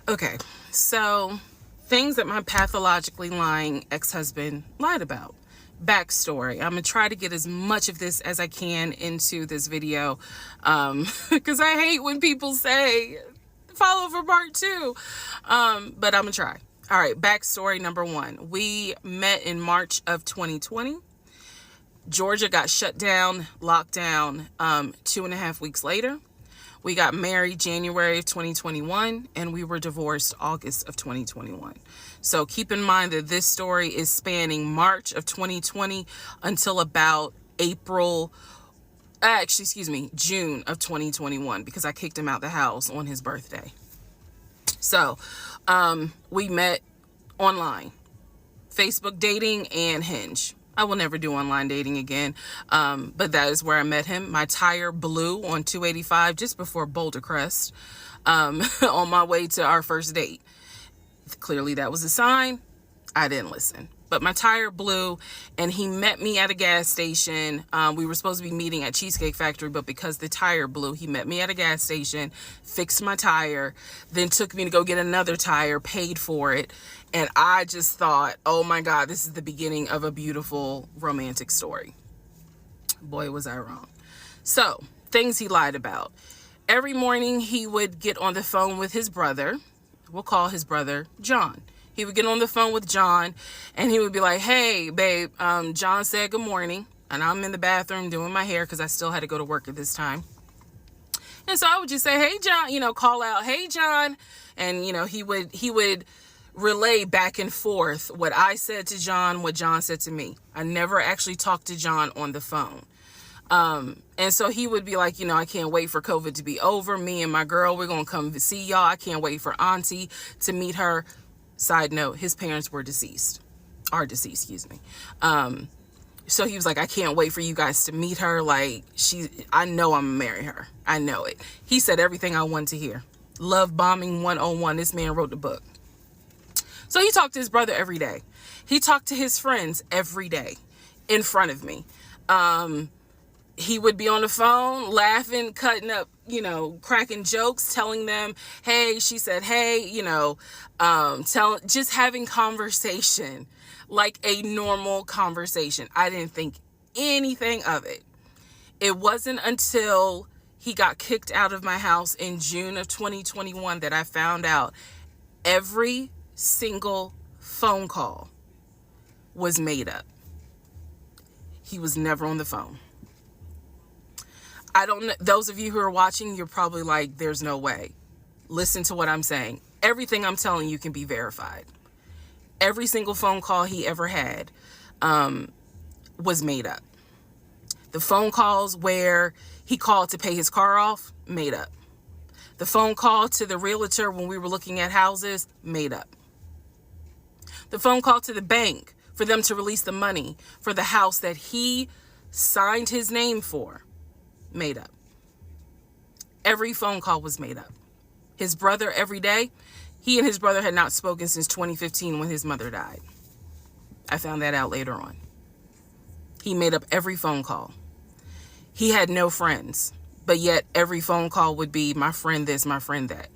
Okay, so things that my pathologically lying ex-husband lied about. Backstory. I'm gonna try to get as much of this as I can into this video, because I hate when people say follow for part two, but I'm gonna try. All right, backstory number one. We met in March of 2020. Georgia got shut down, locked down 2.5 weeks later. We got married January of 2021, and we were divorced August of 2021. So keep in mind that this story is spanning March of 2020 until about June of 2021, because I kicked him out the house on his birthday. So we met online, Facebook dating and Hinge. I will never do online dating again, but that is where I met him. My tire blew on 285 just before Boulder Crest, on my way to our first date. Clearly that was a sign. I didn't listen. But my tire blew, and he met me at a gas station. We were supposed to be meeting at Cheesecake Factory, but because the tire blew, he met me at a gas station, fixed my tire, then took me to go get another tire, paid for it. And I just thought, oh my God, this is the beginning of a beautiful romantic story. Boy, was I wrong. So, things he lied about. Every morning he would get on the phone with his brother. We'll call his brother John. He would get on the phone with John, and he would be like, hey, babe, John said good morning. And I'm in the bathroom doing my hair because I still had to go to work at this time. And so I would just say, hey, John, call out, hey, John. And, he would relay back and forth what I said to John, what John said to me. I never actually talked to John on the phone. And so he would be like, I can't wait for COVID to be over. Me and my girl, we're going to come see y'all. I can't wait for Auntie to meet her. Side note, his parents are deceased, excuse me. So he was like, I can't wait for you guys to meet her. Like, I know I'm gonna marry her. I know it. He said everything I wanted to hear. Love bombing 101. This man wrote the book. So he talked to his brother every day. He talked to his friends every day in front of me. He would be on the phone laughing, cutting up, cracking jokes, telling them, hey, she said, hey, just having conversation, like a normal conversation. I didn't think anything of it. It wasn't until he got kicked out of my house in June of 2021 that I found out every single phone call was made up. He was never on the phone. I don't know. Those of you who are watching, you're probably like, there's no way. Listen to what I'm saying. Everything I'm telling you can be verified. Every single phone call he ever had was made up. The phone calls where he called to pay his car off, made up. The phone call to the realtor when we were looking at houses, made up. The phone call to the bank for them to release the money for the house that he signed his name for, made up. Every phone call was made up. His brother, every day, he and his brother had not spoken since 2015 when his mother died. I found that out later on. He made up every phone call. He had no friends, but yet every phone call would be my friend this, my friend that.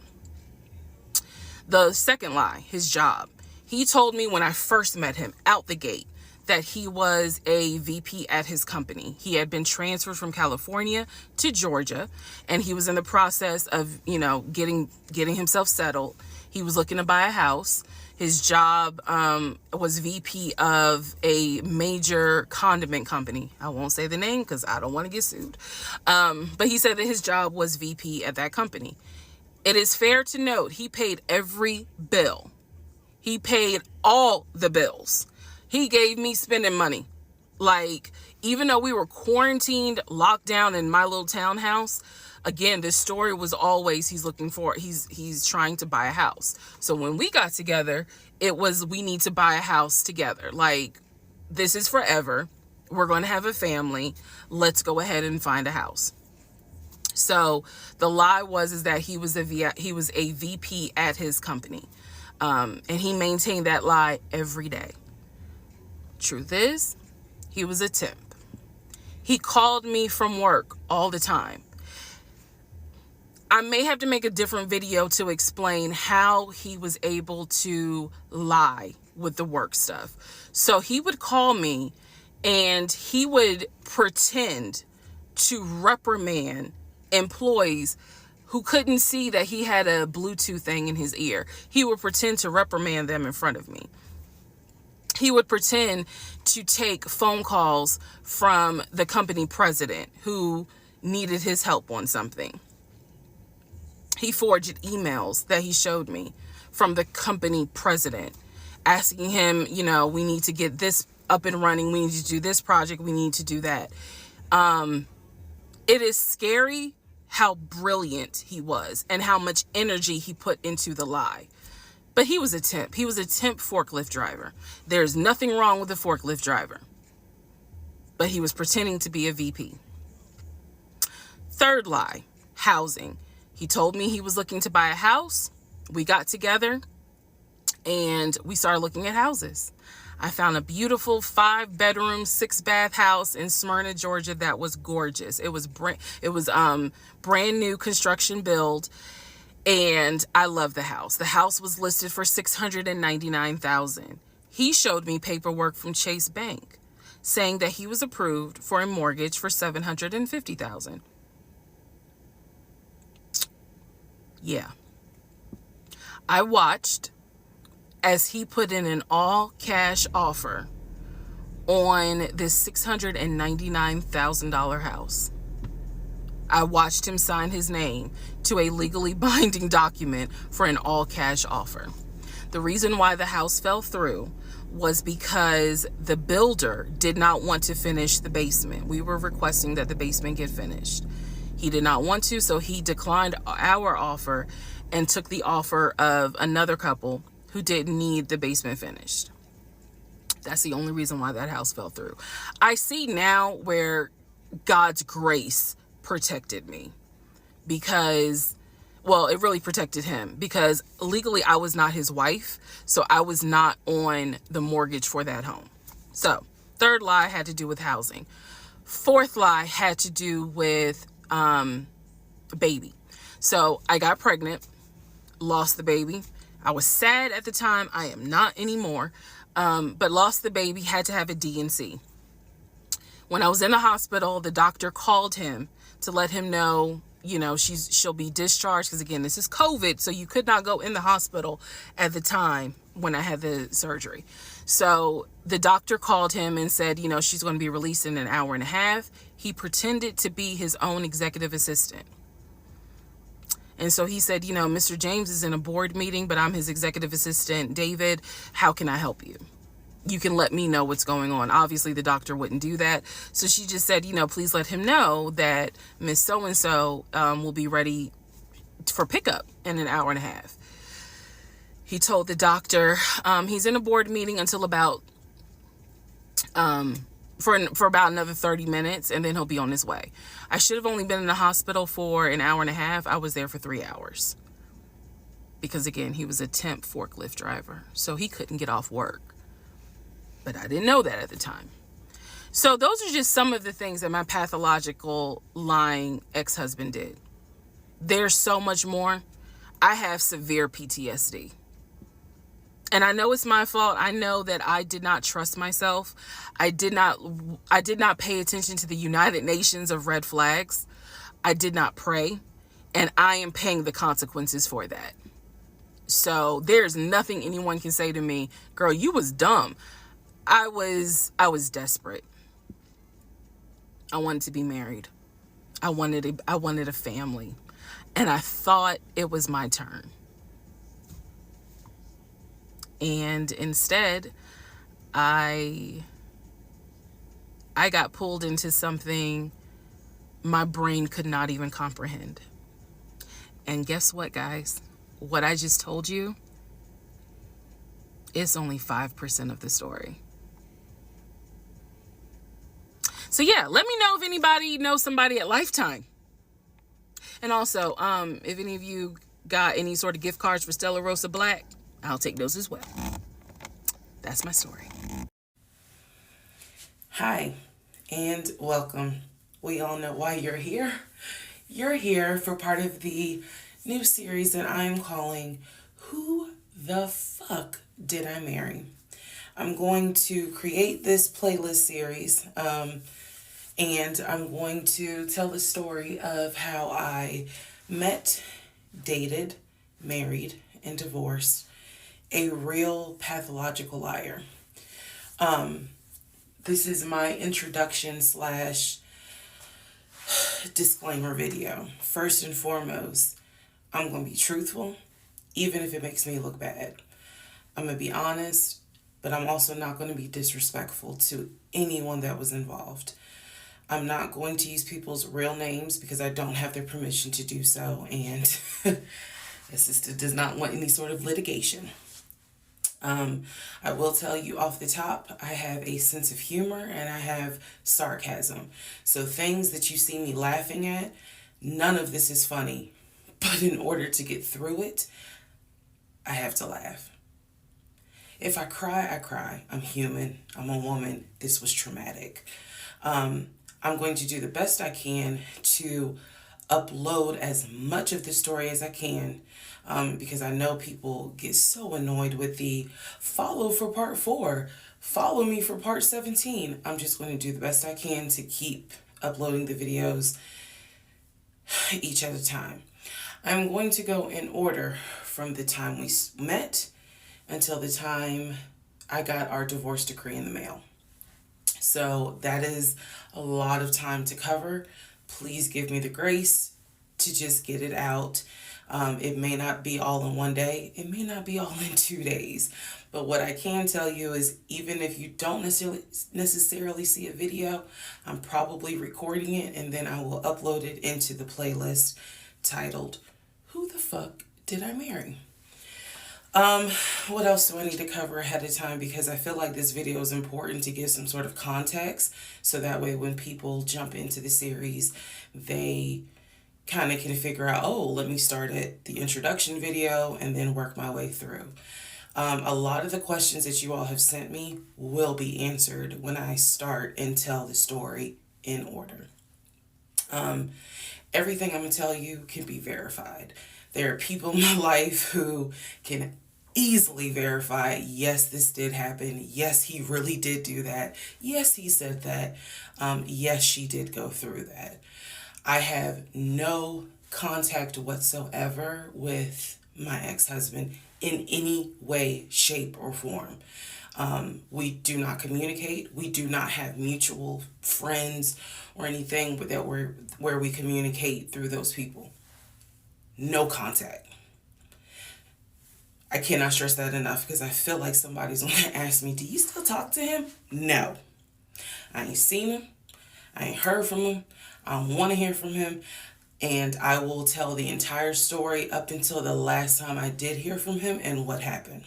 The second lie, his job. He told me when I first met him out the gate that he was a VP at his company. He had been transferred from California to Georgia, and he was in the process of, getting himself settled. He was looking to buy a house. His job was VP of a major condiment company. I won't say the name because I don't want to get sued. But he said that his job was VP at that company. It is fair to note he paid every bill. He paid all the bills. He gave me spending money. Like, even though we were quarantined, locked down in my little townhouse, again, this story was always he's trying to buy a house. So when we got together, it was we need to buy a house together. Like, this is forever. We're going to have a family. Let's go ahead and find a house. So the lie is that he was a VP at his company. And he maintained that lie every day. Truth is, he was a temp. He called me from work all the time. I may have to make a different video to explain how he was able to lie with the work stuff. So he would call me and he would pretend to reprimand employees who couldn't see that he had a Bluetooth thing in his ear. He would pretend to reprimand them in front of me. He would pretend to take phone calls from the company president who needed his help on something. He forged emails that he showed me from the company president asking him, you know, we need to get this up and running. We need to do this project. We need to do that. It is scary how brilliant he was and how much energy he put into the lie. But he was a temp. He was a temp forklift driver. There's nothing wrong with a forklift driver. But he was pretending to be a VP. Third lie, housing. He told me he was looking to buy a house. We got together and we started looking at houses. I found a beautiful 5-bedroom, 6-bath house in Smyrna, Georgia that was gorgeous. It was brand new construction build, and I love the house. The house was listed for $699,000. He showed me paperwork from Chase Bank saying that he was approved for a mortgage for $750,000. Yeah. I watched as he put in an all-cash offer on this $699,000 house. I watched him sign his name to a legally binding document for an all-cash offer. The reason why the house fell through was because the builder did not want to finish the basement. We were requesting that the basement get finished. He did not want to, so he declined our offer and took the offer of another couple who didn't need the basement finished. That's the only reason why that house fell through. I see now where God's grace protected me because, well, it really protected him because legally I was not his wife, so I was not on the mortgage for that home. So, third lie had to do with housing. Fourth lie had to do with baby. So, I got pregnant, lost the baby. I was sad at the time. I am not anymore. But lost the baby, had to have a D&C. When I was in the hospital, the doctor called him to let him know, you know, she'll be discharged. Because again, this is COVID. So you could not go in the hospital at the time when I had the surgery. So the doctor called him and said, you know, she's going to be released in an hour and a half. He pretended to be his own executive assistant. And so he said, you know, Mr. James is in a board meeting, but I'm his executive assistant, David. How can I help you? You can let me know what's going on. Obviously, the doctor wouldn't do that. So she just said, you know, please let him know that Miss So-and-so will be ready for pickup in an hour and a half. He told the doctor he's in a board meeting until about for about another 30 minutes, and then he'll be on his way. I should have only been in the hospital for an hour and a half. I was there for 3 hours. Because again, he was a temp forklift driver, so he couldn't get off work. But I didn't know that at the time. So those are just some of the things that my pathological lying ex-husband did. There's so much more. I have severe PTSD. And I know it's my fault. I know that I did not trust myself. I did not pay attention to the United Nations of red flags. I did not pray. And I am paying the consequences for that. So there's nothing anyone can say to me, girl, you was dumb. I was desperate. I wanted to be married. I wanted a family. And I thought it was my turn. And instead, I got pulled into something my brain could not even comprehend. And guess what, guys? What I just told you is only 5% of the story. So yeah, let me know if anybody knows somebody at Lifetime. And also, if any of you got any sort of gift cards for Stella Rosa Black, I'll take those as well. That's my story. Hi, and welcome. We all know why you're here. You're here for part of the new series that I am calling Who the Fuck Did I Marry? I'm going to create this playlist series, and I'm going to tell the story of how I met, dated, married, and divorced a real pathological liar. This is my introduction slash disclaimer video. First and foremost, I'm going to be truthful, even if it makes me look bad. I'm going to be honest, but I'm also not going to be disrespectful to anyone that was involved. I'm not going to use people's real names because I don't have their permission to do so, and the sister does not want any sort of litigation. I will tell you off the top, I have a sense of humor and I have sarcasm. So things that you see me laughing at, none of this is funny. But in order to get through it, I have to laugh. If I cry, I cry. I'm human. I'm a woman. This was traumatic. I'm going to do the best I can to upload as much of the story as I can, because I know people get so annoyed with the follow for part 4, follow me for part 17. I'm just going to do the best I can to keep uploading the videos each at a time. I'm going to go in order from the time we met until the time I got our divorce decree in the mail. So that is a lot of time to cover. Please give me the grace to just get it out. It may not be all in one day. It may not be all in 2 days. But what I can tell you is even if you don't necessarily see a video, I'm probably recording it and then I will upload it into the playlist titled, Who the Fuck Did I Marry? What else do I need to cover ahead of time? Because I feel like this video is important to give some sort of context. So that way when people jump into the series, they kind of can figure out, oh, let me start at the introduction video and then work my way through. A lot of the questions that you all have sent me will be answered when I start and tell the story in order. Everything I'm going to tell you can be verified. There are people in my life who can easily verify, yes, this did happen. Yes, he really did do that. Yes, he said that. Yes, she did go through that. I have no contact whatsoever with my ex-husband in any way, shape, or form. We do not communicate. We do not have mutual friends or anything where we communicate through those people. No contact. I cannot stress that enough because I feel like somebody's going to ask me, do you still talk to him? No. I ain't seen him. I ain't heard from him. I don't want to hear from him. And I will tell the entire story up until the last time I did hear from him and what happened.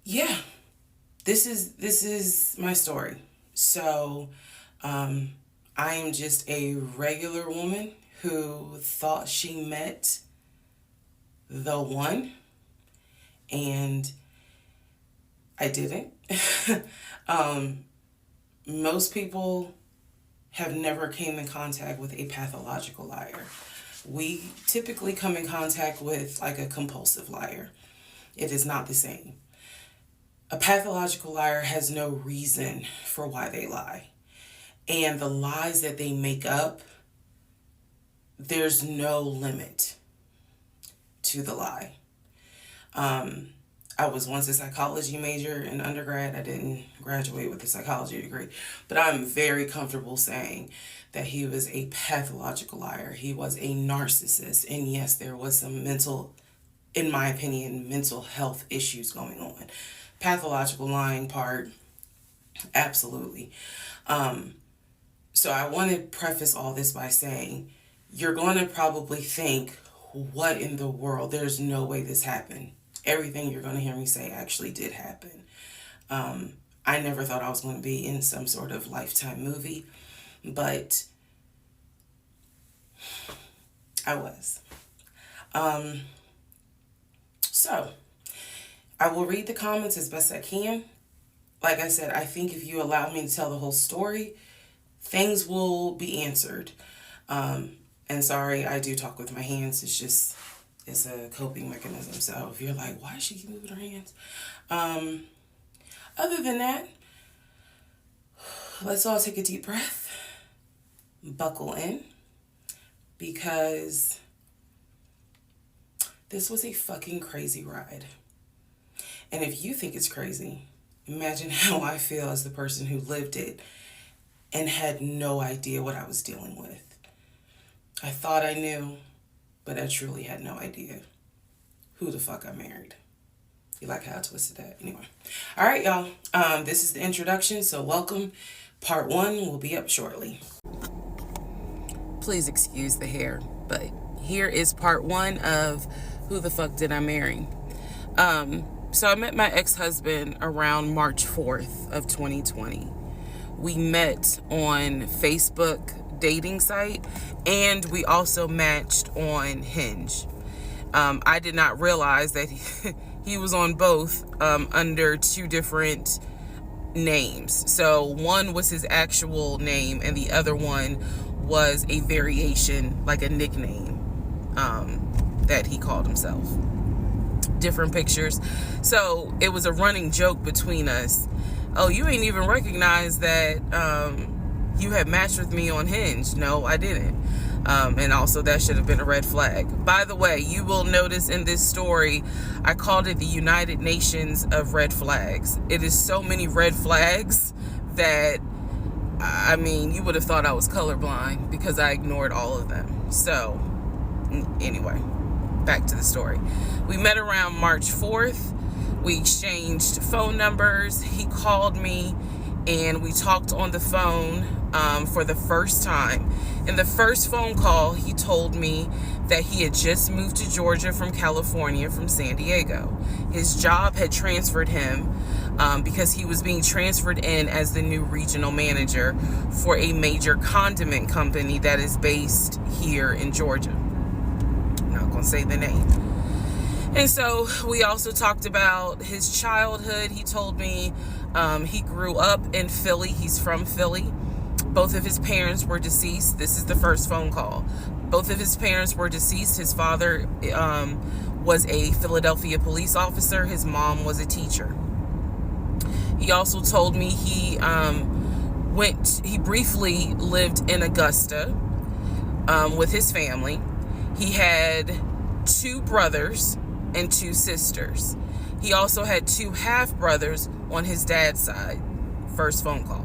Yeah, this is my story. So, I am just a regular woman who thought she met the one, and I didn't. Most people have never came in contact with a pathological liar. We typically come in contact with like a compulsive liar. It is not the same. A pathological liar has no reason for why they lie. And the lies that they make up, there's no limit to the lie. I was once a psychology major in undergrad. I didn't graduate with a psychology degree, but I'm very comfortable saying that he was a pathological liar. He was a narcissist. And yes, there was some in my opinion, mental health issues going on. Pathological lying part, absolutely. So I want to preface all this by saying, you're going to probably think, what in the world? There's no way this happened. Everything you're going to hear me say actually did happen. I never thought I was going to be in some sort of Lifetime movie, but I was. So I will read the comments as best I can. Like I said, I think if you allow me to tell the whole story, things will be answered. And sorry, I do talk with my hands. It's a coping mechanism. So if you're like, why is she keep moving her hands? Other than that, let's all take a deep breath, buckle in, because this was a fucking crazy ride. And if you think it's crazy, imagine how I feel as the person who lived it and had no idea what I was dealing with. I thought I knew, but I truly had no idea who the fuck I married. You like how I twisted that? Anyway. All right, y'all. This is the introduction, so welcome. Part 1 will be up shortly. Please excuse the hair, but here is part 1 of Who the Fuck Did I Marry? So I met my ex-husband around March 4th of 2020. We met on Facebook dating site, and we also matched on Hinge. I did not realize that he was on both under 2 different names. So one was his actual name, and the other one was a variation, like a nickname that he called himself. Different pictures. So it was a running joke between us. Oh, you ain't even recognize that you had matched with me on Hinge. No, I didn't. And also that should have been a red flag. By the way, you will notice in this story, I called it the United Nations of red flags. It is so many red flags that, I mean, you would have thought I was colorblind because I ignored all of them. So anyway, back to the story. We met around March 4th. We exchanged phone numbers. He called me and we talked on the phone for the first time. In the first phone call, he told me that he had just moved to Georgia from California, from San Diego. His job had transferred him because he was being transferred in as the new regional manager for a major condiment company that is based here in Georgia. I'm not going to say the name. And so we also talked about his childhood. He told me he grew up in Philly. He's from Philly. Both of his parents were deceased. This is the first phone call. Both of his parents were deceased. His father was a Philadelphia police officer. His mom was a teacher. He also told me he briefly lived in Augusta with his family. He had 2 brothers and 2 sisters. He also had 2 half-brothers on his dad's side. First phone call.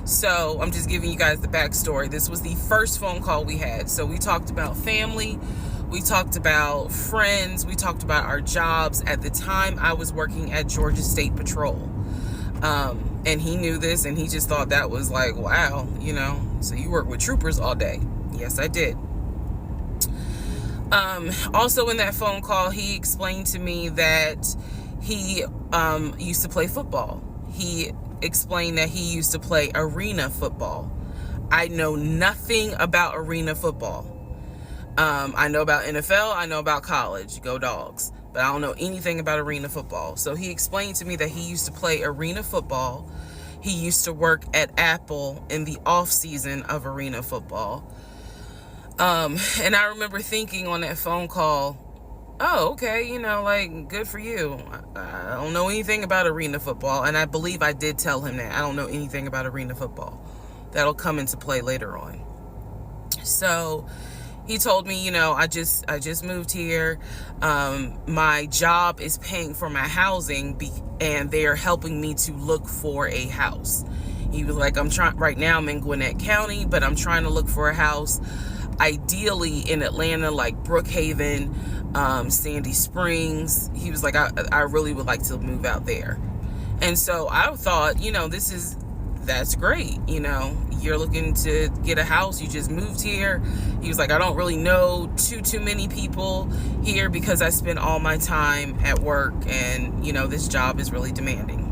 So I'm just giving you guys the backstory. This was the first phone call we had. So we talked about family. We talked about friends. We talked about our jobs. At the time, I was working at Georgia State Patrol. And he knew this, and he just thought that was like, wow, you know, so you work with troopers all day. Yes, I did. Also in that phone call, he explained to me that he used to play football. He explained that he used to play arena football. I know nothing about arena football. I know about NFL. I know about college. Go Dogs. But I don't know anything about arena football. So he explained to me that he used to play arena football. He used to work at Apple in the off season of arena football. And I remember thinking on that phone call, oh, okay, you know, like, good for you. I don't know anything about arena football. And I believe I did tell him that. I don't know anything about arena football. That'll come into play later on. So he told me, you know, I just moved here. My job is paying for my housing and they're helping me to look for a house. He was like, right now I'm in Gwinnett County, but I'm trying to look for a house. Ideally in Atlanta, like Brookhaven, Sandy Springs. He was like, I really would like to move out there. And so I thought, you know, that's great. You know, you're looking to get a house. You just moved here. He was like, I don't really know too many people here because I spend all my time at work and, you know, this job is really demanding.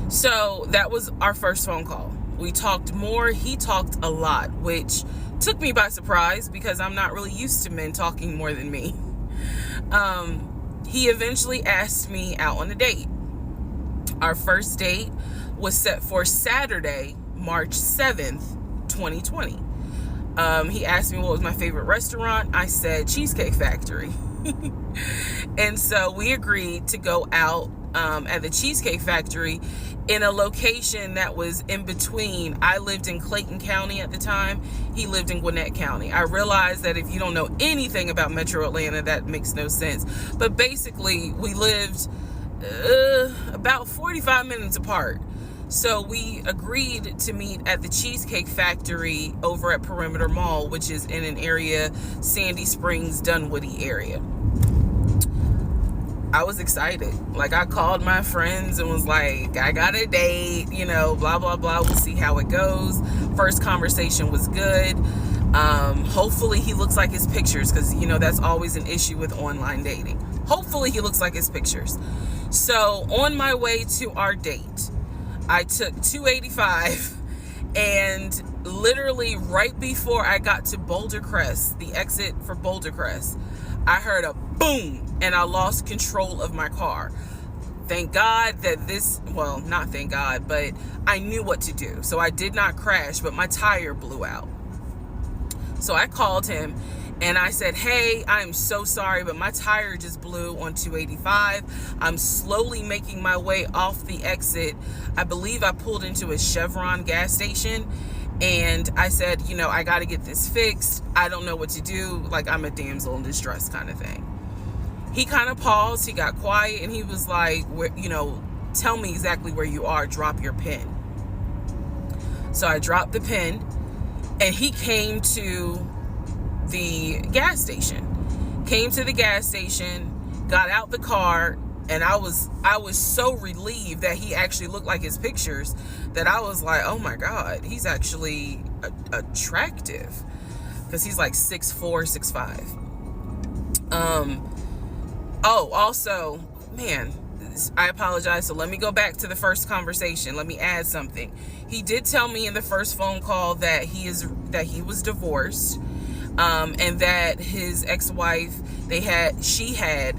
So that was our first phone call. We talked more. He talked a lot, which took me by surprise because I'm not really used to men talking more than me. He eventually asked me out on a date. Our first date was set for Saturday, March 7th, 2020. He asked me what was my favorite restaurant. I said Cheesecake Factory. And so we agreed to go out at the Cheesecake Factory in a location that was in between. I lived in Clayton County at the time. He lived in Gwinnett County. I realized that if you don't know anything about Metro Atlanta, that makes no sense. But basically, we lived about 45 minutes apart. So we agreed to meet at the Cheesecake Factory over at Perimeter Mall, which is in an area, Sandy Springs, Dunwoody area. I was excited. Like, I called my friends and was like, I got a date, blah, blah, blah. We'll see how it goes. First conversation was good. Hopefully he looks like his pictures, because, that's always an issue with online dating. Hopefully he looks like his pictures. So on my way to our date, I took 285, and literally right before I got to Boulder Crest, the exit for Boulder Crest, I heard a boom, and I lost control of my car. Thank God that not thank God, but I knew what to do. So I did not crash, but my tire blew out. So I called him and I said, hey, I'm so sorry, but my tire just blew on 285. I'm slowly making my way off the exit. I believe I pulled into a Chevron gas station. And I said, I got to get this fixed. I don't know what to do. Like, I'm a damsel in distress kind of thing. He kind of paused. He got quiet. And he was like, tell me exactly where you are. Drop your pin. So I dropped the pin. And he came to the gas station. Got out the car. And I was so relieved that he actually looked like his pictures, that I was like, oh my God, he's actually attractive, because he's like 6'4", 6'5". Also, man, I apologize. So let me go back to the first conversation. Let me add something. He did tell me in the first phone call that he was divorced, and that his ex-wife, she had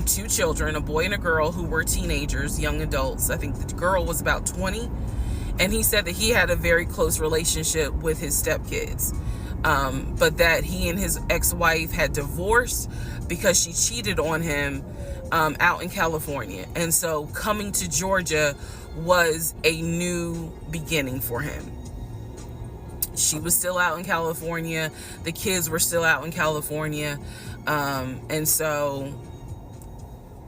2 children, a boy and a girl, who were teenagers, young adults. I think the girl was about 20. And he said that he had a very close relationship with his stepkids. But that he and his ex-wife had divorced because she cheated on him out in California. And so coming to Georgia was a new beginning for him. She was still out in California. The kids were still out in California. And so,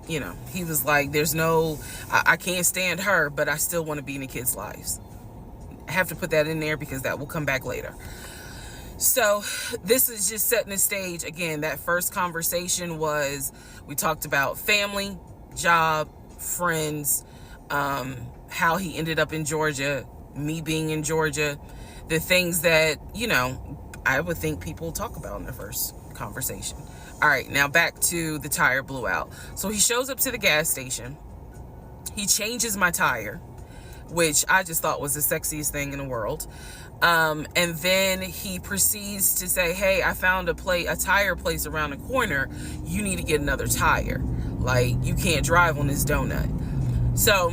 he was like, I can't stand her, but I still want to be in the kids' lives. I have to put that in there because that will come back later. So this is just setting the stage. Again, that first conversation we talked about family, job, friends, how he ended up in Georgia, me being in Georgia, the things that, I would think people talk about in the first conversation. All right, now back to the tire blew out. So he shows up to the gas station. He changes my tire, which I just thought was the sexiest thing in the world. And then he proceeds to say, hey, I found a tire place around the corner. You need to get another tire. Like, you can't drive on this donut. So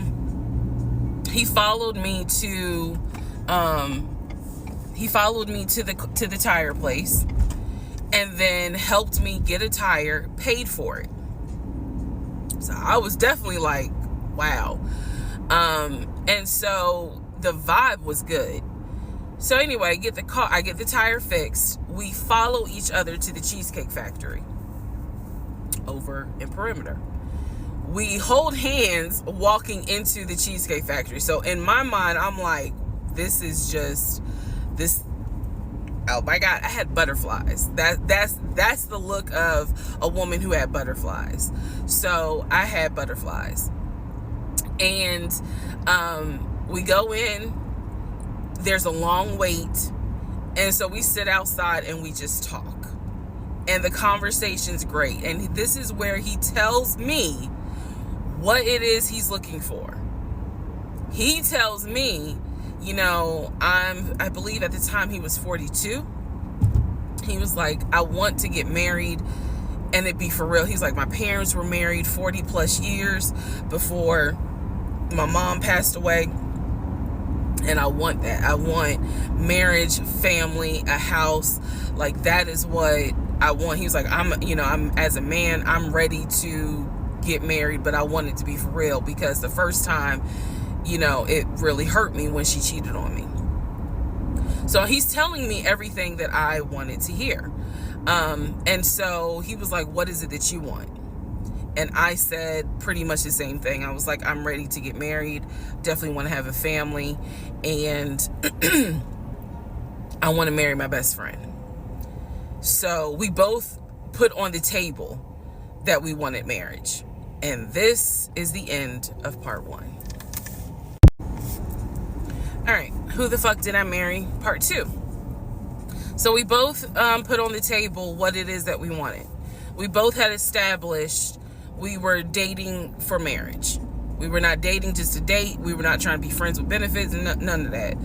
he followed me to the tire place, and then helped me get a tire, paid for it. So I was definitely like, wow. And so the vibe was good. So anyway, I get the tire fixed. We follow each other to the Cheesecake Factory over in Perimeter. We hold hands walking into the Cheesecake Factory. So in my mind, I'm like, this. Oh my God, I had butterflies. That's the look of a woman who had butterflies. So I had butterflies. And we go in, there's a long wait. And so we sit outside and we just talk. And the conversation's great. And this is where he tells me what it is he's looking for. He tells me, I believe at the time he was 42. He was like, I want to get married and it be for real. He's like, my parents were married 40 plus years before my mom passed away. And I want that. I want marriage, family, a house. Like, that is what I want. He was like, I'm as a man, I'm ready to get married, but I want it to be for real, because the first time, it really hurt me when she cheated on me. So he's telling me everything that I wanted to hear. And so he was like, what is it that you want? And I said pretty much the same thing. I was like, I'm ready to get married. Definitely want to have a family. And I want to marry my best friend. So we both put on the table that we wanted marriage. And this is the end of part 1. All right. Who the fuck did I marry? Part 2. So we both put on the table what it is that we wanted. We both had established we were dating for marriage. We were not dating just to date. We were not trying to be friends with benefits and none of that.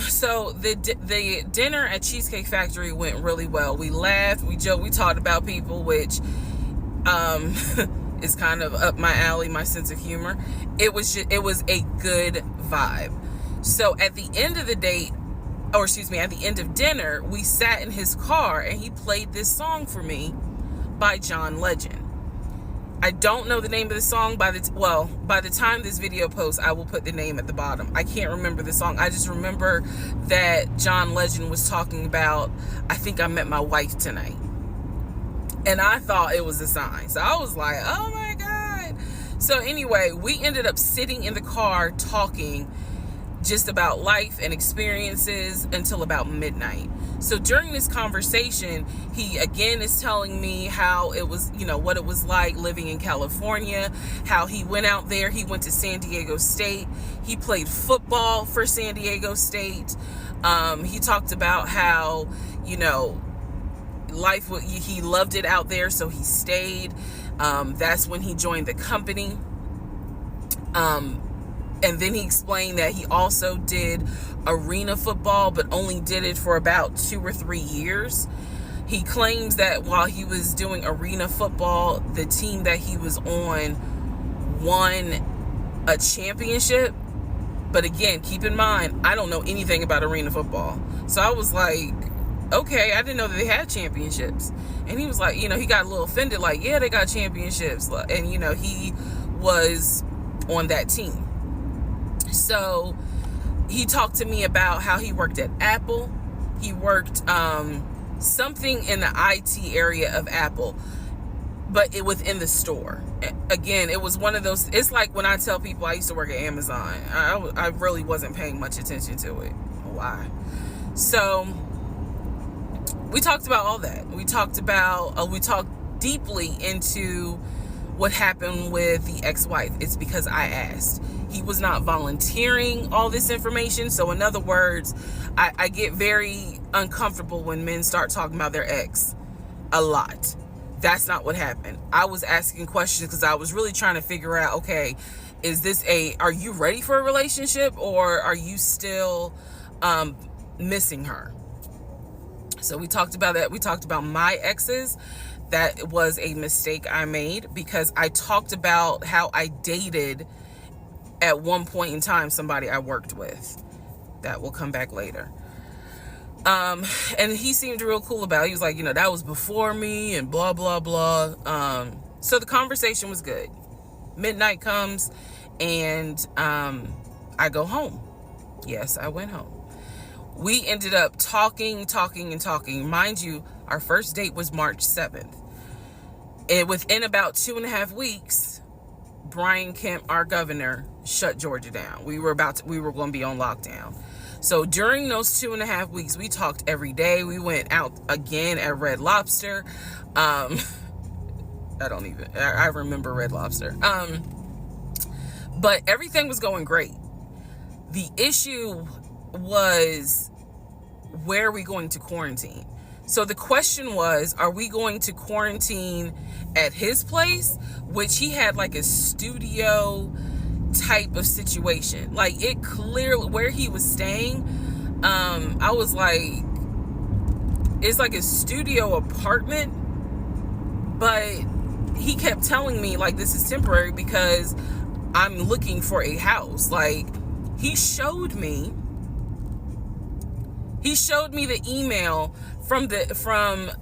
So the dinner at Cheesecake Factory went really well. We laughed, we joked, we talked about people, which is kind of up my alley, my sense of humor. It was a good vibe. So at the end of the date, at the end of dinner, we sat in his car and he played this song for me by John Legend. I don't know the name of the song. By the time this video posts, I will put the name at the bottom. I can't remember the song. I just remember that John Legend was talking about, I think I met my wife tonight. And I thought it was a sign. So I was like, oh my God. So anyway, we ended up sitting in the car talking just about life and experiences until about midnight. So during this conversation, he again is telling me how it was, what it was like living in California, how he went out there. He went to San Diego State. He played football for San Diego State. He talked about how, he loved it out there, so he stayed. That's when he joined the company. And then he explained that he also did arena football, but only did it for about 2 or 3 years. He claims that while he was doing arena football, the team that he was on won a championship. But again, keep in mind, I don't know anything about arena football. So I was like, okay, I didn't know that they had championships. And he was like, he got a little offended, like, yeah, they got championships. And, he was on that team. So he talked to me about how he worked at Apple. He worked something in the IT area of Apple, but within the store. Again, it was one of those, it's like when I tell people I used to work at Amazon. I really wasn't paying much attention to it. Why? So we talked about all that. We talked deeply into what happened with the ex-wife. It's because I asked. He was not volunteering all this information. So in other words, I get very uncomfortable when men start talking about their ex a lot. That's not what happened. I was asking questions because I was really trying to figure out, okay, are you ready for a relationship, or are you still missing her? So we talked about that. We talked about my exes. That was a mistake I made because I talked about how I dated at one point in time somebody I worked with. That will come back later. And he seemed real cool about it. He was like, that was before me and blah, blah, blah. So the conversation was good. Midnight comes and I go home. Yes, I went home. We ended up talking. Mind you, our first date was March 7th. And within about 2.5 weeks, Brian Kemp, our governor, shut Georgia down. We were going to be on lockdown. So during those 2.5 weeks, we talked every day. We went out again at Red Lobster. I remember Red Lobster. But everything was going great. The issue was, where are we going to quarantine? So the question was, are we going to quarantine at his place, which he had like a studio type of situation. Like, it clearly, where he was staying, I was like, it's like a studio apartment, but he kept telling me like, this is temporary because I'm looking for a house. Like, he showed me the email from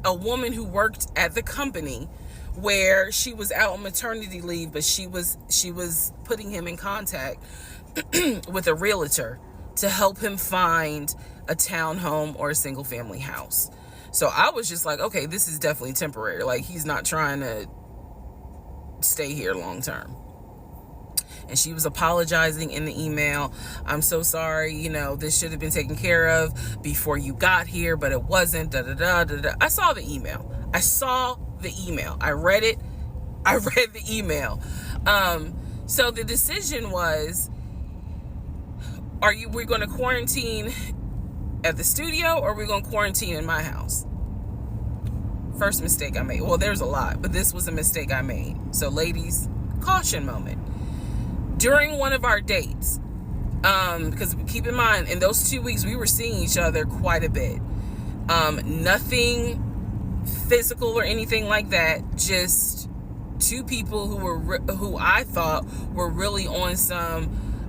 a woman who worked at the company where she was out on maternity leave, but she was putting him in contact with a realtor to help him find a townhome or a single family house. So I was just like, okay, this is definitely temporary. Like, he's not trying to stay here long term. And she was apologizing in the email. I'm so sorry, this should have been taken care of before you got here, but it wasn't. I saw the email. I read it. I read the email. So the decision was, we're going to quarantine at the studio, or we're going to quarantine in my house? First mistake I made. Well, there's a lot, but this was a mistake I made. So ladies, caution moment. During one of our dates, because keep in mind, in those 2 weeks, we were seeing each other quite a bit. Nothing physical or anything like that. Just two people who I thought were really on some,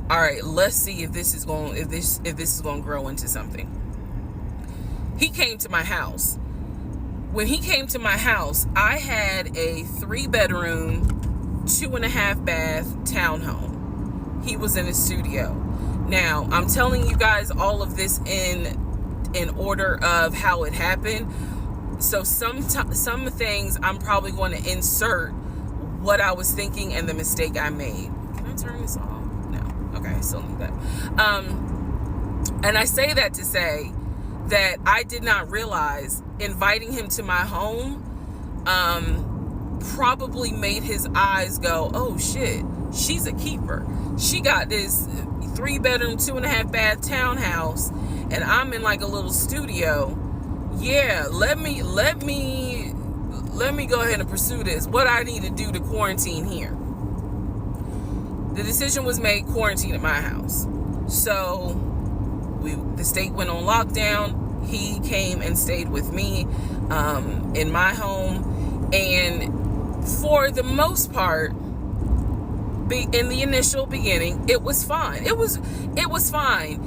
all right, let's see if this is going to grow into something. He came to my house. When he came to my house, I had a 3-bedroom, 2.5 bath townhome. He was in a studio. Now, I'm telling you guys all of this in order of how it happened. So some things I'm probably going to insert what I was thinking and the mistake I made. Can I turn this off? No. Okay, I still need that. And I say that to say that I did not realize inviting him to my home probably made his eyes go, oh shit, she's a keeper. She got this 3-bedroom, 2.5 bath townhouse, and I'm in like a little studio. Yeah, let me go ahead and pursue this. What I need to do to quarantine here. The decision was made, quarantine at my house. So the state went on lockdown. He came and stayed with me in my home, and for the most part, in the initial beginning, it was fine. It was fine.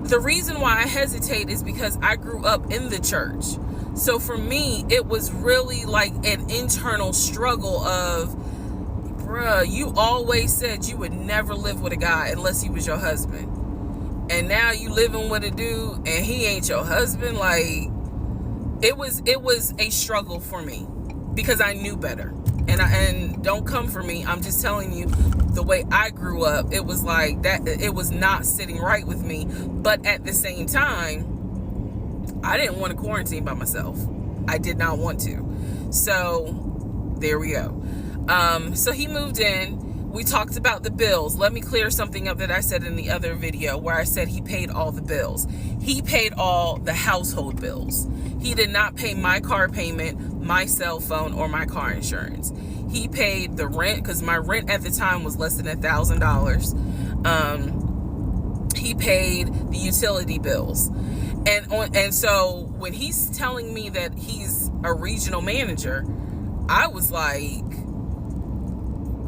The reason why I hesitate is because I grew up in the church. So for me, it was really like an internal struggle of, bruh, you always said you would never live with a guy unless he was your husband. And now you living with a dude and he ain't your husband. Like, it was a struggle for me because I knew better. And don't come for me. I'm just telling you the way I grew up. It was like that. It was not sitting right with me. But at the same time, I didn't want to quarantine by myself. I did not want to. So there we go. So he moved in. We talked about the bills. Let me clear something up that I said in the other video where I said he paid all the bills. He paid all the household bills. He did not pay my car payment, my cell phone, or my car insurance. He paid the rent, because my rent at the time was less than $1,000. He paid the utility bills. And so when he's telling me that he's a regional manager, I was like,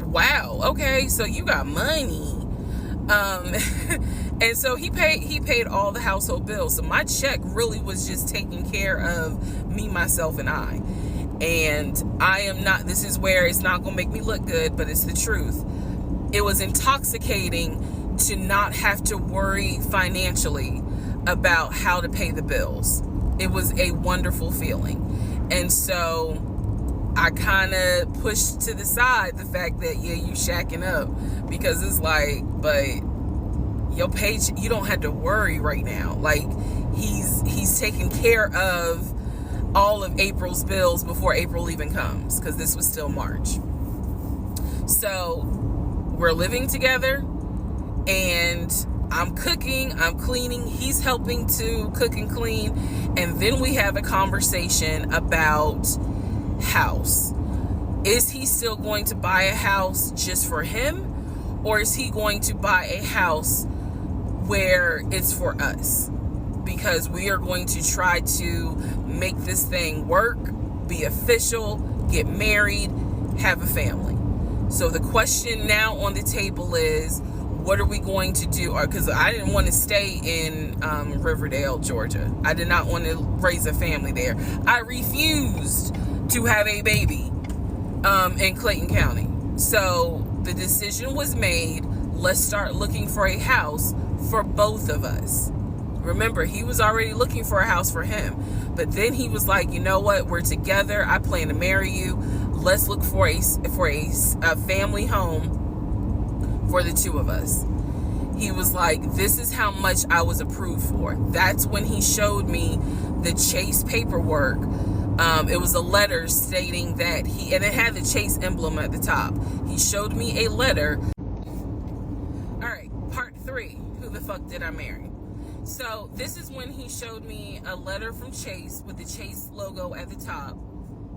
wow, okay, so you got money. And so he paid all the household bills. So my check really was just taking care of me, myself, and I. And I am not, this is where it's not gonna make me look good, but it's the truth. It was intoxicating to not have to worry financially about how to pay the bills. It was a wonderful feeling. And so I kind of pushed to the side the fact that, yeah, you shacking up, because it's like, but your page, you don't have to worry right now. Like, he's taking care of all of April's bills before April even comes, because this was still March. So we're living together, and I'm cooking, I'm cleaning, he's helping to cook and clean, and then we have a conversation about house. Is he still going to buy a house just for him, or is he going to buy a house where it's for us? Because we are going to try to make this thing work, be official, get married, have a family. So the question now on the table is, what are we going to do? Because I didn't want to stay in Riverdale, Georgia. I did not want to raise a family there. I refused to have a baby in Clayton County. So the decision was made, let's start looking for a house for both of us. Remember, he was already looking for a house for him. But then he was like, you know what? We're together. I plan to marry you. Let's look for a family home for the two of us. He was like, this is how much I was approved for. That's when he showed me the Chase paperwork. It was a letter stating that and it had the Chase emblem at the top. He showed me a letter. All right, part 3. Who the fuck did I marry? So this is when he showed me a letter from Chase with the Chase logo at the top,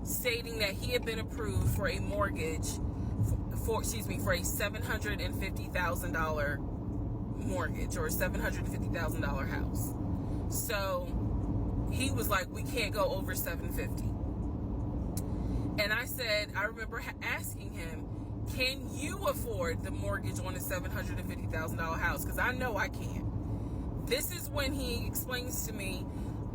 stating that he had been approved for a mortgage for a $750,000 mortgage, or a $750,000 house. So he was like, we can't go over $750,000. And I said, I remember asking him, can you afford the mortgage on a $750,000 house? Because I know I can't. This is when he explains to me,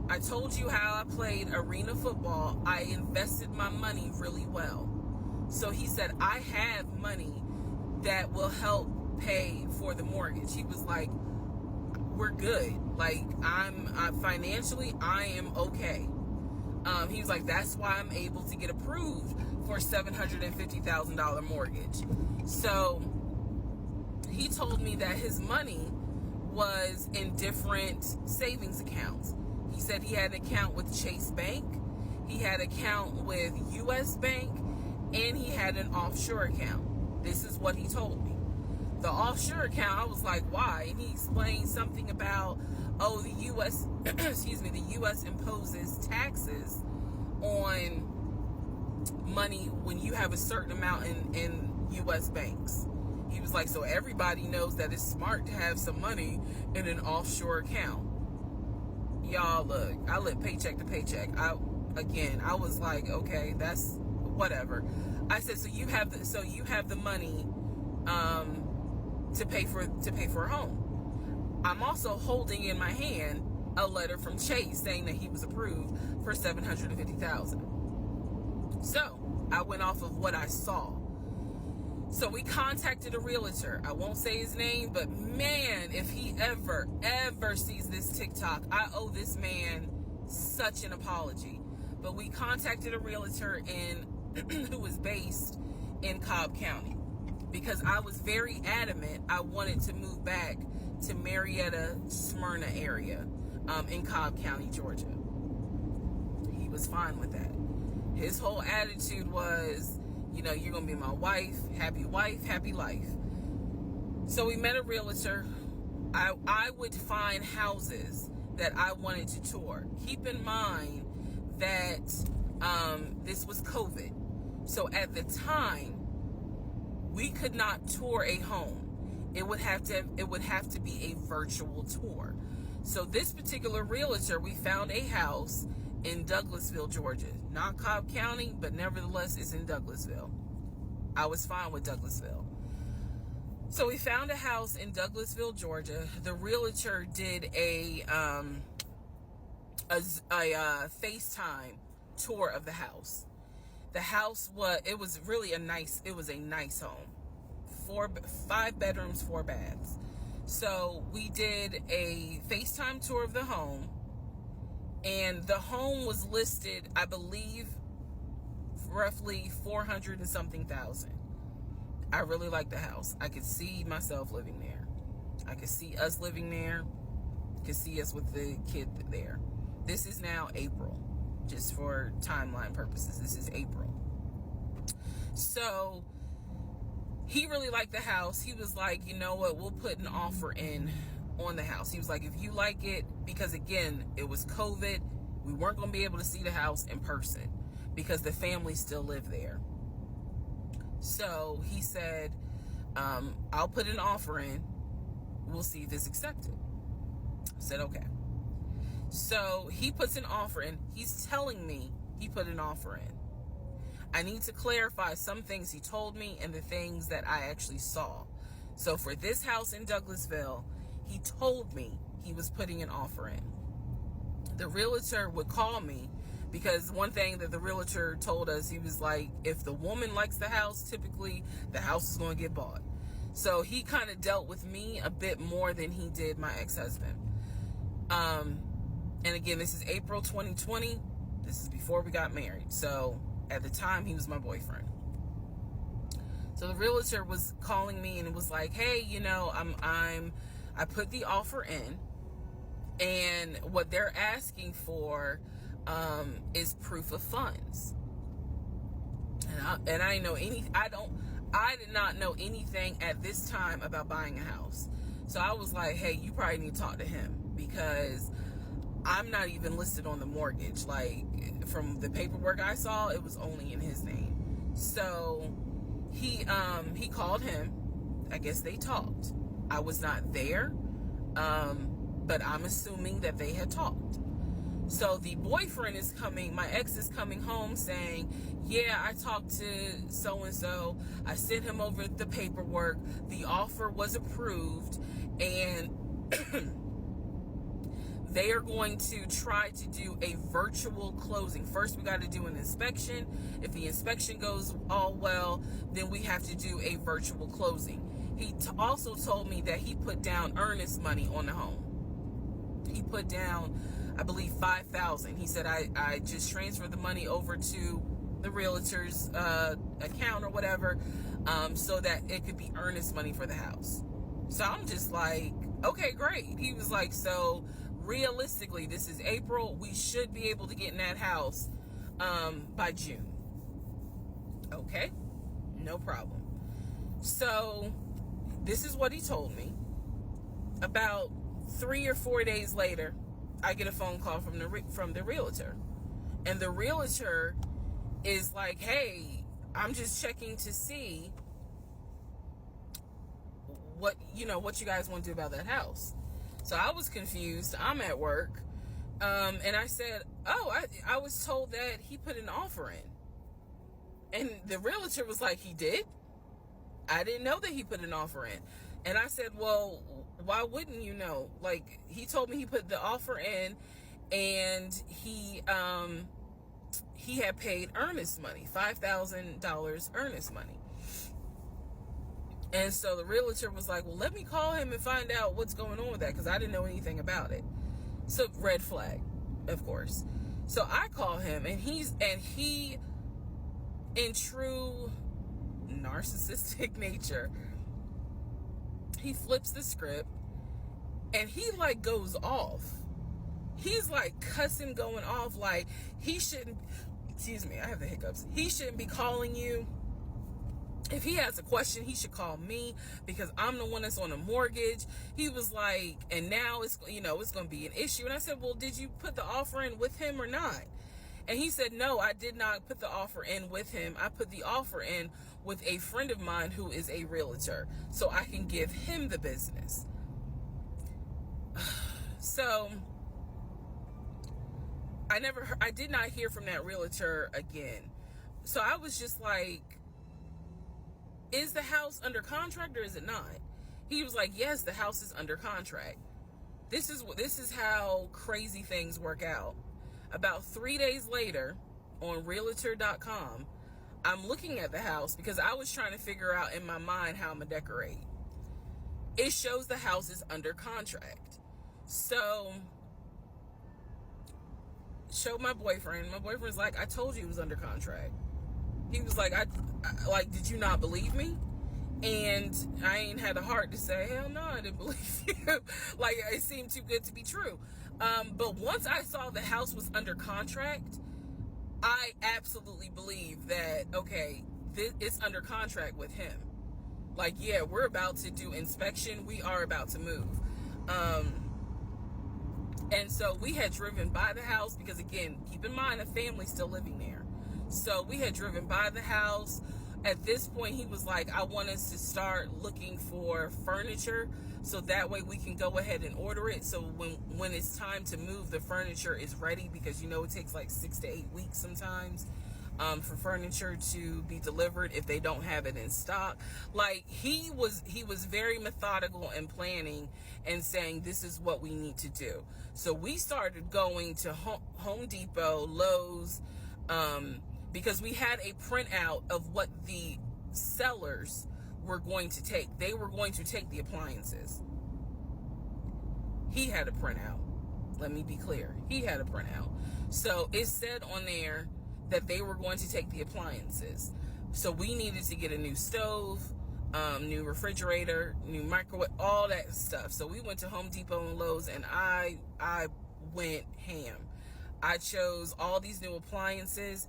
I told you how I played arena football. I invested my money really well. So he said, I have money that will help pay for the mortgage. He was like, we're good. Like, I'm financially, I am okay. He was like, that's why I'm able to get approved for a $750,000 mortgage. So he told me that his money was in different savings accounts. He said he had an account with Chase Bank, he had an account with US Bank, and he had an offshore account. This is what he told me. The offshore account, I was like, why? And he explained something about, the US, the US imposes taxes on money when you have a certain amount in US banks. He was like, so everybody knows that it's smart to have some money in an offshore account. Y'all, look, I live paycheck to paycheck. I was like, okay, that's whatever. I said, so you have the money to pay for a home. I'm also holding in my hand a letter from Chase saying that he was approved for $750,000. So I went off of what I saw. So we contacted a realtor. I won't say his name, but man, if he ever sees this TikTok, I owe this man such an apology. But we contacted a realtor who was based in Cobb County, because I was very adamant I wanted to move back to Marietta, Smyrna area in Cobb County, Georgia. He was fine with that. His whole attitude was, you're going to be my wife, happy life. So we met a realtor. I would find houses that I wanted to tour. Keep in mind that this was COVID. So at the time, we could not tour a home. It would have to be a virtual tour. So this particular realtor, we found a house in Douglasville, Georgia. Not Cobb County, but nevertheless, it's in Douglasville. I was fine with Douglasville. So we found a house in Douglasville, Georgia. The realtor did a FaceTime tour of the house. The house was really a nice home. 5 bedrooms, 4 baths. So we did a FaceTime tour of the home, and the home was listed, I believe, roughly 400 and something thousand. I really like the house. I could see myself living there. I could see us living there. I could see us with the kid there. This is now April, just for timeline purposes. This is April. So he really liked the house. He was like, you know what, we'll put an offer in on the house. He was like, if you like it, because again, it was COVID, we weren't going to be able to see the house in person because the family still lived there. So he said, I'll put an offer in. We'll see if it's accepted. I said, okay. So he puts an offer in. He's telling me he put an offer in. I need to clarify some things he told me and the things that I actually saw. So for this house in Douglasville, he told me he was putting an offer in. The realtor would call me, because one thing that the realtor told us, he was like, if the woman likes the house, typically the house is going to get bought. So he kind of dealt with me a bit more than he did my ex-husband. And again, this is April 2020. This is before we got married. So at the time, he was my boyfriend. So the realtor was calling me and it was like, hey, you know, I put the offer in, and what they're asking for is proof of funds. And I did not know anything at this time about buying a house. So I was like, hey, you probably need to talk to him, because I'm not even listed on the mortgage. Like, from the paperwork I saw, it was only in his name. So he called him. I guess they talked. I was not there, but I'm assuming that they had talked. So the boyfriend is coming, my ex is coming home saying, yeah, I talked to so-and-so. I sent him over the paperwork. The offer was approved, and they are going to try to do a virtual closing. First, we got to do an inspection. If the inspection goes all well, then we have to do a virtual closing. He also told me that he put down earnest money on the home. He put down, I believe, $5,000. He said, I just transferred the money over to the realtor's account or whatever, so that it could be earnest money for the house. So I'm just like, okay, great. He was like, so realistically, this is April. We should be able to get in that house by June. Okay, no problem. So this is what he told me. About 3 or 4 days later, I get a phone call from the realtor, and the realtor is like, hey, I'm just checking to see what you guys want to do about that house. So I was confused. I'm at work, and I said, oh, I was told that he put an offer in. And the realtor was like, he did? I didn't know that he put an offer in. And I said, well, why wouldn't you know? Like, he told me he put the offer in, and he had paid earnest money, $5,000 earnest money. And so the realtor was like, well, let me call him and find out what's going on with that, because I didn't know anything about it. So red flag, of course. So I call him, and he, in true narcissistic nature, he flips the script, and he like goes off. He's like cussing, going off, like he shouldn't, excuse me, I have the hiccups. He shouldn't be calling you. If he has a question, he should call me, because I'm the one that's on a mortgage. He was like, and now it's going to be an issue. And I said, well, did you put the offer in with him or not? And he said, no, I did not put the offer in with him. I put the offer in with a friend of mine who is a realtor, so I can give him the business. So I did not hear from that realtor again. So I was just like, is the house under contract or is it not? He was like, yes, the house is under contract. This is how crazy things work out. About 3 days later, on realtor.com, I'm looking at the house because I was trying to figure out in my mind how I'm gonna decorate. It shows the house is under contract. So, showed my boyfriend. My boyfriend's like, I told you it was under contract. He was like, I did you not believe me? And I ain't had the heart to say, hell no, I didn't believe you. Like, it seemed too good to be true. But once I saw the house was under contract, I absolutely believe that, okay, it's under contract with him. Like, yeah, we're about to do inspection. We are about to move. And so we had driven by the house because, again, keep in mind, a family's still living there. So we had driven by the house. At this point, he was like, I want us to start looking for furniture so that way we can go ahead and order it. So when it's time to move, the furniture is ready, because, it takes like 6 to 8 weeks sometimes for furniture to be delivered if they don't have it in stock. Like, he was very methodical and planning and saying, this is what we need to do. So we started going to Home Depot, Lowe's, because we had a printout of what the sellers were going to take. They were going to take the appliances. He had a printout. Let me be clear. He had a printout. So it said on there that they were going to take the appliances. So we needed to get a new stove, new refrigerator, new microwave, all that stuff. So we went to Home Depot and Lowe's, and I went ham. I chose all these new appliances,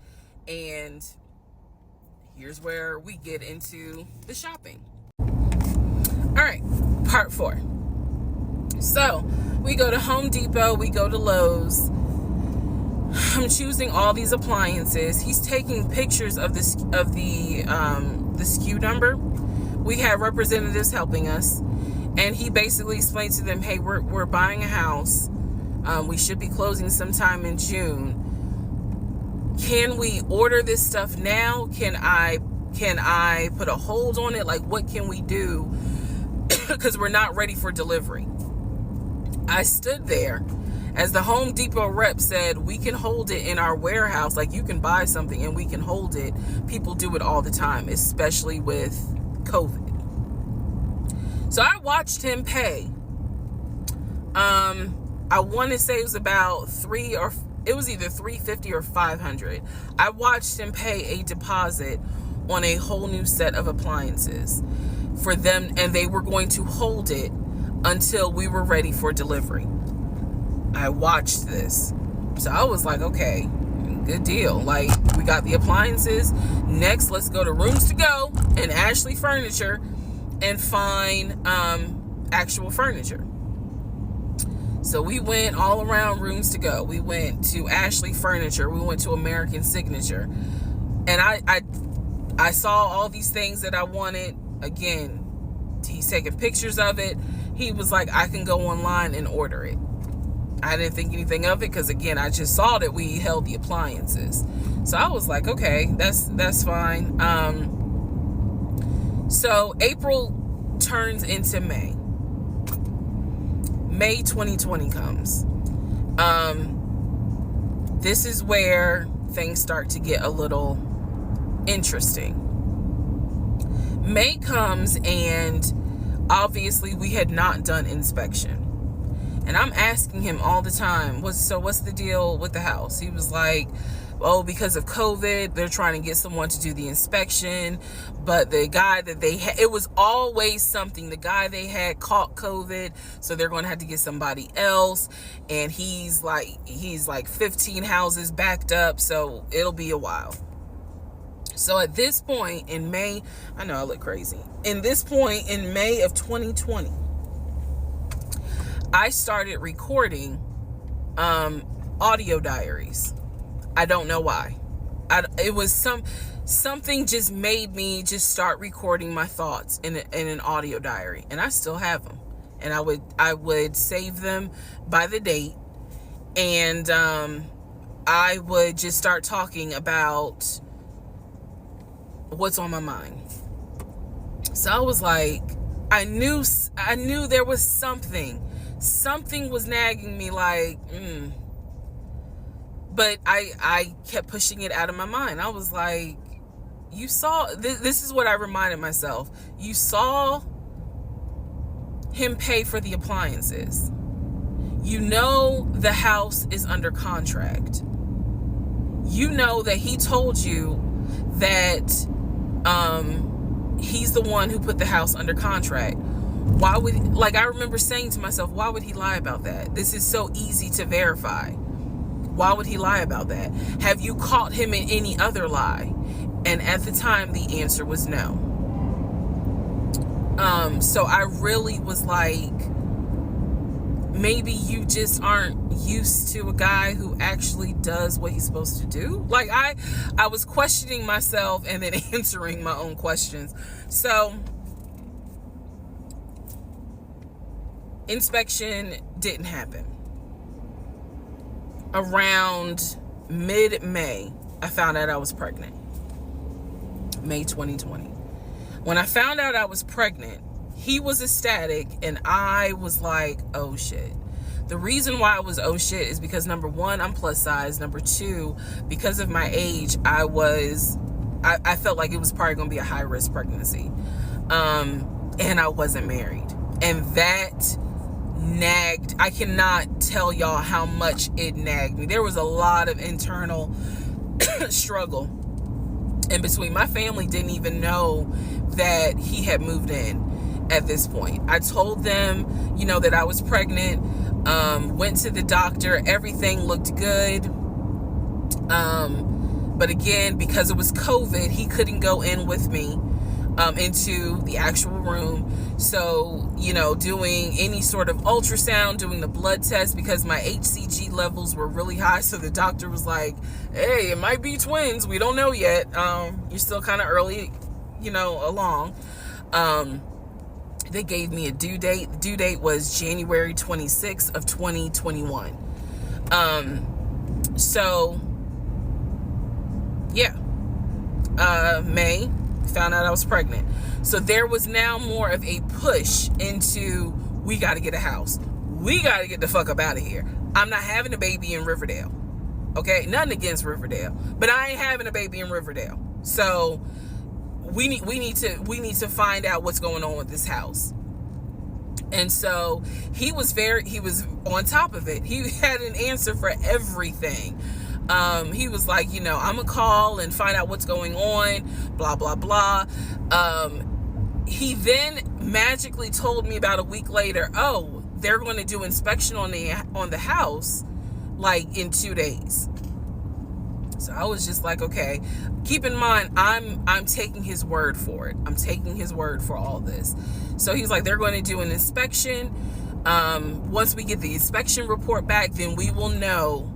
and here's where we get into the shopping. All right, part 4. So we go to Home Depot, we go to Lowe's. I'm choosing all these appliances. He's taking pictures of the SKU number. We had representatives helping us, and he basically explained to them, hey, we're buying a house. We should be closing sometime in June. Can we order this stuff now? Can I put a hold on it? Like, what can we do? Because we're not ready for delivery. I stood there as the Home Depot rep said, we can hold it in our warehouse. Like, you can buy something and we can hold it. People do it all the time, especially with COVID. So I watched him pay. I want to say it was about it was either $350 or $500. I watched him pay a deposit on a whole new set of appliances for them, and they were going to hold it until we were ready for delivery. I watched this. So I was like, okay, good deal. Like, we got the appliances. Next, let's go to Rooms to Go and Ashley Furniture and find actual furniture. So we went all around Rooms to Go. We went to Ashley Furniture. We went to American Signature. And I saw all these things that I wanted. Again, he's taking pictures of it. He was like, I can go online and order it. I didn't think anything of it because, again, I just saw that we held the appliances. So I was like, okay, that's fine. So April turns into May. May 2020 comes. This is where things start to get a little interesting. May comes, and obviously we had not done inspection. And I'm asking him all the time, what's the deal with the house? He was like, oh, because of COVID, they're trying to get someone to do the inspection. But the guy that they had, it was always something. The guy they had caught COVID, so they're going to have to get somebody else. And he's like 15 houses backed up, so it'll be a while. So at this point in May, I know I look crazy. In this point in May of 2020, I started recording audio diaries. I don't know why. It was something just made me just start recording my thoughts in an audio diary, and I still have them. And I would save them by the date, and I would just start talking about what's on my mind. So I was like, I knew there was something was nagging me, like, but I kept pushing it out of my mind. I was like, you saw, this is what I reminded myself. You saw him pay for the appliances. You know the house is under contract. You know that he told you that he's the one who put the house under contract. Why would, like, I remember saying to myself, why would he lie about that? This is so easy to verify. Why would he lie about that? Have you caught him in any other lie? And at the time, the answer was no. So I really was like, maybe you just aren't used to a guy who actually does what he's supposed to do. Like, I was questioning myself and then answering my own questions. So inspection didn't happen. Around mid-May, I found out I was pregnant. May 2020. When I found out I was pregnant, he was ecstatic and I was like, oh shit. The reason why I was oh shit is because number one, I'm plus size. Number two, because of my age, I felt like it was probably going to be a high risk pregnancy. And I wasn't married. And that nagged. I cannot tell y'all how much it nagged me. There was a lot of internal struggle in between. My family didn't even know that he had moved in at this point. I told them, that I was pregnant. Went to the doctor. Everything looked good. But again, because it was COVID, he couldn't go in with me into the actual room. So, doing any sort of ultrasound, doing the blood test, because my HCG levels were really high. So the doctor was like, hey, it might be twins. We don't know yet. You're still kind of early, along. They gave me a due date. The due date was January 26th of 2021. So yeah, May, found out I was pregnant. So there was now more of a push into, we got to get a house. We got to get the fuck up out of here. I'm not having a baby in Riverdale. Okay, nothing against Riverdale, but I ain't having a baby in Riverdale. So we need to find out what's going on with this house. And so he was on top of it. He had an answer for everything. He was like, I'm gonna call and find out what's going on, blah, blah, blah. He then magically told me about a week later, oh, they're going to do inspection on the house like in 2 days. So I was just like, okay, keep in mind, I'm taking his word for it. I'm taking his word for all this. So he's like, they're going to do an inspection. Once we get the inspection report back, then we will know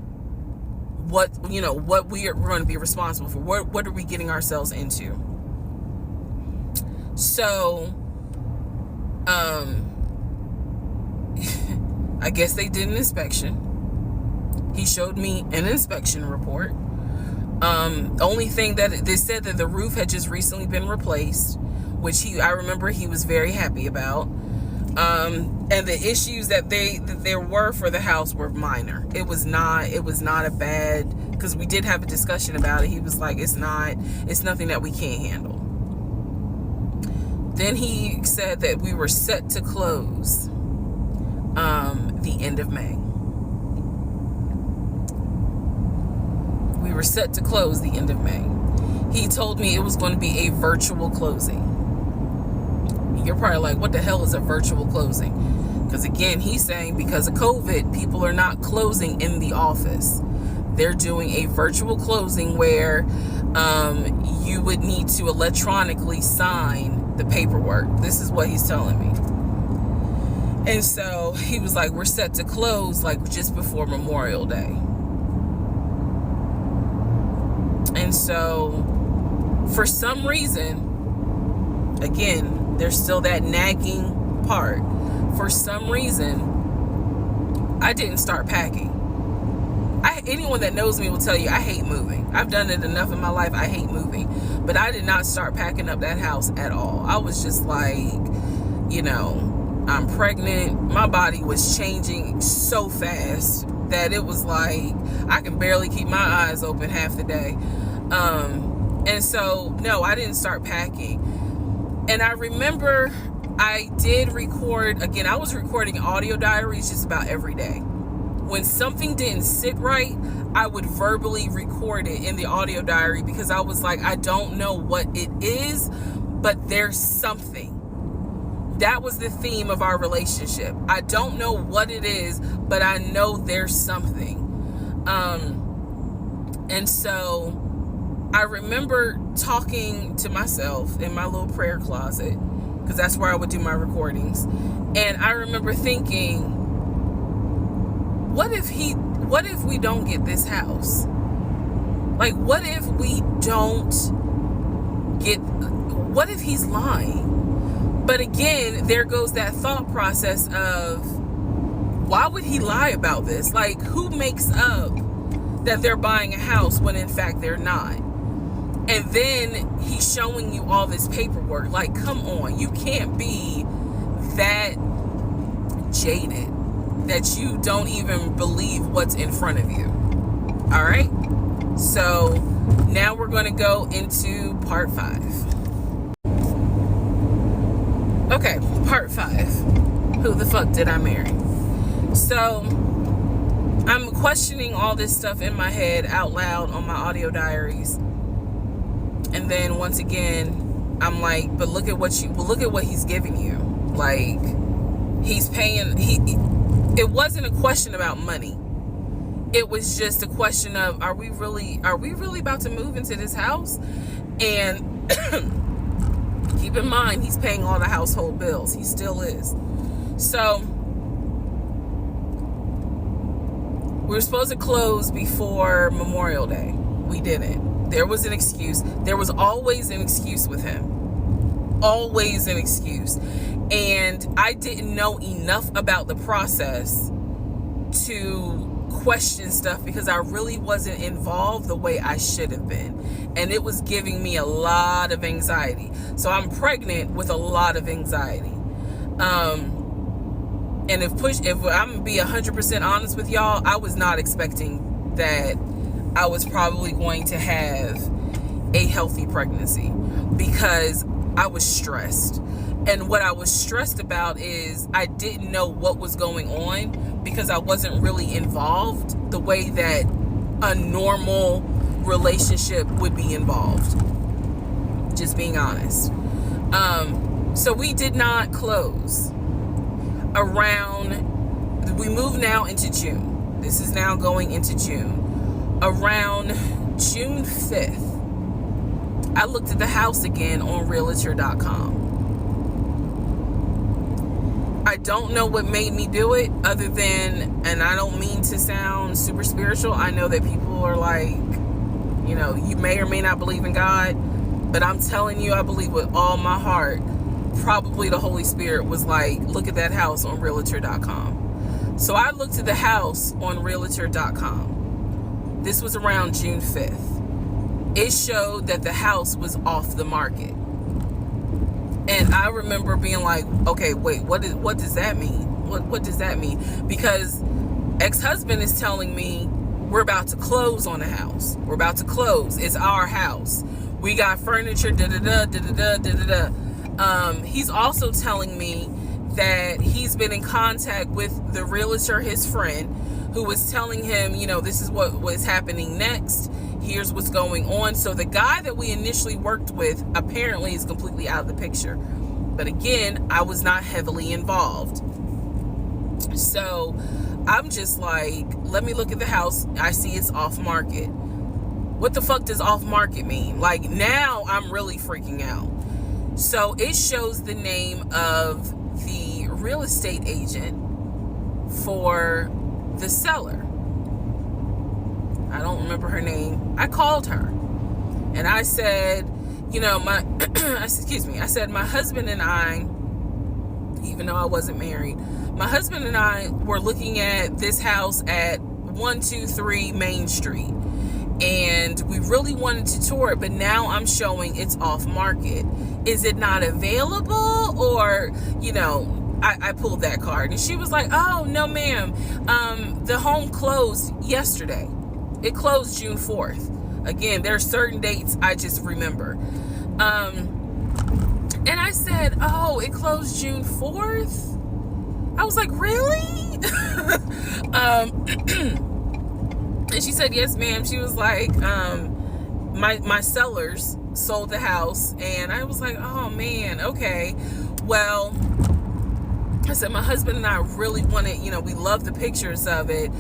what we're going to be responsible for. What are we getting ourselves into? So, I guess they did an inspection. He showed me an inspection report. Only thing that they said that the roof had just recently been replaced, which I remember he was very happy about. And the issues that there were for the house were minor. It was not a bad, because we did have a discussion about it. He was like, it's nothing that we can't handle. Then he said that we were set to close the end of May. We were set to close the end of May. He told me it was going to be a virtual closing. You're probably like, what the hell is a virtual closing? Because again, he's saying because of COVID, people are not closing in the office. They're doing a virtual closing where you would need to electronically sign the paperwork. This is what he's telling me. And so he was like, we're set to close like just before Memorial Day. And so for some reason, again, there's still that nagging part. For some reason, I didn't start packing. Anyone that knows me will tell you I hate moving. I've done it enough in my life. I hate moving. But I did not start packing up that house at all. I was just like, I'm pregnant. My body was changing so fast that it was like I can barely keep my eyes open half the day. And so, no, I didn't start packing. And I remember I did record, again, I was recording audio diaries just about every day. When something didn't sit right, I would verbally record it in the audio diary because I was like, I don't know what it is, but there's something. That was the theme of our relationship. I don't know what it is, but I know there's something. And so I remember talking to myself in my little prayer closet, because that's where I would do my recordings. And I remember thinking, what if we don't get this house? Like, what if he's lying? But again, there goes that thought process of, why would he lie about this? Like, who makes up that they're buying a house when in fact they're not. And then he's showing you all this paperwork. Like, come on, you can't be that jaded that you don't even believe what's in front of you. All right, so now we're going to go into part 5. Okay, part 5. Who the fuck did I marry? So I'm questioning all this stuff in my head out loud on my audio diaries. And then once again, I'm like, but look at what he's giving you. Like, he's paying, it wasn't a question about money. It was just a question of, are we really about to move into this house? And keep in mind, he's paying all the household bills. He still is. So we were supposed to close before Memorial Day. We didn't. There was an excuse. There was always an excuse with him. Always an excuse. And I didn't know enough about the process to question stuff because I really wasn't involved the way I should have been. And it was giving me a lot of anxiety. So I'm pregnant with a lot of anxiety. And if I'm gonna be 100% honest with y'all, I was not expecting that I was probably going to have a healthy pregnancy because I was stressed. And what I was stressed about is I didn't know what was going on because I wasn't really involved the way that a normal relationship would be involved. Just being honest. So we did not close. We move now into June. This is now going into June. Around June 5th, I looked at the house again on Realtor.com. I don't know what made me do it other than, and I don't mean to sound super spiritual. I know that people are like, you know, you may or may not believe in God, but I'm telling you, I believe with all my heart, probably the Holy Spirit was like, look at that house on Realtor.com. So I looked at the house on Realtor.com. This was around June 5th. It showed that the house was off the market. And I remember being like, okay, wait, what does that mean? What does that mean? Because ex-husband is telling me we're about to close on the house. We're about to close. It's our house. We got furniture, he's also telling me that he's been in contact with the realtor, his friend, who was telling him, you know, this is what was happening next. Here's what's going on. So the guy that we initially worked with apparently is completely out of the picture. But again, I was not heavily involved. So I'm just like, let me look at the house. I see it's off market. What the fuck does off market mean? Like, now I'm really freaking out. So it shows the name of the real estate agent for the seller. I don't remember her name. I called her and I said, you know, I said, my husband and I, even though I wasn't married, my husband and I were looking at this house at 123 Main Street. And we really wanted to tour it, but now I'm showing it's off market. Is it not available? Or, you know, I pulled that card and she was like, oh, no, ma'am. The home closed yesterday. It closed June 4th. Again, there are certain dates I just remember. And I said, oh, it closed June 4th? I was like, really? And she said, yes, ma'am. She was like, my sellers sold the house. And I was like, oh, man, okay. Well, I said, my husband and I really wanted, you know, we love the pictures of it.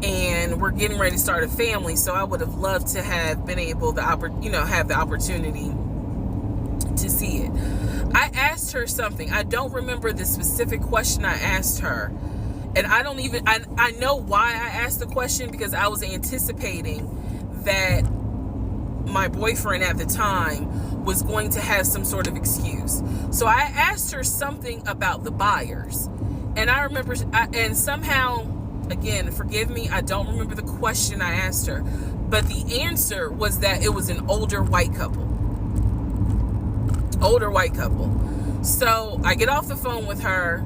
And we're getting ready to start a family. So I would have loved to have been able to, have the opportunity to see it. I asked her something. I don't remember the specific question I asked her. And I know why I asked the question, because I was anticipating that my boyfriend at the time was going to have some sort of excuse. So I asked her something about the buyers. And I remember, and somehow Again, forgive me, I don't remember the question I asked her, but the answer was that it was an older white couple. So I get off the phone with her,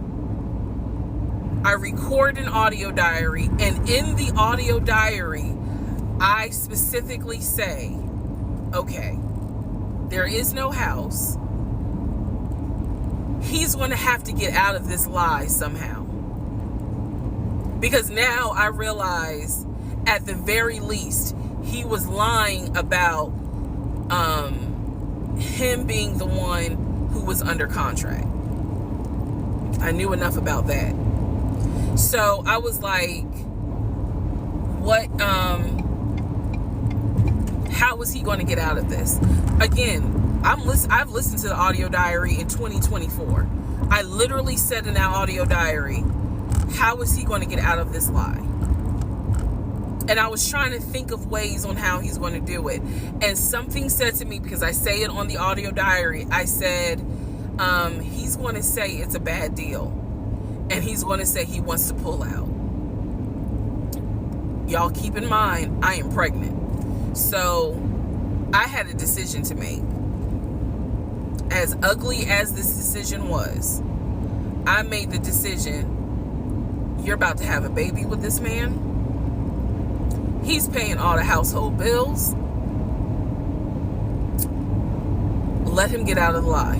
I record an audio diary, and in the audio diary, I specifically say, okay, there is no house. He's going to have to get out of this lie somehow. Because now I realize, at the very least, he was lying about him being the one who was under contract. I knew enough about that. So I was like, what, how was he going to get out of this? Again, I've listened to the audio diary in 2024. I literally said in that audio diary, how is he going to get out of this lie? And I was trying to think of ways on how he's going to do it. And something said to me, because I say it on the audio diary, I said, he's going to say it's a bad deal. And he's going to say he wants to pull out. Y'all keep in mind, I am pregnant. So I had a decision to make. As ugly as this decision was, I made the decision, you're about to have a baby with this man. He's paying all the household bills. Let him get out of the lie.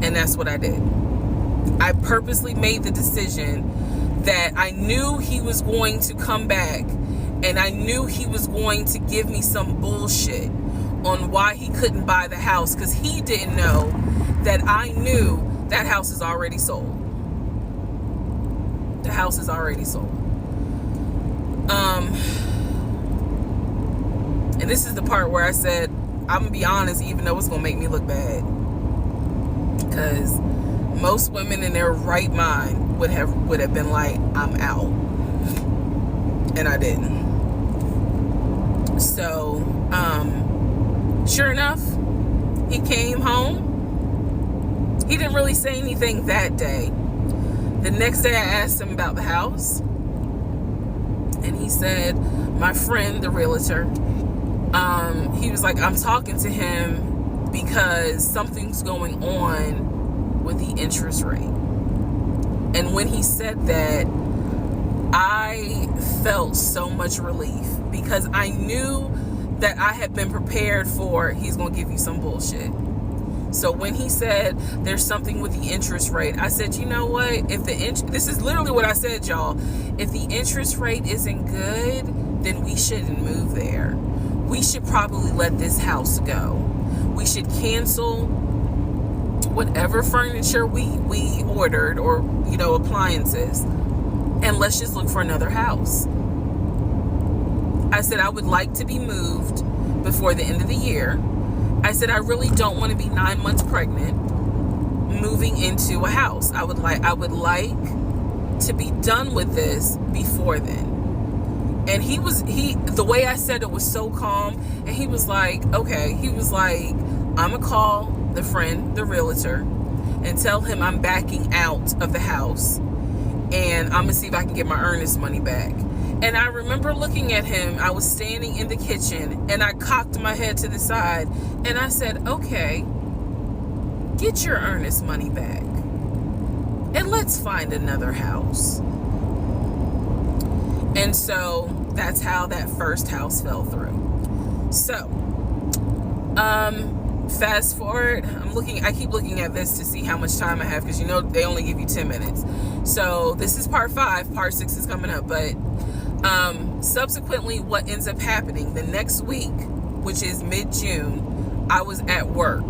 And that's what I did. I purposely made the decision that I knew he was going to come back, and I knew he was going to give me some bullshit on why he couldn't buy the house, because he didn't know that I knew that house is already sold. The house is already sold. And this is the part where I said, I'm gonna be honest, even though it's gonna make me look bad, because most women in their right mind would have been like, I'm out. And I didn't. So sure enough, he came home. He didn't really say anything that day. The next day I asked him about the house, and he said, my friend, the realtor, he was like, I'm talking to him because something's going on with the interest rate. And when he said that, I felt so much relief, because I knew that I had been prepared for, he's going to give you some bullshit. So when he said there's something with the interest rate, I said, you know what? If this is literally what I said, y'all. If the interest rate isn't good, then we shouldn't move there. We should probably let this house go. We should cancel whatever furniture we ordered, or, you know, appliances, and let's just look for another house. I said, I would like to be moved before the end of the year. I said, I really don't want to be 9 months pregnant moving into a house. I would like to be done with this before then. And the way I said it was so calm, and he was like, okay. He was like, I'm gonna call the friend, the realtor, and tell him I'm backing out of the house, and I'm gonna see if I can get my earnest money back. And I remember looking at him. I was standing in the kitchen, and I cocked my head to the side, and I said, okay, get your earnest money back, and let's find another house. And so that's how that first house fell through. So fast forward, I keep looking at this to see how much time I have, because you know they only give you 10 minutes. So this is part 5, part 6 is coming up. But subsequently, what ends up happening the next week, which is mid-June, I was at work,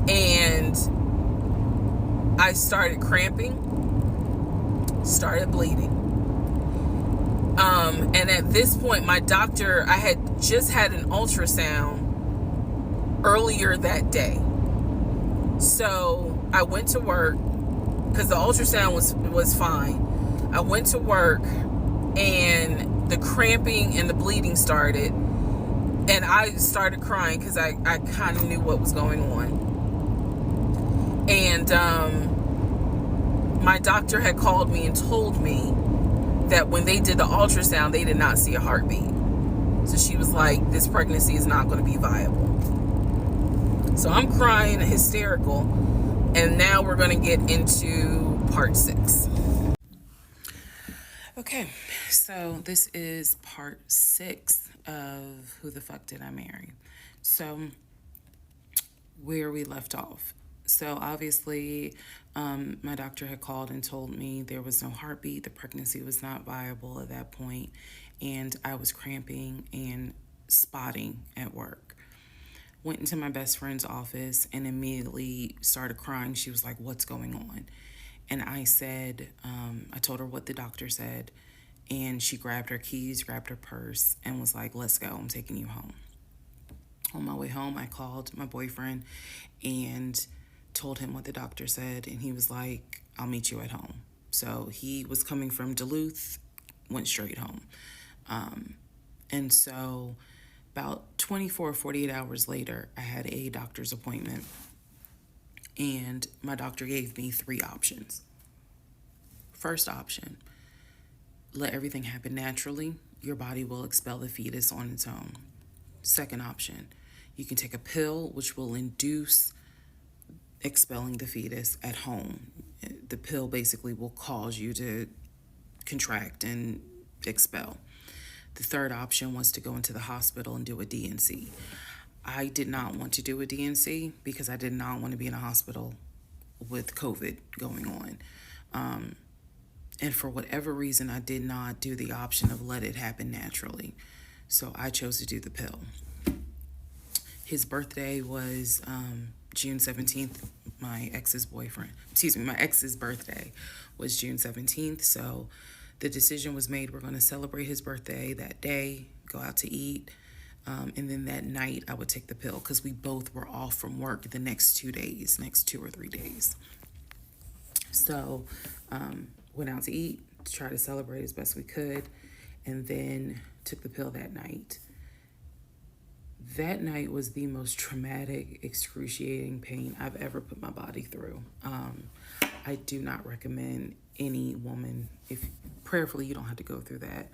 and I started cramping, started bleeding. And at this point, my doctor, I had just had an ultrasound earlier that day. So I went to work, because the ultrasound was fine. I went to work, and the cramping and the bleeding started, and I started crying because I kind of knew what was going on. And my doctor had called me and told me that when they did the ultrasound, they did not see a heartbeat. So she was like, this pregnancy is not going to be viable. So I'm crying, hysterical. And now we're going to get into part 6. Okay, so this is part 6 of Who the Fuck Did I Marry? So where we left off. So obviously, my doctor had called and told me there was no heartbeat. The pregnancy was not viable at that point, and I was cramping and spotting at work. Went into my best friend's office and immediately started crying. She was like, "What's going on?" And I said, I told her what the doctor said, and she grabbed her keys, grabbed her purse, and was like, "Let's go. I'm taking you home." On my way home, I called my boyfriend and told him what the doctor said, and he was like, "I'll meet you at home." So he was coming from Duluth, went straight home. And so about 24 or 48 hours later, I had a doctor's appointment, and my doctor gave me 3 options. First option, let everything happen naturally. Your body will expel the fetus on its own. Second option, you can take a pill which will induce expelling the fetus at home. The pill basically will cause you to contract and expel. The third option was to go into the hospital and do a D&C. I did not want to do a D&C because I did not want to be in a hospital with COVID going on. And for whatever reason, I did not do the option of let it happen naturally. So I chose to do the pill. His birthday was June 17th. My ex's birthday was June 17th. So the decision was made, we're going to celebrate his birthday that day, go out to eat. And then that night I would take the pill because we both were off from work the next 2 or 3 days. So went out to eat to try to celebrate as best we could, and then took the pill that night. That night was the most traumatic, excruciating pain I've ever put my body through. I do not recommend any woman, if prayerfully you don't have to go through that,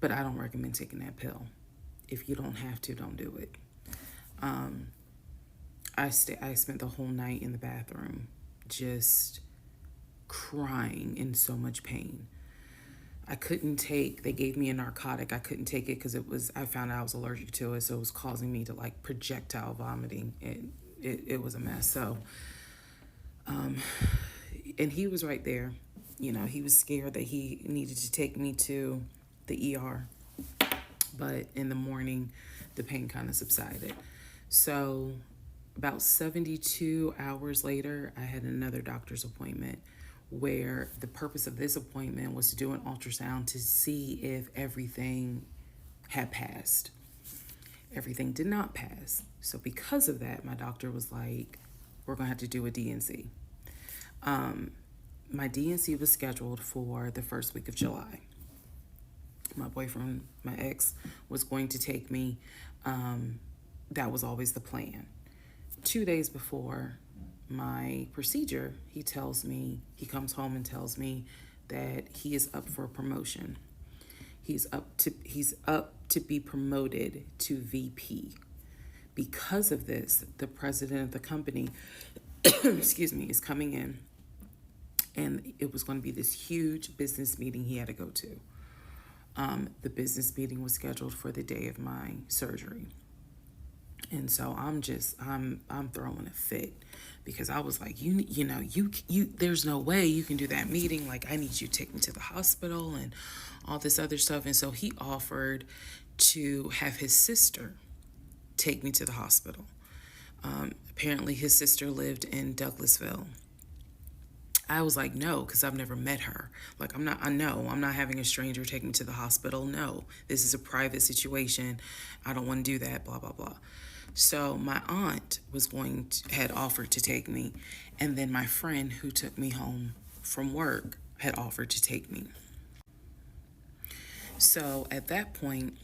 but I don't recommend taking that pill. If you don't have to, don't do it. I spent the whole night in the bathroom just crying in so much pain. They gave me a narcotic. I couldn't take it because I found out I was allergic to it, so it was causing me to like projectile vomiting. It was a mess. So, and he was right there. You know, he was scared that he needed to take me to the ER. But in the morning, the pain kind of subsided. So about 72 hours later, I had another doctor's appointment where the purpose of this appointment was to do an ultrasound to see if everything had passed. Everything did not pass. So because of that, my doctor was like, we're going to have to do a D&C. My D&C was scheduled for the first week of July. My boyfriend, my ex, was going to take me. That was always the plan. 2 days before my procedure, he comes home and tells me that he is up for a promotion. He's up to be promoted to VP. Because of this, the president of the company, is coming in, and it was going to be this huge business meeting he had to go to. The business meeting was scheduled for the day of my surgery. And so I'm throwing a fit because I was like, there's no way you can do that meeting. Like, I need you to take me to the hospital and all this other stuff. And so he offered to have his sister take me to the hospital. Apparently his sister lived in Douglasville. I was like, no, because I've never met her. Like, I'm not having a stranger take me to the hospital. No, this is a private situation. I don't want to do that, blah, blah, blah. So my aunt had offered to take me, and then my friend who took me home from work had offered to take me. So at that point,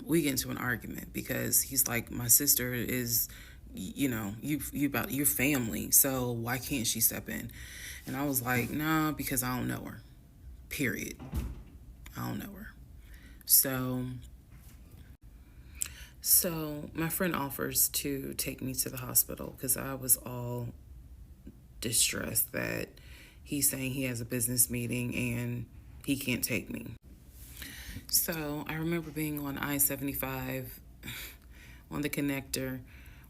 we get into an argument because he's like, my sister is you about your family, so why can't she step in? And I was like, nah, because I don't know her. Period. I don't know her. So my friend offers to take me to the hospital because I was all distressed that he's saying he has a business meeting and he can't take me. So I remember being on I-75 on the connector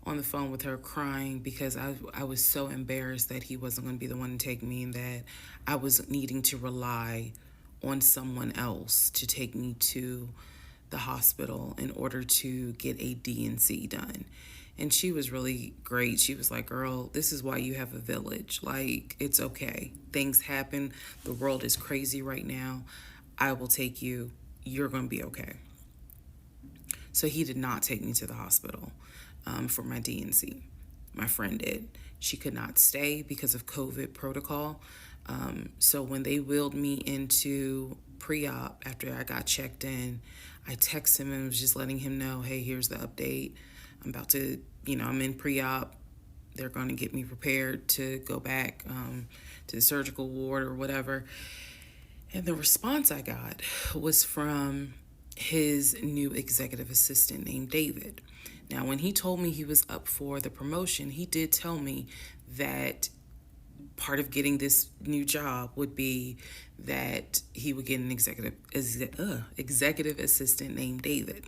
on the phone with her crying because I was so embarrassed that he wasn't going to be the one to take me and that I was needing to rely on someone else to take me to the hospital in order to get a DNC done. And she was really great. She was like, girl, this is why you have a village. Like, it's okay. Things happen. The world is crazy right now. I will take you. You're going to be okay. So he did not take me to the hospital for my DNC. My friend did. She could not stay because of COVID protocol. So when they wheeled me into pre-op after I got checked in, I texted him and was just letting him know, hey, here's the update. I'm about to, I'm in pre-op. They're going to get me prepared to go back to the surgical ward or whatever. And the response I got was from his new executive assistant named David. Now, when he told me he was up for the promotion, he did tell me that part of getting this new job would be that he would get an executive assistant named David.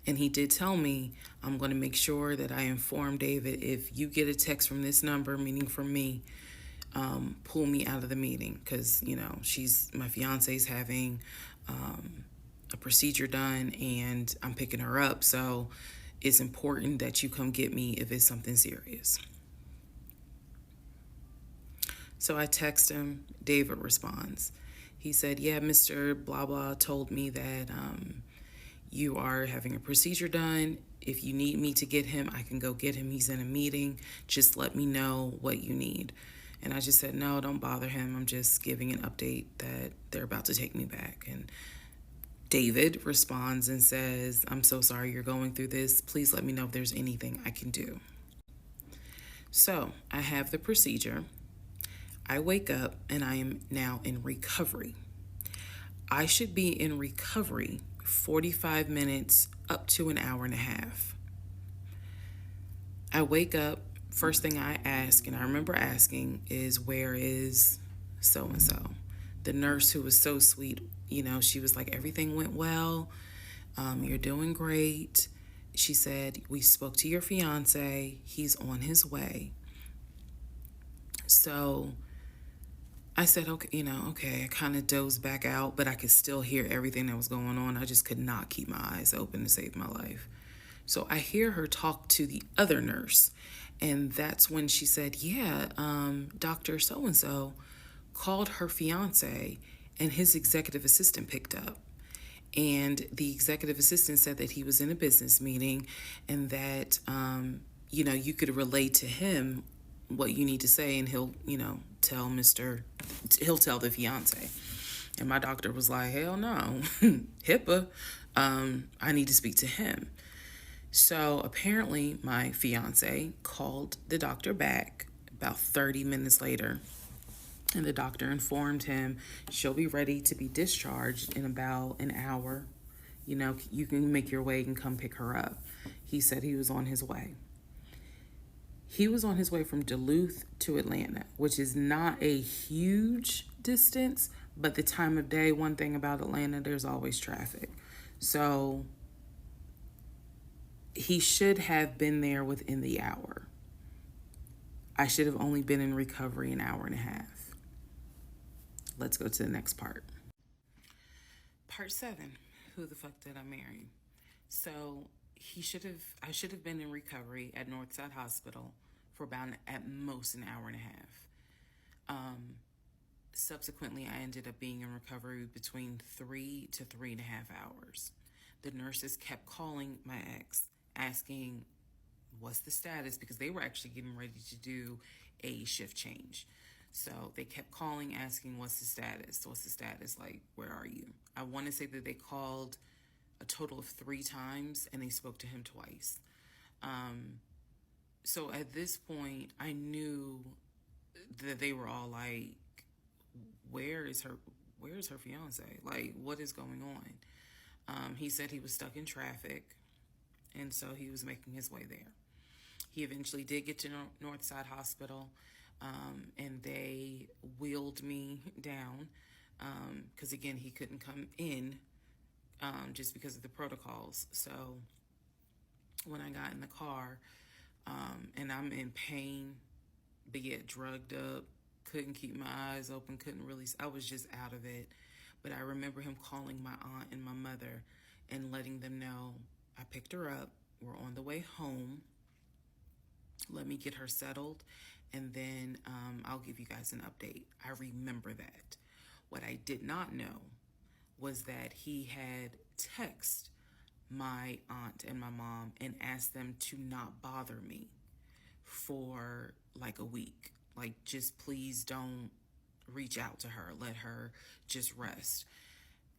And he did tell me, I'm going to make sure that I inform David if you get a text from this number, meaning from me, pull me out of the meeting because, my fiance's having a procedure done and I'm picking her up. So it's important that you come get me if it's something serious. So I text him. David responds. He said, yeah, Mr. Blah Blah told me that you are having a procedure done. If you need me to get him, I can go get him. He's in a meeting. Just let me know what you need. And I just said, no, don't bother him. I'm just giving an update that they're about to take me back. And David responds and says, I'm so sorry you're going through this. Please let me know if there's anything I can do. So I have the procedure. I wake up and I am now in recovery. I should be in recovery 45 minutes up to an hour and a half. I wake up, first thing I ask, and I remember asking, is where is so-and-so? The nurse who was so sweet, she was like, everything went well. You're doing great. She said, we spoke to your fiance. He's on his way. So I said, okay, I kind of dozed back out, but I could still hear everything that was going on. I just could not keep my eyes open to save my life. So I hear her talk to the other nurse, and that's when she said, yeah, Dr. So-and-so called her fiance, and his executive assistant picked up. And the executive assistant said that he was in a business meeting and that, you could relay to him what you need to say, and he'll tell the fiance. And my doctor was like, hell no, HIPAA, I need to speak to him. So apparently my fiance called the doctor back about 30 minutes later, and the doctor informed him she'll be ready to be discharged in about an hour. You can make your way and come pick her up. He said he was on his way. He was on his way from Duluth to Atlanta, which is not a huge distance, but the time of day, one thing about Atlanta, there's always traffic. So he should have been there within the hour. I should have only been in recovery an hour and a half. Let's go to the next part. Part 7, who the fuck did I marry? So I should have been in recovery at Northside Hospital for about at most an hour and a half. Subsequently, I ended up being in recovery between 3 to 3.5 hours. The nurses kept calling my ex, asking what's the status, because they were actually getting ready to do a shift change. So they kept calling, asking what's the status, like, where are you? I want to say that they called a total of 3 times and they spoke to him twice. So at this point, I knew that they were all like, where's her fiance? Like, what is going on? He said he was stuck in traffic, and so he was making his way there. He eventually did get to Northside Hospital, and they wheeled me down because, again, he couldn't come in just because of the protocols. So when I got in the car, and I'm in pain, but yet drugged up, couldn't keep my eyes open, I was just out of it. But I remember him calling my aunt and my mother and letting them know I picked her up. We're on the way home. Let me get her settled, and then I'll give you guys an update. I remember that. What I did not know was that he had texted my aunt and my mom and asked them to not bother me for like a week. Like, just please don't reach out to her. Let her just rest.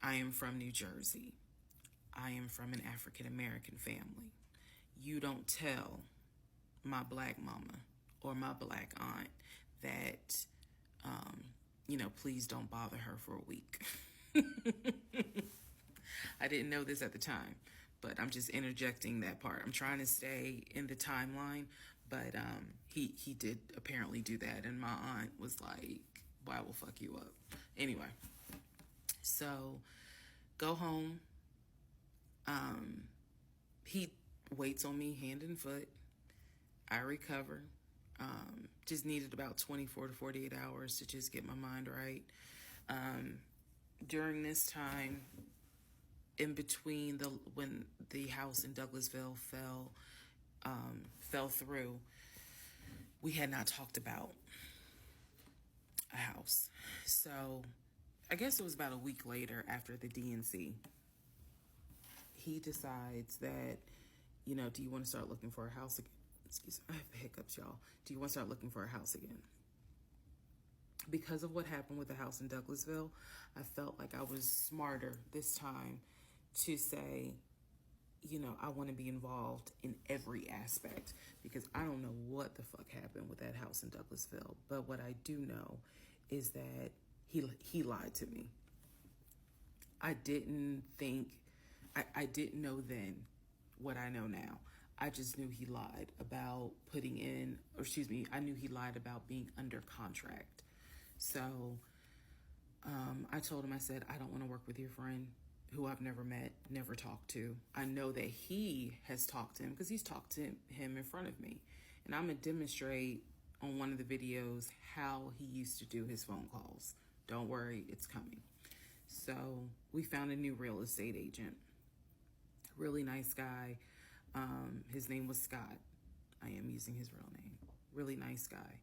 I am from New Jersey. I am from an African American family. You don't tell my black mama or my black aunt that, please don't bother her for a week. I didn't know this at the time, but I'm just interjecting that part. I'm trying to stay in the timeline, but he did apparently do that, and my aunt was like, "Why will fuck you up?" Anyway, so go home. He waits on me hand and foot. I recover. Just needed about 24 to 48 hours to just get my mind right. During this time, in between when the house in Douglasville fell through, we had not talked about a house. So I guess it was about a week later, after the DNC, he decides that, do you want to start looking for a house again? Excuse me, I have hiccups, y'all. Do you want to start looking for a house again? Because of what happened with the house in Douglasville, I felt like I was smarter this time to say, I want to be involved in every aspect, because I don't know what the fuck happened with that house in Douglasville. But what I do know is that he lied to me. I didn't know then what I know now. I just knew he lied about I knew he lied about being under contract. So I told him, I said, I don't want to work with your friend who I've never met, never talked to. I know that he has talked to him because he's talked to him in front of me. And I'm going to demonstrate on one of the videos how he used to do his phone calls. Don't worry, it's coming. So we found a new real estate agent. Really nice guy. His name was Scott. I am using his real name. Really nice guy.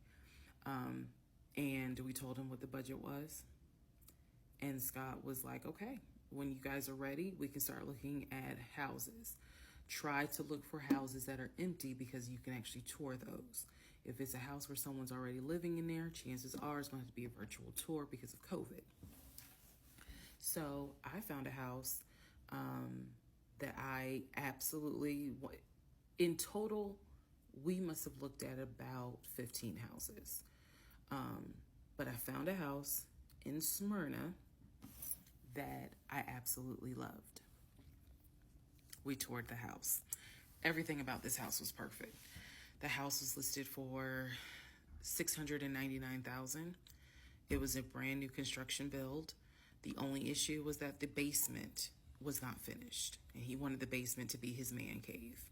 And we told him what the budget was. And Scott was like, okay, when you guys are ready, we can start looking at houses. Try to look for houses that are empty, because you can actually tour those. If it's a house where someone's already living in there, chances are it's going to be a virtual tour because of COVID. So I found a house that I absolutely, in total, we must have looked at about 15 houses. But I found a house in Smyrna that I absolutely loved. We toured the house. Everything about this house was perfect. The house was listed for $699,000. It was a brand new construction build. The only issue was that the basement was not finished, and he wanted the basement to be his man cave.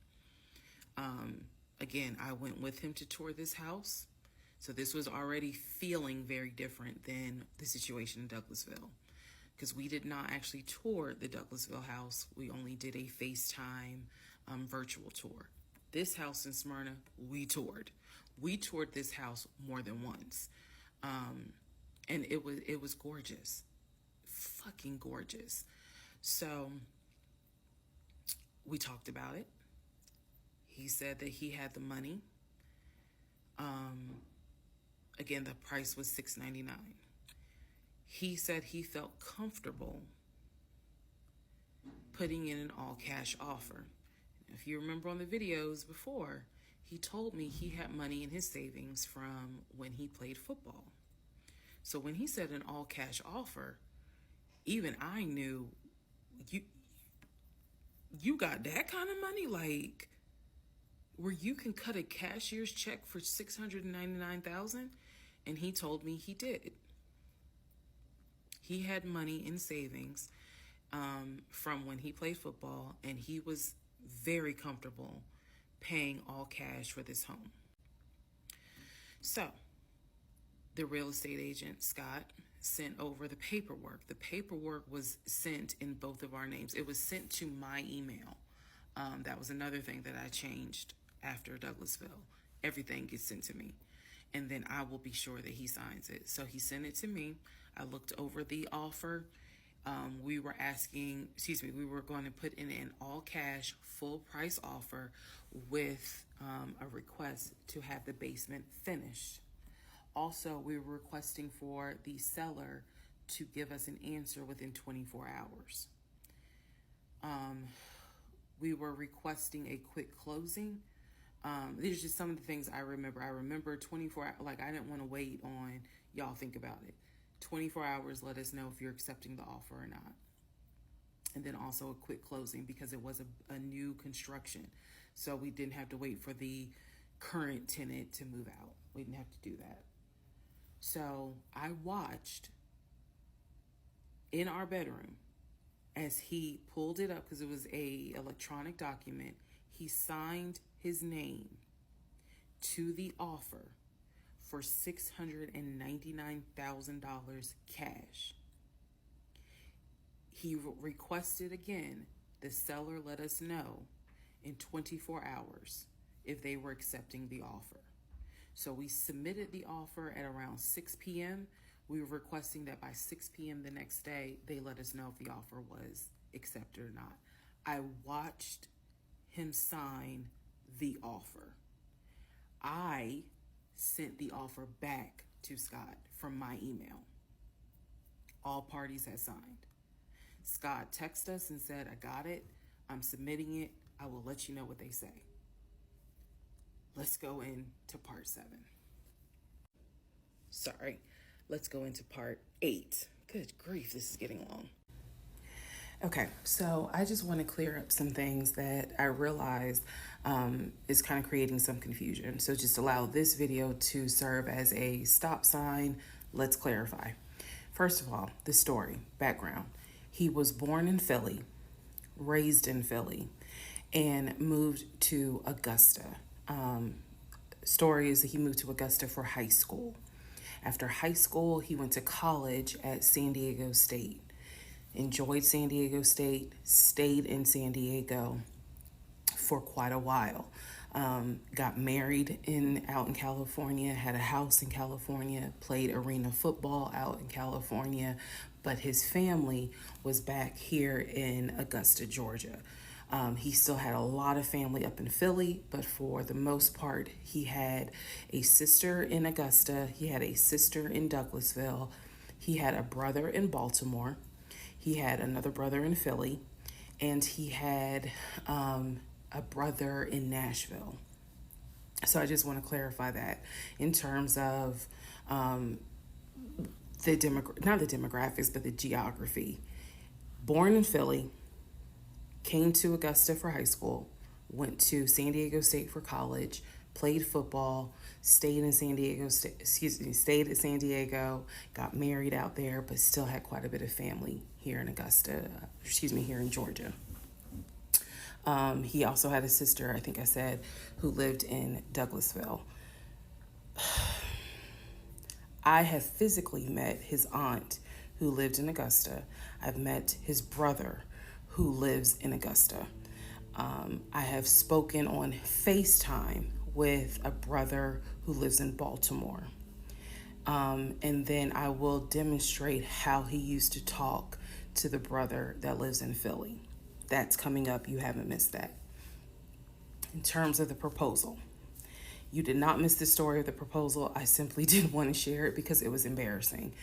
Again, I went with him to tour this house. So this was already feeling very different than the situation in Douglasville, because we did not actually tour the Douglasville house. We only did a FaceTime virtual tour. This house in Smyrna, we toured. We toured this house more than once. And it was gorgeous. Fucking gorgeous. So we talked about it. He said that he had the money. Again, the price was $699. He said he felt comfortable putting in an all-cash offer. If you remember on the videos before, he told me he had money in his savings from when he played football. So when he said an all cash offer, even I knew, you got that kind of money, like where you can cut a cashier's check for $699,000. And he told me he did. He had money in savings from when he played football, and he was very comfortable paying all cash for this home. So the real estate agent, Scott, sent over the paperwork. The paperwork was sent in both of our names. It was sent to my email. That was another thing that I changed after Douglasville. Everything gets sent to me, and then I will be sure that he signs it. So he sent it to me. I looked over the offer. We were going to put in an all cash, full price offer with a request to have the basement finished. Also, we were requesting for the seller to give us an answer within 24 hours. We were requesting a quick closing. These are just some of the things I remember. I remember 24 hours, like I didn't want to wait on, y'all think about it. 24 hours, let us know if you're accepting the offer or not. And then also a quick closing because it was a new construction. So we didn't have to wait for the current tenant to move out. We didn't have to do that. So I watched in our bedroom as he pulled it up, because it was a electronic document. He signed his name to the offer for $699,000 cash. He requested again, the seller let us know in 24 hours if they were accepting the offer. So we submitted the offer at around 6 p.m. We were requesting that by 6 p.m. the next day, they let us know if the offer was accepted or not. I watched him sign the offer. I sent the offer back to Scott from my email. All parties had signed. Scott texted us and said, I got it. I'm submitting it. I will let you know what they say. Let's go into part 7. Sorry. Let's go into part 8. Good grief, this is getting long. Okay, so I just want to clear up some things that I realized is kind of creating some confusion. So just allow this video to serve as a stop sign. Let's clarify. First of all, the story, background. He was born in Philly, raised in Philly, and moved to Augusta. Story is that he moved to Augusta for high school. After high school, he went to college at San Diego State. Enjoyed San Diego State, stayed in San Diego for quite a while. Got married out in California, had a house in California, played arena football out in California, but his family was back here in Augusta, Georgia. He still had a lot of family up in Philly, but for the most part, he had a sister in Augusta. He had a sister in Douglasville. He had a brother in Baltimore. He had another brother in Philly, and he had a brother in Nashville. So I just want to clarify that in terms of not the demographics, but the geography. Born in Philly, came to Augusta for high school, went to San Diego State for college, played football, stayed at San Diego, got married out there, but still had quite a bit of family here in here in Georgia. He also had a sister, I think I said, who lived in Douglasville. I have physically met his aunt who lived in Augusta. I've met his brother who lives in Augusta. I have spoken on FaceTime with a brother who lives in Baltimore. And then I will demonstrate how he used to talk to the brother that lives in Philly. That's coming up. You haven't missed that. In terms of the proposal, you did not miss the story of the proposal. I simply didn't want to share it because it was embarrassing.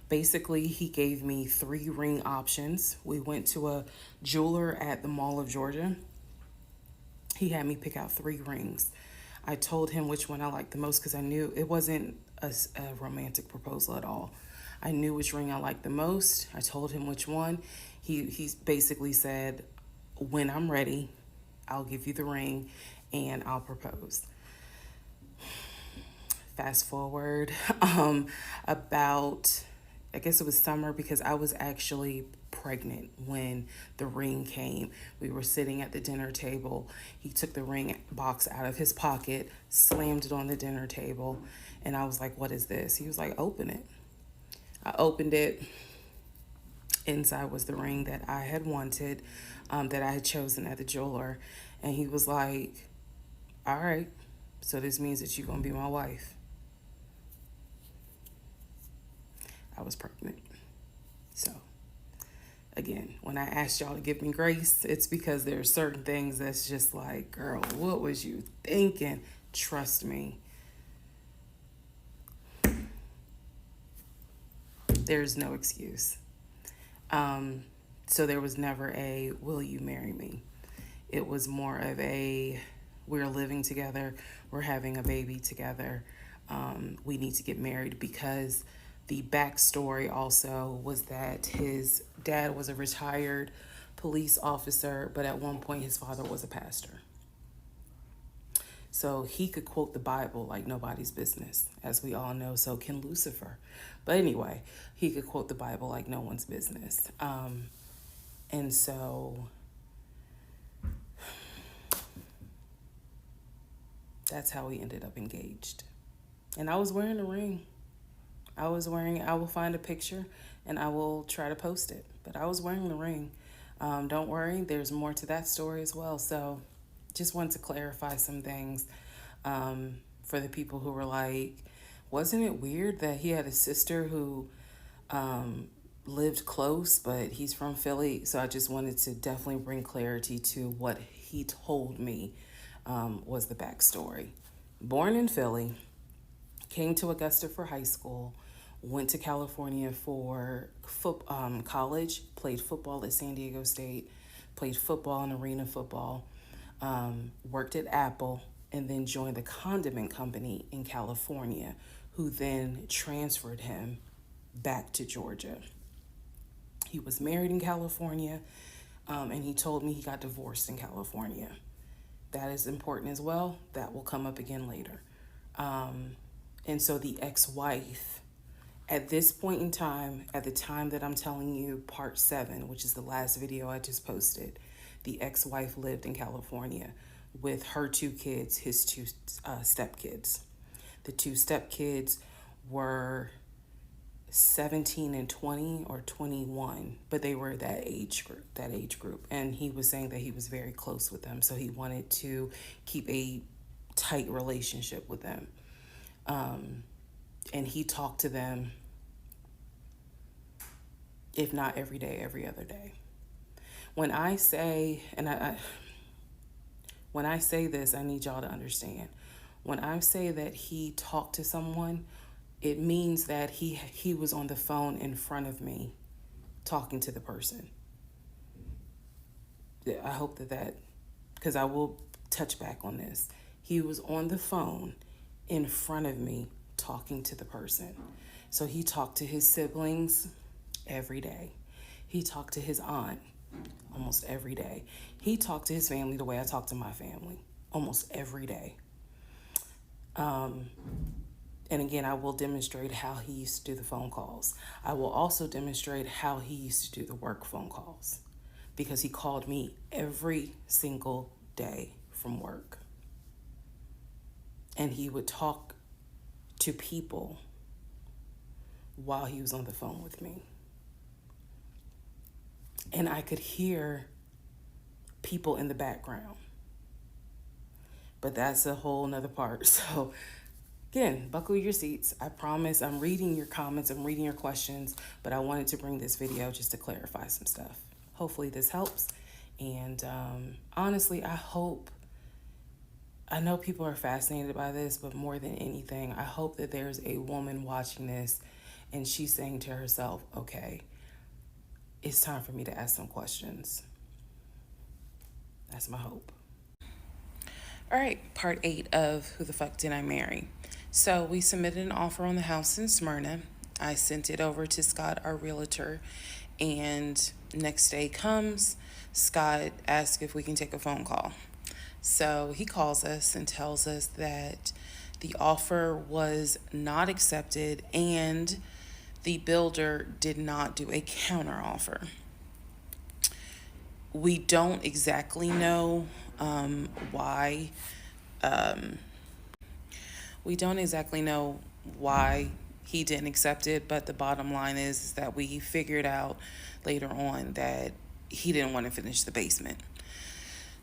Basically, he gave me 3 ring options. We went to a jeweler at the Mall of Georgia, He had me pick out 3 rings. I told him which one I liked the most because I knew it wasn't a romantic proposal at all. I knew which ring I liked the most. I told him which one. He basically said, when I'm ready, I'll give you the ring and I'll propose. Fast forward about, I guess it was summer, because I was actually pregnant when the ring came. We were sitting at the dinner table. He took the ring box out of his pocket, slammed it on the dinner table, and I was like, what is this? He was like, open it. I opened it. Inside was the ring that I had wanted, that I had chosen at the jeweler. And he was like, all right, so this means that you're going to be my wife. I was pregnant. So, again, when I asked y'all to give me grace, it's because there are certain things that's just like, girl, what was you thinking? Trust me. There's no excuse. So there was never a, will you marry me? It was more of a, we're living together, we're having a baby together, we need to get married, because the backstory also was that his dad was a retired police officer, but at one point his father was a pastor. So he could quote the Bible like nobody's business, as we all know. So can Lucifer. But anyway, he could quote the Bible like no one's business. And so that's how we ended up engaged. And I was wearing a ring. I will find a picture and I will try to post it. But I was wearing the ring. Don't worry, there's more to that story as well. So just wanted to clarify some things for the people who were like, wasn't it weird that he had a sister who lived close, but he's from Philly? So I just wanted to definitely bring clarity to what he told me was the backstory. Born in Philly, came to Augusta for high school, went to California for college, played football at San Diego State, played football and arena football, worked at Apple, and then joined the condiment company in California, who then transferred him back to Georgia. He was married in California, and he told me he got divorced in California. That is important as well. That will come up again later. And so the ex-wife, at this point in time, at the time that I'm telling you, part 7, which is the last video I just posted, the ex-wife lived in California with her 2 kids, his 2 stepkids. The 2 stepkids were 17 and 20 or 21, but they were that age group. And he was saying that he was very close with them, so he wanted to keep a tight relationship with them. And he talked to them, if not every day, every other day. When I say, when I say this, I need y'all to understand. When I say that he talked to someone, it means that he was on the phone in front of me talking to the person. I hope that, because I will touch back on this. He was on the phone in front of me talking to the person. So he talked to his siblings every day. He talked to his aunt almost every day. He talked to his family the way I talk to my family almost every day. And again, I will demonstrate how he used to do the phone calls. I will also demonstrate how he used to do the work phone calls, because he called me every single day from work. And he would talk to people while he was on the phone with me. And I could hear people in the background. But that's a whole nother part. So again, buckle your seats. I promise I'm reading your comments, I'm reading your questions, but I wanted to bring this video just to clarify some stuff. Hopefully this helps. And honestly, I know people are fascinated by this, but more than anything, I hope that there's a woman watching this and she's saying to herself, okay, it's time for me to ask some questions. That's my hope. All right, part 8 of Who the Fuck Did I Marry? So we submitted an offer on the house in Smyrna. I sent it over to Scott, our realtor, and next day comes, Scott asks if we can take a phone call. So he calls us and tells us that the offer was not accepted and the builder did not do a counter offer. We don't exactly know why. We don't exactly know why he didn't accept it, but the bottom line is that we figured out later on that he didn't want to finish the basement.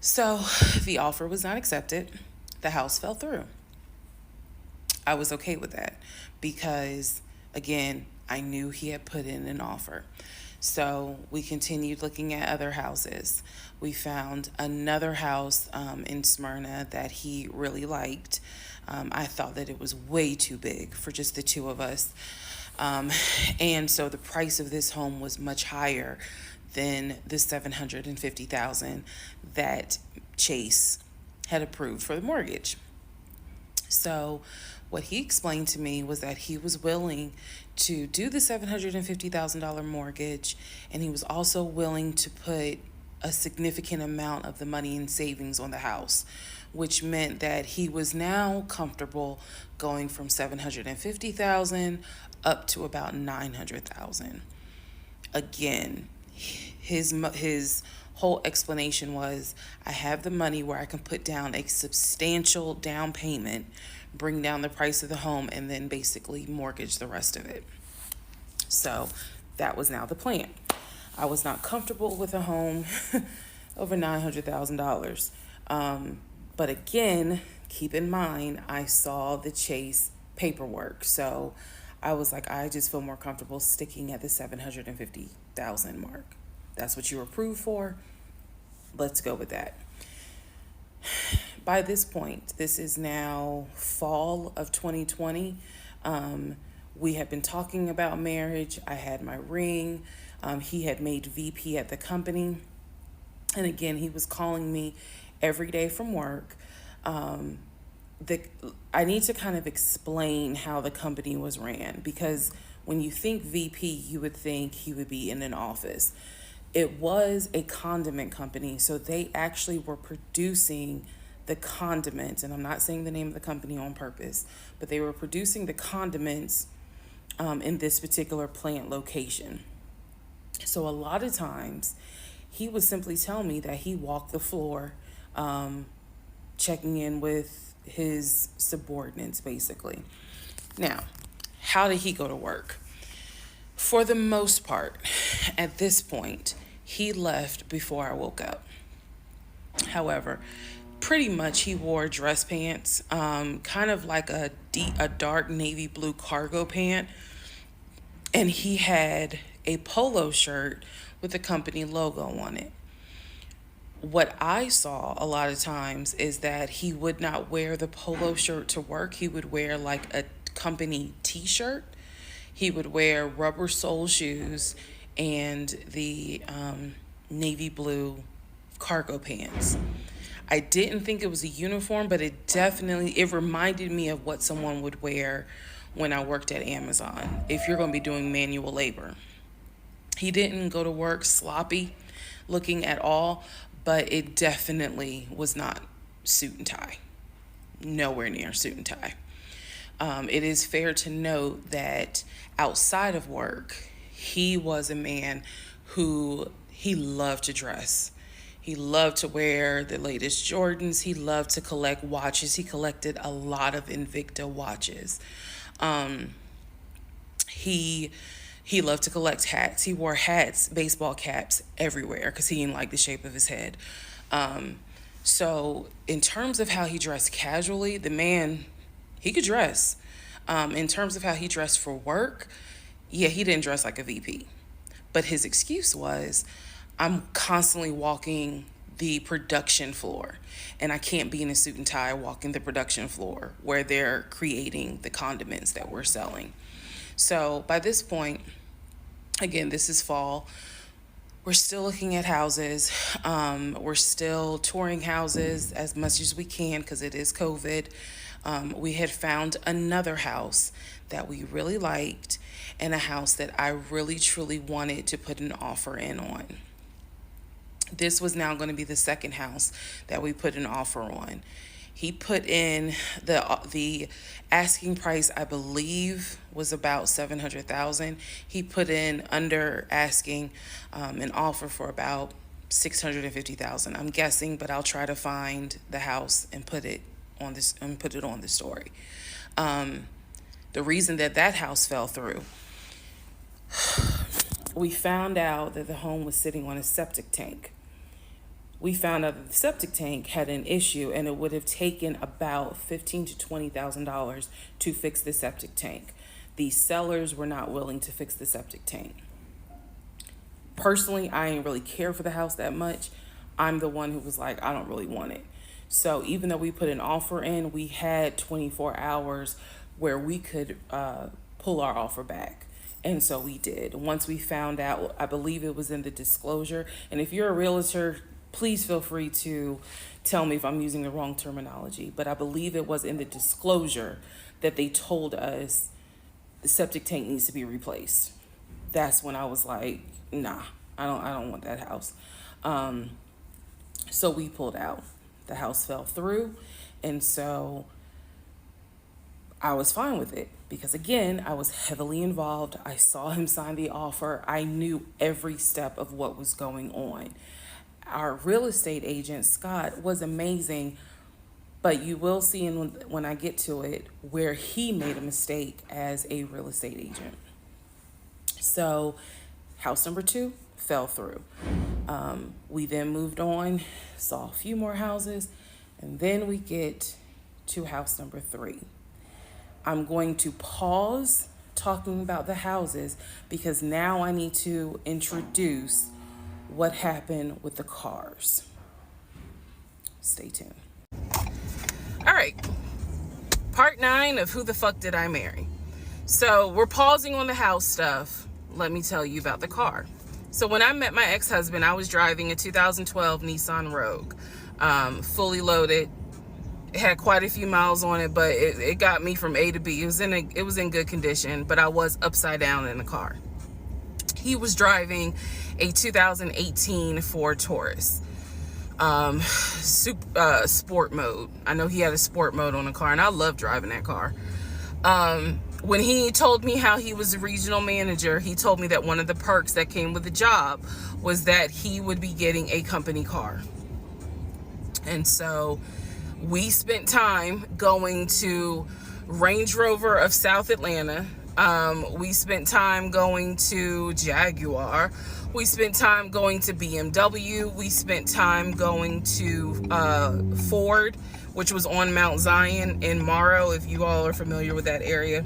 So the offer was not accepted. The house fell through. I was okay with that because, again, I knew he had put in an offer. So we continued looking at other houses. We found another house in Smyrna that he really liked. I thought that it was way too big for just the two of us. And so the price of this home was much higher than the $750,000 that Chase had approved for the mortgage. So what he explained to me was that he was willing to do the $750,000 mortgage, and he was also willing to put a significant amount of the money in savings on the house, which meant that he was now comfortable going from $750,000 up to about $900,000. Again, his whole explanation was, I have the money where I can put down a substantial down payment, bring down the price of the home, and then basically mortgage the rest of it. So that was now the plan. I was not comfortable with a home over $900,000. But again, keep in mind, I saw the Chase paperwork. So I was like, I just feel more comfortable sticking at the $750,000 mark. That's what you were approved for. Let's go with that. By this point, this is now fall of 2020. We had been talking about marriage. I had my ring. He had made VP at the company. And again, he was calling me every day from work. I need to kind of explain how the company was ran, because when you think VP, you would think he would be in an office. It was a condiment company, so they actually were producing the condiments, and I'm not saying the name of the company on purpose, but they were producing the condiments in this particular plant location. So a lot of times he would simply tell me that he walked the floor, checking in with his subordinates, basically. Now, how did he go to work? For the most part, at this point, he left before I woke up. However, pretty much he wore dress pants, kind of like a dark navy blue cargo pant, and he had a polo shirt with the company logo on it. What I saw a lot of times is that he would not wear the polo shirt to work. He would wear like a company t-shirt. He would wear rubber sole shoes and the navy blue cargo pants. I didn't think it was a uniform, but it reminded me of what someone would wear when I worked at Amazon, if you're going to be doing manual labor. He didn't go to work sloppy looking at all, but it definitely was not suit and tie. Nowhere near suit and tie. It is fair to note that outside of work, he was a man who he loved to dress. He loved to wear the latest Jordans. He loved to collect watches. He collected a lot of Invicta watches. He loved to collect hats. He wore hats, baseball caps everywhere because he didn't like the shape of his head. So in terms of how he dressed casually, the man, he could dress. In terms of how he dressed for work, yeah, he didn't dress like a VP. But his excuse was, I'm constantly walking the production floor, and I can't be in a suit and tie walking the production floor where they're creating the condiments that we're selling. So by this point, again, this is fall. we're still looking at houses. We're still touring houses as much as we can because it is COVID. We had found another house that we really liked and a house that I really truly wanted to put an offer in on. This was now going to be the second house that we put an offer on. He put in the asking price, I believe, was about $700,000. He put in under asking an offer for about $650,000. I'm guessing, but I'll try to find the house and put it on the story. The reason that house fell through, we found out that the home was sitting on a septic tank. We found out that the septic tank had an issue, and it would have taken about $15,000 to $20,000 to fix the septic tank. The sellers were not willing to fix the septic tank. Personally, I didn't really care for the house that much. I'm the one who was like, I don't really want it. So even though we put an offer in, we had 24 hours where we could pull our offer back. And so we did. Once we found out, I believe it was in the disclosure. And if you're a realtor, please feel free to tell me if I'm using the wrong terminology, but I believe it was in the disclosure that they told us the septic tank needs to be replaced. That's when I was like, nah, I don't want that house. So we pulled out. The house fell through, and so I was fine with it because, again, I was heavily involved. I saw him sign the offer. I knew every step of what was going on. Our real estate agent, Scott, was amazing, but you will see when I get to it where he made a mistake as a real estate agent. So house number 2 fell through. We then moved on, saw a few more houses, and then we get to house number 3. I'm going to pause talking about the houses because now I need to introduce what happened with the cars. Stay tuned. All right. Part 9 of Who the Fuck Did I Marry? So we're pausing on the house stuff. Let me tell you about the car. So when I met my ex-husband, I was driving a 2012 Nissan Rogue, fully loaded. It had quite a few miles on it, but it got me from A to B. It was in good condition, but I was upside down in the car. He was driving a 2018 Ford Taurus, sport mode. I know he had a sport mode on the car, and I love driving that car. When he told me how he was a regional manager, he told me that one of the perks that came with the job was that he would be getting a company car. And so we spent time going to Range Rover of South Atlanta. We spent time going to Jaguar. We spent time going to BMW. We spent time going to Ford, which was on Mount Zion in Morrow, if you all are familiar with that area.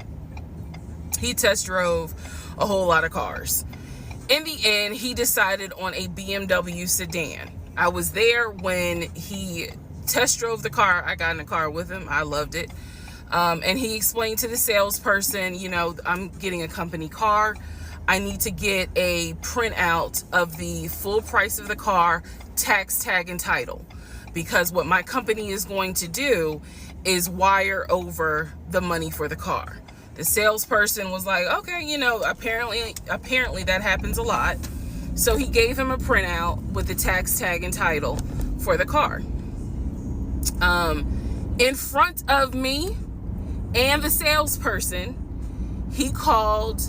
He test drove a whole lot of cars. In the end, he decided on a BMW sedan. I was there when he test drove the car. I got in the car with him. I loved it. And he explained to the salesperson, I'm getting a company car. I need to get a printout of the full price of the car, tax, tag, and title. Because what my company is going to do is wire over the money for the car. The salesperson was like, okay, apparently that happens a lot. So he gave him a printout with the tax, tag, and title for the car. In front of me and the salesperson, he called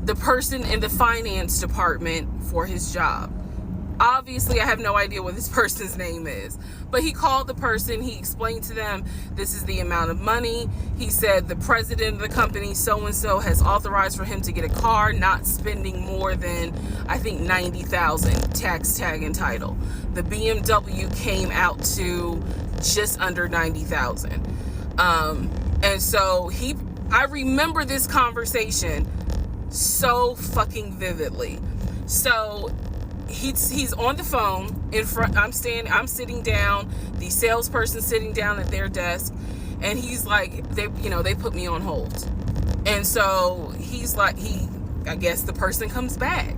the person in the finance department for his job. Obviously, I have no idea what this person's name is, but he called the person. He explained to them, this is the amount of money. He said the president of the company, so-and-so, has authorized for him to get a car, not spending more than, I think, $90,000, tax, tag, and title. The BMW came out to just under $90,000. And so I remember this conversation so fucking vividly. So he's on the phone in front. I'm sitting down, the salesperson sitting down at their desk, and he's like, they put me on hold. And so he's like, I guess the person comes back,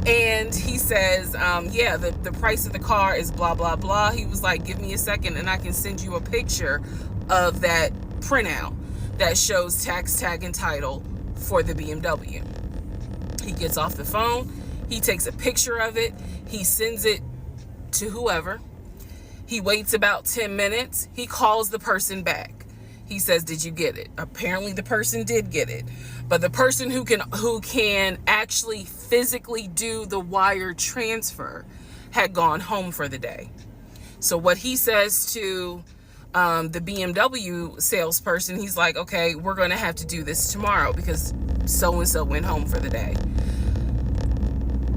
And he says, yeah, the price of the car is blah, blah, blah. He was like, give me a second and I can send you a picture of that printout that shows tax, tag, and title for the BMW. He gets off the phone. He takes a picture of it. He sends it to whoever. He waits about 10 minutes. He calls the person back. He says, did you get it? Apparently the person did get it. But the person who can actually physically do the wire transfer had gone home for the day. So what he says to the BMW salesperson, he's like, okay, we're going to have to do this tomorrow because so-and-so went home for the day.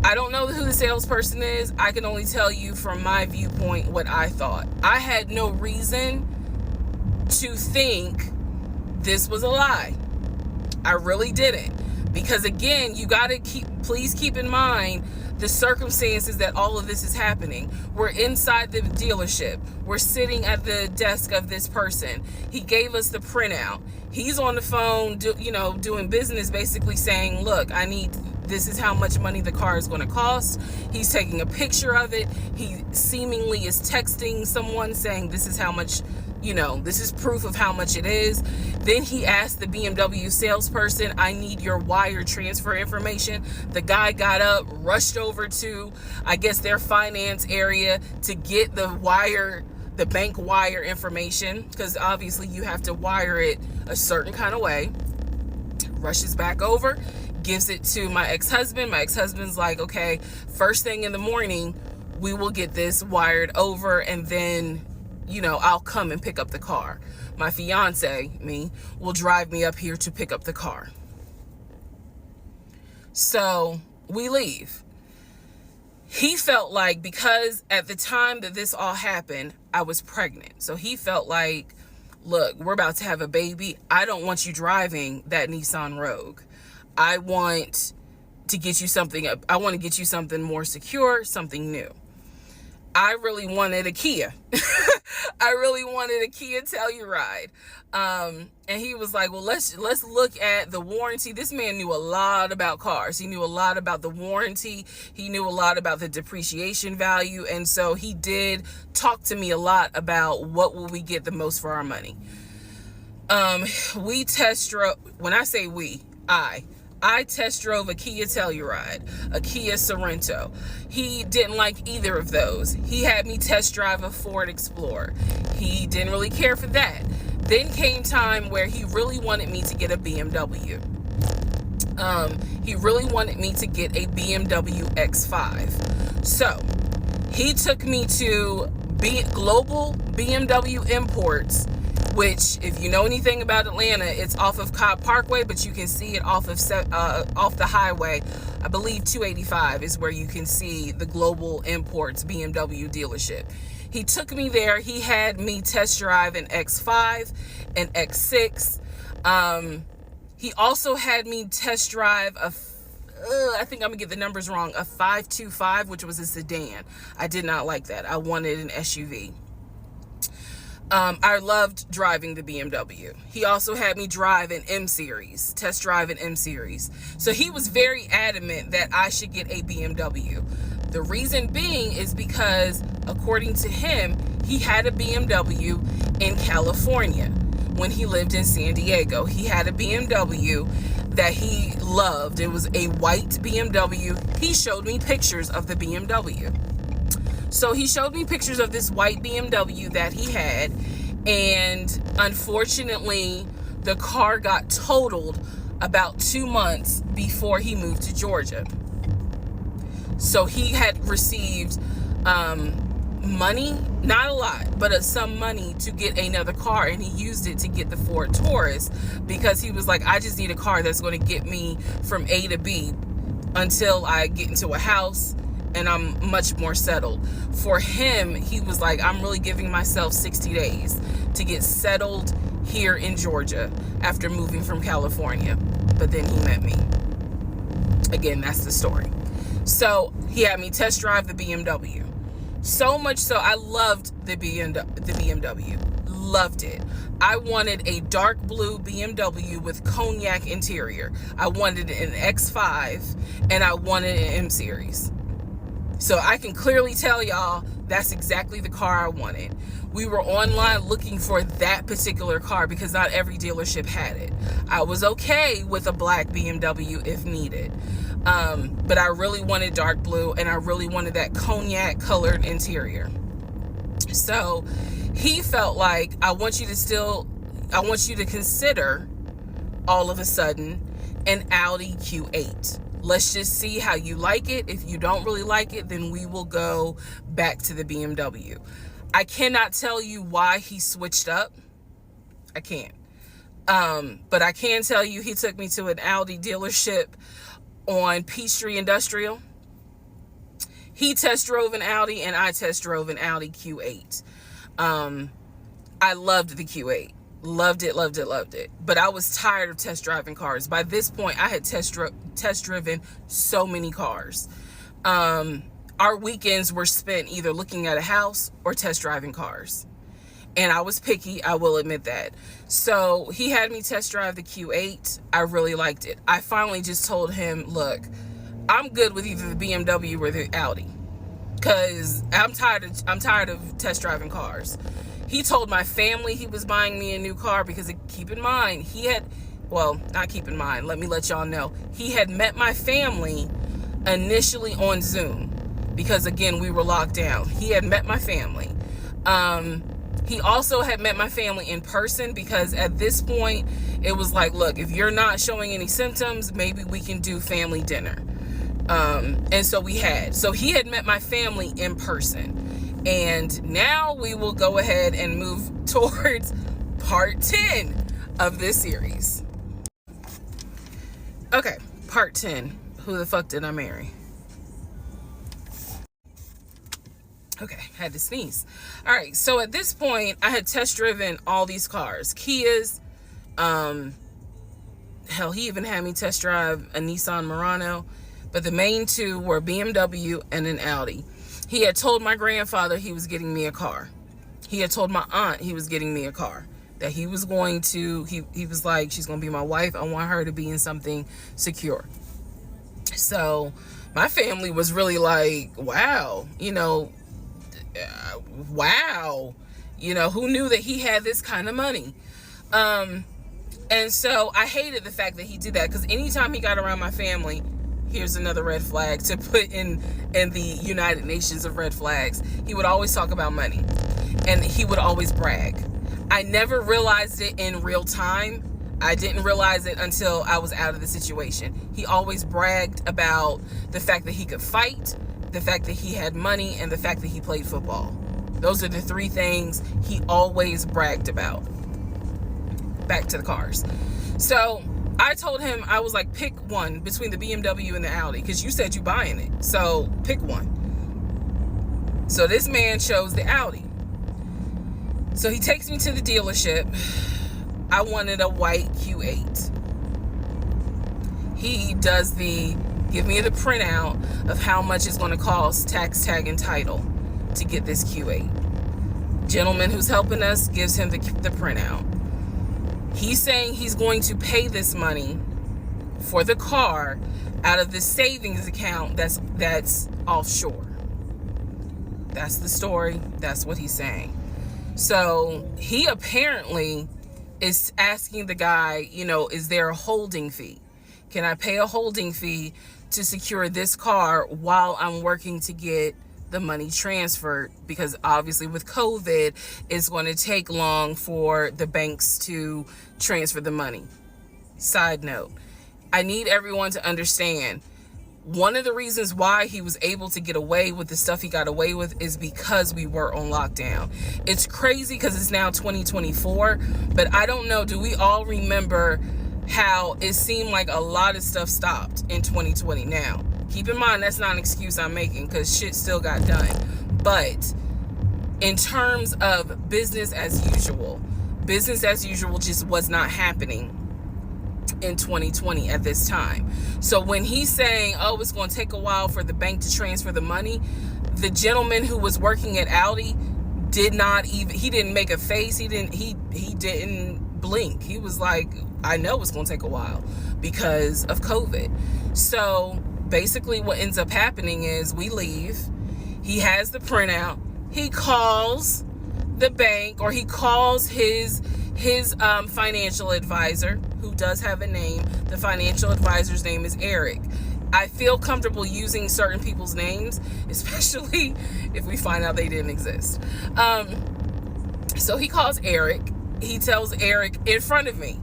I don't know who the salesperson is. I can only tell you from my viewpoint what I thought. I had no reason to think this was a lie. I really didn't. Because again, you got to please keep in mind the circumstances that all of this is happening. We're inside the dealership. We're sitting at the desk of this person. He gave us the printout. He's on the phone, doing business, basically saying, look, this is how much money the car is going to cost. He's taking a picture of it. He seemingly is texting someone saying this is how much, this is proof of how much it is. Then he asked the BMW salesperson, I need your wire transfer information. The guy got up, rushed over to, I guess, their finance area to get the bank wire information, because obviously you have to wire it a certain kind of way. Rushes back over, gives it to my ex-husband. My ex-husband's like, okay, first thing in the morning, we will get this wired over, and then, I'll come and pick up the car. My fiance, me, will drive me up here to pick up the car. So we leave. He felt like, because at the time that this all happened, I was pregnant. So he felt like, look, we're about to have a baby. I don't want you driving that Nissan Rogue. I want to get you something more secure, something new. I really wanted a Kia. I really wanted a Kia Telluride. And he was like, well, let's look at the warranty. This man knew a lot about cars. He knew a lot about the warranty. He knew a lot about the depreciation value. And so he did talk to me a lot about what will we get the most for our money. We test drove, when I say we, I test drove a Kia Telluride, a Kia Sorento. He didn't like either of those. He had me test drive a Ford Explorer. He didn't really care for that. Then came time where he really wanted me to get a BMW. He really wanted me to get a BMW X5. So he took me to Global BMW Imports, which, if you know anything about Atlanta, it's off of Cobb Parkway, but you can see it off the highway. I believe 285 is where you can see the Global Imports BMW dealership. He took me there. He had me test drive an X5, an X6. He also had me test drive I think I'm gonna get the numbers wrong, a 525, which was a sedan. I did not like that. I wanted an SUV. I loved driving the BMW. He also had me drive an M-Series, test drive an M-Series. So he was very adamant that I should get a BMW. The reason being is because, according to him, he had a BMW in California when he lived in San Diego. He had a BMW that he loved. It was a white BMW. He showed me pictures of the BMW. So he showed me pictures of this white BMW that he had, and unfortunately, the car got totaled about 2 months before he moved to Georgia. So he had received money, not a lot, but some money to get another car, and he used it to get the Ford Taurus because he was like, I just need a car that's going to get me from A to B until I get into a house and I'm much more settled. For him, he was like, I'm really giving myself 60 days to get settled here in Georgia after moving from California. But then he met me. Again, that's the story. So he had me test drive the BMW. So much so, I loved the BMW. the BMW. Loved it. I wanted a dark blue BMW with cognac interior. I wanted an X5 and I wanted an M series. So I can clearly tell y'all that's exactly the car I wanted. We were online looking for that particular car because not every dealership had it. I was okay with a black BMW if needed. But I really wanted dark blue and I really wanted that cognac colored interior. So he felt like, I want you to consider all of a sudden an Audi Q8. Let's just see how you like it. If you don't really like it, then we will go back to the BMW. I cannot tell you why he switched up. I can't. But I can tell you he took me to an Audi dealership on Peachtree Industrial. He test drove an Audi and I test drove an Audi Q8. I loved the Q8. Loved it. But I was tired of test driving cars. By this point, I had test driven so many cars. Our weekends were spent either looking at a house or test driving cars. And I was picky, I will admit that. So he had me test drive the Q8. I really liked it. I finally just told him, look, I'm good with either the BMW or the Audi. Because I'm tired of test driving cars. He told my family he was buying me a new car because, keep in mind, let me let y'all know. He had met my family initially on Zoom because, again, we were locked down. He had met my family. He also had met my family in person because at this point, it was like, look, if you're not showing any symptoms, maybe we can do family dinner. And so we had. So he had met my family in person. And now we will go ahead and move towards part 10 of this series. Okay, part 10. Who the fuck did I marry? Okay, had to sneeze. All right, so at this point, I had test driven all these cars. Kias, hell, he even had me test drive a Nissan Murano. But the main two were BMW and an Audi. He had told my grandfather he was getting me a car. He had told my aunt he was getting me a car. That he was going to, he was like, she's going to be my wife. I want her to be in something secure. So my family was really like, wow, wow. Who knew that he had this kind of money? And so I hated the fact that he did that because anytime he got around my family, here's another red flag to put in the United Nations of red flags. He would always talk about money and he would always brag. I never realized it in real time. I didn't realize it until I was out of the situation. He always bragged about the fact that he could fight, the fact that he had money, and the fact that he played football. Those are the three things he always bragged about. Back to the cars. So I told him, I was like, pick one between the BMW and the Audi because you said you buying it. So pick one. So this man chose the Audi. So he takes me to the dealership. I wanted a white Q8. He does give me the printout of how much it's going to cost, tax, tag, and title to get this Q8. Gentleman who's helping us gives him the printout. He's saying he's going to pay this money for the car out of the savings account that's offshore. That's the story. That's what he's saying. So he apparently is asking the guy, is there a holding fee? Can I pay a holding fee to secure this car while I'm working to get the money transferred? Because obviously with COVID, it's going to take long for the banks to transfer the money. Side note, I need everyone to understand, one of the reasons why he was able to get away with the stuff he got away with is because we were on lockdown. It's crazy because it's now 2024, but I don't know, do we all remember how it seemed like a lot of stuff stopped in 2020? Now, keep in mind, that's not an excuse I'm making because shit still got done. But in terms of business as usual just was not happening in 2020 at this time. So when he's saying, oh, it's going to take a while for the bank to transfer the money, the gentleman who was working at Audi he didn't make a face. He didn't blink. He was like, I know it's going to take a while because of COVID. So basically what ends up happening is we leave. He has the printout. He calls the bank, or he calls his financial advisor, who does have a name. The financial advisor's name is Eric. I feel comfortable using certain people's names, especially if we find out they didn't exist. So he calls Eric. He tells Eric in front of me,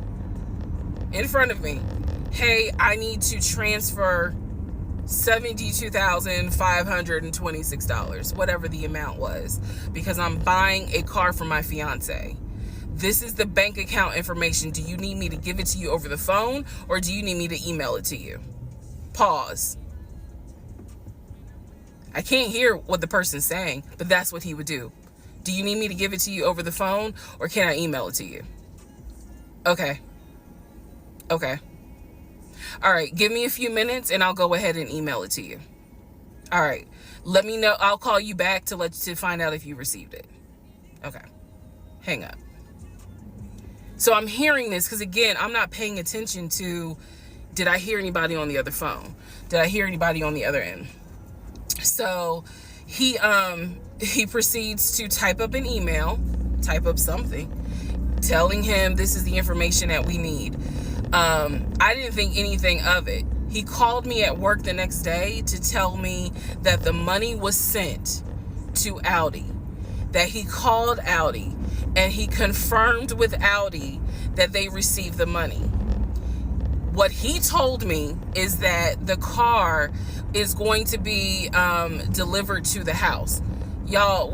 hey, I need to transfer $72,526, whatever the amount was, because I'm buying a car for my fiance. This is the bank account information. Do you need me to give it to you over the phone, or do you need me to email it to you? Pause. I can't hear what the person's saying, but that's what he would do. Do you need me to give it to you over the phone, or can I email it to you? Okay. All right, give me a few minutes and I'll go ahead and email it to you. All right, let me know. I'll call you back to find out if you received it. Okay, hang up. So I'm hearing this because, again, I'm not paying attention to, did I hear anybody on the other phone? Did I hear anybody on the other end? So he proceeds to type up an email, type up something, telling him this is the information that we need. I didn't think anything of it. He called me at work the next day to tell me that the money was sent to Audi, that he called Audi and he confirmed with Audi that they received the money. What he told me is that the car is going to be delivered to the house. Y'all,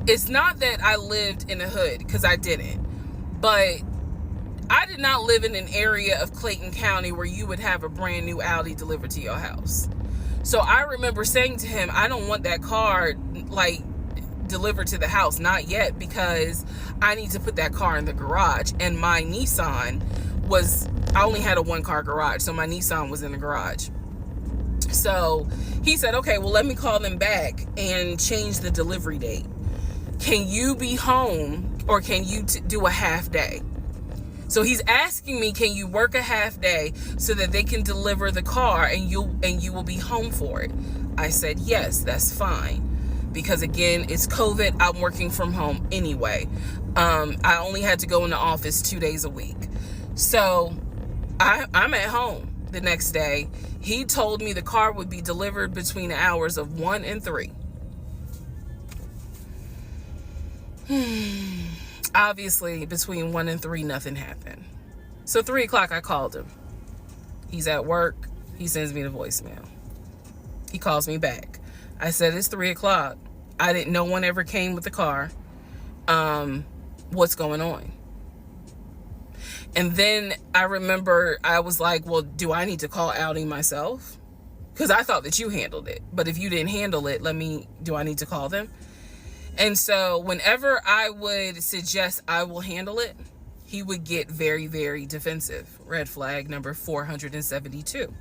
it's not that I lived in the hood, because I didn't, but I did not live in an area of Clayton County where you would have a brand new Audi delivered to your house. So I remember saying to him, I don't want that car delivered to the house, not yet, because I need to put that car in the garage. And my Nissan I only had a 1-car garage, so my Nissan was in the garage. So he said, okay, well, let me call them back and change the delivery date. Can you be home, or can you do a half day? So he's asking me, can you work a half day so that they can deliver the car and you will be home for it? I said, yes, that's fine. Because again, it's COVID. I'm working from home anyway. I only had to go in the office 2 days a week. So I'm at home the next day. He told me the car would be delivered between the hours of 1 and 3. Obviously, between 1 and 3, nothing happened. So 3 o'clock, I called him. He's at work. He sends me the voicemail. He calls me back. I said, it's 3 o'clock. No one ever came with the car. What's going on? And then I remember I was like, well, do I need to call Audi myself? Because I thought that you handled it. But if you didn't handle it, do I need to call them? And so whenever I would suggest I will handle it, he would get very, very defensive. Red flag number 472.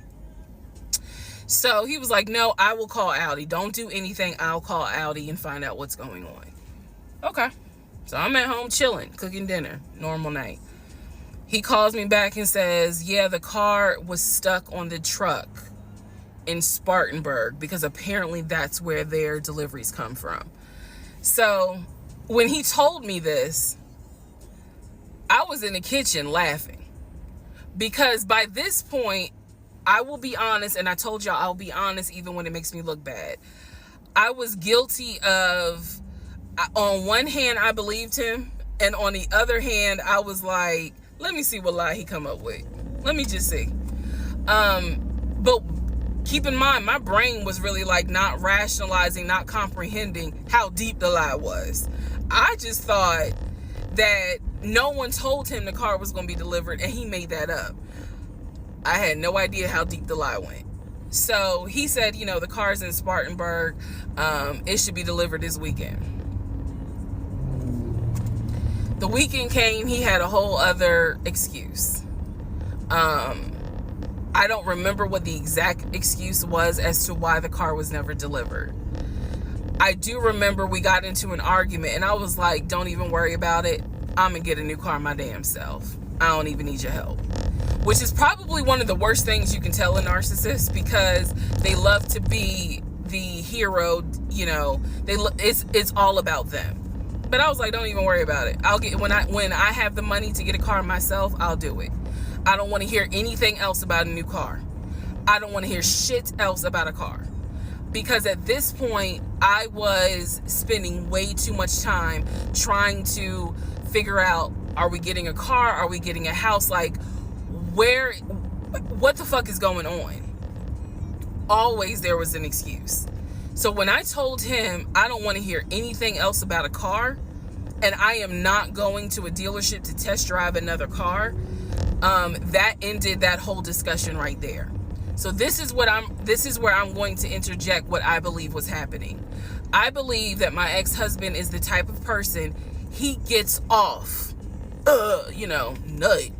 So he was like, no, I will call Audi. Don't do anything. I'll call Audi and find out what's going on. Okay. So I'm at home chilling, cooking dinner, normal night. He calls me back and says, yeah, the car was stuck on the truck in Spartanburg, because apparently that's where their deliveries come from. So when he told me this, I was in the kitchen laughing, because by this point, I will be honest, and I told y'all I'll be honest even when it makes me look bad. I was guilty of, on one hand, I believed him, and on the other hand, I was like, let me see what lie he come up with. Let me just see. But keep in mind, my brain was really not rationalizing, not comprehending how deep the lie was. I just thought that no one told him the car was going to be delivered, and he made that up. I had no idea how deep the lie went. So he said, the car's in Spartanburg. It should be delivered this weekend. The weekend came, he had a whole other excuse. I don't remember what the exact excuse was as to why the car was never delivered. I do remember we got into an argument and I was like, don't even worry about it. I'm gonna get a new car my damn self. I don't even need your help. Which is probably one of the worst things you can tell a narcissist, because they love to be the hero, you know, it's all about them. But I was like, don't even worry about it. I'll get, when I have the money to get a car myself, I'll do it. I don't want to hear anything else about a new car. I don't want to hear shit else about a car. Because at this point, I was spending way too much time trying to figure out, are we getting a car? Are we getting a house? Like, what the fuck is going on? Always there was an excuse. So when I told him I don't want to hear anything else about a car, and I am not going to a dealership to test drive another car, that ended that whole discussion right there. So this is where I'm going to interject what I believe was happening. I believe that my ex-husband is the type of person, he gets off, nut.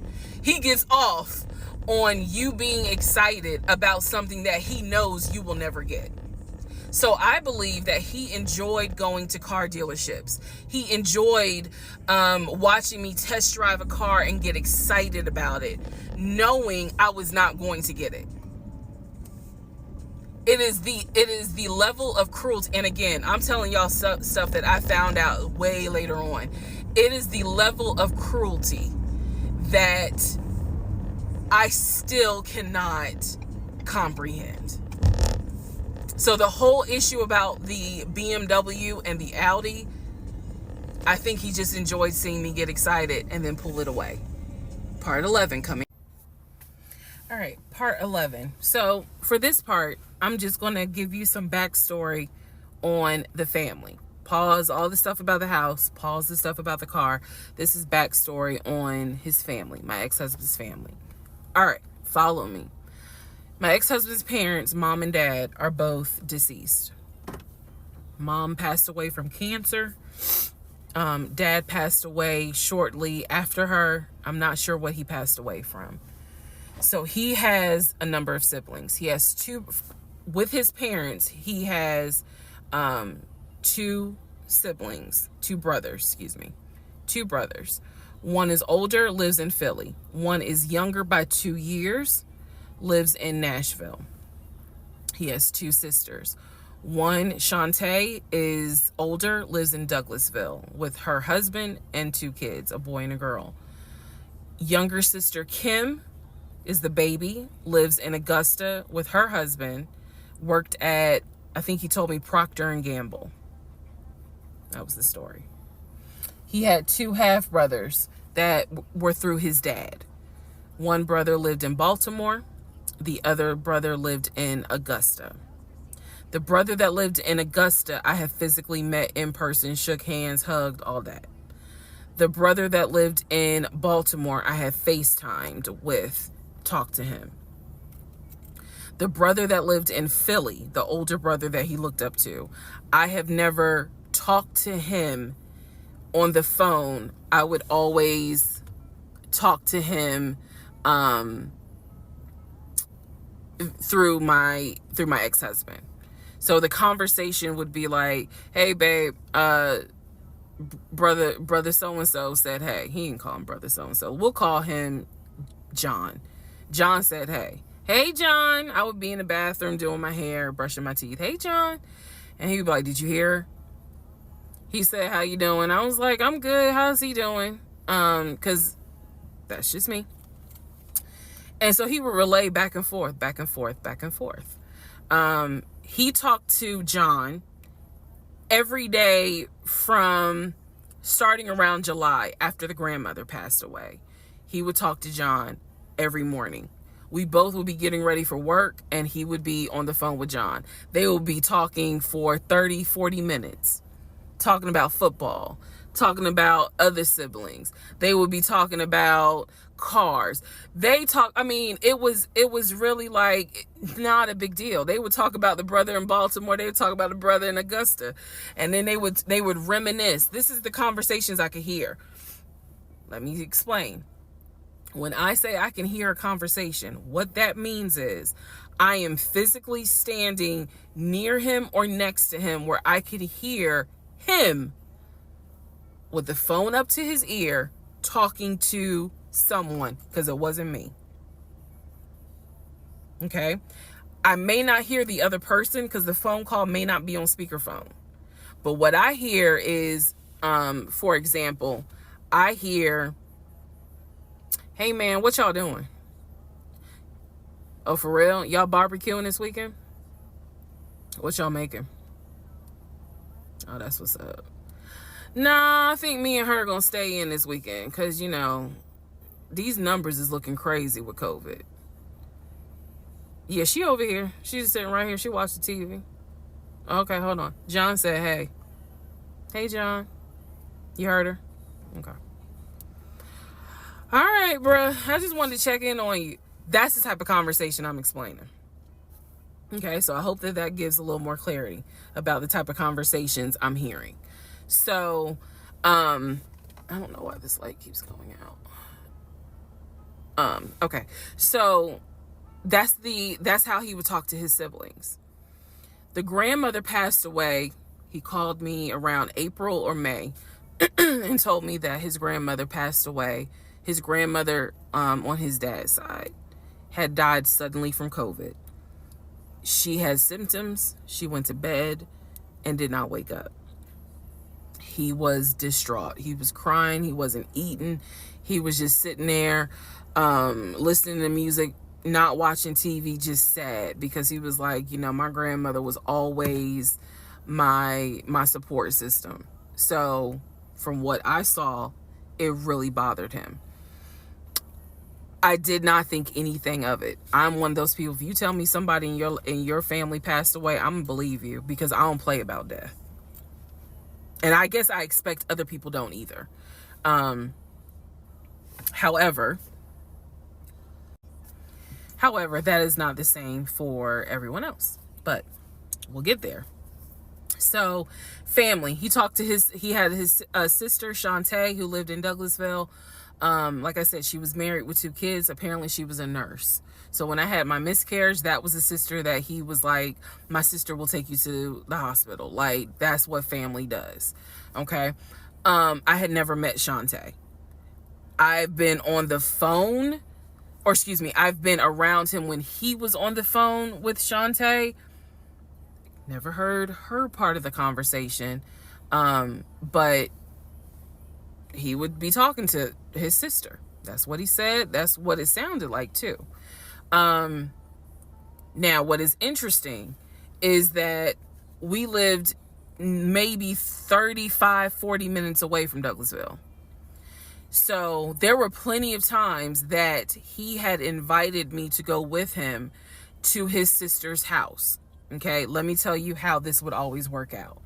He gets off on you being excited about something that he knows you will never get. So I believe that he enjoyed going to car dealerships. He enjoyed watching me test drive a car and get excited about it, knowing I was not going to get it. It is the level of cruelty. And again, I'm telling y'all stuff that I found out way later on. It is the level of cruelty that I still cannot comprehend. So the whole issue about the BMW and the Audi, I think he just enjoyed seeing me get excited and then pull it away. Part 11 coming. All right, part 11. So for this part, I'm just going to give you some backstory on the family. Pause all the stuff about the house. Pause the stuff about the car. This is backstory on his family, my ex-husband's family. All right, follow me. My ex-husband's parents, mom and dad, are both deceased. Mom passed away from cancer. Dad passed away shortly after her. I'm not sure what he passed away from. So he has a number of siblings. He has two, with his parents, he has two brothers. One is older, lives in Philly. One is younger by 2 years, lives in Nashville. He has two sisters. One, Shantae, is older, lives in Douglasville with her husband and two kids, a boy and a girl. Younger sister, Kim, is the baby, lives in Augusta with her husband, worked at, I think he told me, Procter & Gamble. That was the story. He had two half brothers that were through his dad. One brother lived in Baltimore. The other brother lived in Augusta. The brother that lived in Augusta, I have physically met in person, shook hands, hugged, all that. The brother that lived in Baltimore, I have FaceTimed with, talked to him. The brother that lived in Philly, the older brother that he looked up to, I have never talked to him on the phone. I would always talk to him through my ex-husband. So the conversation would be like, hey babe, brother so-and-so said hey. He didn't call him brother so-and-so. We'll call him John. John said hey. Hey John. I would be in the bathroom doing my hair, brushing my teeth. Hey John. And he would be like, did you hear? He said, how you doing? I was like, I'm good. How's he doing? Because that's just me. And so he would relay back and forth. He talked to John every day from starting around July after the grandmother passed away. He would talk to John every morning. We both would be getting ready for work and he would be on the phone with John. They would be talking for 30, 40 minutes, talking about football, talking about other siblings. They would be talking about cars. It was really like not a big deal. They would talk about the brother in Baltimore. They would talk about the brother in Augusta. And then they would reminisce. This is the conversations I could hear. Let me explain. When I say I can hear a conversation, what that means is I am physically standing near him or next to him where I could hear him with the phone up to his ear talking to someone, because it wasn't me. Okay? I may not hear the other person because the phone call may not be on speakerphone. But what I hear is, for example, I hear, "Hey man, what y'all doing? Oh, for real? Y'all barbecuing this weekend? What y'all making? Oh, that's what's up. Nah, I think me and her gonna stay in this weekend because, these numbers is looking crazy with COVID. Yeah, she over here. She's sitting right here. She watched the TV. Okay, hold on. John said, hey. Hey, John. You heard her? Okay. All right, bruh. I just wanted to check in on you. That's the type of conversation I'm explaining. Okay, so I hope that gives a little more clarity about the type of conversations I'm hearing. So, I don't know why this light keeps going out. Okay, so that's how he would talk to his siblings. The grandmother passed away. He called me around April or May and told me that his grandmother passed away. His grandmother, on his dad's side, had died suddenly from COVID. She had symptoms. She went to bed and did not wake up. He was distraught. He was crying. He wasn't eating. He was just sitting there, listening to music, not watching TV, just sad, because he was like, my grandmother was always my support system. So from what I saw, it really bothered him. I did not think anything of it. I'm one of those people, if you tell me somebody in your family passed away, I'm gonna believe you, because I don't play about death. And I guess I expect other people don't either. However, that is not the same for everyone else, but we'll get there. So, family, he had his sister, Shantae, who lived in Douglasville. Like I said, she was married with 2 kids. Apparently she was a nurse. So when I had my miscarriage, that was a sister that he was like, my sister will take you to the hospital. Like, that's what family does. Okay. I had never met Shantae. I've been on the phone, I've been around him when he was on the phone with Shantae. Never heard her part of the conversation. But he would be talking to his sister. That's what he said. That's what it sounded like too. Now, what is interesting is that we lived maybe 35, 40 minutes away from Douglasville. So there were plenty of times that he had invited me to go with him to his sister's house. Okay, let me tell you how this would always work out.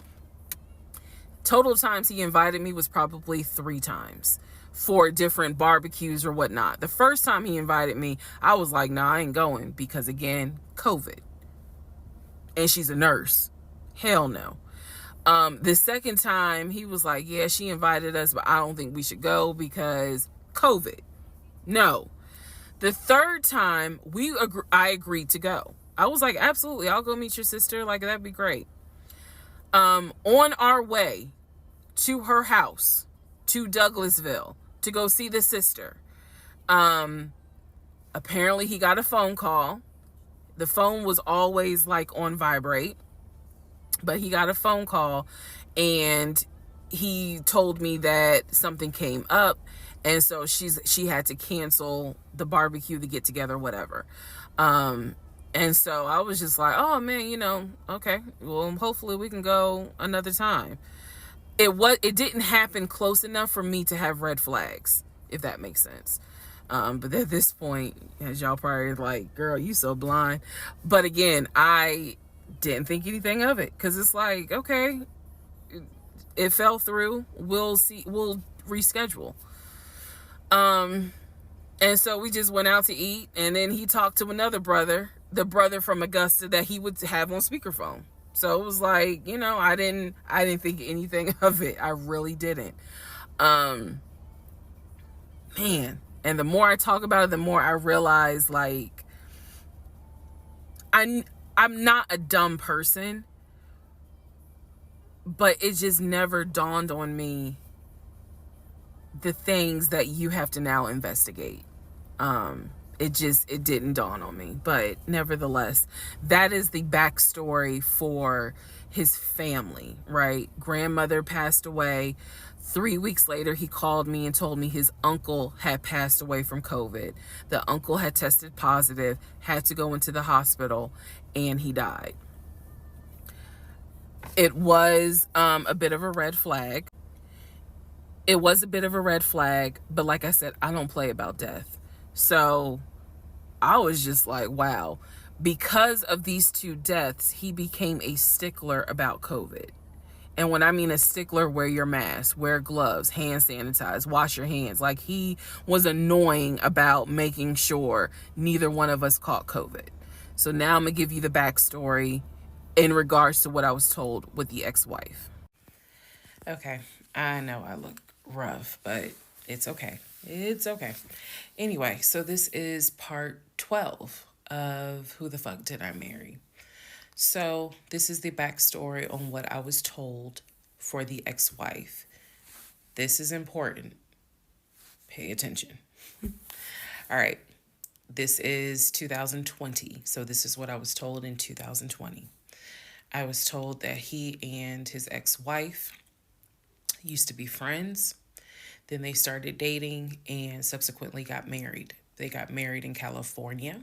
Total times he invited me was probably 3 times for different barbecues or whatnot. The first time he invited me, I was like, nah, I ain't going, because again, COVID. And she's a nurse. Hell no. The second time he was like, yeah, she invited us, but I don't think we should go because COVID. No. The third time I agreed to go. I was like, absolutely, I'll go meet your sister. Like, that'd be great. On our way to her house, to Douglasville, to go see the sister, apparently he got a phone call. The phone was always like on vibrate, but he got a phone call and he told me that something came up, and so she had to cancel the barbecue, the get together, whatever. And so I was just like, oh man, okay, well, hopefully we can go another time. It didn't happen close enough for me to have red flags, if that makes sense. But at this point, as y'all probably like, girl, you so blind. But again, I didn't think anything of it, because it's like, okay, it fell through. We'll see. We'll reschedule. And so we just went out to eat, and then he talked to another brother, the brother from Augusta that he would have on speakerphone. So it was like, I didn't think anything of it. I really didn't. Man, And the more I talk about it, the more I realize, like, I'm not a dumb person, but it just never dawned on me the things that you have to now investigate. It didn't dawn on me. But nevertheless, that is the backstory for his family, right? Grandmother passed away. 3 weeks later, he called me and told me his uncle had passed away from COVID. The uncle had tested positive, had to go into the hospital, and he died. It was a bit of a red flag. It was a bit of a red flag, but like I said, I don't play about death. So I was just like, wow. Because of these two deaths, he became a stickler about COVID. And when I mean a stickler, wear your mask, wear gloves, hand sanitize, wash your hands. Like, he was annoying about making sure neither one of us caught COVID. So now I'm going to give you the backstory in regards to what I was told with the ex-wife. Okay, I know I look rough, but it's okay. It's okay. Anyway, so this is part 12 of Who the Fuck Did I Marry? So this is the backstory on what I was told for the ex-wife. This is important. Pay attention. All right. This is 2020. So this is what I was told in 2020. I was told that he and his ex-wife used to be friends. Then they started dating and subsequently got married. They got married in California.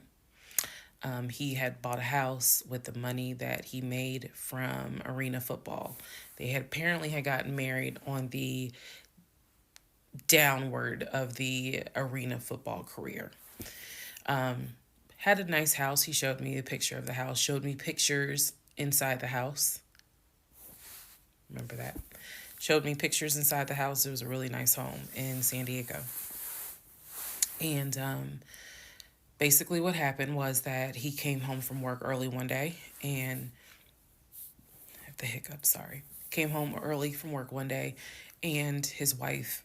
He had bought a house with the money that he made from arena football. They had apparently had gotten married on the downward of the arena football career. Had a nice house. He showed me a picture of the house, showed me pictures inside the house. Remember that? Showed me pictures inside the house. It was a really nice home in San Diego. And basically what happened was that he came home from work early one day and I have the hiccups, sorry. Came home early from work one day and his wife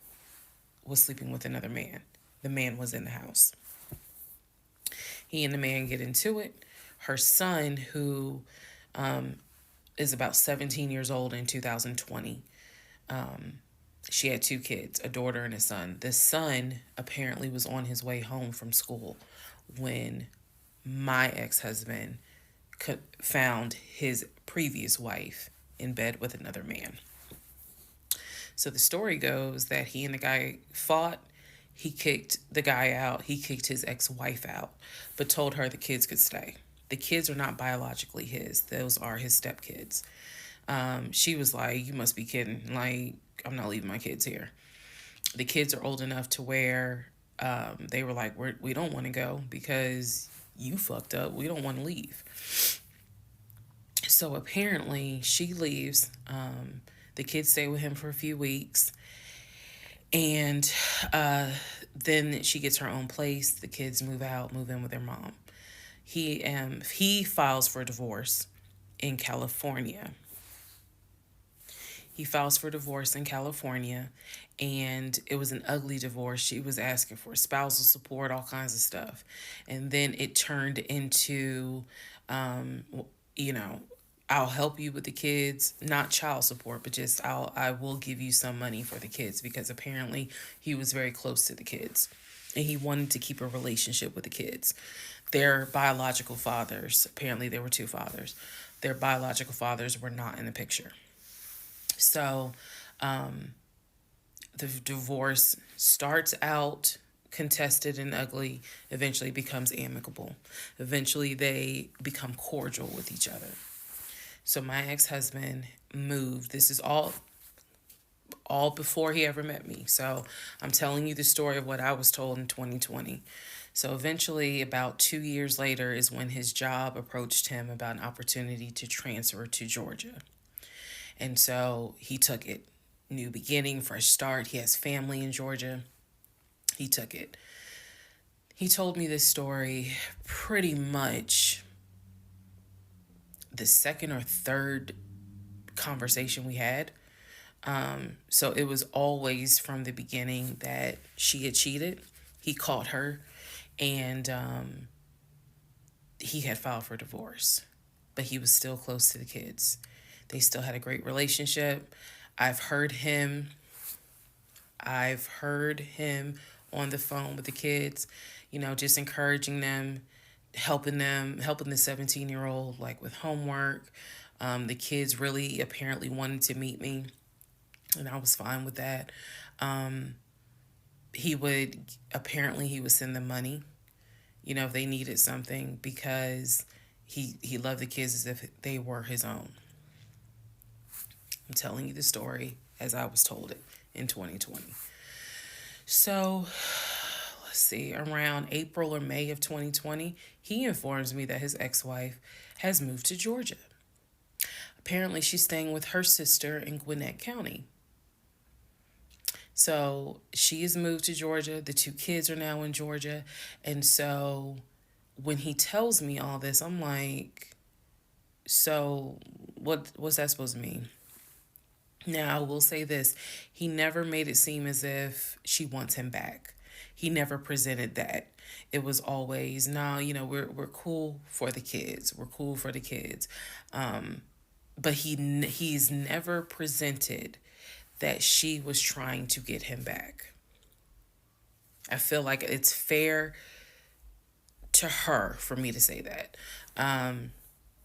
was sleeping with another man. The man was in the house. He and the man get into it. Her son, who is about 17 years old in 2020, she had 2 kids, a daughter and a son. The son apparently was on his way home from school when my ex-husband found his previous wife in bed with another man. So the story goes that he and the guy fought. He kicked the guy out. He kicked his ex-wife out, but told her the kids could stay. The kids are not biologically his. Those are his stepkids. She was like, you must be kidding. Like, I'm not leaving my kids here. The kids are old enough to where they were like, we don't want to go because you fucked up. We don't want to leave. So apparently she leaves. The kids stay with him for a few weeks. And then she gets her own place. The kids move in with their mom. He files for divorce in California. He files for divorce in California, and it was an ugly divorce. She was asking for spousal support, all kinds of stuff. And then it turned into, I'll help you with the kids, not child support, but just I will give you some money for the kids, because apparently he was very close to the kids and he wanted to keep a relationship with the kids. Their biological fathers, apparently there were 2 fathers, their biological fathers were not in the picture. So the divorce starts out contested and ugly, eventually becomes amicable. Eventually they become cordial with each other. So my ex-husband moved. This is all before he ever met me. So I'm telling you the story of what I was told in 2020. So eventually, about 2 years later, is when his job approached him about an opportunity to transfer to Georgia. And so he took it. New beginning, fresh start. He has family in Georgia. He took it. He told me this story pretty much the second or third conversation we had. So it was always from the beginning that she had cheated he caught her, and he had filed for divorce, but he was still close to the kids. They still had a great relationship. I've heard him on the phone with the kids, just encouraging them, helping the 17-year-old like with homework. The kids really apparently wanted to meet me, and I was fine with that. He would send them money, if they needed something, because he loved the kids as if they were his own. I'm telling you the story as I was told it in 2020. So, let's see, around April or May of 2020, he informs me that his ex-wife has moved to Georgia. Apparently, she's staying with her sister in Gwinnett County. So she has moved to Georgia. The 2 kids are now in Georgia. And so when he tells me all this, I'm like, so what's that supposed to mean? Now, I will say this. He never made it seem as if she wants him back. He never presented that. It was always, no, we're cool for the kids. We're cool for the kids. But he's never presented that she was trying to get him back. I feel like it's fair to her for me to say that. And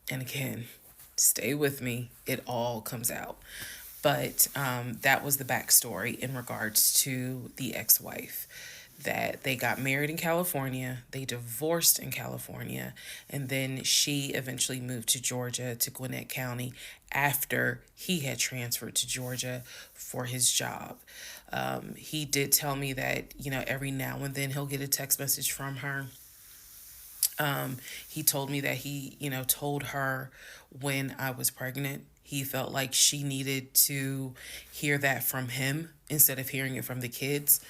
again, stay with me. It all comes out. But that was the backstory in regards to the ex-wife. That they got married in California, they divorced in California, and then she eventually moved to Georgia, to Gwinnett County, after he had transferred to Georgia for his job. He did tell me that, every now and then he'll get a text message from her. He told me that he, told her when I was pregnant. He felt like she needed to hear that from him instead of hearing it from the kids.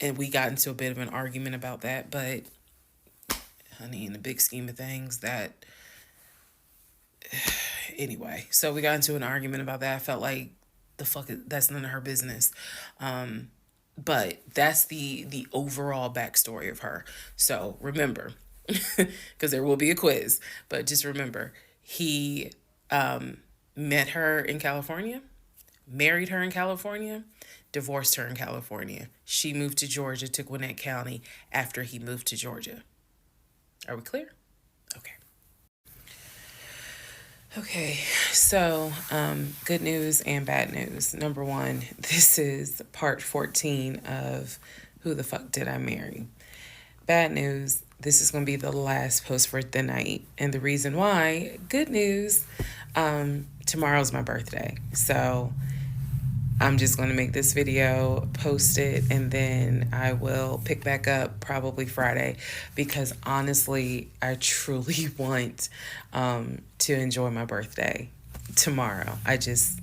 And we got into a bit of an argument about that, but honey, in the big scheme of things, anyway, so we got into an argument about that. I felt like that's none of her business. But that's the overall backstory of her. So remember, because there will be a quiz, but just remember, he met her in California, married her in California, divorced her in California. She moved to Georgia, to Gwinnett County, after he moved to Georgia. Are we clear? Okay. Okay, so good news and bad news. Number one, this is part 14 of Who the Fuck Did I Marry? Bad news, this is going to be the last post for the night. And the reason why, good news, tomorrow's my birthday. So I'm just going to make this video, post it, and then I will pick back up probably Friday, because honestly, I truly want to enjoy my birthday tomorrow. I just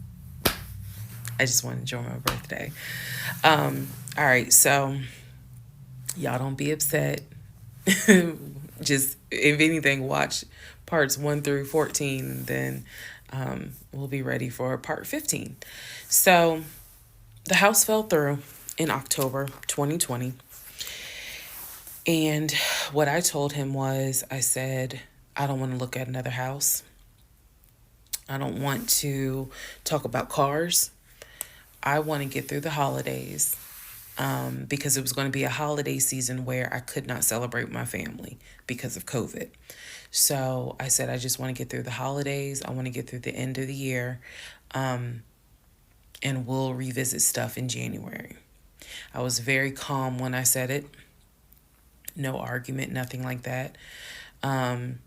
want to enjoy my birthday. All right, so y'all don't be upset. Just, if anything, watch parts 1 through 14, then we'll be ready for part 15. So the house fell through in October 2020. And what I told him was, I said, I don't want to look at another house. I don't want to talk about cars. I want to get through the holidays, because it was going to be a holiday season where I could not celebrate my family because of COVID. So I said, I just want to get through the holidays. I want to get through the end of the year. And we'll revisit stuff in January. I was very calm when I said it. No argument, nothing like that. And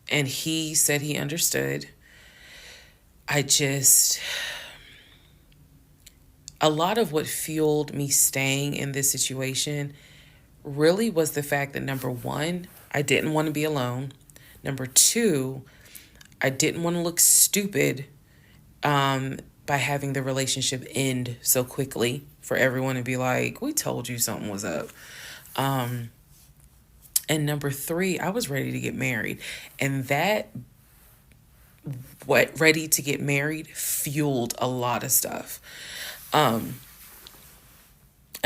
he said he understood. A lot of what fueled me staying in this situation really was the fact that, number one, I didn't want to be alone. Number two, I didn't want to look stupid by having the relationship end so quickly, for everyone to be like, we told you something was up. And number three, I was ready to get married. And ready to get married fueled a lot of stuff.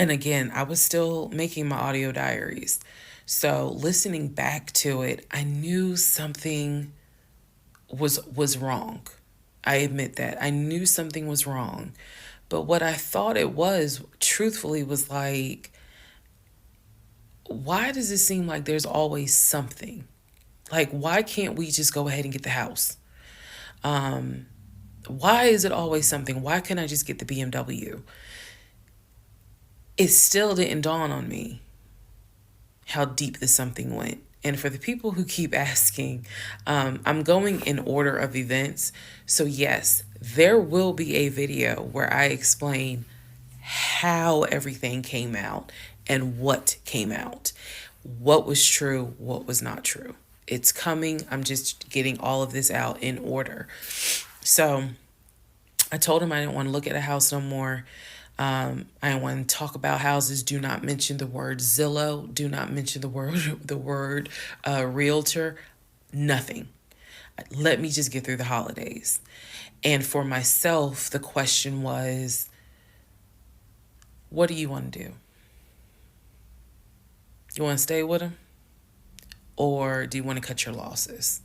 And again, I was still making my audio diaries. So listening back to it, I knew something was wrong. I admit that. I knew something was wrong. But what I thought it was, truthfully, was like, why does it seem like there's always something? Like, why can't we just go ahead and get the house? Why is it always something? Why can't I just get the BMW? It still didn't dawn on me how deep this something went. And for the people who keep asking, I'm going in order of events. So yes, there will be a video where I explain how everything came out and what came out, what was true, what was not true. It's coming. I'm just getting all of this out in order. So I told him I didn't want to look at a house no more. I didn't want to talk about houses. Do not mention the word Zillow. Do not mention the word realtor. Nothing. Let me just get through the holidays. And for myself, the question was, what do you want to do? You want to stay with him? Or do you want to cut your losses?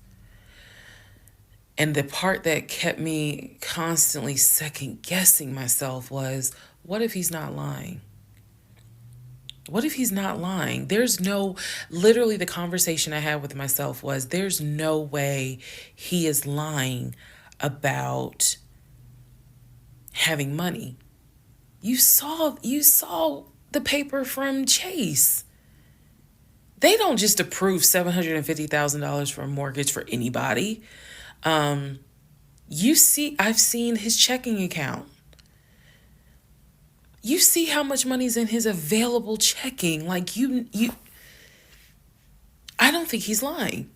And the part that kept me constantly second guessing myself was, what if he's not lying? What if he's not lying? Literally the conversation I had with myself was, there's no way he is lying about having money. You saw the paper from Chase. They don't just approve $750,000 for a mortgage for anybody. I've seen his checking account. You see how much money's in his available checking. Like I don't think he's lying.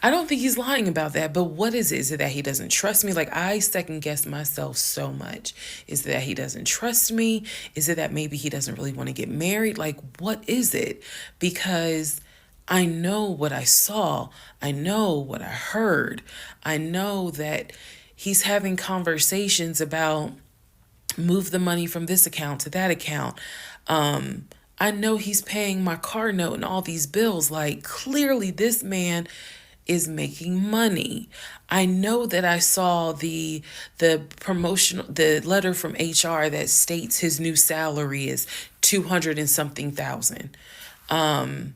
I don't think he's lying about that. But what is it? Is it that he doesn't trust me? Like, I second guess myself so much. Is it that he doesn't trust me? Is it that maybe he doesn't really want to get married? Like, what is it? Because I know what I saw. I know what I heard. I know that he's having conversations about move the money from this account to that account. I know he's paying my car note and all these bills. Like, clearly this man is making money. I know that I saw the letter from HR that states his new salary is 200 and something thousand. And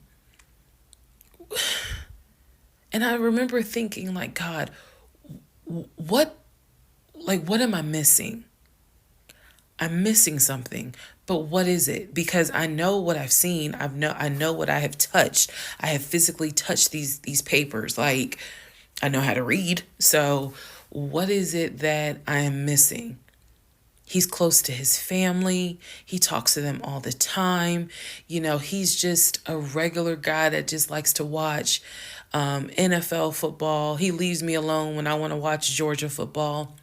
I remember thinking, like, God, what am I missing? I'm missing something, but what is it? Because I know what I've seen. I know what I have touched. I have physically touched these papers. Like, I know how to read. So what is it that I am missing? He's close to his family. He talks to them all the time. He's just a regular guy that just likes to watch NFL football. He leaves me alone when I want to watch Georgia football.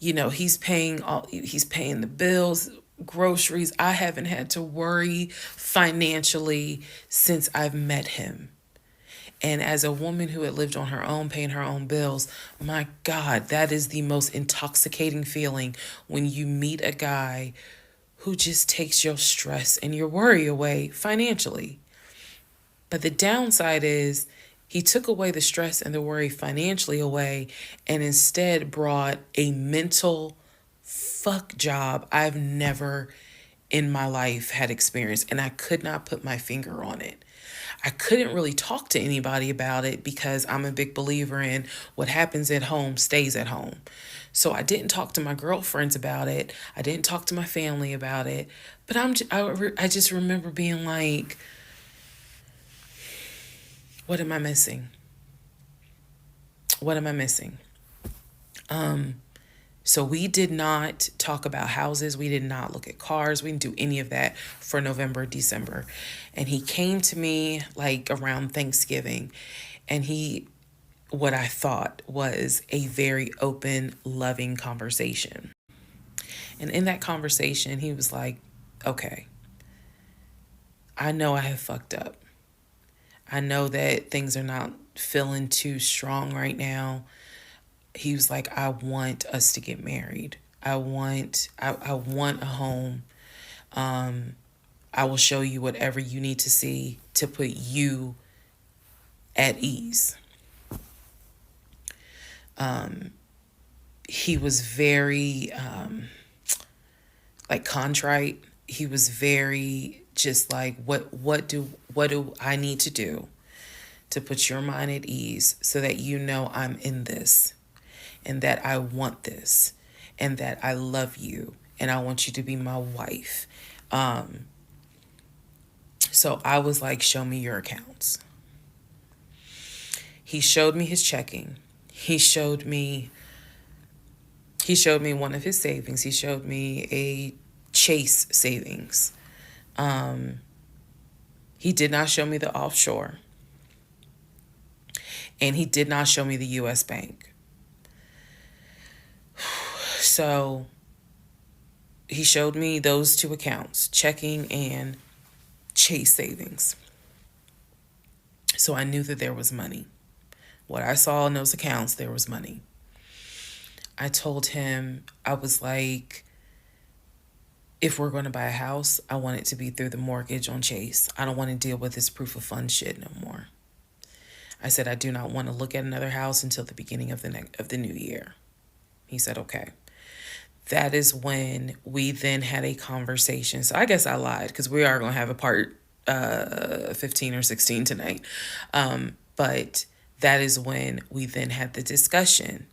He's paying the bills, groceries. I haven't had to worry financially since I've met him. And as a woman who had lived on her own, paying her own bills, my God, that is the most intoxicating feeling when you meet a guy who just takes your stress and your worry away financially. But the downside is he took away the stress and the worry financially away and instead brought a mental fuck job I've never in my life had experienced. And I could not put my finger on it. I couldn't really talk to anybody about it because I'm a big believer in what happens at home stays at home. So I didn't talk to my girlfriends about it. I didn't talk to my family about it. But I just remember being like, what am I missing? What am I missing? So we did not talk about houses. We did not look at cars. We didn't do any of that for November, December. And he came to me like around Thanksgiving, and what I thought was a very open, loving conversation. And in that conversation, he was like, okay, I know I have fucked up. I know that things are not feeling too strong right now. He was like, I want us to get married. I want a home. I will show you whatever you need to see to put you at ease. He was very like contrite. He was very just like what do I need to do to put your mind at ease so that you know I'm in this and that I want this and that I love you and I want you to be my wife. So I was like, show me your accounts. He showed me his checking. He showed me one of his savings. He showed me a Chase savings. He did not show me the offshore. And he did not show me the US bank. So he showed me those two accounts, checking and Chase savings. So I knew that there was money. What I saw in those accounts, there was money. I told him, I was like, if we're going to buy a house, I want it to be through the mortgage on Chase. I don't want to deal with this proof of funds shit no more. I said, I do not want to look at another house until the beginning of the new year. He said, okay. That is when we then had a conversation. So I guess I lied because we are going to have a part 15 or 16 tonight. But that is when we then had the discussion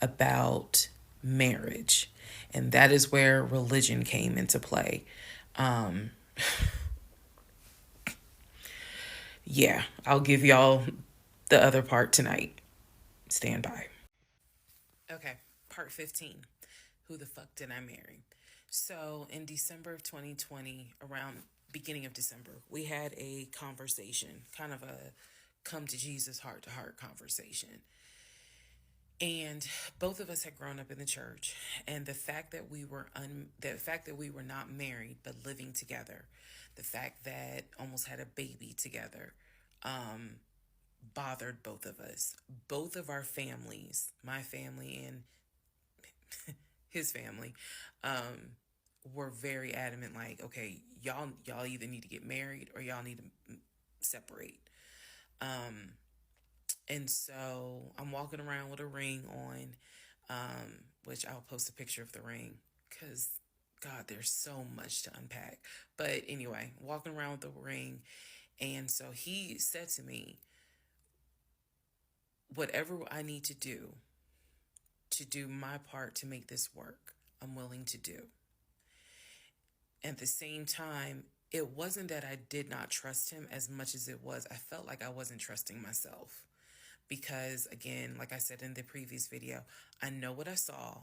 about marriage. And that is where religion came into play. Yeah, I'll give y'all the other part tonight. Stand by. Okay, part 15. Who the fuck did I marry? So in December of 2020, around beginning of December, we had a conversation, kind of a come to Jesus heart to heart conversation. And both of us had grown up in the church, and the fact that we were not married but living together, the fact that almost had a baby together, bothered both of us. Both of our families, my family and his family, were very adamant. Like, okay, y'all either need to get married or y'all need to separate. And so I'm walking around with a ring on, which I'll post a picture of the ring because, God, there's so much to unpack. But anyway, walking around with the ring. And so he said to me, whatever I need to do my part to make this work, I'm willing to do. At the same time, it wasn't that I did not trust him as much as it was I felt like I wasn't trusting myself. Because, again, like I said in the previous video, I know what I saw,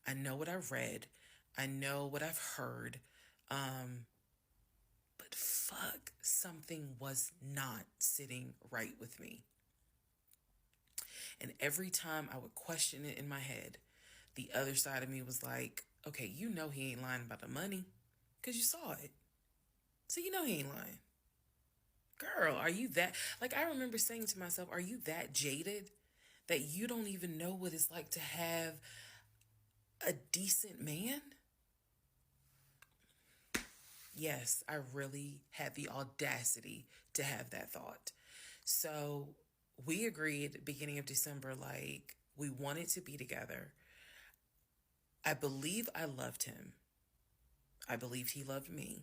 I know what I read, I know what I've heard, but fuck, something was not sitting right with me. And every time I would question it in my head, the other side of me was like, okay, you know he ain't lying about the money because you saw it. So you know he ain't lying. Girl, are you that... Like, I remember saying to myself, are you that jaded that you don't even know what it's like to have a decent man? Yes, I really had the audacity to have that thought. So we agreed beginning of December, like, we wanted to be together. I believe I loved him. I believed he loved me.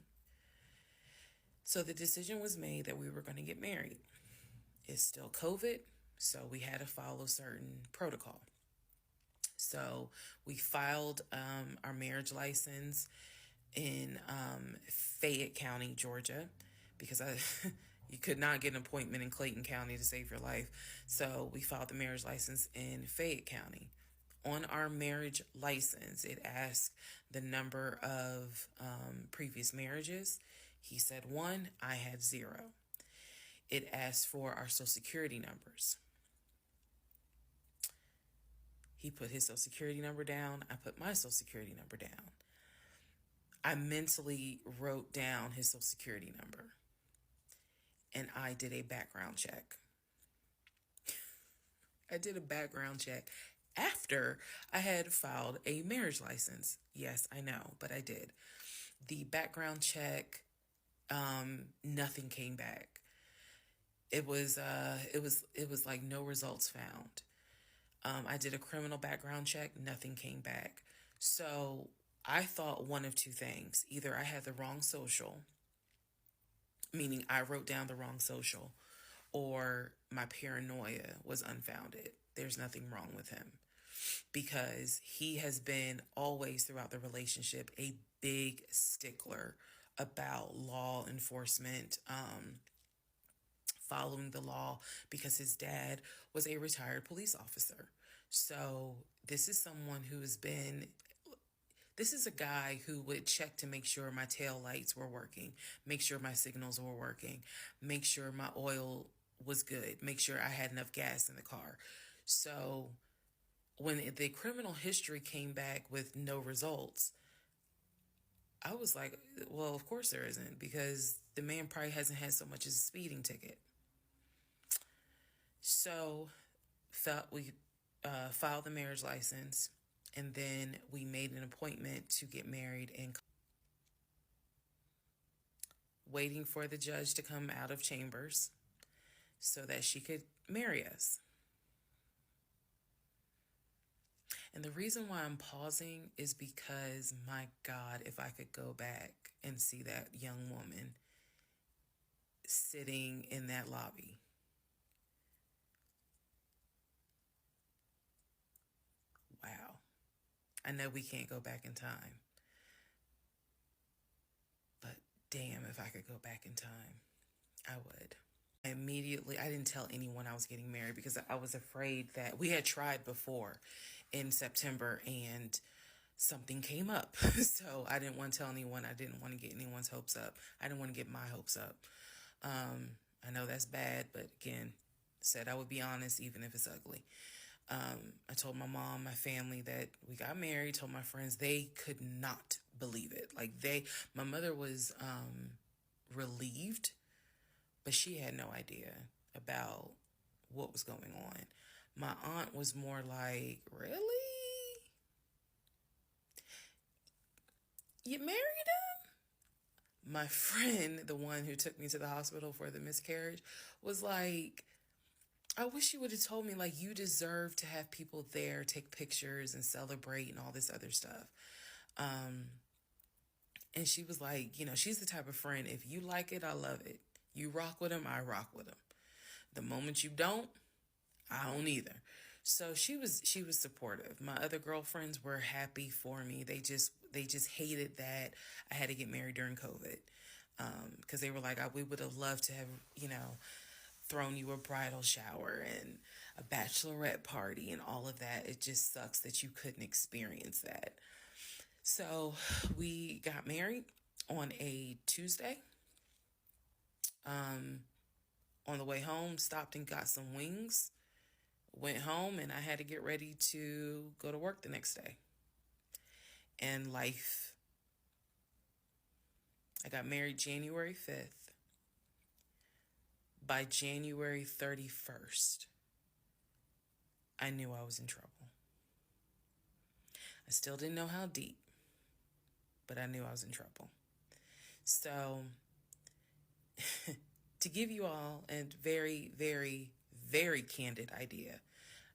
So the decision was made that we were going to get married. It's still COVID, so we had to follow certain protocol. So we filed our marriage license in Fayette County, Georgia, because you could not get an appointment in Clayton County to save your life. So we filed the marriage license in Fayette County. On our marriage license, it asked the number of previous marriages. He said 1, I had 0. It asked for our social security numbers. He put his social security number down. I put my social security number down. I mentally wrote down his social security number. And I did a background check. I did a background check after I had filed a marriage license. Yes, I know, but I did. The background check, nothing came back. It was like no results found. I did a criminal background check, nothing came back. So I thought one of two things. Either I had the wrong social, meaning I wrote down the wrong social, or my paranoia was unfounded. There's nothing wrong with him because he has been always throughout the relationship a big stickler about law enforcement, following the law, because his dad was a retired police officer. So this is a guy who would check to make sure my tail lights were working, make sure my signals were working, make sure my oil was good, make sure I had enough gas in the car. So when the criminal history came back with no results, I was like, well, of course there isn't, because the man probably hasn't had so much as a speeding ticket. So we filed the marriage license, and then we made an appointment to get married, and waiting for the judge to come out of chambers so that she could marry us. And the reason why I'm pausing is because, my God, if I could go back and see that young woman sitting in that lobby. Wow. I know we can't go back in time, but damn, if I could go back in time, I would. I didn't tell anyone I was getting married because I was afraid that we had tried before in September and something came up. So I didn't want to tell anyone. I didn't want to get anyone's hopes up. I didn't want to get my hopes up. I know that's bad, but again, said I would be honest even if it's ugly. I told my mom, my family that we got married, told my friends, they could not believe it. My mother was relieved, but she had no idea about what was going on. My aunt was more like, really? You married him? My friend, the one who took me to the hospital for the miscarriage, was like, I wish you would have told me, like, you deserve to have people there, take pictures and celebrate and all this other stuff. And she was like, she's the type of friend, if you like it, I love it. You rock with him, I rock with him. The moment you don't, I don't either. So she was supportive. My other girlfriends were happy for me. They just hated that I had to get married during COVID. Because they were like, we would have loved to have, thrown you a bridal shower and a bachelorette party and all of that. It just sucks that you couldn't experience that. So we got married on a Tuesday. On the way home, stopped and got some wings, went home, and I had to get ready to go to work the next day. And life. I got married January 5th. By January 31st, I knew I was in trouble. I still didn't know how deep, but I knew I was in trouble. So, to give you all a very, very, very candid idea,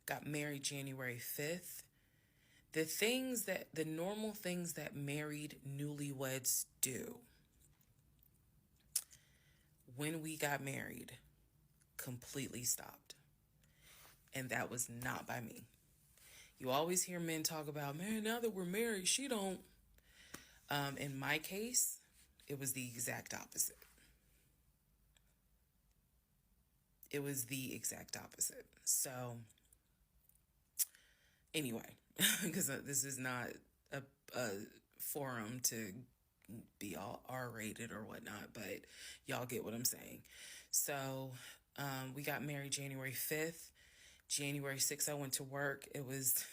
got married January 5th. The normal things that married newlyweds do when we got married completely stopped. And that was not by me. You always hear men talk about, man, now that we're married, she don't. In my case, it was the exact opposite. It was the exact opposite. So, anyway, because this is not a forum to be all R-rated or whatnot, but y'all get what I'm saying. So, we got married January 5th. January 6th, I went to work. It was,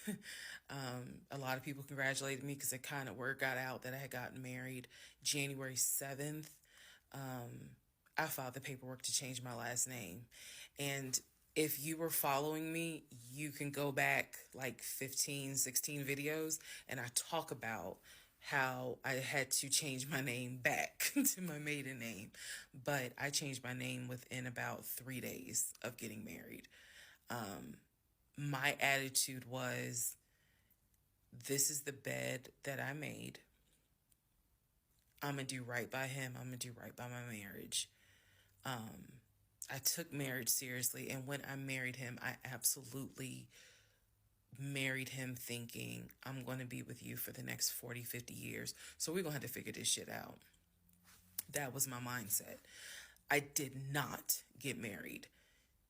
a lot of people congratulated me because it kind of word got out that I had gotten married. January 7th, I filed the paperwork to change my last name. And If you were following me, you can go back like 15, 16 videos, and I talk about how I had to change my name back to my maiden name. But I changed my name within about 3 days of getting married. My attitude was, this is the bed that I made. I'm going to do right by him. I'm going to do right by my marriage. I took marriage seriously. And when I married him, I absolutely married him thinking, I'm going to be with you for the next 40, 50 years. So we're going to have to figure this shit out. That was my mindset. I did not get married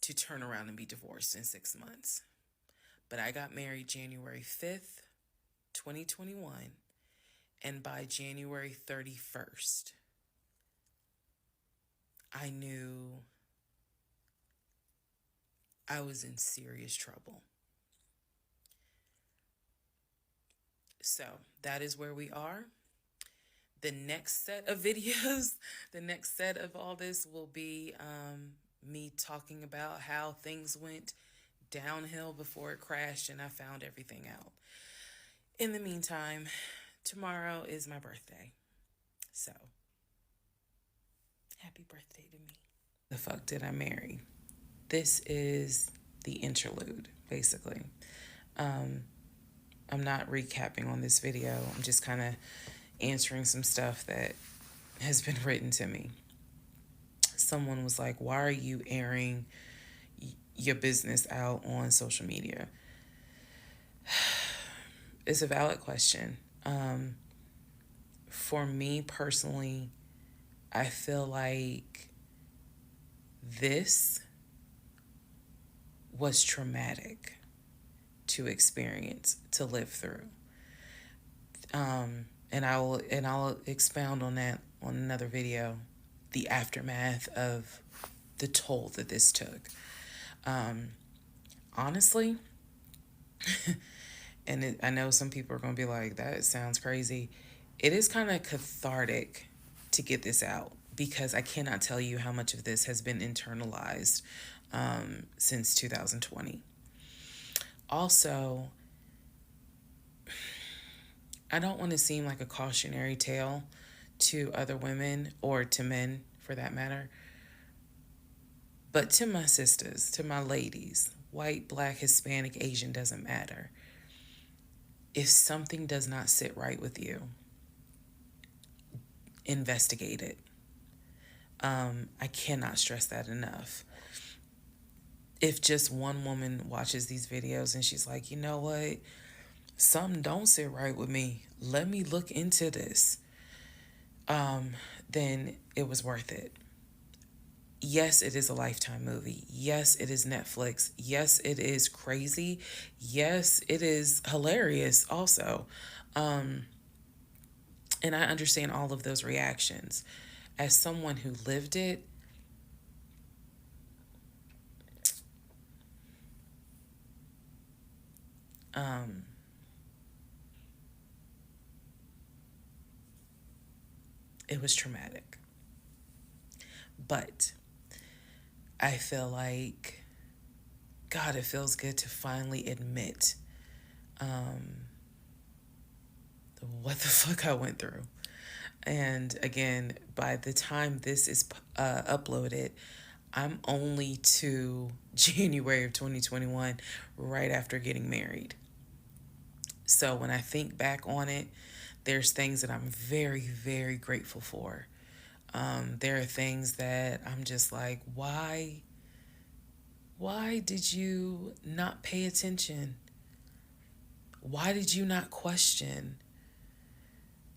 to turn around and be divorced in 6 months. But I got married January 5th, 2021. And by January 31st, I knew I was in serious trouble. So that is where we are. The next set of videos, the next set of all this will be me talking about how things went downhill before it crashed and I found everything out. In the meantime, tomorrow is my birthday. So, happy birthday to me. The fuck did I marry? This is the interlude, basically. I'm not recapping on this video. I'm just kind of answering some stuff that has been written to me. Someone was like, why are you airing your business out on social media? It's a valid question. For me personally, I feel like this was traumatic to experience, to live through. And I'll expound on that on another video, the aftermath of the toll that this took. Honestly, and I know some people are going to be like, that sounds crazy. It is kind of cathartic to get this out because I cannot tell you how much of this has been internalized since 2020. Also, I don't want to seem like a cautionary tale to other women or to men for that matter. But to my sisters, to my ladies, white, black, Hispanic, Asian, doesn't matter. If something does not sit right with you, investigate it. I cannot stress that enough. If just one woman watches these videos and she's like, you know what? Something don't sit right with me. Let me look into this. Then it was worth it. Yes, it is a Lifetime movie. Yes, it is Netflix. Yes, it is crazy. Yes, it is hilarious also. And I understand all of those reactions. As someone who lived it, it was traumatic. But I feel like, God, it feels good to finally admit what the fuck I went through. And again, by the time this is uploaded, I'm only to January of 2021, right after getting married. So when I think back on it, there's things that I'm very, very grateful for. There are things that I'm just like, why did you not pay attention? Why did you not question?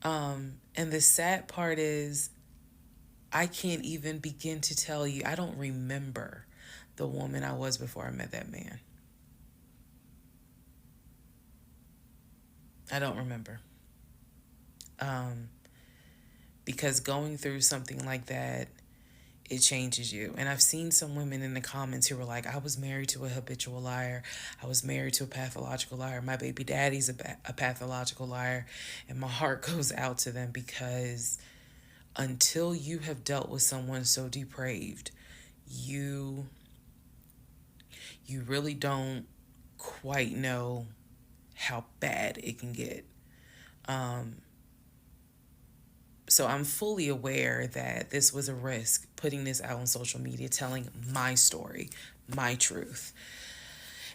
And the sad part is, I can't even begin to tell you, I don't remember the woman I was before I met that man. I don't remember. Because going through something like that, it changes you. And I've seen some women in the comments who were like, I was married to a habitual liar. I was married to a pathological liar. My baby daddy's a pathological liar. And my heart goes out to them because until you have dealt with someone so depraved, you you really don't quite know how bad it can get. So I'm fully aware that this was a risk, putting this out on social media, telling my story, my truth,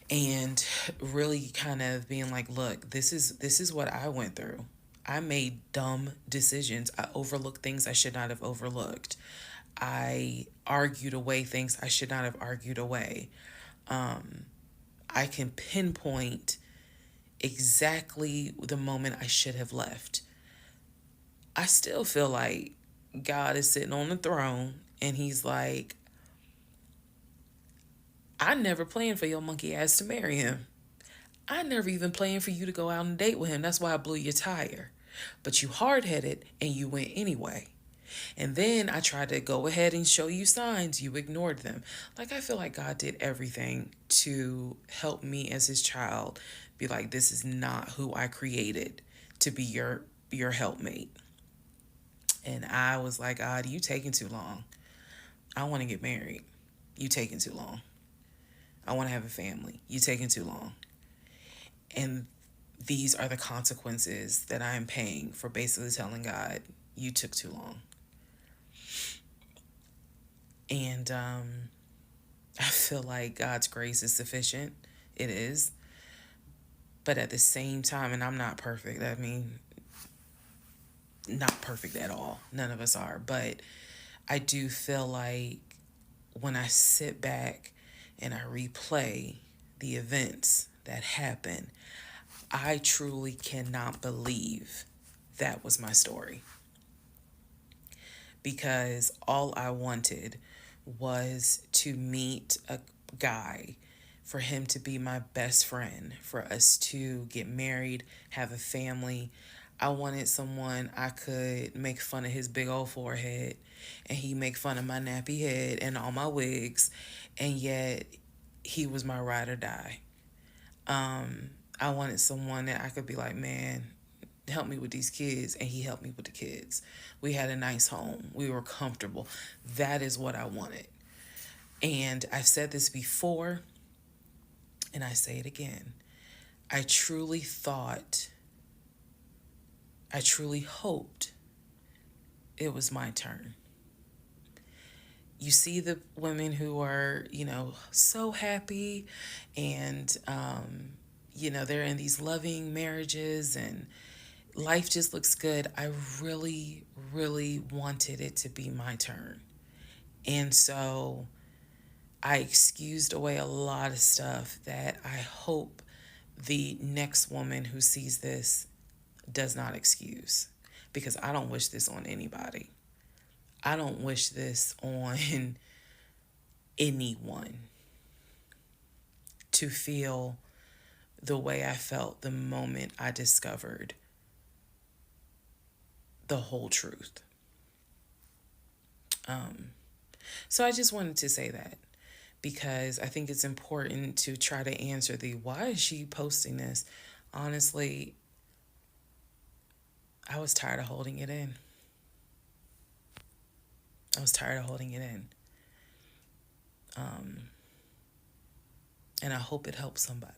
and really kind of being like, look, this is what I went through. I made dumb decisions. I overlooked things I should not have overlooked. I argued away things I should not have argued away. I can pinpoint exactly the moment I should have left. I still feel like God is sitting on the throne and he's like, I never planned for your monkey ass to marry him. I never even planned for you to go out on a date with him. That's why I blew your tire. But you hard-headed and you went anyway. And then I tried to go ahead and show you signs. You ignored them. Like, I feel like God did everything to help me as his child be like, this is not who I created to be your helpmate. And I was like, God, you taking too long. I want to get married. You taking too long. I want to have a family. You taking too long. And these are the consequences that I am paying for basically telling God, you took too long. And I feel like God's grace is sufficient. It is. But at the same time, and I'm not perfect. I mean, not perfect at all. None of us are. But I do feel like when I sit back and I replay the events that happened, I truly cannot believe that was my story. Because all I wanted was to meet a guy, for him to be my best friend, for us to get married, have a family. I wanted someone I could make fun of his big old forehead and he make fun of my nappy head and all my wigs, and yet he was my ride or die. I wanted someone that I could be like, man, help me with these kids, and he helped me with the kids. We had a nice home. We were comfortable. That is what I wanted. And I've said this before, and I say it again. I truly hoped it was my turn. You see the women who are, so happy and, they're in these loving marriages and life just looks good. I really, really wanted it to be my turn. And so I excused away a lot of stuff that I hope the next woman who sees this does not excuse, because I don't wish this on anybody. I don't wish this on anyone to feel the way I felt the moment I discovered the whole truth. So I just wanted to say that, because I think it's important to try to answer the why is she posting this? Honestly, I was tired of holding it in. And I hope it helps somebody.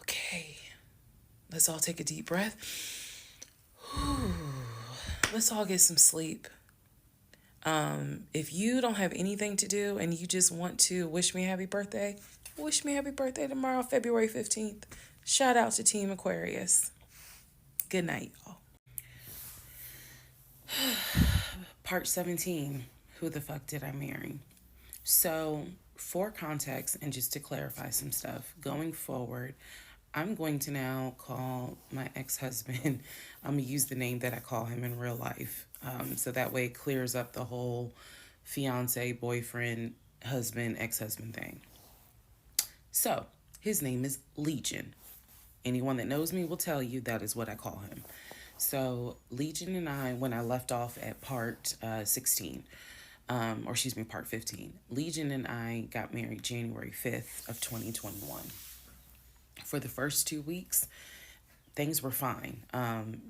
Okay, let's all take a deep breath. Let's all get some sleep. If you don't have anything to do and you just want to wish me happy birthday, wish me happy birthday tomorrow, February 15th. Shout out to Team Aquarius. Good night, y'all. Part 17, who the fuck did I marry? So, for context and just to clarify some stuff, going forward, I'm going to now call my ex-husband, I'm going to use the name that I call him in real life. So that way it clears up the whole fiance, boyfriend, husband, ex-husband thing. So, his name is Legion. Anyone that knows me will tell you that is what I call him. So, Legion and I, when I left off at part 16, part 15, Legion and I got married January 5th of 2021. For the first 2 weeks, things were fine.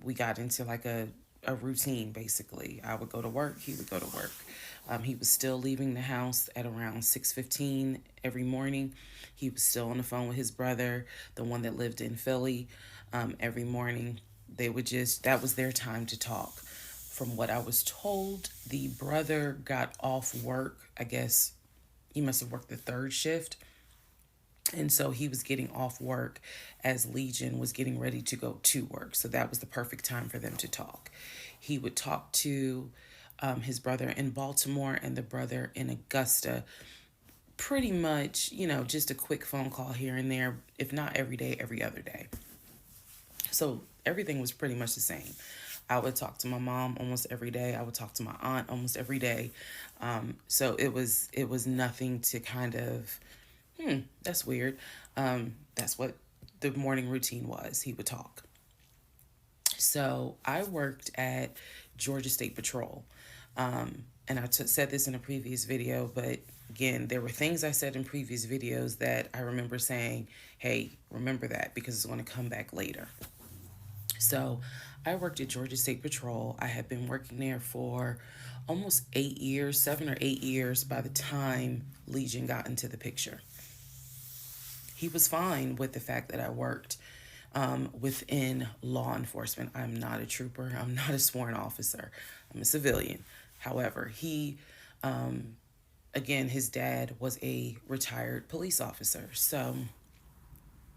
We got into like a a routine, basically. I would go to work, he would go to work. He was still leaving the house at around 6:15 every morning. He was still on the phone with his brother, the one that lived in Philly, every morning. They would just, that was their time to talk. From what I was told, the brother got off work. I guess he must have worked the third shift. And so he was getting off work as Legion was getting ready to go to work. So that was the perfect time for them to talk. He would talk to his brother in Baltimore and the brother in Augusta. Pretty much, just a quick phone call here and there, if not every day, every other day. So everything was pretty much the same. I would talk to my mom almost every day. I would talk to my aunt almost every day. So it was nothing to kind of, that's weird. That's what the morning routine was. He would talk. So I worked at Georgia State Patrol. And I said this in a previous video, but again, there were things I said in previous videos that I remember saying, hey, remember that because it's going to come back later. So I worked at Georgia State Patrol. I had been working there for almost 8 years, 7 or 8 years by the time Legion got into the picture. He was fine with the fact that I worked within law enforcement. I'm not a trooper. I'm not a sworn officer. I'm a civilian. However, again, his dad was a retired police officer. So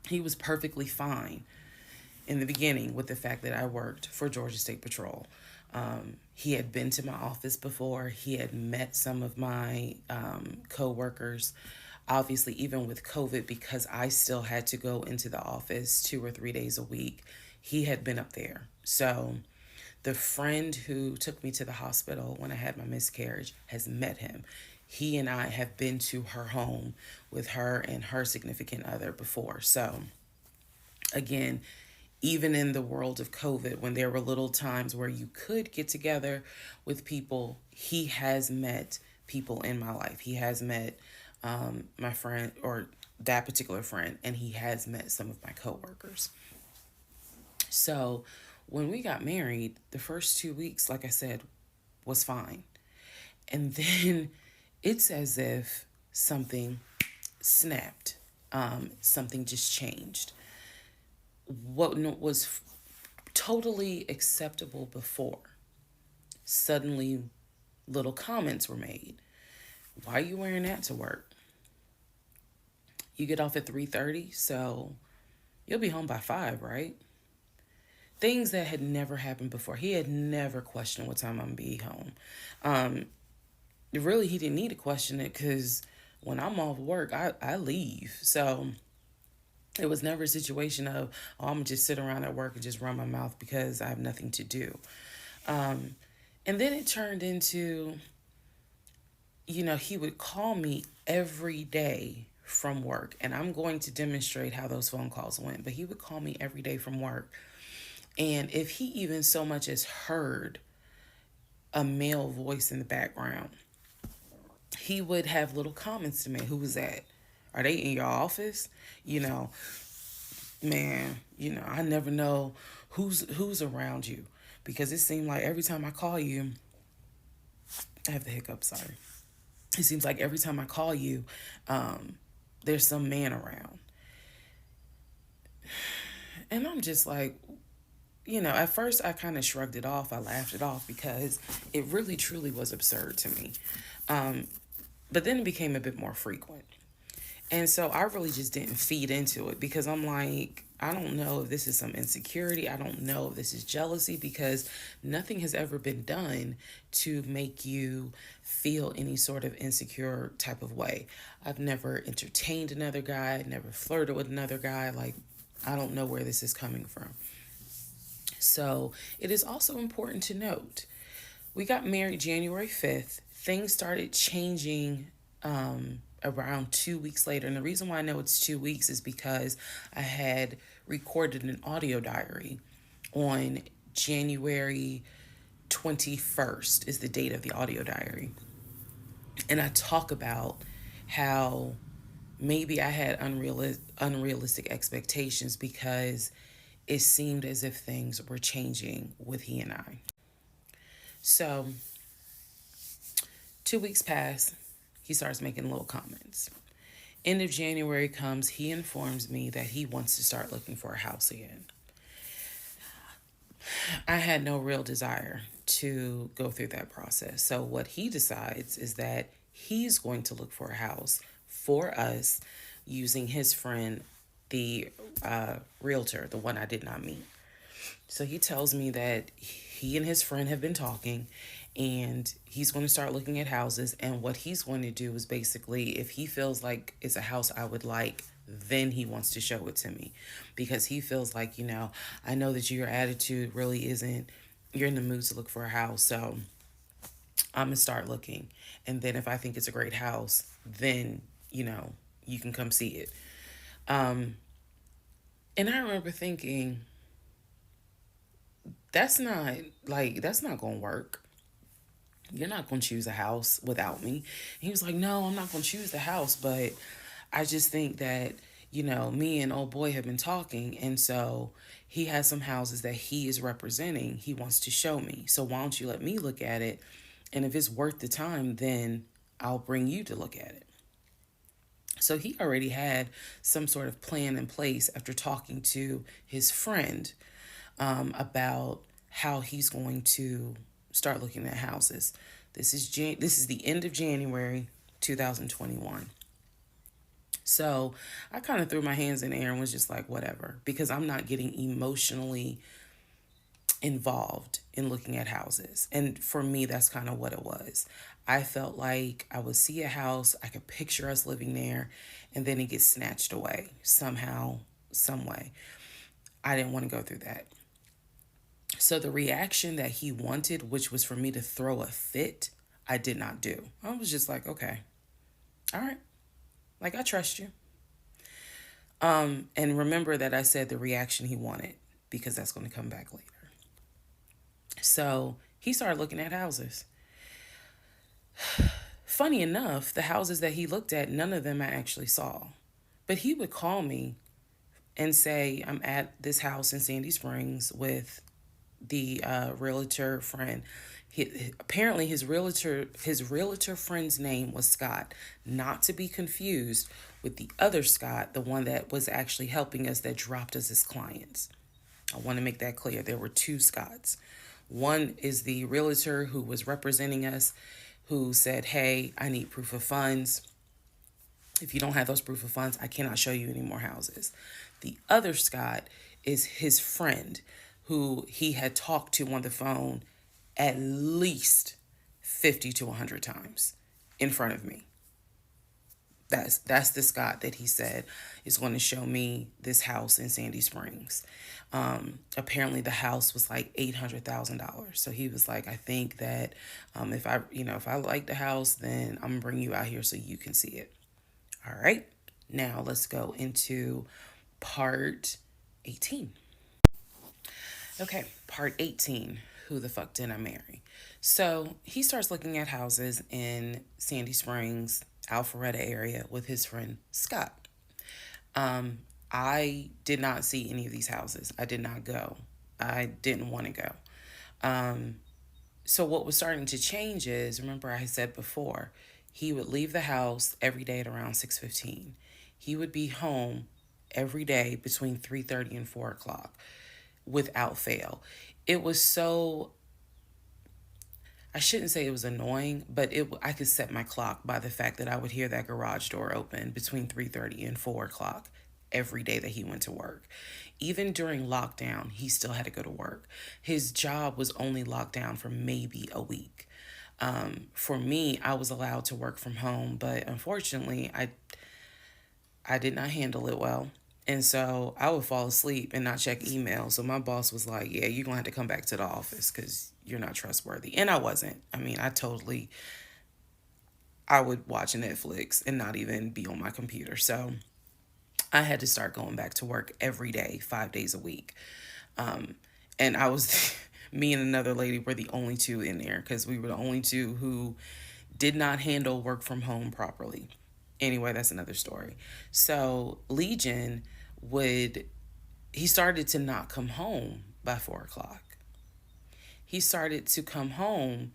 he was perfectly fine in the beginning with the fact that I worked for Georgia State Patrol. He had been to my office before. He had met some of my co-workers. Obviously, even with COVID, because I still had to go into the office 2 or 3 days a week, he had been up there. So the friend who took me to the hospital when I had my miscarriage has met him. He and I have been to her home with her and her significant other before. So again, even in the world of COVID, when there were little times where you could get together with people, he has met people in my life. He has met my friend, or that particular friend, and he has met some of my coworkers. So when we got married, the first 2 weeks, like I said, was fine. And then it's as if something snapped. Something just changed. What was totally acceptable before, suddenly little comments were made. Why are you wearing that to work? You get off at 3:30, so you'll be home by 5, right? Things that had never happened before. He had never questioned what time I'm going to be home. Really, he didn't need to question it because when I'm off work, I leave. So it was never a situation of, oh, I'm going to just sit around at work and just run my mouth because I have nothing to do. And then it turned into, he would call me every day from work. And I'm going to demonstrate how those phone calls went. But he would call me every day from work. And if he even so much as heard a male voice in the background, he would have little comments to me. Who was that? Are they in your office? Man, I never know who's around you, because it seemed like every time I call you, I have the hiccup, sorry. It seems like every time I call you, there's some man around. And I'm just like, at first I kind of shrugged it off. I laughed it off because it really truly was absurd to me. But then it became a bit more frequent. And so I really just didn't feed into it because I'm like, I don't know if this is some insecurity. I don't know if this is jealousy, because nothing has ever been done to make you feel any sort of insecure type of way. I've never entertained another guy, never flirted with another guy. Like, I don't know where this is coming from. So it is also important to note, we got married January 5th. Things started changing around 2 weeks later. And the reason why I know it's 2 weeks is because I had recorded an audio diary on January 21st is the date of the audio diary. And I talk about how maybe I had unrealistic expectations because it seemed as if things were changing with he and I. So 2 weeks pass. He starts making little comments. End of January comes. He informs me that he wants to start looking for a house again. I had no real desire to go through that process. So what he decides is that he's going to look for a house for us using his friend, the realtor, the one I did not meet. So he tells me that he and his friend have been talking and he's going to start looking at houses. And what he's going to do is basically, if he feels like it's a house I would like, then he wants to show it to me because he feels like, I know that your attitude really isn't, you're in the mood to look for a house. So I'm going to start looking. And then if I think it's a great house, then, you can come see it. And I remember thinking, that's not going to work. You're not going to choose a house without me. And he was like, no, I'm not going to choose the house, but I just think that, me and old boy have been talking. And so he has some houses that he is representing. He wants to show me. So why don't you let me look at it? And if it's worth the time, then I'll bring you to look at it. So he already had some sort of plan in place after talking to his friend about how he's going to start looking at houses. This is the end of January 2021. So I kind of threw my hands in the air and was just like, whatever, because I'm not getting emotionally involved in looking at houses. And for me, that's kind of what it was. I felt like I would see a house, I could picture us living there, and then it gets snatched away somehow, some way. I didn't want to go through that. So the reaction that he wanted, which was for me to throw a fit, I did not do. I was just like, okay, all right. Like, I trust you. And remember that I said the reaction he wanted, because that's going to come back later. So he started looking at houses. Funny enough, the houses that he looked at, none of them I actually saw. But he would call me and say, I'm at this house in Sandy Springs with the realtor friend. Apparently his realtor friend's name was Scott, not to be confused with the other Scott, the one that was actually helping us, that dropped us as clients. I want to make that clear. There were two Scotts. One is the realtor who was representing us, who said, hey, I need proof of funds. If you don't have those proof of funds, I cannot show you any more houses. The other Scott is his friend, who he had talked to on the phone at least 50 to 100 times in front of me. That's the Scott that he said is going to show me this house in Sandy Springs. Apparently the house was like $800,000. So he was like, I think that if I like the house, then I'm gonna bring you out here so you can see it. All right. Now let's go into part 18. Okay, part 18. Who the fuck did I marry? So he starts looking at houses in Sandy Springs, Alpharetta area with his friend Scott. I did not see any of these houses. I did not go. I didn't want to go. So what was starting to change is, remember I said before, he would leave the house every day at around 6:15. He would be home every day between 3:30 and 4 o'clock without fail. It was so, I shouldn't say it was annoying, but I could set my clock by the fact that I would hear that garage door open between 3:30 and 4 o'clock every day that he went to work. Even during lockdown, he still had to go to work. His job was only locked down for maybe a week. For me, I was allowed to work from home, but unfortunately, I did not handle it well. And so I would fall asleep and not check email. So my boss was like, yeah, you're going to have to come back to the office because you're not trustworthy. And I wasn't. I mean, I would watch Netflix and not even be on my computer. So I had to start going back to work every day, 5 days a week. And I was, me and another lady were the only two in there because we were the only two who did not handle work from home properly. Anyway, that's another story. So Legion he started to not come home by 4 o'clock. he started to come home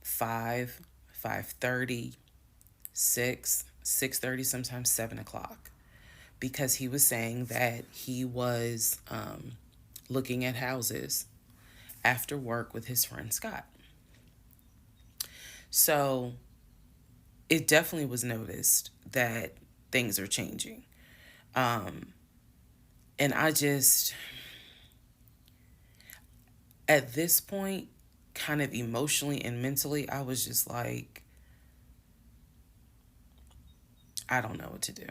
5, 5:30, 6, 6:30, sometimes 7 o'clock, because he was saying that he was looking at houses after work with his friend Scott. So it definitely was noticed that things are changing. And I just, at this point, kind of emotionally and mentally, I was just like, I don't know what to do.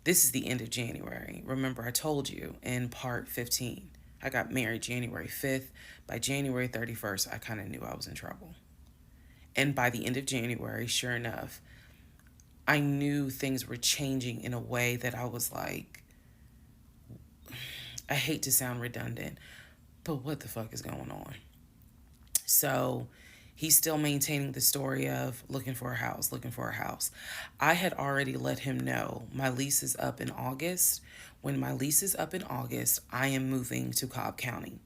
This is the end of January. Remember, I told you in part 15, I got married January 5th. By January 31st, I kind of knew I was in trouble. And by the end of January, sure enough, I knew things were changing in a way that I was like, I hate to sound redundant, but what the fuck is going on? So he's still maintaining the story of looking for a house, looking for a house. I had already let him know my lease is up in August. When my lease is up in August, I am moving to Cobb County.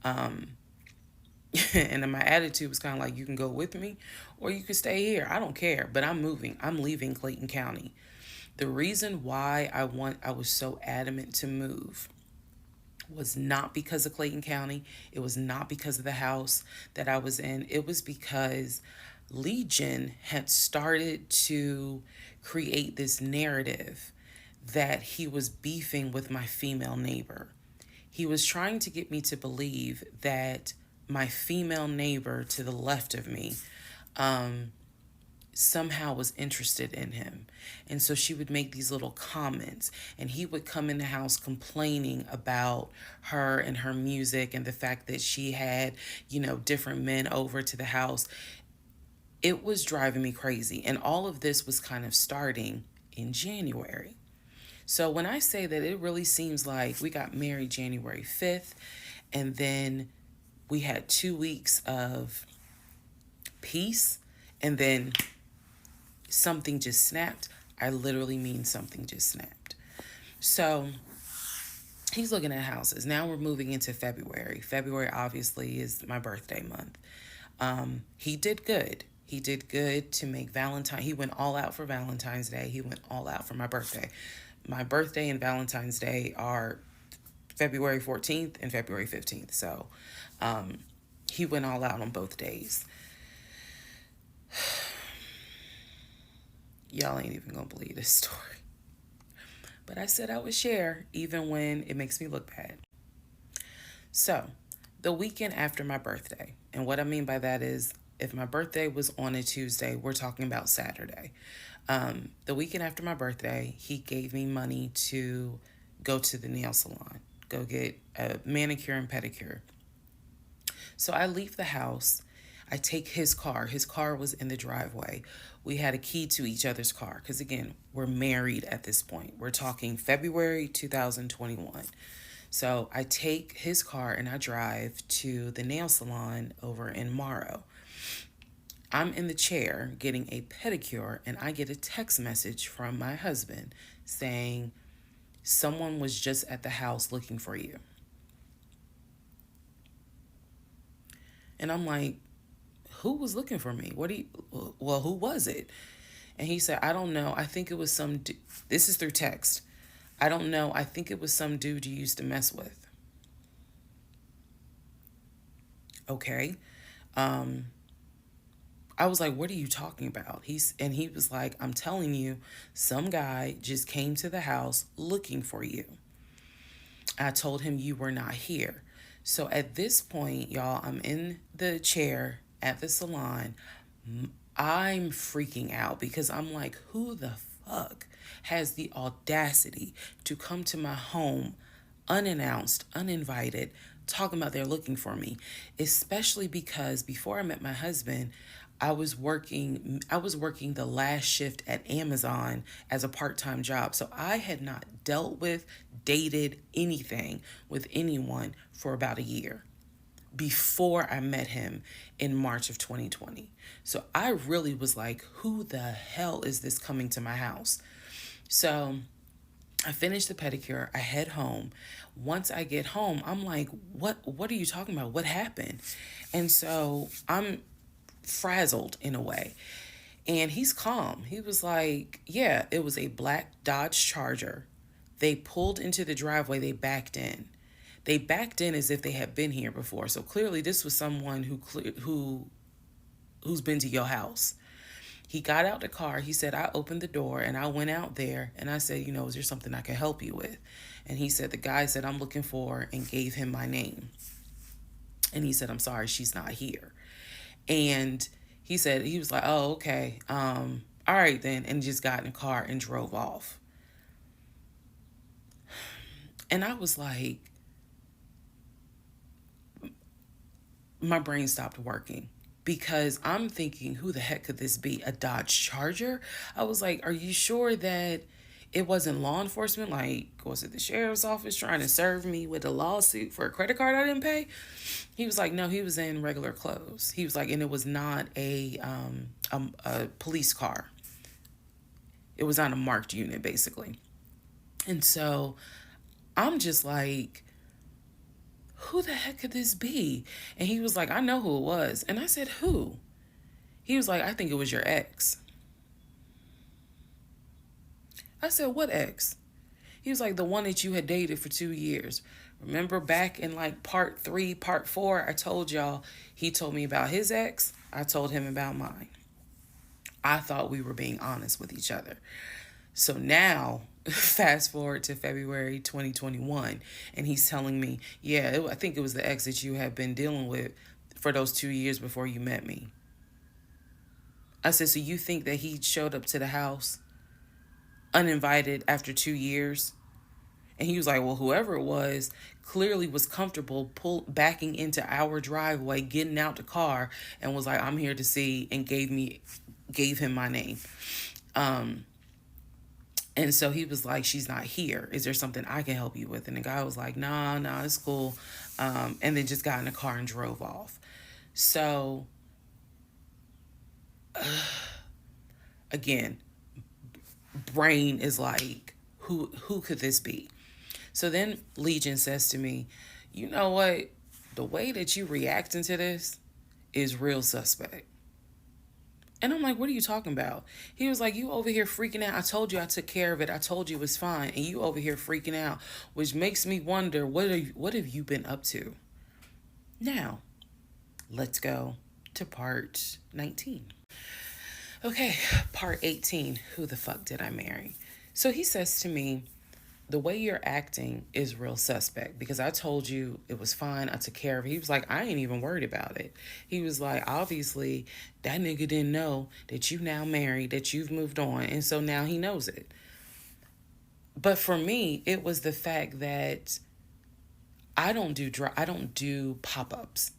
And then my attitude was kind of like, you can go with me or you can stay here. I don't care, but I'm moving. I'm leaving Clayton County. The reason why I was so adamant to move was not because of Clayton County. It was not because of the house that I was in. It was because Legion had started to create this narrative that he was beefing with my female neighbor. He was trying to get me to believe that my female neighbor to the left of me somehow was interested in him. And so she would make these little comments, and he would come in the house complaining about her and her music and the fact that she had, different men over to the house. It was driving me crazy. And all of this was kind of starting in January. So when I say that, it really seems like we got married January 5th, and then we had 2 weeks of peace, and then something just snapped. I literally mean something just snapped. So he's looking at houses. Now we're moving into February. February obviously is my birthday month. He did good. He did good to make Valentine. He went all out for Valentine's Day. He went all out for my birthday. My birthday and Valentine's Day are February 14th and February 15th. So he went all out on both days. Y'all ain't even gonna believe this story. But I said I would share even when it makes me look bad. So, the weekend after my birthday, and what I mean by that is if my birthday was on a Tuesday, we're talking about Saturday. The weekend after my birthday, he gave me money to go to the nail salon, go get a manicure and pedicure. So I leave the house. I take his car. His car was in the driveway. We had a key to each other's car because, again, we're married at this point. We're talking February 2021. So I take his car and I drive to the nail salon over in Morrow. I'm in the chair getting a pedicure, and I get a text message from my husband saying, someone was just at the house looking for you. And I'm like, who was looking for me? Who was it? And he said, I don't know. I think it was some, this is through text. I don't know. I think it was some dude you used to mess with. Okay. I was like, what are you talking about? He was like, I'm telling you, some guy just came to the house looking for you. I told him you were not here. So at this point, y'all, I'm in the chair at the salon. I'm freaking out because I'm like, who the fuck has the audacity to come to my home unannounced, uninvited, talking about they're looking for me? Especially because before I met my husband, I was working the last shift at Amazon as a part-time job. So I had not dealt with, dated anything with anyone for about a year before I met him in March of 2020. So I really was like, who the hell is this coming to my house? So I finish the pedicure. I head home. Once I get home, I'm like, what are you talking about? What happened? And so I'm frazzled in a way. And he's calm. He was like, yeah, it was a black Dodge Charger. They pulled into the driveway. They backed in. They backed in as if they had been here before. So clearly this was someone who's been to your house. He got out the car. He said, I opened the door and I went out there and I said, is there something I can help you with? And he said, the guy said, I'm looking for, and gave him my name. And he said, I'm sorry, she's not here. And he said, he was like, oh, okay. All right then. And just got in the car and drove off. And I was like, my brain stopped working. Because I'm thinking, who the heck could this be? A Dodge Charger? I was like, are you sure that it wasn't law enforcement? Like, was it the sheriff's office trying to serve me with a lawsuit for a credit card I didn't pay? He was like, no, he was in regular clothes. He was like, and it was not a police car. It was on a marked unit, basically. And so I'm just like, who the heck could this be? And he was like, I know who it was. And I said, who? He was like, I think it was your ex. I said, what ex? He was like, the one that you had dated for 2 years. Remember back in like part 3, part 4, I told y'all, he told me about his ex. I told him about mine. I thought we were being honest with each other. So now, fast forward to February 2021, and he's telling me, yeah, I think it was the ex that you had been dealing with for those 2 years before you met me. I said, so you think that he showed up to the house uninvited after 2 years? And he was like, well, whoever it was clearly was comfortable backing into our driveway, getting out the car, and was like, I'm here to see, and gave him my name. And so he was like, she's not here. Is there something I can help you with? And the guy was like, nah, it's cool. And then just got in the car and drove off. So, again, brain is like, who could this be? So then Legion says to me, you know what? The way that you reacting to this is real suspect. And I'm like, what are you talking about? He was like, you over here freaking out. I told you I took care of it. I told you it was fine. And you over here freaking out, which makes me wonder, what have you been up to? Now, let's go to part 19. Okay, part 18. Who the fuck did I marry? So he says to me, the way you're acting is real suspect, because I told you it was fine. I took care of it. He was like, I ain't even worried about it. He was like, obviously, that nigga didn't know that you now married, that you've moved on. And so now he knows it. But for me, it was the fact that I don't do pop-ups.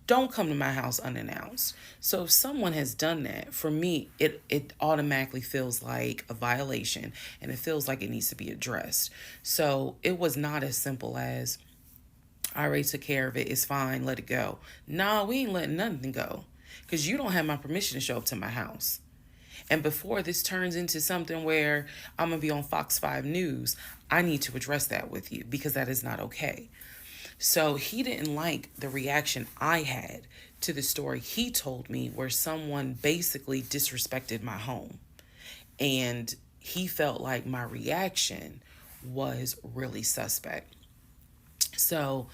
Don't come to my house unannounced. So if someone has done that, for me, it automatically feels like a violation, and it feels like it needs to be addressed. So it was not as simple as, I already took care of it, it's fine, let it go. No, we ain't letting nothing go, because you don't have my permission to show up to my house. And before this turns into something where I'm going to be on Fox 5 News, I need to address that with you, because that is not okay. So he didn't like the reaction I had to the story he told me, where someone basically disrespected my home. And he felt like my reaction was really suspect. So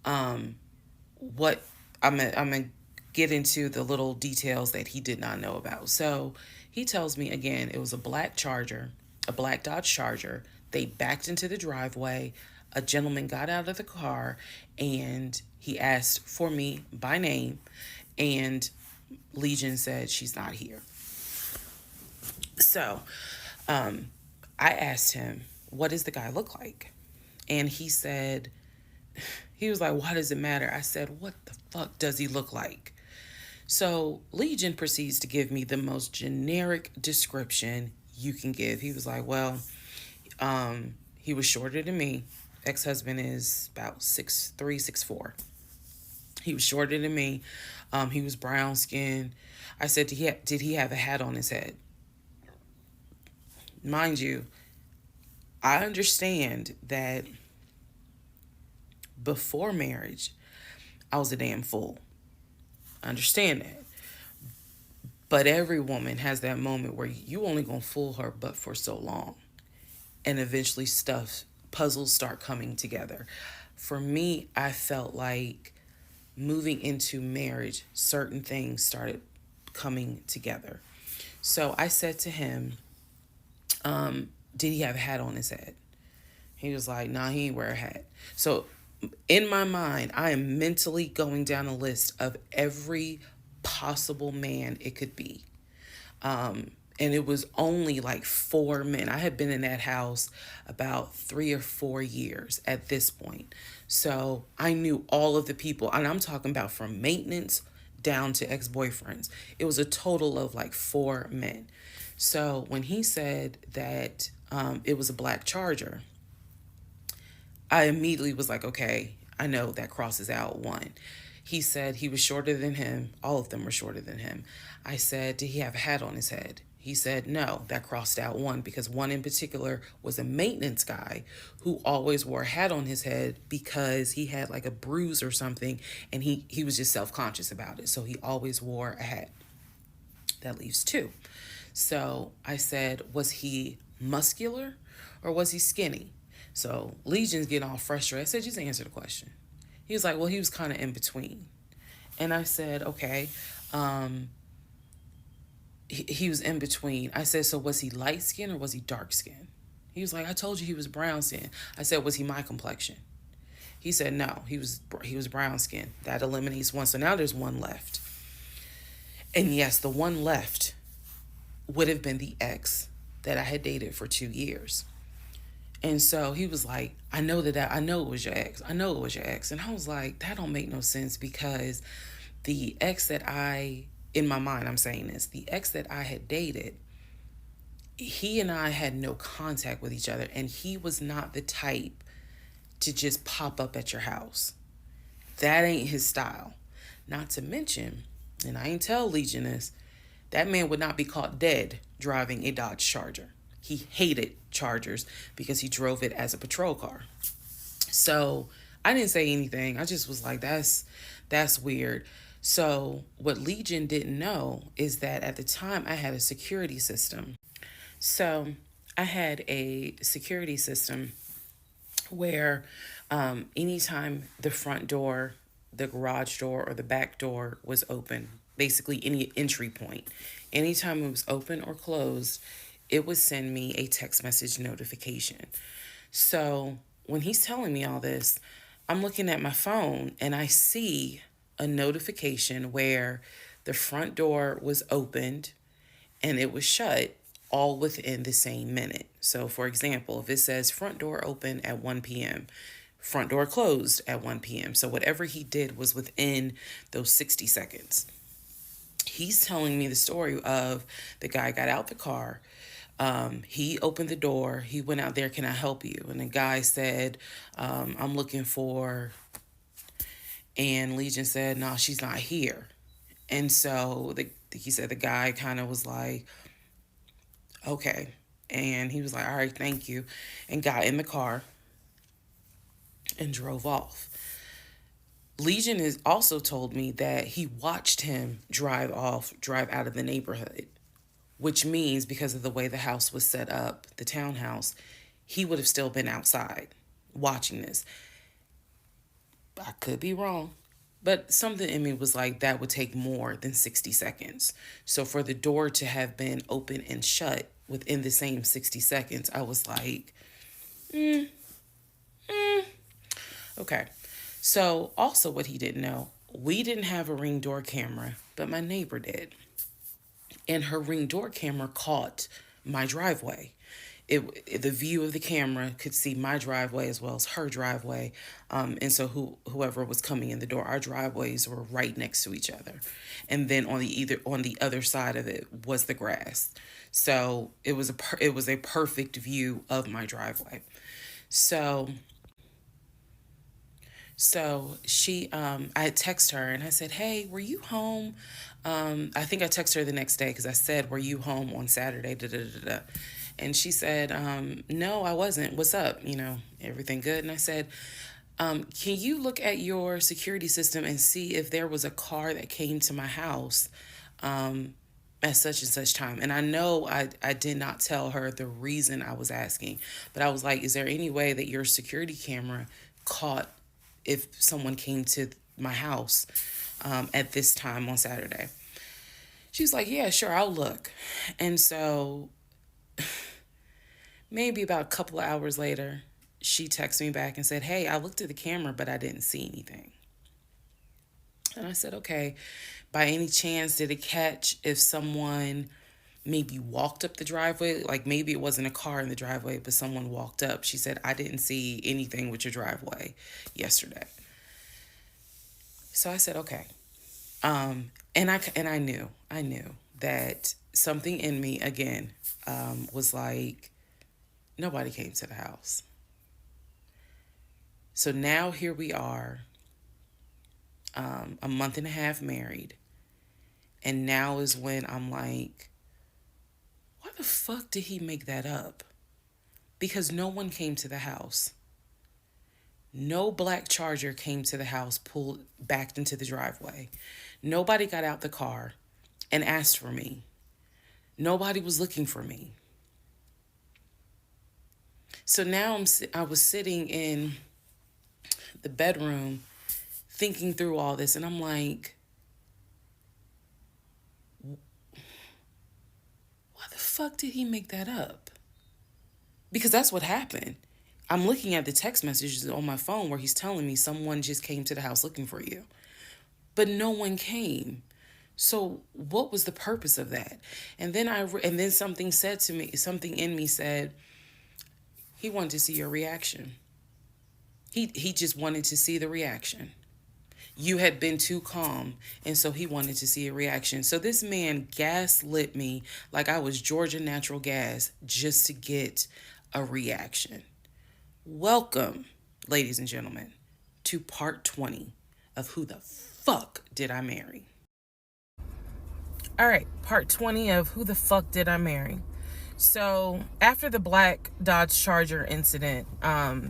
what I'm gonna get into the little details that he did not know about. So he tells me, again, it was a black Dodge Charger. They backed into the driveway. A gentleman got out of the car and he asked for me by name, and Legion said she's not here. So I asked him, what does the guy look like? And he said, he was like, why does it matter? I said, what the fuck does he look like? So Legion proceeds to give me the most generic description you can give. He was like, well, he was shorter than me. Ex-husband is about 6'3", 6'4". He was shorter than me. He was brown skinned. I said, did he have a hat on his head? Mind you, I understand that before marriage, I was a damn fool. I understand that. But every woman has that moment where you only gonna fool her but for so long. And eventually puzzles start coming together. For me, I felt like moving into marriage, certain things started coming together. So I said to him, did he have a hat on his head? He was like, nah, he ain't wear a hat. So in my mind, I am mentally going down a list of every possible man it could be. And it was only like 4 men. I had been in that house about 3 or 4 years at this point. So I knew all of the people, and I'm talking about from maintenance down to ex boyfriends. It was a total of like 4 men. So when he said that it was a black charger, I immediately was like, okay, I know that crosses out one. He said he was shorter than him. All of them were shorter than him. I said, did he have a hat on his head? He said, no, that crossed out one because one in particular was a maintenance guy who always wore a hat on his head because he had like a bruise or something and he was just self-conscious about it. So he always wore a hat. That leaves two. So I said, was he muscular or was he skinny? So Legion's getting all frustrated. I said, just answer the question. He was like, well, he was kind of in between. And I said, okay. He was in between. I said, so was he light skin or was he dark skin? He was like, I told you he was brown skin. I said, was he my complexion? He said, no, he was brown skin. That eliminates one. So now there's one left. And yes, the one left would have been the ex that I had dated for 2 years. And so he was like, I know it was your ex. I know it was your ex. And I was like, that don't make no sense because the ex that in my mind, I'm saying this, the ex that I had dated, he and I had no contact with each other. And he was not the type to just pop up at your house. That ain't his style. Not to mention, and I ain't tell Legion this, that man would not be caught dead driving a Dodge Charger. He hated Chargers because he drove it as a patrol car. So I didn't say anything. I just was like, that's weird. So what Legion didn't know is that at the time I had a security system. So I had a security system where anytime the front door, the garage door, or the back door was open, basically any entry point, anytime it was open or closed, it would send me a text message notification. So when he's telling me all this, I'm looking at my phone and I see a notification where the front door was opened and it was shut all within the same minute. So for example, if it says front door open at 1 p.m., front door closed at 1 p.m. So whatever he did was within those 60 seconds. He's telling me the story of the guy got out the car. He opened the door. He went out there. Can I help you? And the guy said, I'm looking for, and Legion said, no, she's not here. And so he said the guy kind of was like, okay. And he was like, all right, thank you. And got in the car and drove off. Legion has also told me that he watched him drive out of the neighborhood, which means because of the way the house was set up, the townhouse, he would have still been outside watching this. I could be wrong, but something in me was like, that would take more than 60 seconds. So for the door to have been open and shut within the same 60 seconds, I was like, okay. So also what he didn't know, we didn't have a Ring door camera, but my neighbor did. And her Ring door camera caught my driveway. The view of the camera could see my driveway as well as her driveway. And so whoever was coming in the door, our driveways were right next to each other. And then on the other side of it was the grass. So it was a perfect view of my driveway. So she, I had texted her and I said, hey, were you home? I think I texted her the next day because I said, were you home on Saturday? Da, da, da, da. And she said, no, I wasn't. What's up? Everything good? And I said, can you look at your security system and see if there was a car that came to my house at such and such time? And I know I did not tell her the reason I was asking, but I was like, is there any way that your security camera caught if someone came to my house at this time on Saturday? She was like, yeah, sure, I'll look. And so maybe about a couple of hours later, she texted me back and said, hey, I looked at the camera, but I didn't see anything. And I said, okay, by any chance, did it catch if someone maybe walked up the driveway? Like maybe it wasn't a car in the driveway, but someone walked up. She said, I didn't see anything with your driveway yesterday. So I said, okay. And I knew that something in me, again, was like, nobody came to the house. So now here we are, a month and a half married. And now is when I'm like, why the fuck did he make that up? Because no one came to the house. No black Charger came to the house, backed into the driveway. Nobody got out the car and asked for me. Nobody was looking for me. So now I was sitting in the bedroom thinking through all this, and I'm like, why the fuck did he make that up? Because that's what happened. I'm looking at the text messages on my phone where he's telling me someone just came to the house looking for you. But no one came. So what was the purpose of that? And then something said to me, something in me said, he wanted to see your reaction. He just wanted to see the reaction. You had been too calm, and so he wanted to see a reaction. So this man gaslit me like I was Georgia Natural Gas just to get a reaction. Welcome, ladies and gentlemen, to part 20 of Who the Fuck Did I Marry? All right, part 20 of Who the Fuck Did I Marry? So after the black Dodge Charger incident,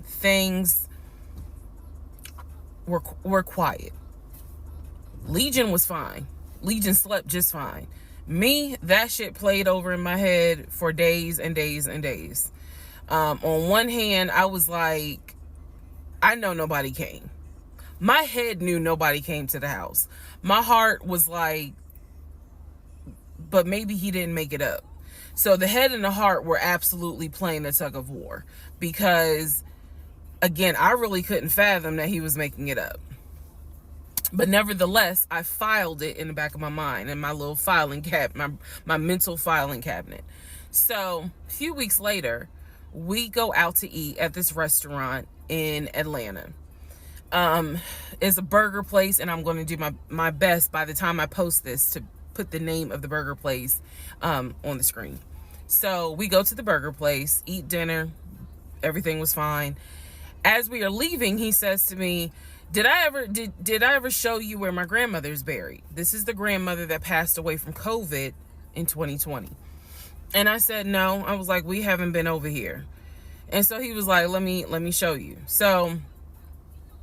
things were quiet. Legion was fine. Legion slept just fine. Me, that shit played over in my head for days and days and days. On one hand, I was like, I know nobody came. My head knew nobody came to the house. My heart was like, but maybe he didn't make it up. So the head and the heart were absolutely playing a tug of war because, again, I really couldn't fathom that he was making it up. But nevertheless, I filed it in the back of my mind in my little filing cabinet, my mental filing cabinet. So a few weeks later, we go out to eat at this restaurant in Atlanta. It's a burger place, and I'm going to do my best by the time I post this to put the name of the burger place on the screen. So we go to the burger place, eat dinner. Everything was fine. As we are leaving, he says to me, did I ever show you where my grandmother's buried? This is the grandmother that passed away from COVID in 2020. And I said, no. I was like, we haven't been over here. And so he was like, let me show you. So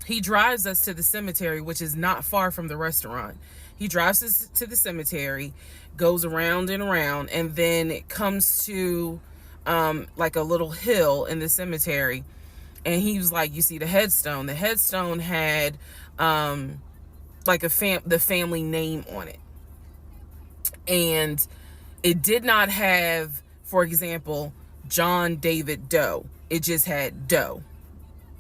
he drives us to the cemetery, which is not far from the restaurant. He drives us to the cemetery, goes around and around, and then it comes to like a little hill in the cemetery. And he was like, you see the headstone. The headstone had like the family name on it. And it did not have, for example, John David Doe. It just had Doe.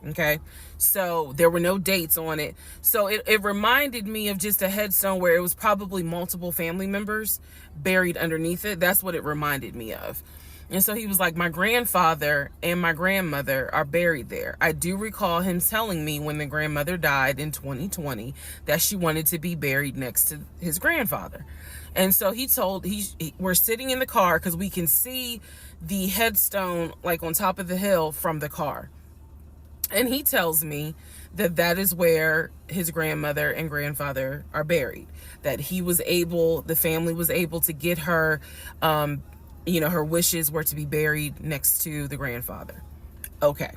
Okay. So there were no dates on it. So it reminded me of just a headstone where it was probably multiple family members buried underneath it. That's what it reminded me of. And so he was like, my grandfather and my grandmother are buried there. I do recall him telling me when the grandmother died in 2020 that she wanted to be buried next to his grandfather. And so we're sitting in the car because we can see the headstone like on top of the hill from the car. And he tells me that is where his grandmother and grandfather are buried. That the family was able to get her her wishes were to be buried next to the grandfather. Okay.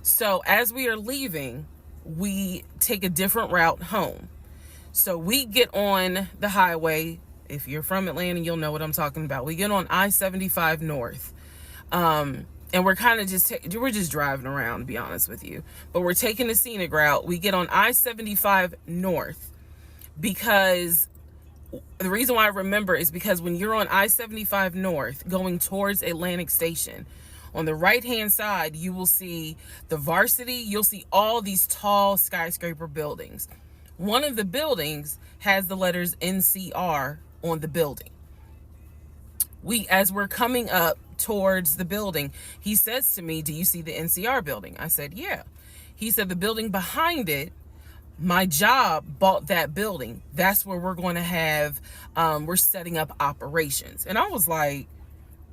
So as we are leaving, we take a different route home. So we get on the highway. If you're from Atlanta, you'll know what I'm talking about. We get on I-75 North. And we're kind of we're just driving around, to be honest with you. But we're taking the scenic route. We get on I-75 North because the reason why I remember is because when you're on I-75 North going towards Atlantic Station, on the right-hand side, you will see the Varsity. You'll see all these tall skyscraper buildings. One of the buildings has the letters NCR on the building. As we're coming up towards the building, he says to me, "Do you see the NCR building?" I said, "Yeah." He said, "The building behind it, my job bought that building. That's where we're going to have, we're setting up operations." And I was like,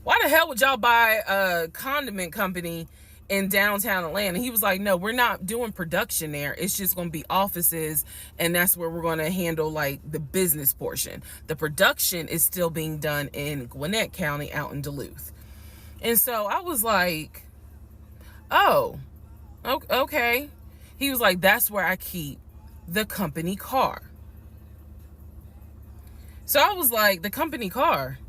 why the hell would y'all buy a condiment company in downtown Atlanta? He was like, "No, we're not doing production there. It's just going to be offices, and that's where we're going to handle like the business portion. The production is still being done in Gwinnett County out in Duluth." And so I was like, "Oh, okay." He was like, "That's where I keep the company car." So I was like, "The company car?"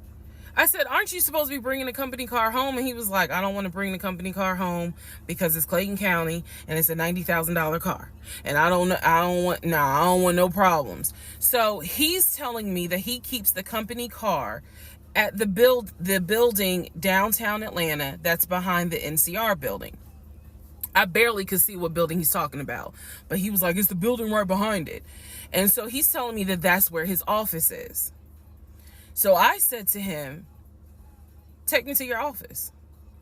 I said, "Aren't you supposed to be bringing the company car home?" And he was like, "I don't want to bring the company car home because it's Clayton County and it's a $90,000 car. And I don't want no problems." So he's telling me that he keeps the company car at the building downtown Atlanta that's behind the NCR building. I barely could see what building he's talking about, but he was like, "It's the building right behind it." And so he's telling me that that's where his office is. So I said to him, "Take me to your office.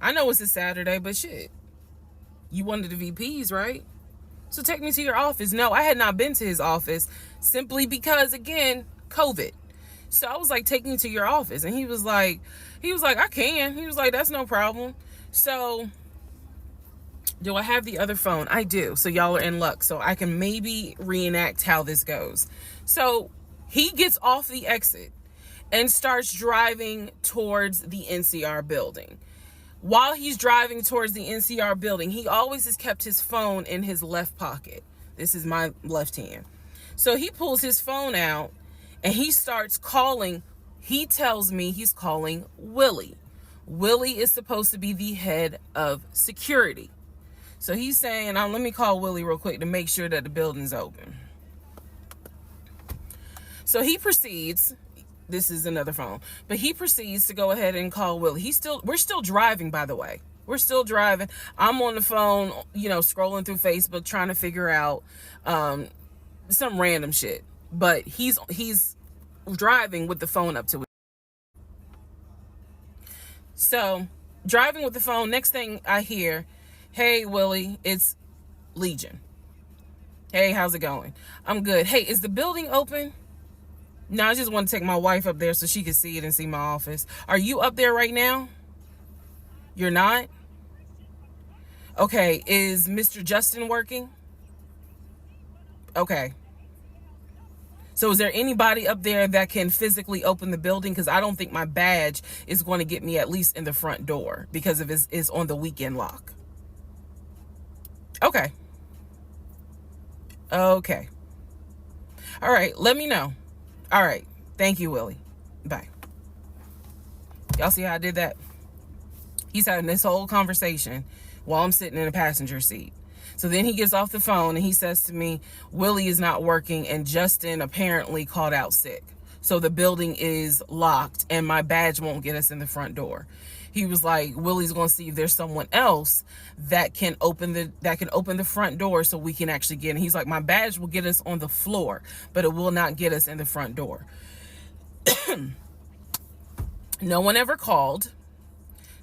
I know it's a Saturday, but shit, you wanted the VPs, right? So take me to your office." No, I had not been to his office simply because, again, COVID. So I was like, "Take me to your office." And he was like, "I can." He was like, "That's no problem." So do I have the other phone? I do. So y'all are in luck. So I can maybe reenact how this goes. So he gets off the exit and starts driving towards the NCR building. While he's driving towards the NCR building, he always has kept his phone in his left pocket. This is my left hand. So he pulls his phone out and he starts calling. He tells me he's calling Willie. Willie is supposed to be the head of security. So he's saying, "Let me call Willie real quick to make sure that the building's open." So he proceeds. This is another phone, but he proceeds to go ahead and call Willie. We're still driving, by the way. We're still driving. I'm on the phone, scrolling through Facebook, trying to figure out some random shit. But he's driving with the phone up to it. So driving with the phone. Next thing I hear, "Hey, Willie, it's Legion. Hey, how's it going?" "I'm good." "Hey, is the building open?" "No, I just want to take my wife up there so she can see it and see my office." "Are you up there right now?" "You're not?" "Okay, is Mr. Justin working?" "Okay. So is there anybody up there that can physically open the building? Because I don't think my badge is going to get me at least in the front door because of it's on the weekend lock." "Okay. Okay. All right, let me know." "All right. Thank you, Willie. Bye." Y'all see how I did that? He's having this whole conversation while I'm sitting in the passenger seat. So then he gets off the phone and he says to me, "Willie is not working and Justin apparently called out sick. So the building is locked and my badge won't get us in the front door." He was like, "Willie's going to see if there's someone else that can open the front door so we can actually get in." He's like, "My badge will get us on the floor, but it will not get us in the front door." No one ever called.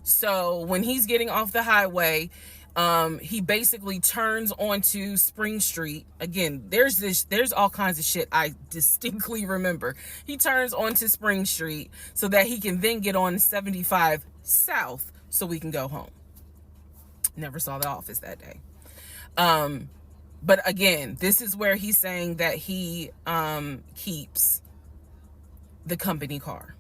So when he's getting off the highway, he basically turns onto Spring Street. Again, there's all kinds of shit I distinctly remember. He turns onto Spring Street so that he can then get on 75 South so we can go home. Never saw the office that day. But again, this is where he's saying that he keeps the company car.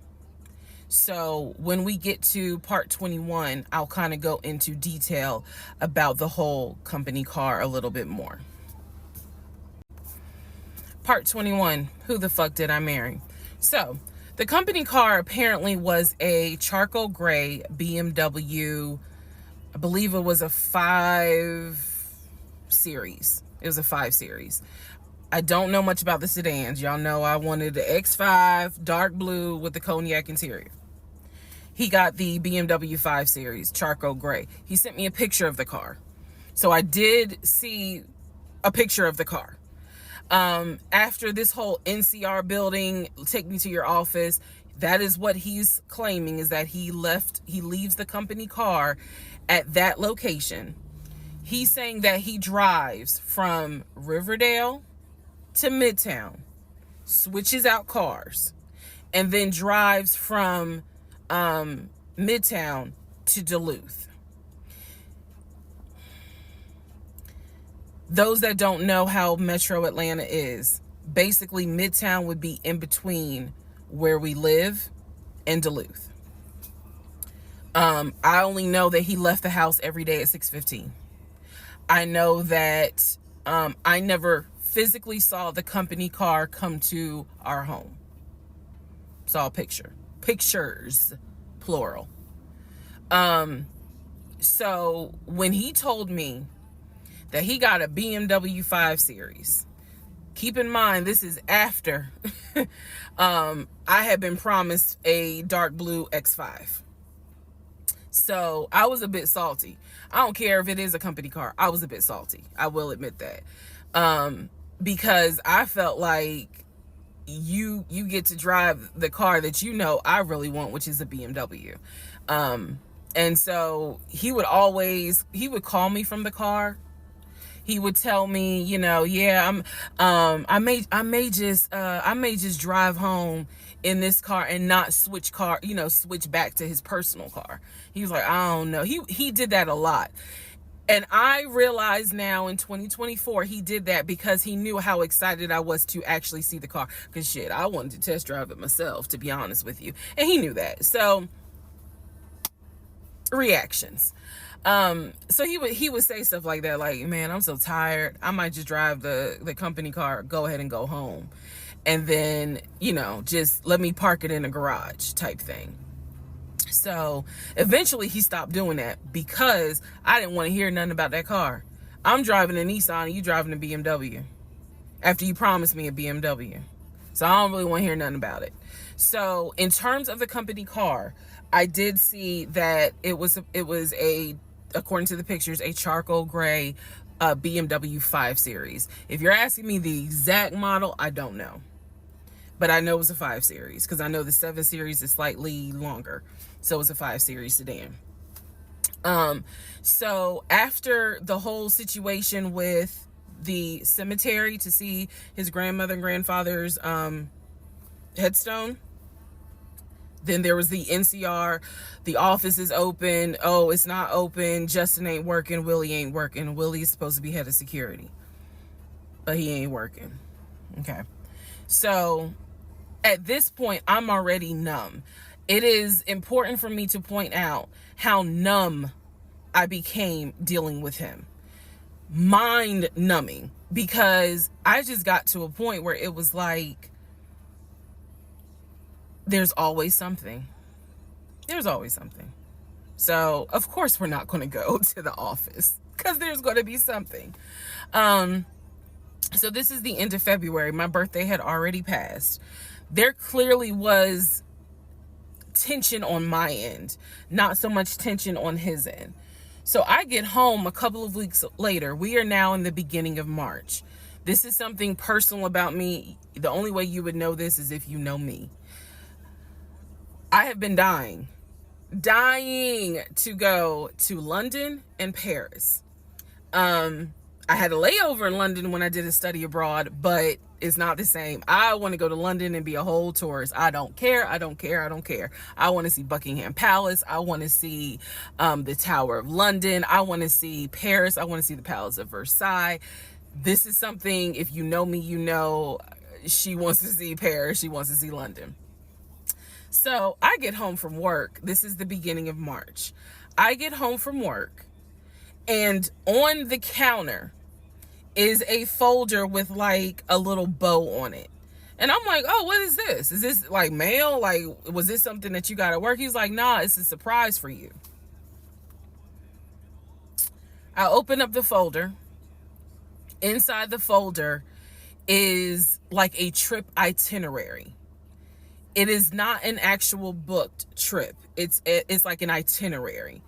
So when we get to part 21, I'll kind of go into detail about the whole company car a little bit more. Part 21, who the fuck did I marry? So the company car apparently was a charcoal gray BMW. I believe it was a 5 Series. It was a 5 Series. I don't know much about the sedans. Y'all know I wanted the X5 dark blue with the cognac interior. He got the BMW 5 Series charcoal gray. He sent me a picture of the car. So I did see a picture of the car. After this whole NCR building, take me to your office, that is what he's claiming, is that he leaves the company car at that location. He's saying that he drives from Riverdale to Midtown, switches out cars, and then drives from Midtown to Duluth. Those that don't know how Metro Atlanta is, basically Midtown would be in between where we live and Duluth. I only know that he left the house every day at 6:15. I know that I never physically saw the company car come to our home. Saw pictures, plural. So when he told me that he got a BMW 5 Series, keep in mind, this is after I had been promised a dark blue X5. So I was a bit salty. I don't care if it is a company car. I was a bit salty. I will admit that. Because I felt like you get to drive the car that you know I really want, which is a BMW. And so he would call me from the car. He would tell me, yeah, I may just drive home in this car and not switch back to his personal car. He was like, I don't know. He did that a lot. And I realize now in 2024, he did that because he knew how excited I was to actually see the car. Because shit, I wanted to test drive it myself, to be honest with you. And he knew that. So, reactions. So he would say stuff like that, like, man, I'm so tired. I might just drive the company car, go ahead and go home. And then, just let me park it in a garage type thing. So eventually he stopped doing that because I didn't want to hear nothing about that car. I'm driving a Nissan and you driving a BMW after you promised me a BMW. So I don't really want to hear nothing about it. So in terms of the company car, I did see that it was according to the pictures, a charcoal gray BMW 5 Series. If you're asking me the exact model, I don't know. But I know it was a 5 Series because I know the 7 Series is slightly longer. So it was a 5 Series sedan. So after the whole situation with the cemetery to see his grandmother and grandfather's headstone, then there was the NCR, the office is open. Oh, it's not open. Justin ain't working. Willie ain't working. Willie's supposed to be head of security, but he ain't working. Okay. So at this point, I'm already numb. It is important for me to point out how numb I became dealing with him. Mind numbing, because I just got to a point where it was like, there's always something. There's always something. So, of course, we're not going to go to the office because there's going to be something. So this is the end of February. My birthday had already passed. There clearly was tension on my end, not so much tension on his end. So I get home a couple of weeks later. We are now in the beginning of March. This is something personal about me. The only way you would know this is if you know me. I have been dying to go to London and Paris. I had a layover in London when I did a study abroad, but it's not the same. I want to go to London and be a whole tourist. I don't care. I want to see Buckingham Palace. I want to see the Tower of London. I want to see Paris. I want to see the Palace of Versailles. This is something, if you know me, you know she wants to see Paris. She wants to see London. So I get home from work. This is the beginning of March. I get home from work, and on the counter is a folder with like a little bow on it. And I'm like, oh, what is this? Is this like mail? Like, was this something that you got at work? He's like, nah, it's a surprise for you. I open up the folder. Inside the folder is like a trip itinerary. It is not an actual booked trip. It's like an itinerary.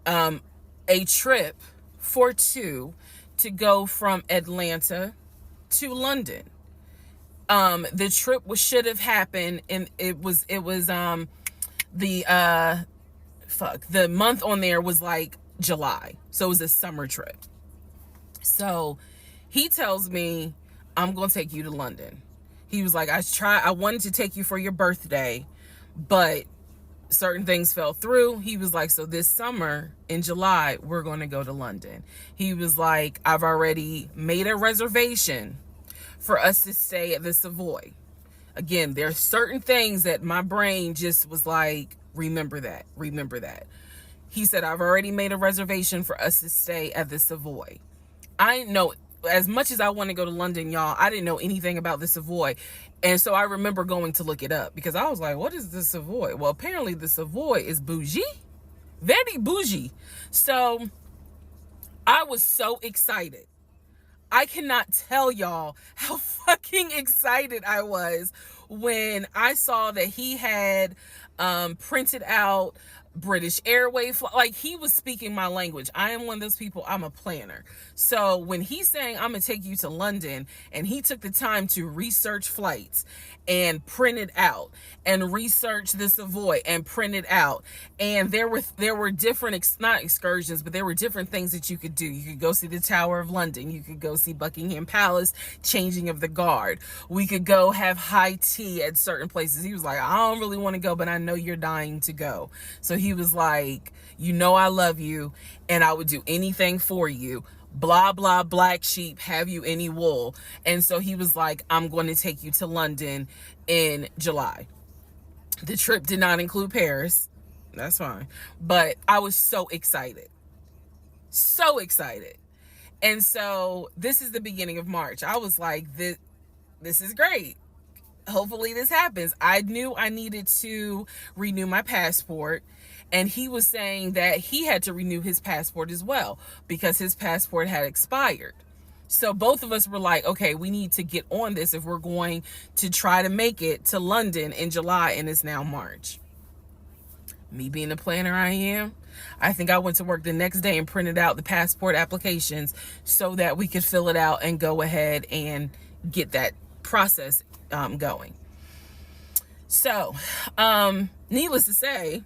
A trip for two to go from Atlanta to London. The trip should have happened, and it was the the month on there was like July. So it was a summer trip. So he tells me, I'm going to take you to London. He was like, I wanted to take you for your birthday, but certain things fell through. He was like, so this summer in July, we're going to go to London. He was like, I've already made a reservation for us to stay at the Savoy. Again, there are certain things that my brain just was like, remember that. He said, I've already made a reservation for us to stay at the Savoy. I know, as much as I want to go to London, y'all, I didn't know anything about the Savoy. And so I remember going to look it up because I was like, what is the Savoy? Well, apparently the Savoy is bougie, very bougie. So I was so excited. I cannot tell y'all how fucking excited I was when I saw that he had printed out British Airways. Like, he was speaking my language. I am one of those people, I'm a planner. So when he's saying, I'm gonna take you to London, and he took the time to research flights and print it out and research the Savoy and print it out, and there were different not excursions, but there were different things that you could do. You could go see the Tower of London, you could go see Buckingham Palace, changing of the guard, we could go have high tea at certain places. He was like, I don't really want to go, but I know you're dying to go. So he was like, you know I love you and I would do anything for you, blah blah, black sheep, have you any wool? And so he was like, I'm going to take you to London in July. The trip did not include Paris. That's fine. But I was so excited. And so this is the beginning of March. I was like, this is great. Hopefully this happens. I knew I needed to renew my passport, and he was saying that he had to renew his passport as well because his passport had expired. So both of us were like, okay, we need to get on this if we're going to try to make it to London in July, and it's now March. Me being the planner I am, I think I went to work the next day and printed out the passport applications so that we could fill it out and go ahead and get that process going. So, needless to say,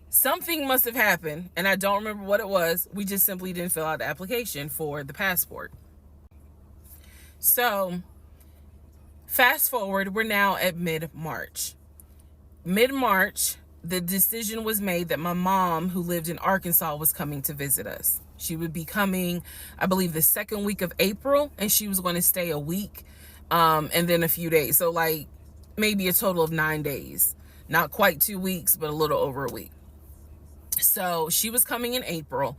something must have happened, and I don't remember what it was. We just simply didn't fill out the application for the passport. So, fast forward, we're now at mid-March. Mid-March, the decision was made that my mom, who lived in Arkansas, was coming to visit us. She would be coming, I believe, the second week of April, and she was going to stay a week, and then a few days. So, like, maybe a total of 9 days. Not quite 2 weeks, but a little over a week. So she was coming in April,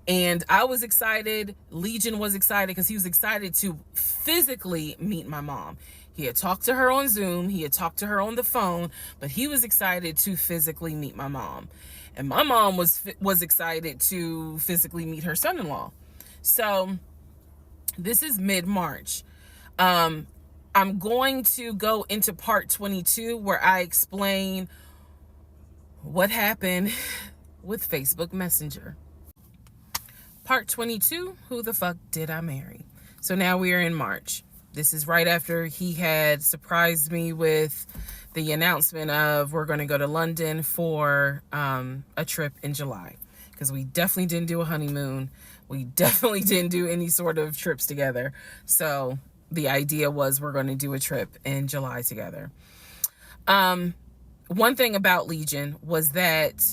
and I was excited. Legion was excited because he was excited to physically meet my mom. He had talked to her on Zoom, he had talked to her on the phone, but he was excited to physically meet my mom. And my mom was excited to physically meet her son-in-law. So this is mid-March. I'm going to go into part 22 where I explain what happened with Facebook Messenger. Part 22, who the fuck did I marry? So now we are in March. This is right after he had surprised me with the announcement of we're going to go to London for a trip in July. Because we definitely didn't do a honeymoon. We definitely didn't do any sort of trips together. So the idea was we're going to do a trip in July together. One thing about Legion was that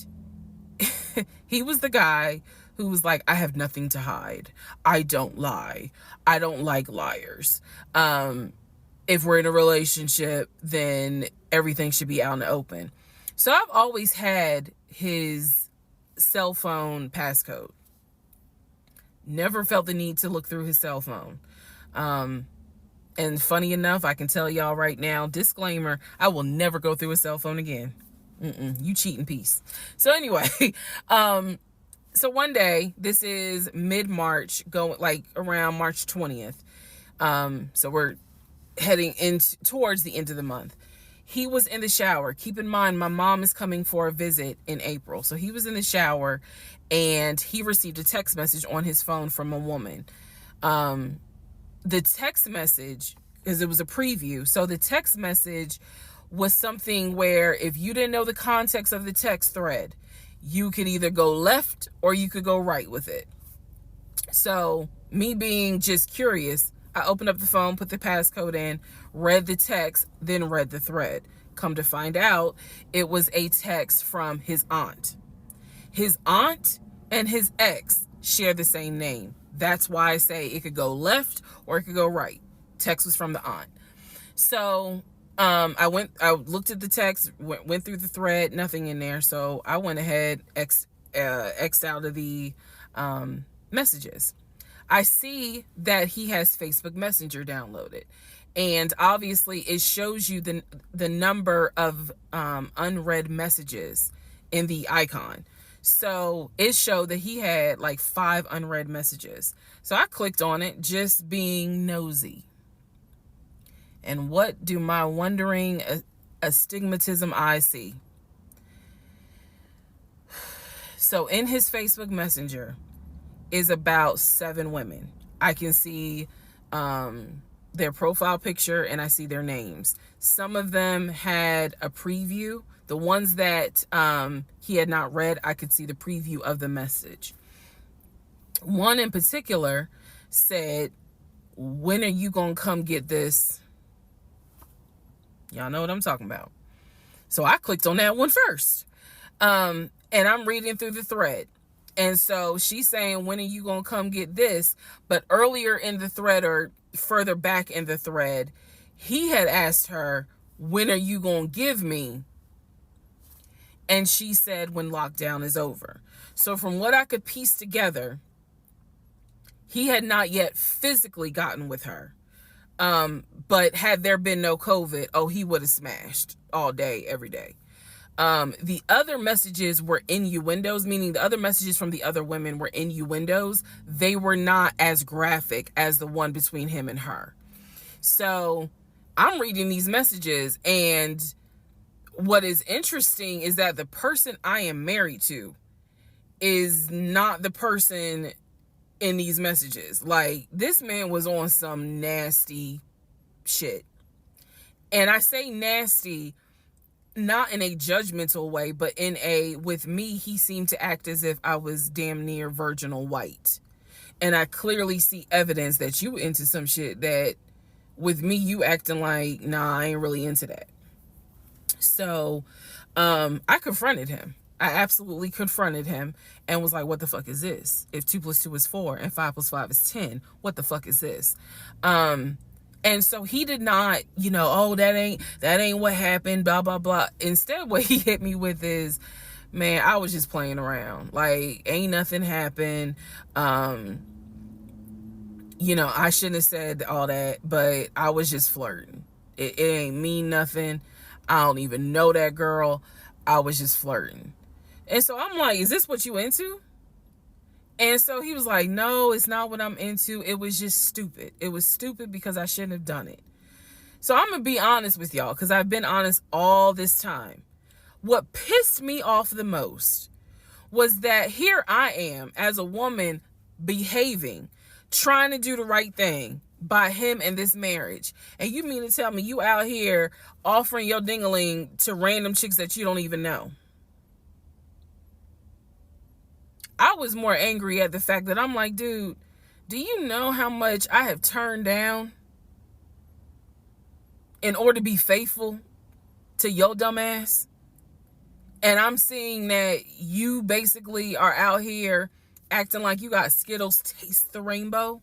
he was the guy who was like, I have nothing to hide. I don't lie. I don't like liars. if we're in a relationship, then everything should be out in the open. So I've always had his cell phone passcode. Never felt the need to look through his cell phone. And funny enough, I can tell y'all right now, disclaimer, I will never go through a cell phone again. You cheating piece. So anyway, so one day, this is mid-March, going like around March 20th. So we're heading in towards the end of the month. He was in the shower. Keep in mind, my mom is coming for a visit in April. So he was in the shower and he received a text message on his phone from a woman. The text message, because it was a preview, so the text message was something where if you didn't know the context of the text thread, you could either go left or you could go right with it. So me being just curious, I opened up the phone, put the passcode in, read the text, then read the thread. Come to find out, it was a text from his aunt. His aunt and his ex share the same name. That's why I say it could go left or it could go right. Text was from the aunt. So I looked at the text, went through the thread, nothing in there. So I went ahead, X'd out of the messages. I see that he has Facebook Messenger downloaded. And obviously it shows you the number of unread messages in the icon. So it showed that he had like 5 unread messages. So I clicked on it, just being nosy. And what do my wondering astigmatism eyes see? So in his Facebook Messenger is about 7 women. I can see their profile picture and I see their names. Some of them had a preview. The ones that he had not read, I could see the preview of the message. One in particular said, "When are you gonna come get this?" Y'all know what I'm talking about. So I clicked on that one first. And I'm reading through the thread. And so she's saying, "When are you gonna come get this?" But earlier in the thread, or further back in the thread, he had asked her, "When are you gonna give me?" And she said, "When lockdown is over." So from what I could piece together, he had not yet physically gotten with her. But had there been no COVID, oh, he would have smashed all day, every day. The other messages were innuendos, meaning the other messages from the other women were innuendos. They were not as graphic as the one between him and her. So I'm reading these messages, and what is interesting is that the person I am married to is not the person in these messages. Like, this man was on some nasty shit. And I say nasty not in a judgmental way, but in a, with me, he seemed to act as if I was damn near virginal white. And I clearly see evidence that you into some shit that with me, you acting like, nah, I ain't really into that. So I confronted him. I absolutely confronted him and was like, what the fuck is this? If 2 + 2 is 4 and 5 + 5 is 10, what the fuck is this? And so he did not, oh, that ain't what happened, blah, blah, blah. Instead, what he hit me with is, man, I was just playing around. Like, ain't nothing happened. I shouldn't have said all that, but I was just flirting. It ain't mean nothing. I don't even know that girl. I was just flirting. And so I'm like, is this what you into? And so he was like, no, it's not what I'm into. It was just stupid. It was stupid because I shouldn't have done it. So I'm going to be honest with y'all, because I've been honest all this time. What pissed me off the most was that here I am as a woman behaving, trying to do the right thing by him and this marriage. And you mean to tell me you out here offering your ding-a-ling to random chicks that you don't even know? I was more angry at the fact that I'm like, dude, do you know how much I have turned down in order to be faithful to your dumb ass? And I'm seeing that you basically are out here acting like you got Skittles taste the rainbow.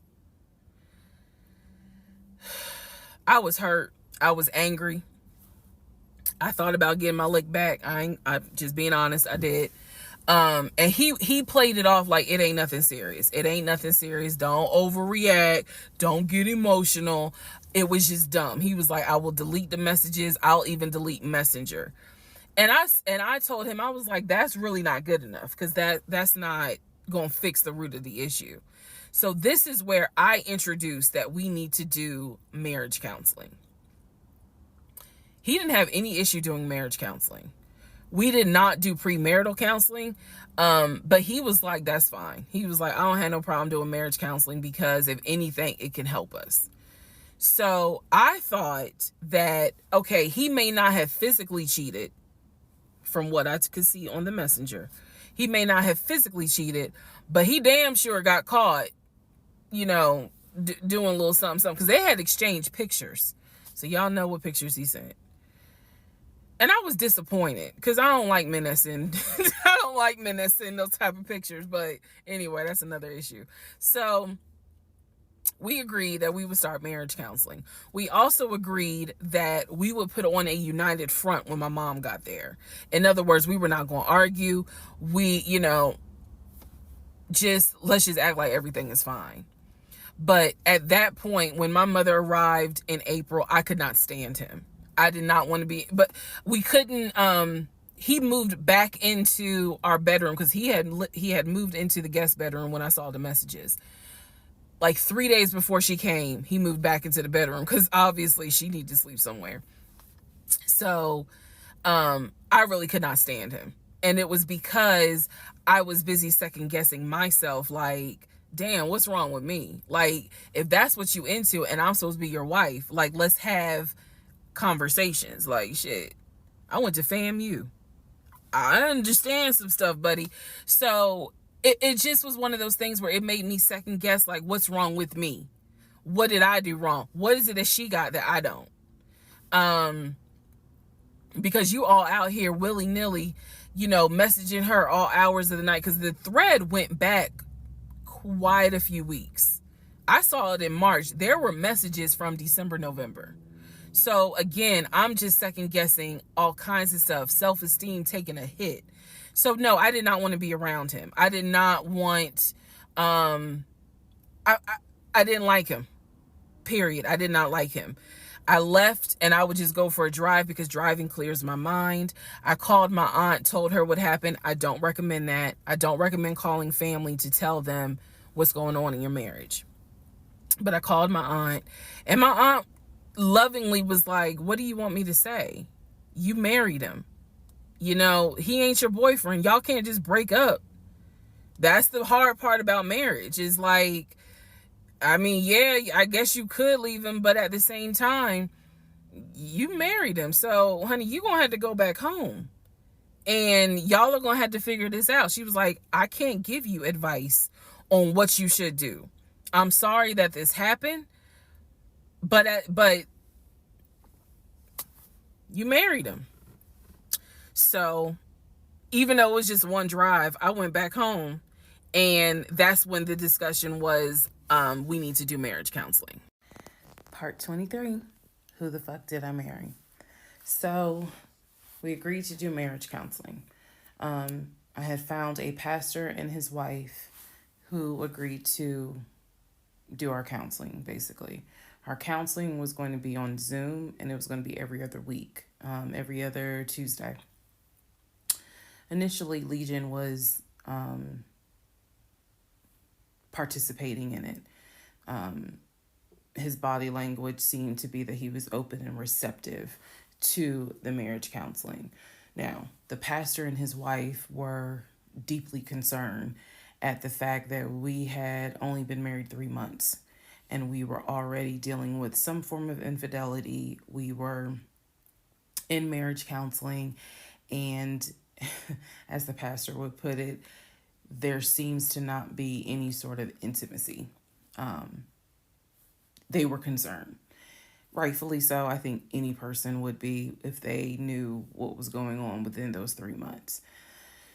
I was hurt. I was angry. I thought about getting my lick back. I just being honest, I did. And he played it off like it ain't nothing serious. It ain't nothing serious. Don't overreact. Don't get emotional. It was just dumb. He was like, I will delete the messages. I'll even delete Messenger. And I told him, I was like, that's really not good enough, because that's not gonna fix the root of the issue. So this is where I introduced that we need to do marriage counseling. He didn't have any issue doing marriage counseling. We did not do premarital counseling. But he was like, that's fine. He was like, I don't have no problem doing marriage counseling, because if anything, it can help us. So I thought that, okay, he may not have physically cheated from what I could see on the messenger. He may not have physically cheated, but he damn sure got caught, doing a little something, because they had exchanged pictures. So y'all know what pictures he sent. And I was disappointed, because I don't like men that send those type of pictures. But anyway, that's another issue. So we agreed that we would start marriage counseling. We also agreed that we would put on a united front when my mom got there. In other words, we were not going to argue. We, let's just act like everything is fine. But at that point, when my mother arrived in April, I could not stand him. I did not want to be, but we couldn't, he moved back into our bedroom, because he had moved into the guest bedroom when I saw the messages. Like 3 days before she came, he moved back into the bedroom, because obviously she needed to sleep somewhere. So I really could not stand him. And it was because I was busy second guessing myself, like, damn, what's wrong with me? Like, if that's what you into and I'm supposed to be your wife, like, let's have conversations. Like, shit, I went to FAMU. I understand some stuff, buddy. So it just was one of those things where it made me second guess, like, what's wrong with me? What did I do wrong? What is it that she got that I don't? Because you all out here willy-nilly, messaging her all hours of the night, because the thread went back quite a few weeks. I saw it in March. There were messages from December, November. So again, I'm just second guessing all kinds of stuff, self-esteem taking a hit. So no, I did not want to be around him. I did not want, I didn't like him, period. I did not like him. I left, and I would just go for a drive, because driving clears my mind. I called my aunt, told her what happened. I don't recommend that. I don't recommend calling family to tell them what's going on in your marriage. But I called my aunt, and my aunt lovingly was like, what do you want me to say? You married him. He ain't your boyfriend. Y'all can't just break up. That's the hard part about marriage, is like, I mean, yeah, I guess you could leave him, but at the same time, you married him. So, honey, you're going to have to go back home. And y'all are going to have to figure this out. She was like, I can't give you advice on what you should do. I'm sorry that this happened, but you married him. So even though it was just one drive, I went back home, and that's when the discussion was, we need to do marriage counseling. Part 23, who the fuck did I marry? So we agreed to do marriage counseling. I had found a pastor and his wife who agreed to do our counseling, basically. Our counseling was going to be on Zoom, and it was going to be every other week, every other Tuesday. Initially, Legion was participating in it. His body language seemed to be that he was open and receptive to the marriage counseling. Now, the pastor and his wife were deeply concerned at the fact that we had only been married 3 months, and we were already dealing with some form of infidelity. We were in marriage counseling, and as the pastor would put it, there seems to not be any sort of intimacy. They were concerned. Rightfully so. I think any person would be if they knew what was going on within those 3 months.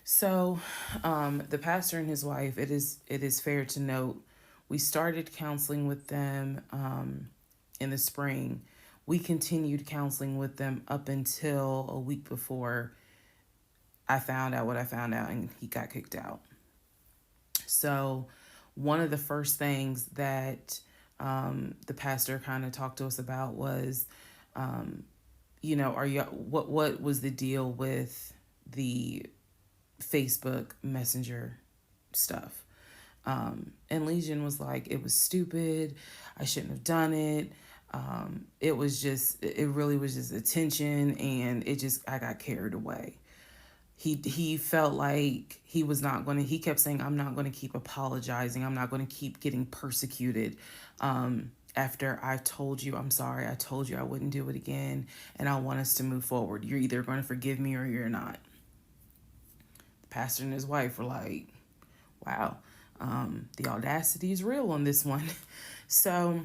So the pastor and his wife, it is fair to note, we started counseling with them in the spring. We continued counseling with them up until a week before I found out what I found out and he got kicked out. So, one of the first things that the pastor kind of talked to us about was, are you what was the deal with the Facebook Messenger stuff? And Legion was like, it was stupid. I shouldn't have done it. It really was just attention, and I got carried away. He felt like he was not going to, he kept saying, I'm not going to keep apologizing. I'm not going to keep getting persecuted. After I told you, I'm sorry, I told you I wouldn't do it again, and I want us to move forward. You're either going to forgive me or you're not. The pastor and his wife were like, wow, the audacity is real on this one. So,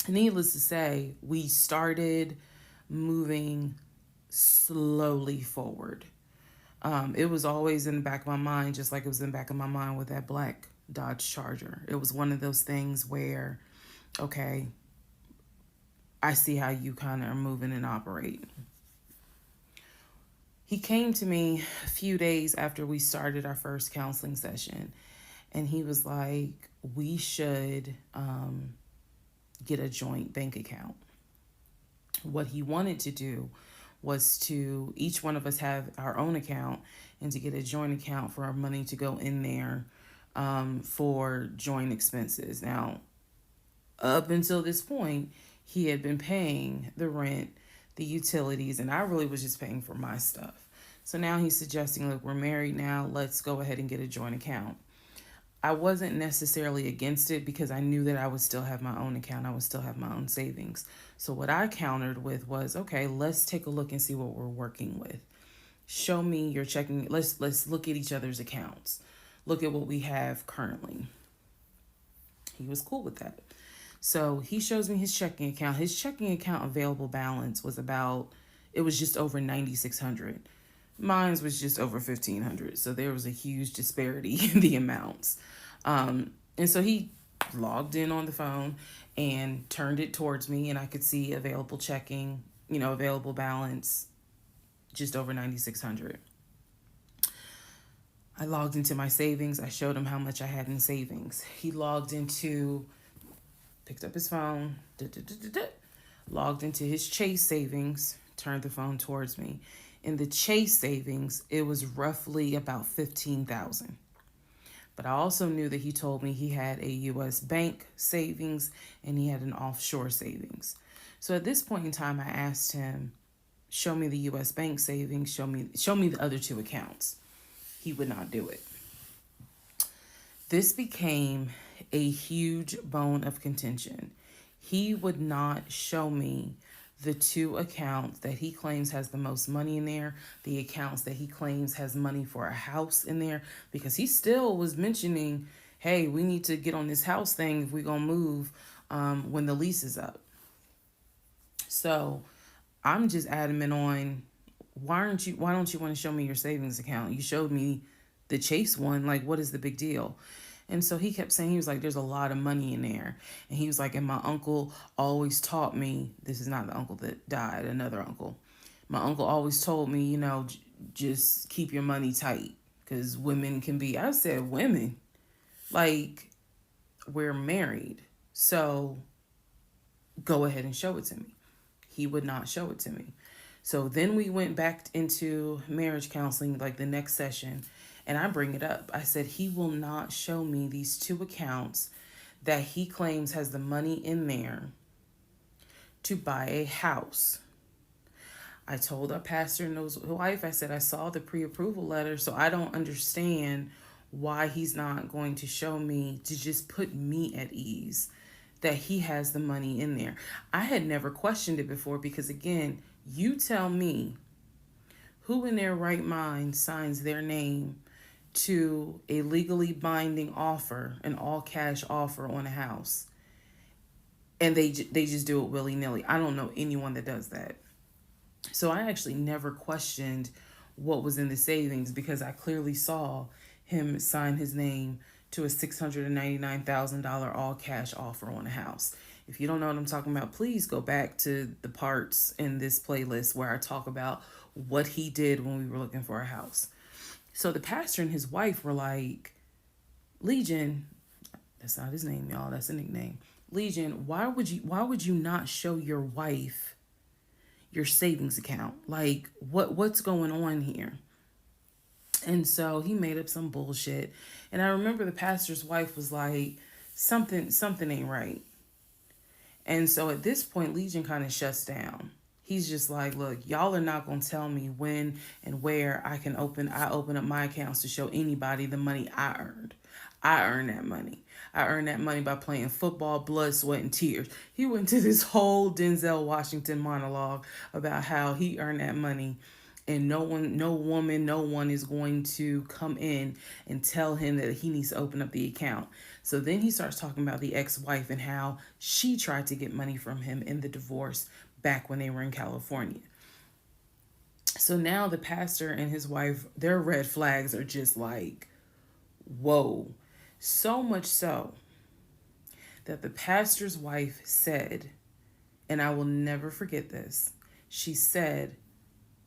needless to say, we started moving slowly forward. It was always in the back of my mind, just like it was in the back of my mind with that black Dodge Charger. It was one of those things where, okay, I see how you kind of are moving and operating. He came to me a few days after we started our first counseling session, and he was like, we should get a joint bank account. What he wanted to do was to each one of us have our own account and to get a joint account for our money to go in there for joint expenses. Now, up until this point, he had been paying the rent, the utilities, and I really was just paying for my stuff. So now he's suggesting, look, we're married now, let's go ahead and get a joint account. I wasn't necessarily against it because I knew that I would still have my own account. I would still have my own savings. So what I countered with was, okay, let's take a look and see what we're working with. Show me your checking. Let's look at each other's accounts. Look at what we have currently. He was cool with that. So he shows me his checking account. His checking account available balance was just over $9,600. Mine was just over $1,500. So there was a huge disparity in the amounts. And so he logged in on the phone and turned it towards me, and I could see available checking, available balance, just over $9,600. I logged into my savings. I showed him how much I had in savings. He picked up his phone, logged into his Chase savings, turned the phone towards me. In the Chase savings, it was roughly about $15,000. But I also knew that he told me he had a U.S. bank savings and he had an offshore savings. So at this point in time, I asked him, show me the U.S. bank savings, show me the other two accounts. He would not do it. This became a huge bone of contention. He would not show me the two accounts that he claims has the most money in there, the accounts that he claims has money for a house in there, because he still was mentioning, hey, we need to get on this house thing if we're going to move when the lease is up. So I'm just adamant on, why don't you want to show me your savings account? You showed me the Chase one. Like, what is the big deal? And so he kept saying, he was like, there's a lot of money in there. And he was like, and my uncle always taught me, this is not the uncle that died, another uncle. My uncle always told me, just keep your money tight because women can be, I said, women, like, we're married. So go ahead and show it to me. He would not show it to me. So then we went back into marriage counseling, like the next session. And I bring it up. I said, he will not show me these two accounts that he claims has the money in there to buy a house. I told our pastor and his wife, I said, I saw the pre-approval letter, so I don't understand why he's not going to show me, to just put me at ease that he has the money in there. I had never questioned it before because, again, you tell me who in their right mind signs their name to a legally binding offer, an all-cash offer on a house, and they just do it willy-nilly. I don't know anyone that does that. So I actually never questioned what was in the savings because I clearly saw him sign his name to a $699,000 all-cash offer on a house. If you don't know what I'm talking about, please go back to the parts in this playlist where I talk about what he did when we were looking for a house. So the pastor and his wife were like, Legion, that's not his name, y'all, that's a nickname. Legion, why would you not show your wife your savings account? Like, what's going on here? And so he made up some bullshit. And I remember the pastor's wife was like, something ain't right. And so at this point, Legion kind of shuts down. He's just like, look, y'all are not gonna tell me when and where I open up my accounts to show anybody the money I earned. I earned that money. I earned that money by playing football, blood, sweat, and tears. He went to this whole Denzel Washington monologue about how he earned that money, and no one is going to come in and tell him that he needs to open up the account. So then he starts talking about the ex-wife and how she tried to get money from him in the divorce back when they were in California. So now the pastor and his wife, their red flags are just like, whoa. So much so that the pastor's wife said, and I will never forget this, she said,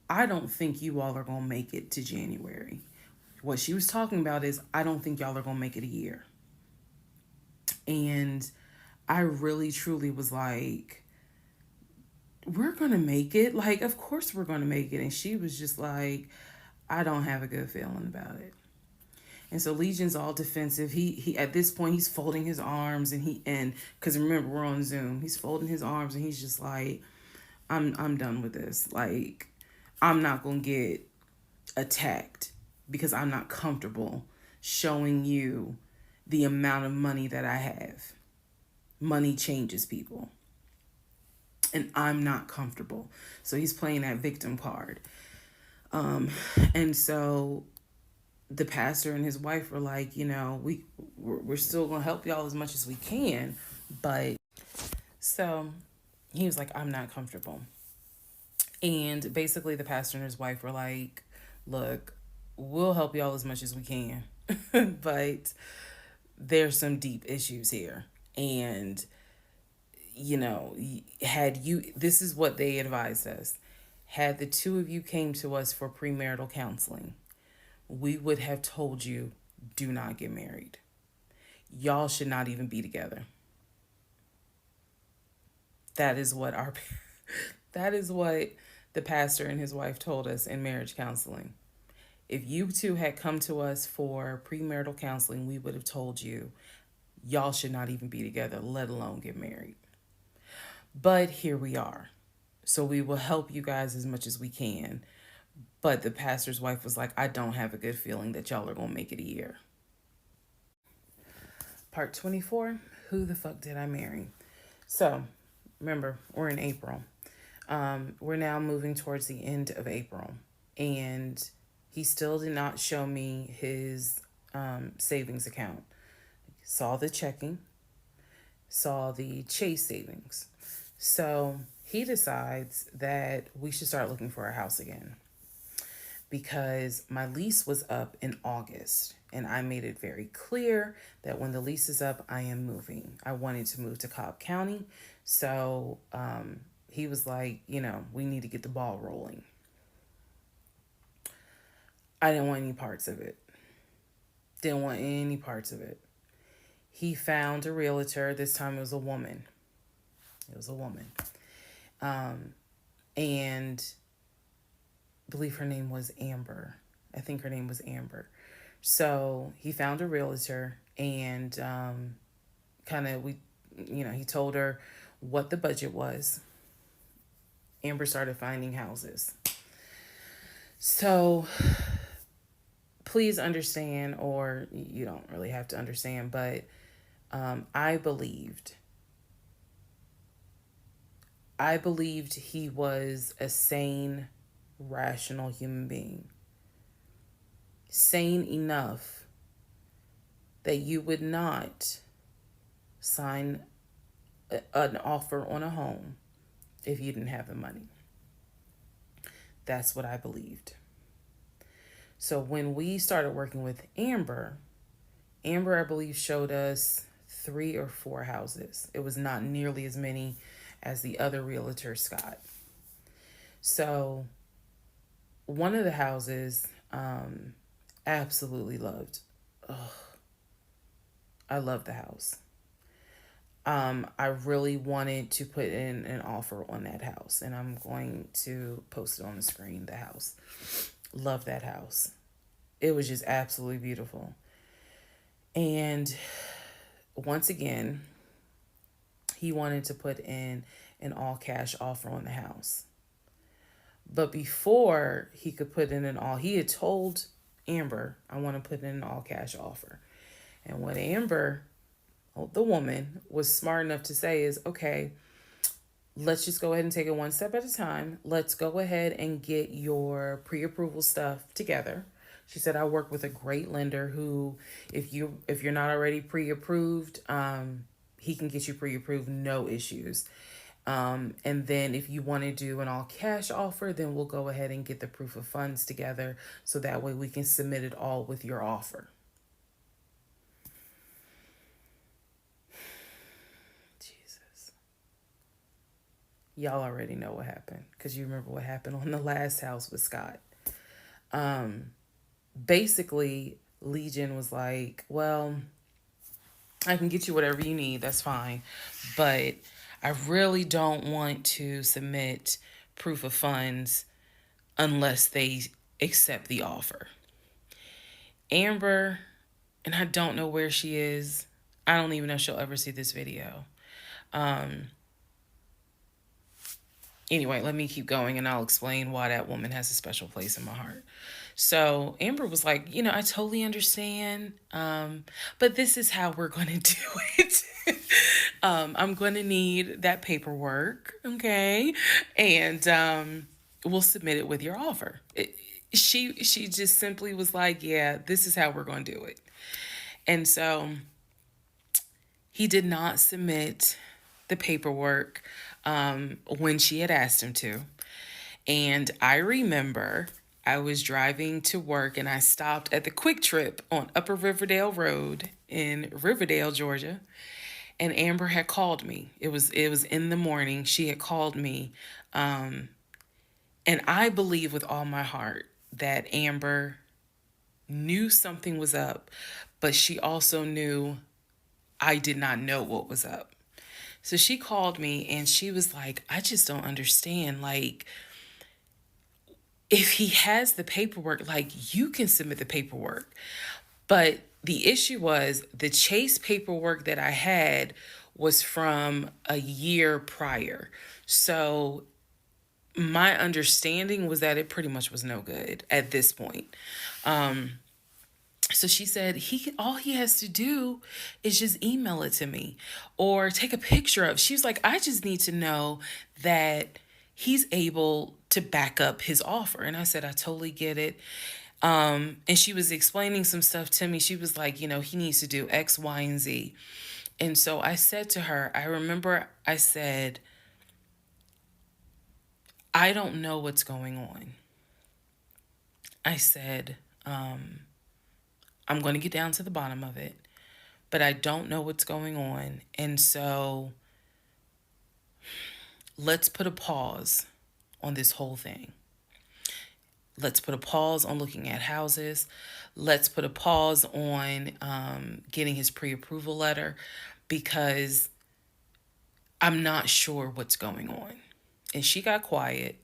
I don't think you all are going to make it to January. What she was talking about is, I don't think y'all are going to make it a year. And I really, truly was like, we're going to make it. Like, of course we're going to make it. And she was just like, I don't have a good feeling about it. And so Legion's all defensive. He at this point, he's folding his arms and because remember, we're on Zoom. He's folding his arms and he's just like, I'm done with this. Like, I'm not going to get attacked because I'm not comfortable showing you the amount of money that I have. Money changes people. And I'm not comfortable. So he's playing that victim card. And so the pastor and his wife were like, we're still going to help y'all as much as we can. But so he was like, I'm not comfortable. And basically the pastor and his wife were like, look, we'll help y'all as much as we can. But there's some deep issues here. And, this is what they advised us. Had the two of you came to us for premarital counseling, we would have told you, do not get married. Y'all should not even be together. That is what the pastor and his wife told us in marriage counseling. If you two had come to us for premarital counseling, we would have told you, y'all should not even be together, let alone get married. But here we are. So we will help you guys as much as we can. But the pastor's wife was like, I don't have a good feeling that y'all are going to make it a year. Part 24, who the fuck did I marry? So, remember, we're in April. We're now moving towards the end of April. And he still did not show me his savings account. Saw the checking, saw the Chase savings. So he decides that we should start looking for a house again. Because my lease was up in August. And I made it very clear that when the lease is up, I am moving. I wanted to move to Cobb County. So he was like, we need to get the ball rolling. I didn't want any parts of it. Didn't want any parts of it. He found a realtor. This time it was a woman. And I believe her name was Amber. I think her name was Amber. So he found a realtor and he told her what the budget was. Amber started finding houses. So please understand, or you don't really have to understand, but I believed he was a sane, rational human being. Sane enough that you would not sign an offer on a home if you didn't have the money. That's what I believed. So when we started working with Amber, I believe, showed us 3 or 4 houses. It was not nearly as many as the other realtor, Scott. So one of the houses, absolutely loved. I love the house. I really wanted to put in an offer on that house, and I'm going to post it on the screen. The house. Love that house. It was just absolutely beautiful. And once again, he wanted to put in an all cash offer on the house. But before he could put in he had told Amber, I want to put in an all cash offer. And what Amber, the woman, was smart enough to say is, okay, let's just go ahead and take it one step at a time. Let's go ahead and get your pre-approval stuff together. She said, I work with a great lender who, if you're not already pre-approved, he can get you pre-approved, no issues. And then if you want to do an all cash offer, then we'll go ahead and get the proof of funds together so that way we can submit it all with your offer. Jesus. Y'all already know what happened because you remember what happened on the last house with Scott. Basically, Legion was like, well, I can get you whatever you need. That's fine. But I really don't want to submit proof of funds unless they accept the offer. Amber, and I don't know where she is. I don't even know if she'll ever see this video. Anyway, let me keep going and I'll explain why that woman has a special place in my heart. So Amber was like, I totally understand, but this is how we're going to do it. I'm going to need that paperwork, okay? And we'll submit it with your offer. She just simply was like, yeah, this is how we're going to do it. And so he did not submit the paperwork when she had asked him to. And I remember I was driving to work and I stopped at the Quick Trip on Upper Riverdale Road in Riverdale, Georgia. And Amber had called me. It was in the morning. She had called me. And I believe with all my heart that Amber knew something was up, but she also knew I did not know what was up. So she called me and she was like, I just don't understand. Like, if he has the paperwork, like, you can submit the paperwork. But the issue was the Chase paperwork that I had was from a year prior. So my understanding was that it pretty much was no good at this point. So she said all he has to do is just email it to me or take a picture of. She was like, I just need to know that he's able to back up his offer. And I said, I totally get it. And she was explaining some stuff to me. She was like, he needs to do X, Y, and Z. And so I said to her, I remember I said, I don't know what's going on. I said, I'm going to get down to the bottom of it, but I don't know what's going on. And so let's put a pause on this whole thing. Let's put a pause on looking at houses. Let's put a pause on getting his pre-approval letter because I'm not sure what's going on. And she got quiet.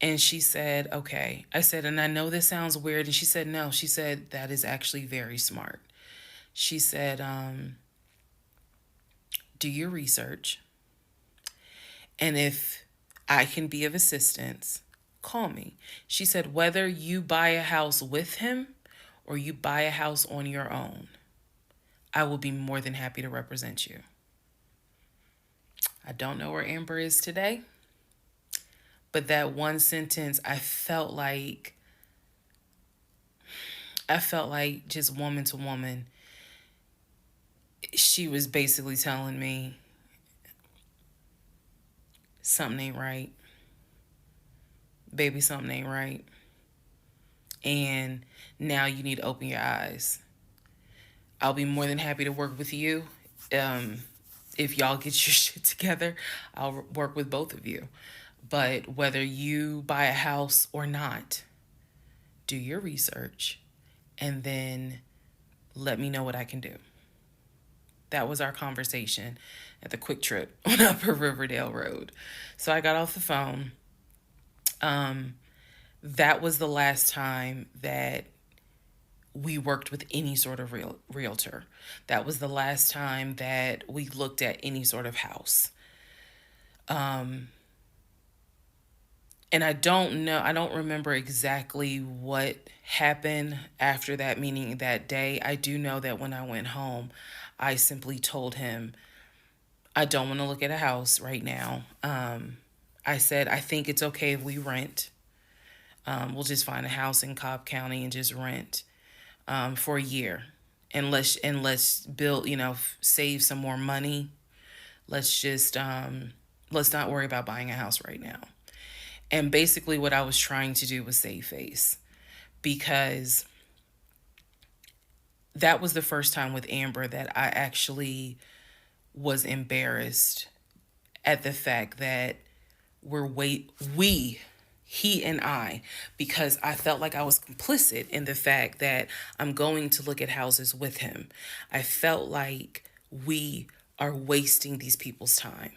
And she said, okay. I said, and I know this sounds weird. And she said, no. She said, that is actually very smart. She said, do your research. And if I can be of assistance, call me. She said, whether you buy a house with him or you buy a house on your own, I will be more than happy to represent you. I don't know where Amber is today. But that one sentence, I felt like just woman to woman, she was basically telling me something ain't right. Baby, something ain't right. And now you need to open your eyes. I'll be more than happy to work with you. If y'all get your shit together, I'll work with both of you. But whether you buy a house or not, do your research and then let me know what I can do. That was our conversation at the Quick Trip on Upper Riverdale Road. So I got off the phone. That was the last time that we worked with any sort of realtor. That was the last time that we looked at any sort of house. And I don't remember exactly what happened after that meeting that day. I do know that when I went home, I simply told him, I don't want to look at a house right now. I said, I think it's okay if we rent. We'll just find a house in Cobb County and just rent for a year. And let's build, save some more money. Let's not worry about buying a house right now. And basically what I was trying to do was save face, because that was the first time with Amber that I actually was embarrassed at the fact that he and I, because I felt like I was complicit in the fact that I'm going to look at houses with him. I felt like we are wasting these people's time.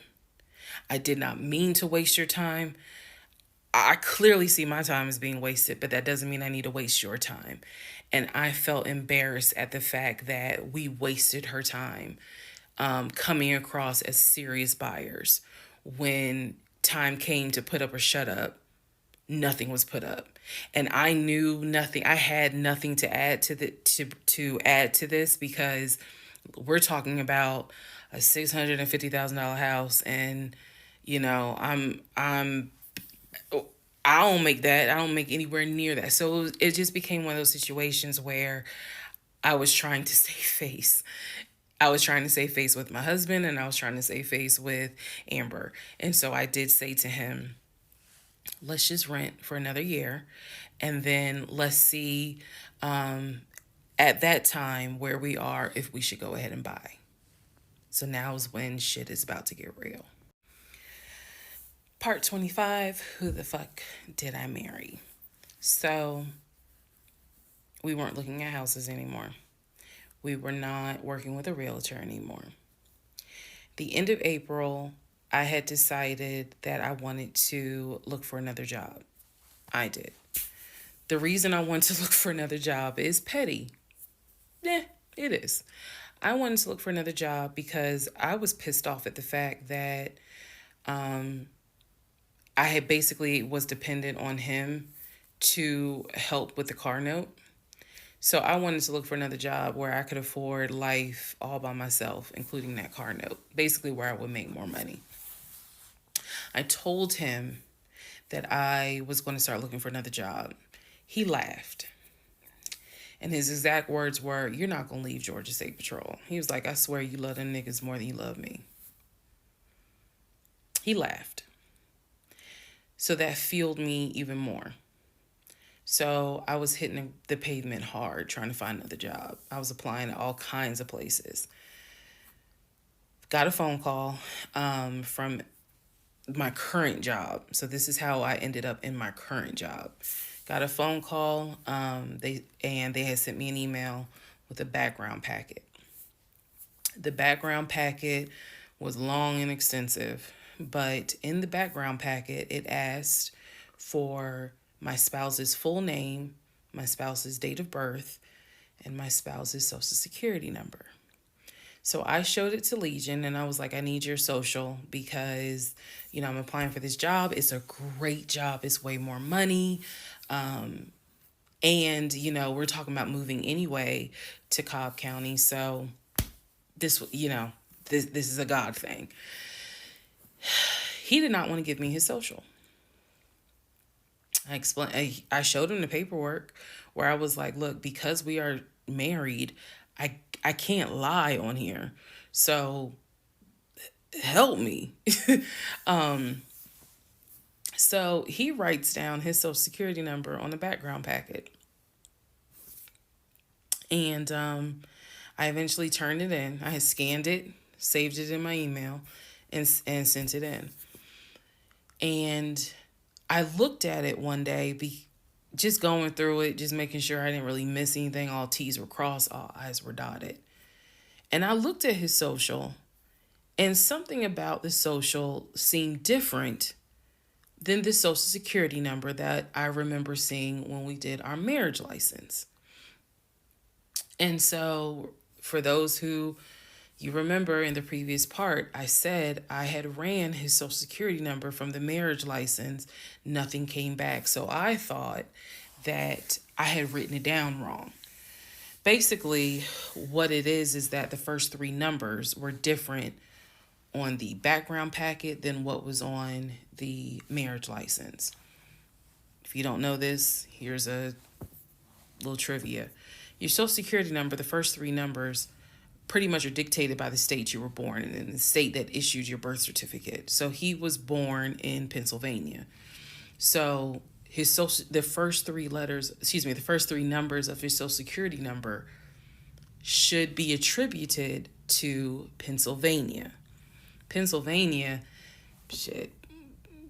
I did not mean to waste your time. I clearly see my time as being wasted, but that doesn't mean I need to waste your time. And I felt embarrassed at the fact that we wasted her time coming across as serious buyers. When time came to put up or shut up, nothing was put up. And I knew nothing. I had nothing to add to add to this, because we're talking about a $650,000 house, and I don't make that. I don't make anywhere near that. So it just became one of those situations where I was trying to save face. I was trying to save face with my husband, and I was trying to save face with Amber. And so I did say to him, let's just rent for another year, and then let's see at that time where we are, if we should go ahead and buy. So now is when shit is about to get real. Part 25, who the fuck did I marry? So we weren't looking at houses anymore. We were not working with a realtor anymore. The end of April, I had decided that I wanted to look for another job. I did. The reason I wanted to look for another job is petty. Yeah, it is. I wanted to look for another job because I was pissed off at the fact that I had basically was dependent on him to help with the car note. So I wanted to look for another job where I could afford life all by myself, including that car note, basically where I would make more money. I told him that I was going to start looking for another job. He laughed. And his exact words were, "You're not going to leave Georgia State Patrol." He was like, "I swear you love them niggas more than you love me." He laughed. So that fueled me even more. So I was hitting the pavement hard trying to find another job. I was applying to all kinds of places. Got a phone call from my current job. So this is how I ended up in my current job. Got a phone call. They had sent me an email with a background packet. The background packet was long and extensive, but in the background packet, it asked for my spouse's full name, my spouse's date of birth, and my spouse's social security number. So I showed it to Legion, and I was like, I need your social because, I'm applying for this job. It's a great job. It's way more money. And, we're talking about moving anyway to Cobb County. So this is a God thing. He did not want to give me his social. I showed him the paperwork where I was like, look, because we are married, I can't lie on here. So help me. So he writes down his social security number on the background packet. And I eventually turned it in. I had scanned it, saved it in my email, and sent it in. And I looked at it one day, just going through it, just making sure I didn't really miss anything. All T's were crossed, all I's were dotted. And I looked at his social, and something about the social seemed different than the social security number that I remember seeing when we did our marriage license. And so, for those who you remember in the previous part, I said I had ran his social security number from the marriage license. Nothing came back. So I thought that I had written it down wrong. Basically, what it is that the first three numbers were different on the background packet than what was on the marriage license. If you don't know this, here's a little trivia. Your social security number, the first three numbers, pretty much are dictated by the state you were born in and the state that issued your birth certificate. So he was born in Pennsylvania. So the first three numbers of his social security number should be attributed to Pennsylvania. Pennsylvania, shit,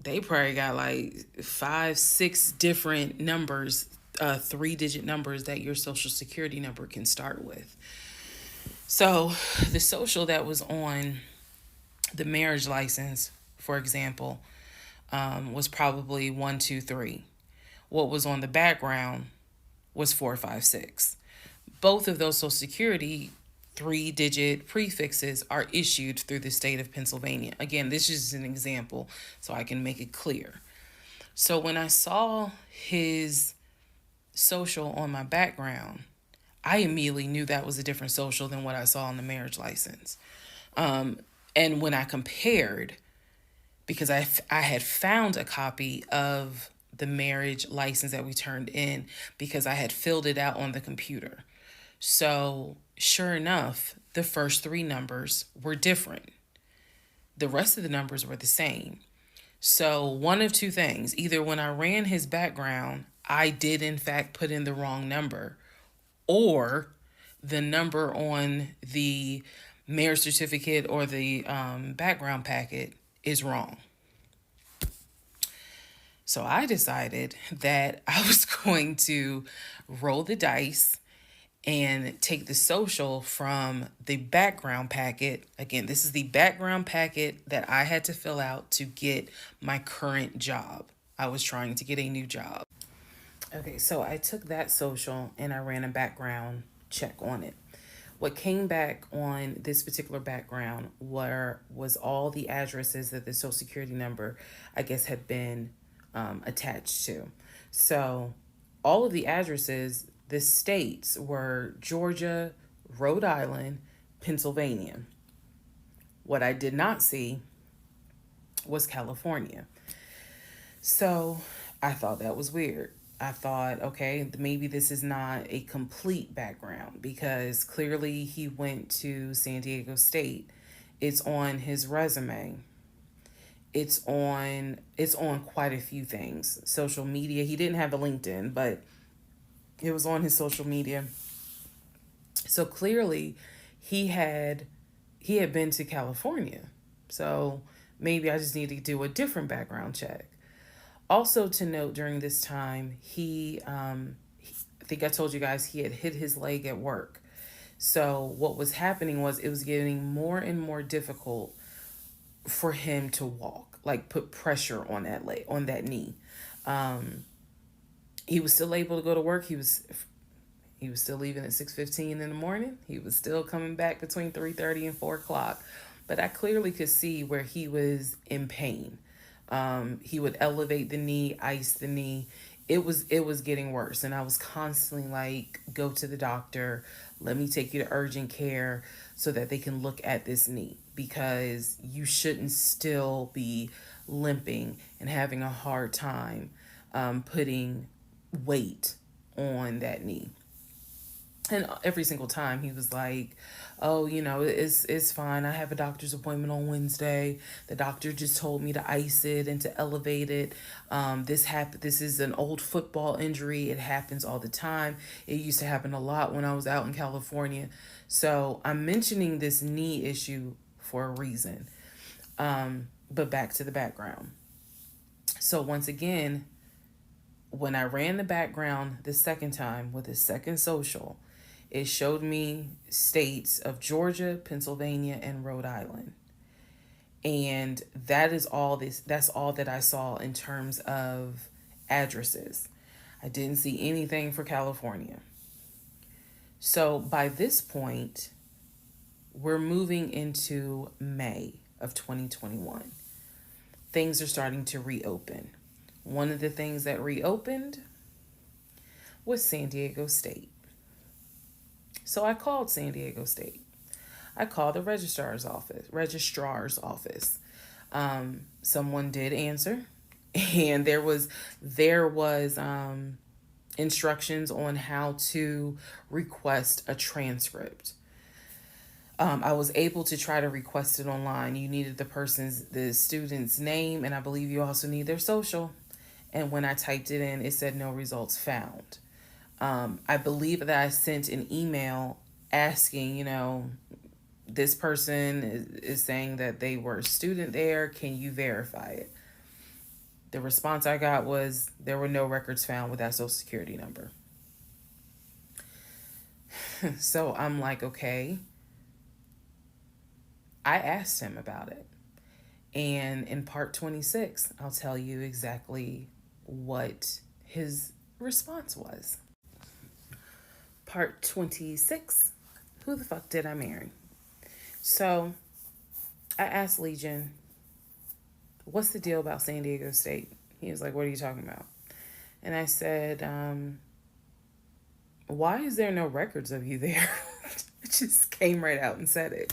they probably got like 5-6 different numbers, 3-digit numbers that your social security number can start with. So the social that was on the marriage license, for example, was probably 123. What was on the background was 456. Both of those social security 3-digit prefixes are issued through the state of Pennsylvania. Again, this is an example so I can make it clear. So when I saw his social on my background, I immediately knew that was a different social than what I saw on the marriage license. And when I compared, because I had found a copy of the marriage license that we turned in because I had filled it out on the computer. So sure enough, the first three numbers were different. The rest of the numbers were the same. So one of two things: either when I ran his background, I did in fact put in the wrong number, or the number on the marriage certificate or the background packet is wrong. So I decided that I was going to roll the dice and take the social from the background packet. Again, this is the background packet that I had to fill out to get my current job. I was trying to get a new job. Okay, so I took that social and I ran a background check on it. What came back on this particular background was all the addresses that the social security number, I guess, had been attached to. So all of the addresses, the states were Georgia, Rhode Island, Pennsylvania. What I did not see was California. So I thought that was weird. I thought, okay, maybe this is not a complete background because clearly he went to San Diego State. It's on his resume. It's on quite a few things. Social media. He didn't have a LinkedIn, but it was on his social media. So clearly he had been to California. So maybe I just need to do a different background check. Also to note, during this time, I think I told you guys he had hit his leg at work. So what was happening was it was getting more and more difficult for him to walk, like put pressure on that leg, on that knee. He was still able to go to work. He was still leaving at 6:15 in the morning. He was still coming back between 3:30 and 4 o'clock. But I clearly could see where he was in pain. He would elevate the knee, ice the knee. It was getting worse. And I was constantly like, go to the doctor. Let me take you to urgent care so that they can look at this knee, because you shouldn't still be limping and having a hard time putting weight on that knee. And every single time he was like, "Oh, it's fine. I have a doctor's appointment on Wednesday. The doctor just told me to ice it and to elevate it. This is an old football injury. It happens all the time. It used to happen a lot when I was out in California." So I'm mentioning this knee issue for a reason. But back to the background. So once again, when I ran the background the second time with the second social, it showed me states of Georgia, Pennsylvania, and Rhode Island. And that's all that I saw in terms of addresses. I didn't see anything for California. So by this point, we're moving into May of 2021. Things are starting to reopen. One of the things that reopened was San Diego State. So I called San Diego State. I called the registrar's office. Someone did answer, and there was instructions on how to request a transcript. I was able to try to request it online. You needed the student's name, and I believe you also need their social. And when I typed it in, it said no results found. I believe that I sent an email asking, this person is saying that they were a student there. Can you verify it? The response I got was there were no records found with that social security number. So I'm like, okay. I asked him about it. And in part 26, I'll tell you exactly what his response was. Part 26, who the fuck did I marry? So I asked Legion, what's the deal about San Diego State? He was like, what are you talking about? And I said, why is there no records of you there? I just came right out and said it.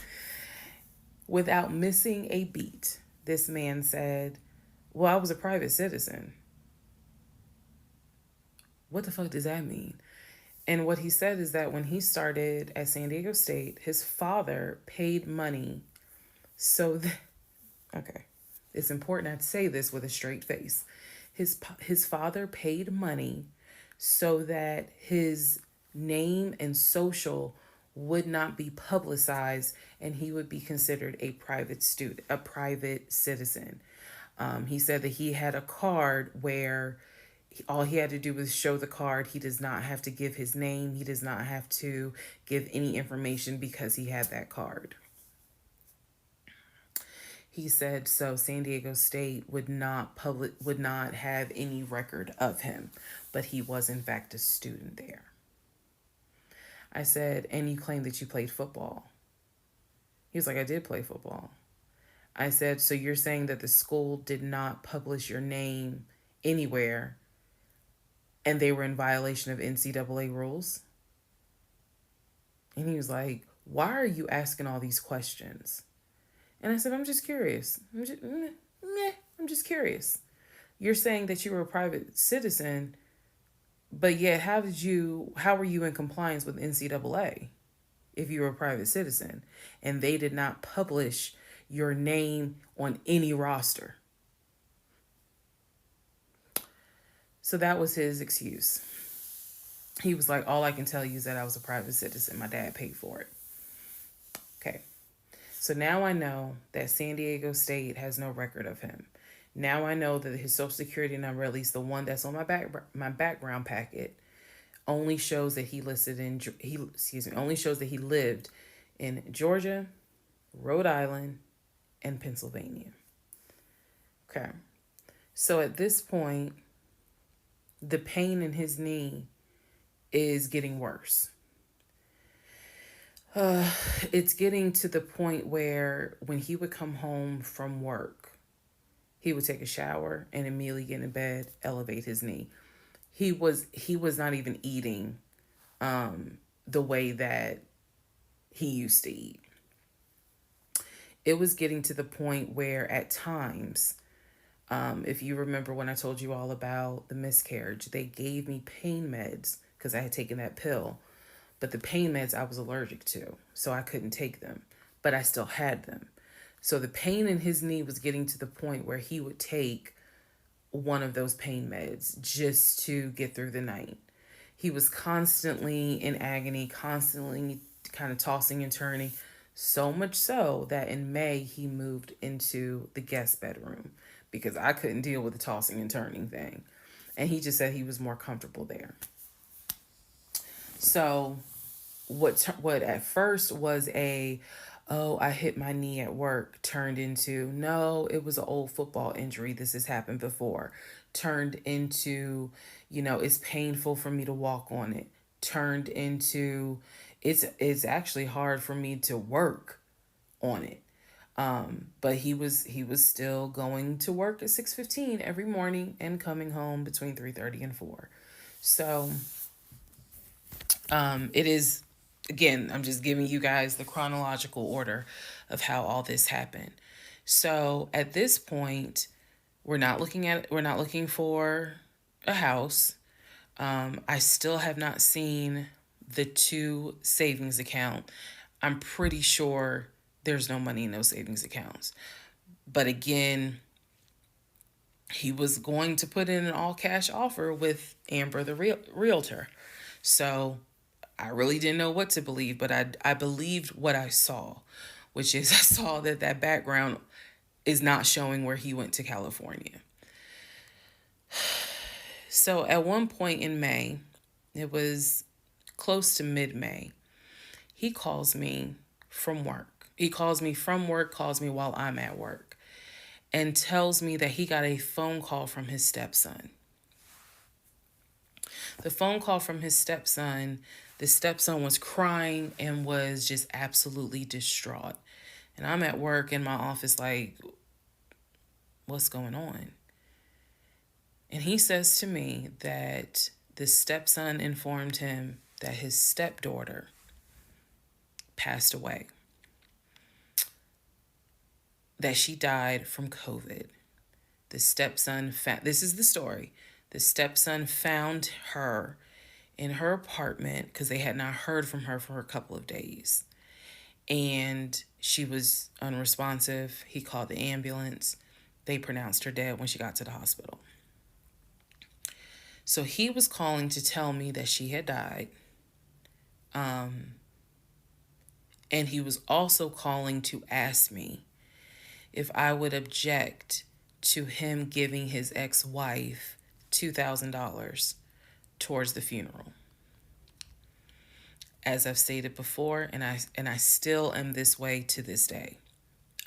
Without missing a beat, this man said, well, I was a private citizen. What the fuck does that mean? And what he said is that when he started at San Diego State, his father paid money so that, okay, it's important I say this with a straight face. His father paid money so that his name and social would not be publicized and he would be considered a private citizen. He said that he had a card where all he had to do was show the card. He does not have to give his name. He does not have to give any information because he had that card. He said so San Diego State would not have any record of him, but he was in fact a student there. I said, and you claim that you played football. He was like, I did play football. I said, so you're saying that the school did not publish your name anywhere and they were in violation of NCAA rules? And he was like, why are you asking all these questions? And I said, I'm just curious. I'm just curious. You're saying that you were a private citizen, but yet how were you in compliance with NCAA if you were a private citizen and they did not publish your name on any roster? So that was his excuse. He was like, all I can tell you is that I was a private citizen. My dad paid for it. Okay. So now I know that San Diego State has no record of him. Now I know that his social security number, at least the one that's on my background packet, only shows that he lived in Georgia, Rhode Island, and Pennsylvania. Okay. So at this point, the pain in his knee is getting worse. It's getting to the point where when he would come home from work, he would take a shower and immediately get in bed, elevate his knee. He was not even eating the way that he used to eat. It was getting to the point where at times, if you remember when I told you all about the miscarriage, they gave me pain meds because I had taken that pill. But the pain meds I was allergic to, so I couldn't take them, but I still had them. So the pain in his knee was getting to the point where he would take one of those pain meds just to get through the night. He was constantly in agony, constantly kind of tossing and turning, so much so that in May he moved into the guest bedroom because I couldn't deal with the tossing and turning thing. And he just said he was more comfortable there. So what at first was a, oh, I hit my knee at work, turned into, no, it was an old football injury, this has happened before, turned into, it's painful for me to walk on it, turned into, it's actually hard for me to work on it. But he was still going to work at 6:15 every morning and coming home between 3:30 and 4. So it is, again, I'm just giving you guys the chronological order of how all this happened. So at this point, we're not looking for a house. I still have not seen the 2 savings account. I'm pretty sure there's no money in those savings accounts. But again, he was going to put in an all cash offer with Amber, the realtor. So I really didn't know what to believe, but I believed what I saw, which is I saw that background is not showing where he went to California. So at one point in May, it was close to mid-May, he calls me from work. He calls me from work, calls me while I'm at work, and tells me that he got a phone call from his stepson. The phone call from his stepson, the stepson was crying and was just absolutely distraught. And I'm at work in my office like, what's going on? And he says to me that the stepson informed him that his stepdaughter passed away, that she died from COVID. The stepson, this is the story. The stepson found her in her apartment because they had not heard from her for a couple of days. And she was unresponsive. He called the ambulance. They pronounced her dead when she got to the hospital. So he was calling to tell me that she had died. And he was also calling to ask me if I would object to him giving his ex-wife $2,000 towards the funeral. As I've stated before, and I still am this way to this day.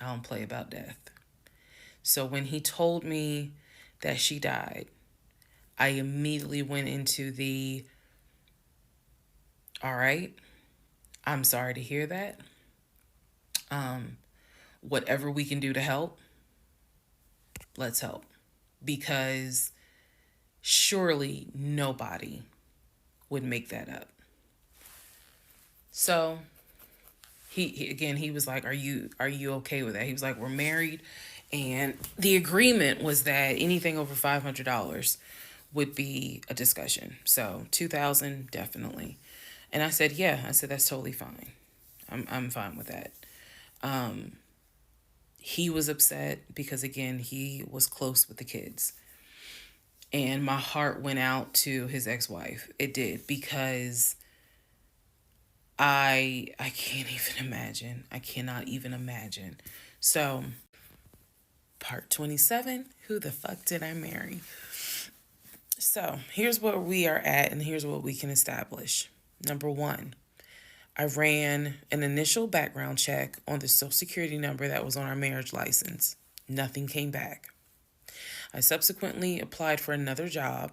I don't play about death. So when he told me that she died, I immediately went into the, all right, I'm sorry to hear that. Whatever we can do to help, let's help. Because surely nobody would make that up. So he was like, are you okay with that? He was like, we're married, and the agreement was that anything over $500 would be a discussion. So $2,000 definitely. And I said, yeah, that's totally fine. I'm fine with that. He was upset because, again, he was close with the kids. And my heart went out to his ex-wife. It did, because I can't even imagine. I cannot even imagine. So, part 27, who the fuck did I marry? So, here's where we are at, and here's what we can establish. Number 1, I ran an initial background check on the Social Security number that was on our marriage license. Nothing came back. I subsequently applied for another job.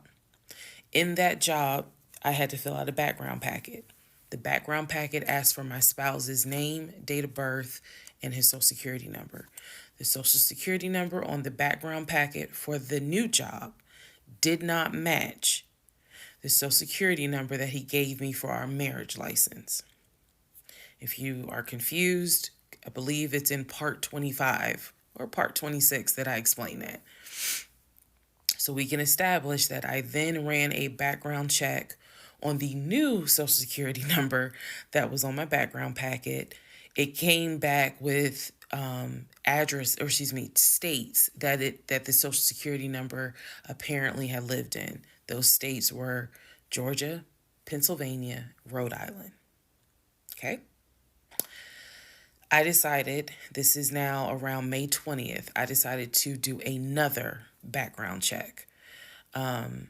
In that job, I had to fill out a background packet. The background packet asked for my spouse's name, date of birth, and his Social Security number. The Social Security number on the background packet for the new job did not match the Social Security number that he gave me for our marriage license. If you are confused, I believe it's in part 25 or part 26 that I explain that. So we can establish that I then ran a background check on the new social security number that was on my background packet, it came back with states that the social security number apparently had lived in. Those states were Georgia, Pennsylvania, Rhode Island. Okay. I decided, this is now around May 20th, I decided to do another background check. And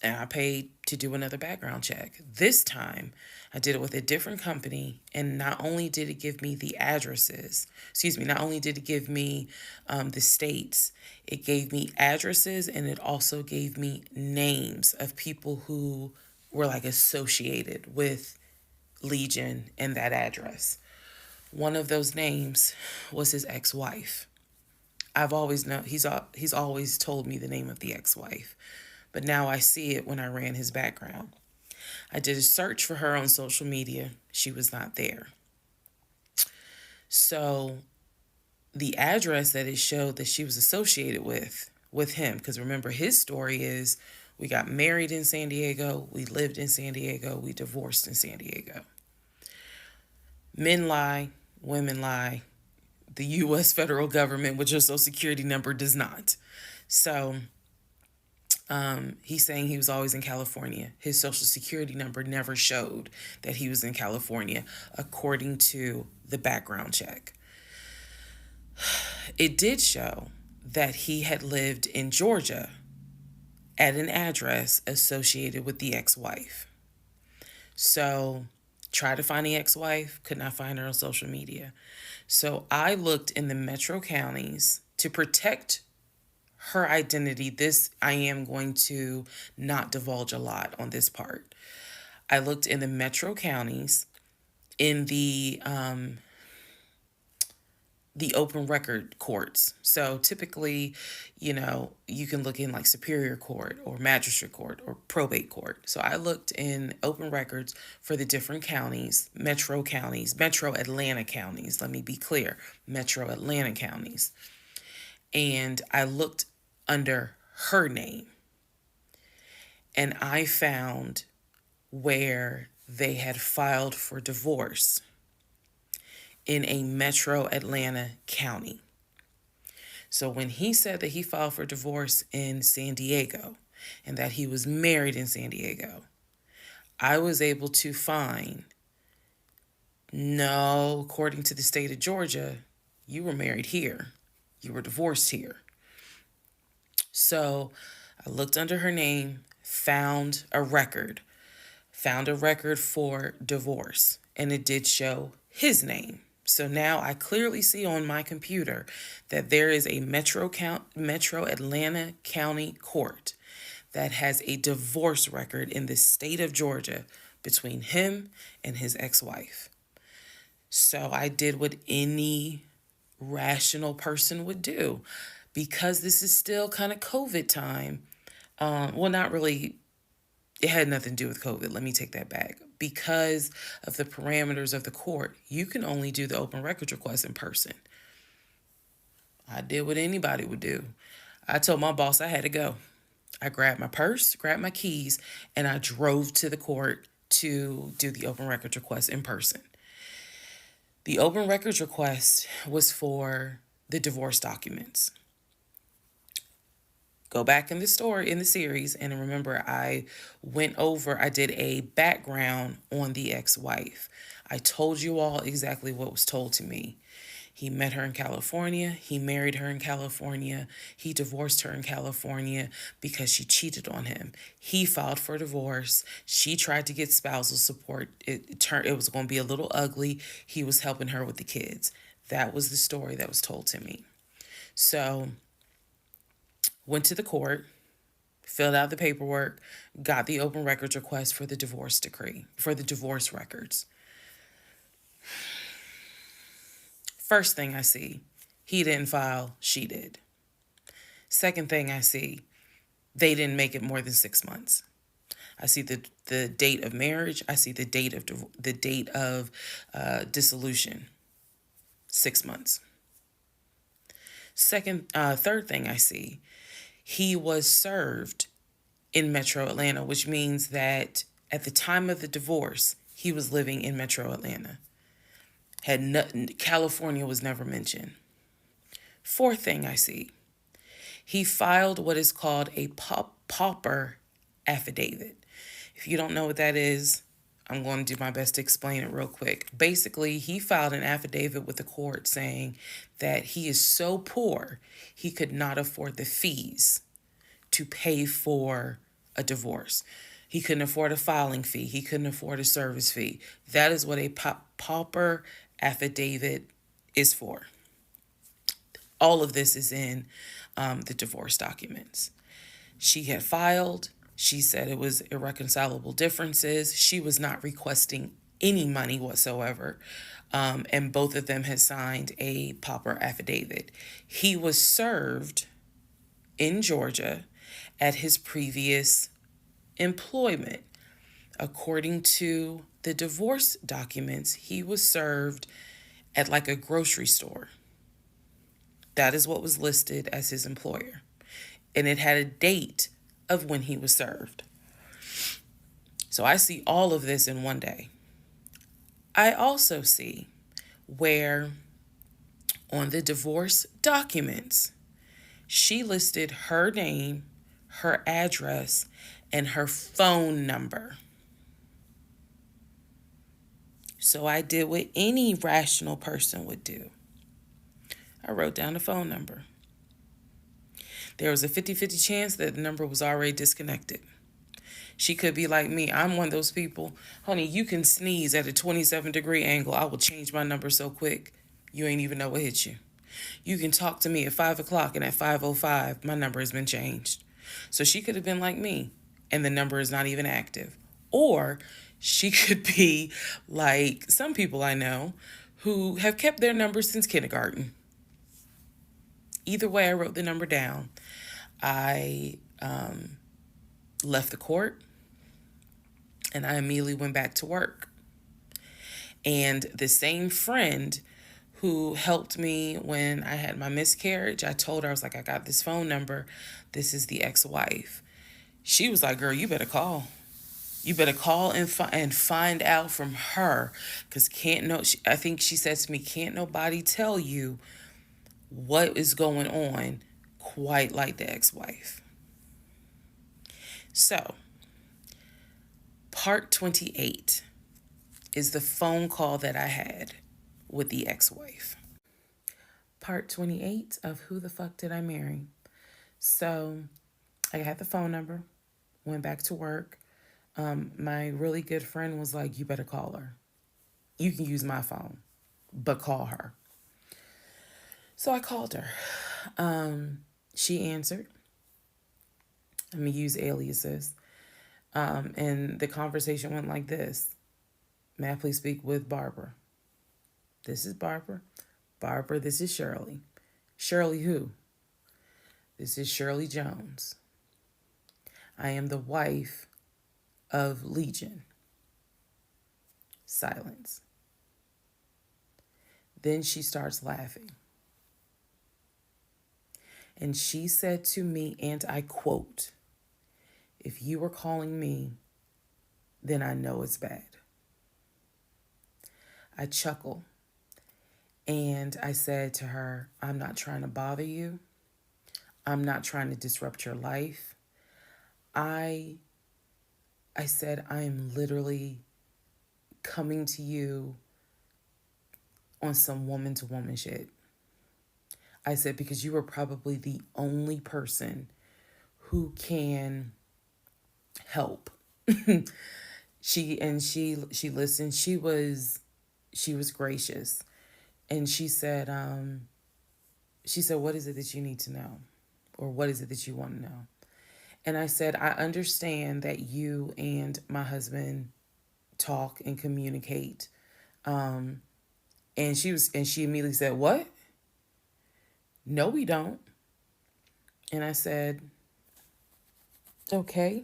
I paid to do another background check. This time, I did it with a different company, and not only did it give me the not only did it give me the states, it gave me addresses, and it also gave me names of people who were like associated with Legion and that address. One of those names was his ex-wife. I've always known he's always told me the name of the ex-wife, but now I see it when I ran his background. I did a search for her on social media. She was not there. So the address that it showed that she was associated with him, because remember, his story is we got married in San Diego, we lived in San Diego, we divorced in San Diego. Men lie, women lie. The U.S. federal government with your social security number does not. So he's saying he was always in California. His social security number never showed that he was in California, according to the background check. It did show that he had lived in Georgia at an address associated with the ex-wife. So tried to find the ex-wife, could not find her on social media. So I looked in the metro counties to protect her identity. This, I am going to not divulge a lot on this part. I looked in the metro counties in the open record courts. So typically, you can look in like Superior Court or Magistrate Court or Probate Court. So I looked in open records for the different counties, metro Atlanta counties. Let me be clear, metro Atlanta counties. And I looked under her name. And I found where they had filed for divorce in a metro Atlanta county. So when he said that he filed for divorce in San Diego and that he was married in San Diego, I was able to find, no, according to the state of Georgia, you were married here. You were divorced here. So I looked under her name, found a record for divorce, and it did show his name. So now I clearly see on my computer that there is a metro Atlanta County Court that has a divorce record in the state of Georgia between him and his ex-wife. So I did what any rational person would do. Because this is still kind of COVID time. Well, not really. It had nothing to do with COVID. Let me take that back. Because of the parameters of the court, you can only do the open records request in person. I did what anybody would do. I told my boss I had to go. I grabbed my purse, grabbed my keys, and I drove to the court to do the open records request in person. The open records request was for the divorce documents. Go back in the series, and remember I did a background on the ex-wife. I told you all exactly what was told to me. He met her in California. He married her in California. He divorced her in California because she cheated on him. He filed for divorce. She tried to get spousal support. It was going to be a little ugly. He was helping her with the kids. That was the story that was told to me. So went to the court, filled out the paperwork, got the open records request for the divorce decree, for the divorce records. First thing I see, he didn't file, she did. Second thing I see, they didn't make it more than 6 months. I see the date of marriage. I see the date of dissolution, 6 months. Third thing I see, he was served in Metro Atlanta, which means that At the time of the divorce, he was living in Metro Atlanta. Had nothing, California was never mentioned. Fourth thing I see, he filed what is called a pauper affidavit. If you don't know what that is, I'm going to do my best to explain it real quick. Basically, he filed an affidavit with the court saying that he is so poor, he could not afford the fees to pay for a divorce. He couldn't afford a filing fee. He couldn't afford a service fee. That is what a pauper affidavit is for. All of this is in the divorce documents. She had filed. She said it was irreconcilable differences. She was not requesting any money whatsoever. And both of them had signed a pauper affidavit. He was served in Georgia at his previous employment. According to the divorce documents, he was served at like a grocery store. That is what was listed as his employer. And it had a date of when he was served. So I see all of this in one day. I also see where on the divorce documents, she listed her name, her address, and her phone number. So I did what any rational person would do. I wrote down the phone number. There was a 50-50 chance that the number was already disconnected. She could be like me. I'm one of those people. Honey, you can sneeze at a 27-degree angle. I will change my number so quick, you ain't even know what hit you. You can talk to me at 5 o'clock, and at 5:05, my number has been changed. So she could have been like me, and the number is not even active. Or she could be like some people I know who have kept their number since kindergarten. Either way, I wrote the number down. I left the court, and I immediately went back to work. And the same friend who helped me when I had my miscarriage, I told her, I was like, I got this phone number. This is the ex-wife. She was like, girl, you better call. You better call and find out from her, because I think she said to me, can't nobody tell you what is going on quite like the ex-wife. So, part 28 is the phone call that I had with the ex-wife. Part 28 of Who the Fuck Did I Marry? So, I had the phone number, went back to work. My really good friend was like, you better call her. You can use my phone, but call her. So I called her. She answered. Let me use aliases. And the conversation went like this. May I please speak with Barbara? This is Barbara. Barbara, this is Shirley. Shirley who? This is Shirley Jones. I am the wife of Legion. Silence. Then she starts laughing. And she said to me, and I quote, if you were calling me, then I know it's bad. I chuckle and I said to her, I'm not trying to bother you. I'm not trying to disrupt your life. I said, I am literally coming to you on some woman-to-woman shit. I said, because you are probably the only person who can help. She listened. She was gracious. And she said, what is it that you need to know? Or what is it that you want to know? And I said, I understand that you and my husband talk and communicate. And she immediately said, what? No, we don't. And I said, okay.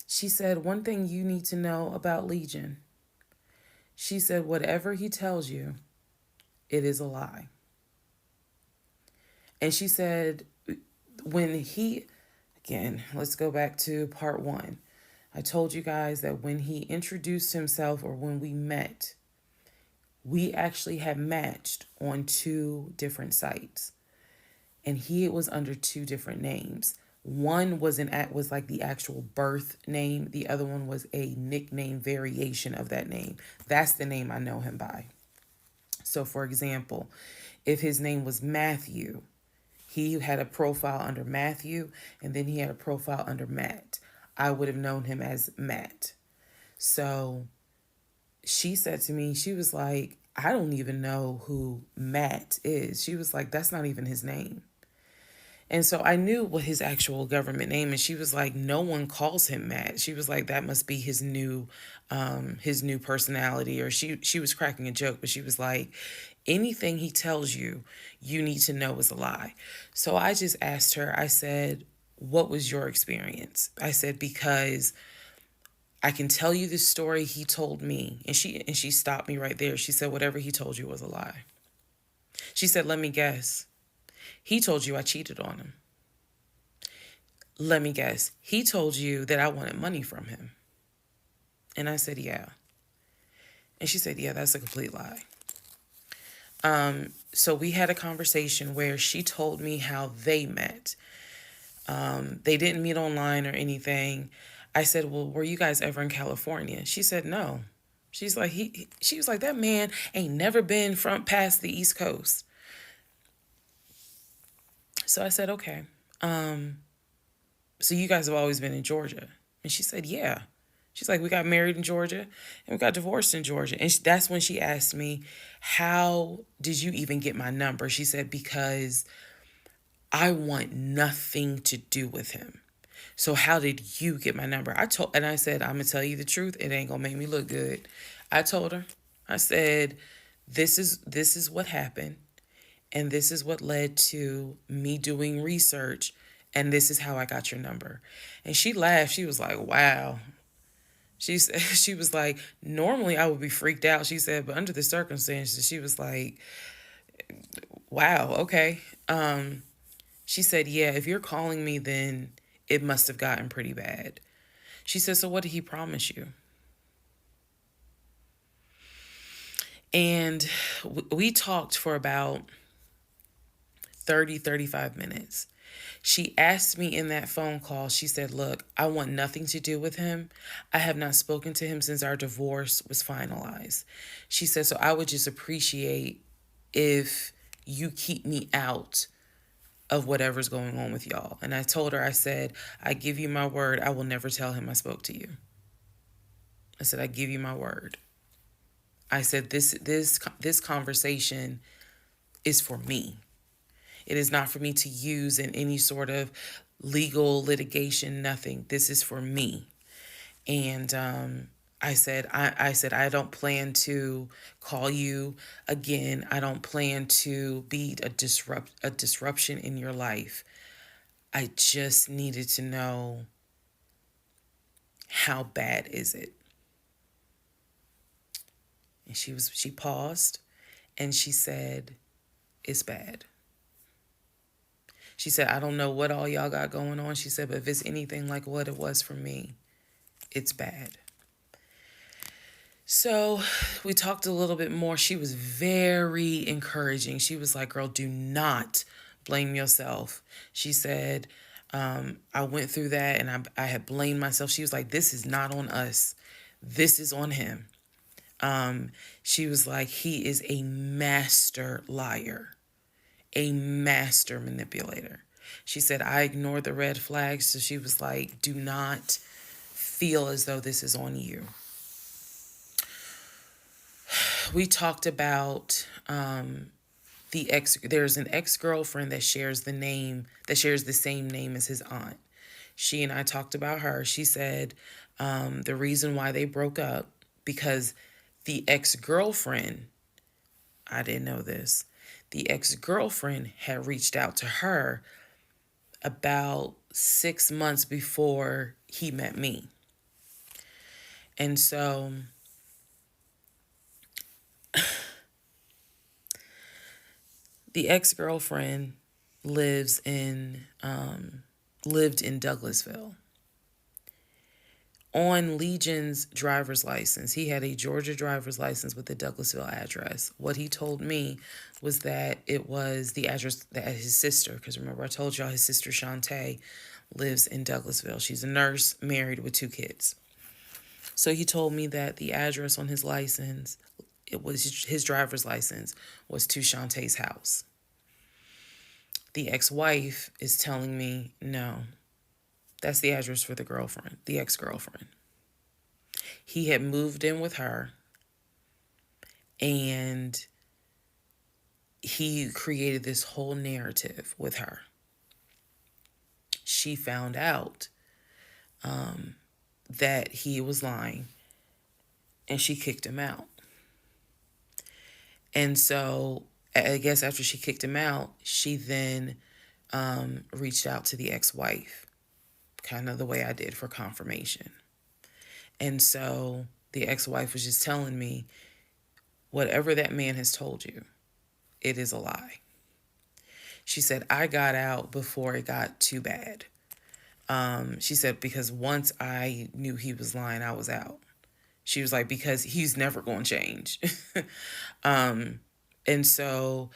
She said, one thing you need to know about Legion. She said, whatever he tells you, it is a lie. And she said, Again, let's go back to part one. I told you guys that when he introduced himself, or when we met, we actually had matched on two different sites, and he was under two different names. One was like the actual birth name. The other one was a nickname variation of that name. That's the name I know him by. So, for example, if his name was Matthew, he had a profile under Matthew, and then he had a profile under Matt. I would have known him as Matt. So she said to me, she was like, I don't even know who Matt is. She was like, that's not even his name. And so I knew what his actual government name, and she was like, no one calls him Matt. She was like, that must be his new personality. Or she was cracking a joke, but she was like, anything he tells you, you need to know is a lie. So I just asked her, I said, what was your experience? I said, because I can tell you the story he told me. And she stopped me right there. She said, whatever he told you was a lie. She said, let me guess. He told you I cheated on him. Let me guess. He told you that I wanted money from him. And I said, yeah. And she said, yeah, that's a complete lie. So we had a conversation where she told me how they met. They didn't meet online or anything. I said, well, were you guys ever in California? She said, no. She's like, she was like, that man ain't never been past the East Coast. So I said, okay. So you guys have always been in Georgia? And she said, yeah. She's like, we got married in Georgia and we got divorced in Georgia. And that's when she asked me, how did you even get my number? She said, because I want nothing to do with him. So how did you get my number? I said, I'm going to tell you the truth. It ain't going to make me look good. I told her, I said, this is what happened. And this is what led to me doing research. And this is how I got your number. And she laughed. She was like, wow. She was like, normally I would be freaked out. She said, but under the circumstances, she was like, wow, okay. She said, yeah, if you're calling me, then it must have gotten pretty bad. She said, so what did he promise you? And we talked for about 35 minutes. She asked me in that phone call, she said, look, I want nothing to do with him. I have not spoken to him since our divorce was finalized. She said, so I would just appreciate if you keep me out of whatever's going on with y'all. And I told her, I said, I give you my word, I will never tell him I spoke to you. I said, I give you my word. I said, this conversation is for me. It is not for me to use in any sort of legal litigation, nothing. This is for me. And I said, I don't plan to call you again. I don't plan to be a disruption in your life. I just needed to know, how bad is it? And she paused and she said, it's bad. She said, I don't know what all y'all got going on. She said, but if it's anything like what it was for me, it's bad. So we talked a little bit more. She was very encouraging. She was like, girl, do not blame yourself. She said, I went through that and I had blamed myself. She was like, this is not on us. This is on him. She was like, he is a master liar. A master manipulator. She said, I ignored the red flags. So she was like, do not feel as though this is on you. We talked about there's an ex-girlfriend that shares the same name as his aunt. She and I talked about her. She said the reason why they broke up, because the ex-girlfriend, I didn't know this, the ex-girlfriend had reached out to her about 6 months before he met me. And so the ex-girlfriend lives in lived in Douglasville. On Legion's driver's license, he had a Georgia driver's license with the Douglasville address. What he told me was that it was the address that his sister, because remember I told y'all his sister Shantae lives in Douglasville. She's a nurse, married with 2 kids. So he told me that the address on his license, it was his driver's license, was to Shantae's house. The ex-wife is telling me, no, that's the address for the girlfriend, the ex-girlfriend. He had moved in with her and he created this whole narrative with her. She found out that he was lying and she kicked him out. And so I guess after she kicked him out, she then reached out to the ex-wife, kind of the way I did, for confirmation. And so the ex-wife was just telling me, whatever that man has told you, it is a lie. She said, I got out before it got too bad. She said, because once I knew he was lying, I was out. She was like, because he's never going to change. And so,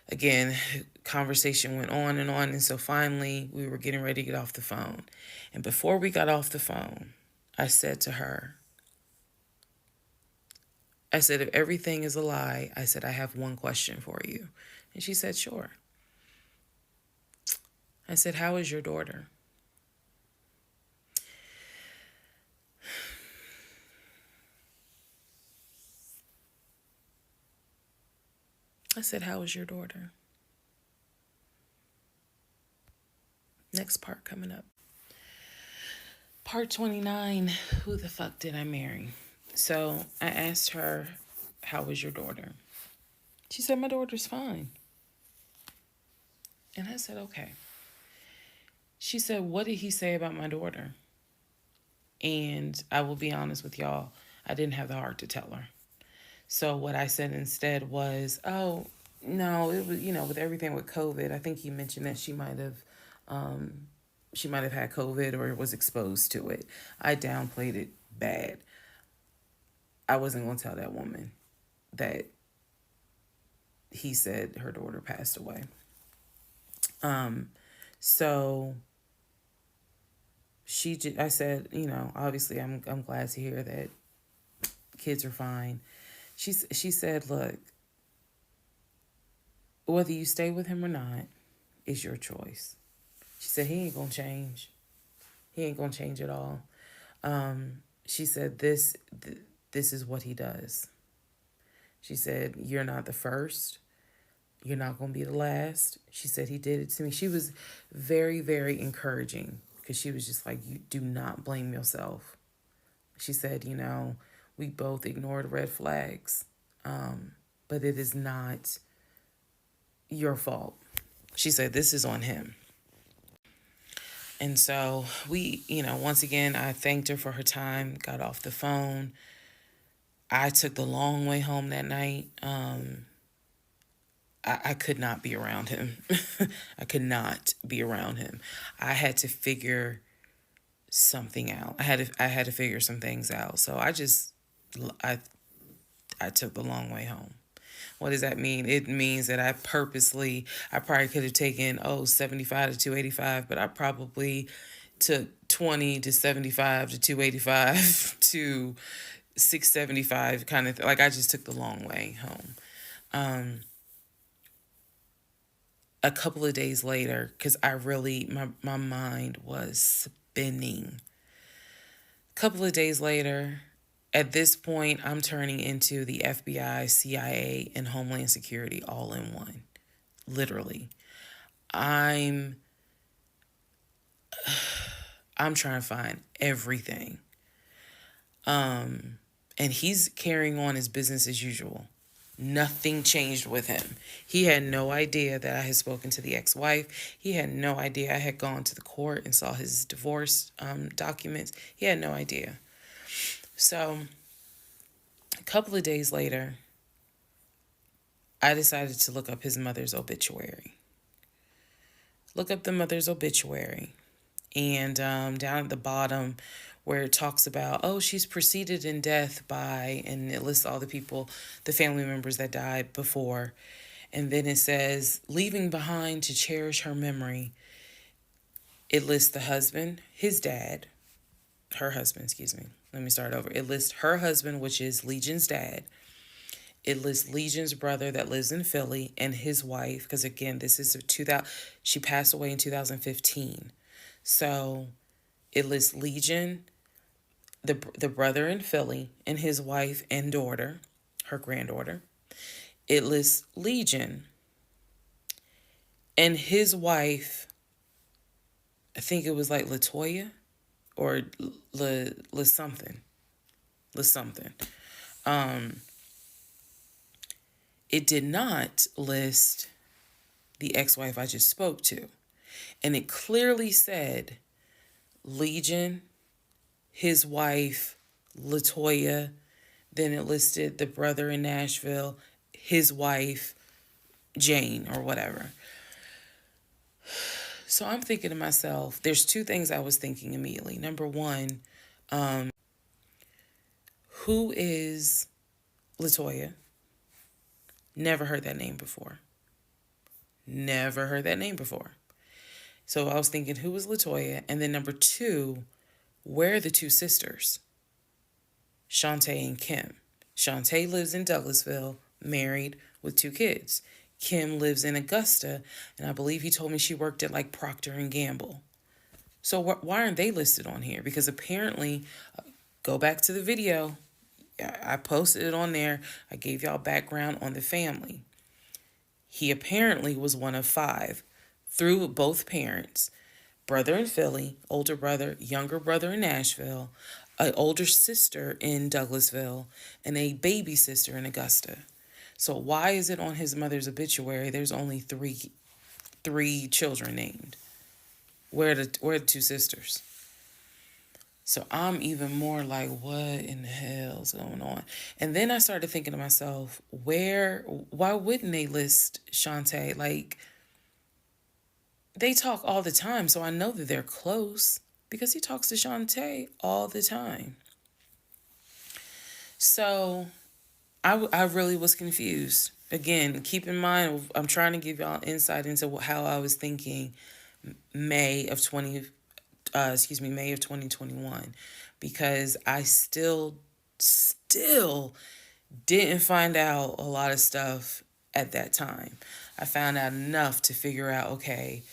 again, conversation went on and on. And so finally, we were getting ready to get off the phone. And before we got off the phone, I said to her, I said, if everything is a lie, I said, I have one question for you. And she said, sure. I said, how is your daughter? I said, how is your daughter? Next part coming up. Part 29, who the fuck did I marry? So I asked her, how is your daughter? She said, my daughter's fine. And I said, okay. She said, what did he say about my daughter? And I will be honest with y'all, I didn't have the heart to tell her. So what I said instead was, oh, no, it was, with everything with COVID, I think he mentioned that she might have had COVID or was exposed to it. I downplayed it bad. I wasn't going to tell that woman that he said her daughter passed away. So I said, obviously I'm glad to hear that kids are fine. She said, look, whether you stay with him or not is your choice. She said, he ain't gonna change. He ain't gonna change at all. She said, this is what he does. She said, you're not the first. You're not gonna be the last. She said, he did it to me. She was very, very encouraging because she was just like, you do not blame yourself. She said, we both ignored red flags, but it is not your fault. She said, this is on him. And so we, once again, I thanked her for her time, got off the phone. I took the long way home that night. I could not be around him. I could not be around him. I had to figure something out. I had to figure some things out. So I took the long way home. What does that mean? It means that I probably could have taken 75 to 285, but I probably took 20 to 75 to 285 to 675 kind of like I just took the long way home. A couple of days later, because my mind was spinning. A couple of days later, at this point, I'm turning into the FBI, CIA, and Homeland Security all in one. Literally. I'm trying to find everything. And he's carrying on his business as usual. Nothing changed with him. He had no idea that I had spoken to the ex-wife. He had no idea I had gone to the court and saw his divorce documents. He had no idea. So a couple of days later, I decided to look up his mother's obituary. Look up the mother's obituary. And down at the bottom where it talks about, oh, she's preceded in death by, and it lists all the people, the family members that died before. And then it says, leaving behind to cherish her memory. It lists the husband, his dad, her husband, excuse me. Let me start over. It lists her husband, which is Legion's dad. It lists Legion's brother that lives in Philly and his wife, because again, this is 2000. She passed away in 2015. So it lists Legion, the brother in Philly, and his wife and daughter, her granddaughter. It lists Legion and his wife. I think it was like Latoya or La something. La something. It did not list the ex-wife I just spoke to. And it clearly said Legion, his wife, Latoya. Then it listed the brother in Nashville, his wife, Jane, or whatever. So I'm thinking to myself, there's two things I was thinking immediately. Number one, who is Latoya? Never heard that name before. Never heard that name before. So I was thinking, who was Latoya? And then number two, where are the two sisters? Shantae and Kim. Shantae lives in Douglasville, married with 2 kids. Kim lives in Augusta, and I believe he told me she worked at like Procter and Gamble. So why aren't they listed on here? Because apparently, go back to the video. I posted it on there. I gave y'all background on the family. He apparently was one of 5 through both parents. Brother in Philly, older brother, younger brother in Nashville, an older sister in Douglasville, and a baby sister in Augusta. So why is it on his mother's obituary there's only three children named? Where are the 2 sisters? So I'm even more like, what in the hell's going on? And then I started thinking to myself, why wouldn't they list Shantae? Like, they talk all the time, so I know that they're close because he talks to Shantae all the time. So I really was confused. Again, keep in mind, I'm trying to give y'all insight into how I was thinking May of 2021, because I still didn't find out a lot of stuff at that time. I found out enough to figure out, okay,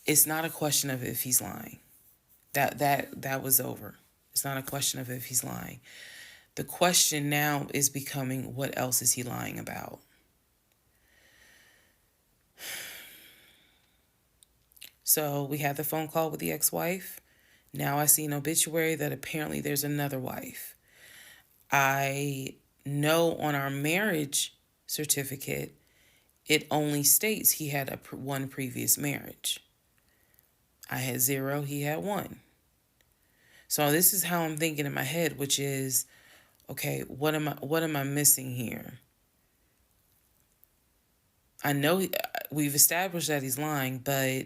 it's not a question of if he's lying. That was over. It's not a question of if he's lying. The question now is becoming, what else is he lying about? So we had the phone call with the ex-wife. Now I see an obituary that apparently there's another wife. I know on our marriage certificate, it only states he had one previous marriage. I had 0, he had 1. So this is how I'm thinking in my head, which is, okay, what am I missing here? I know we've established that he's lying, but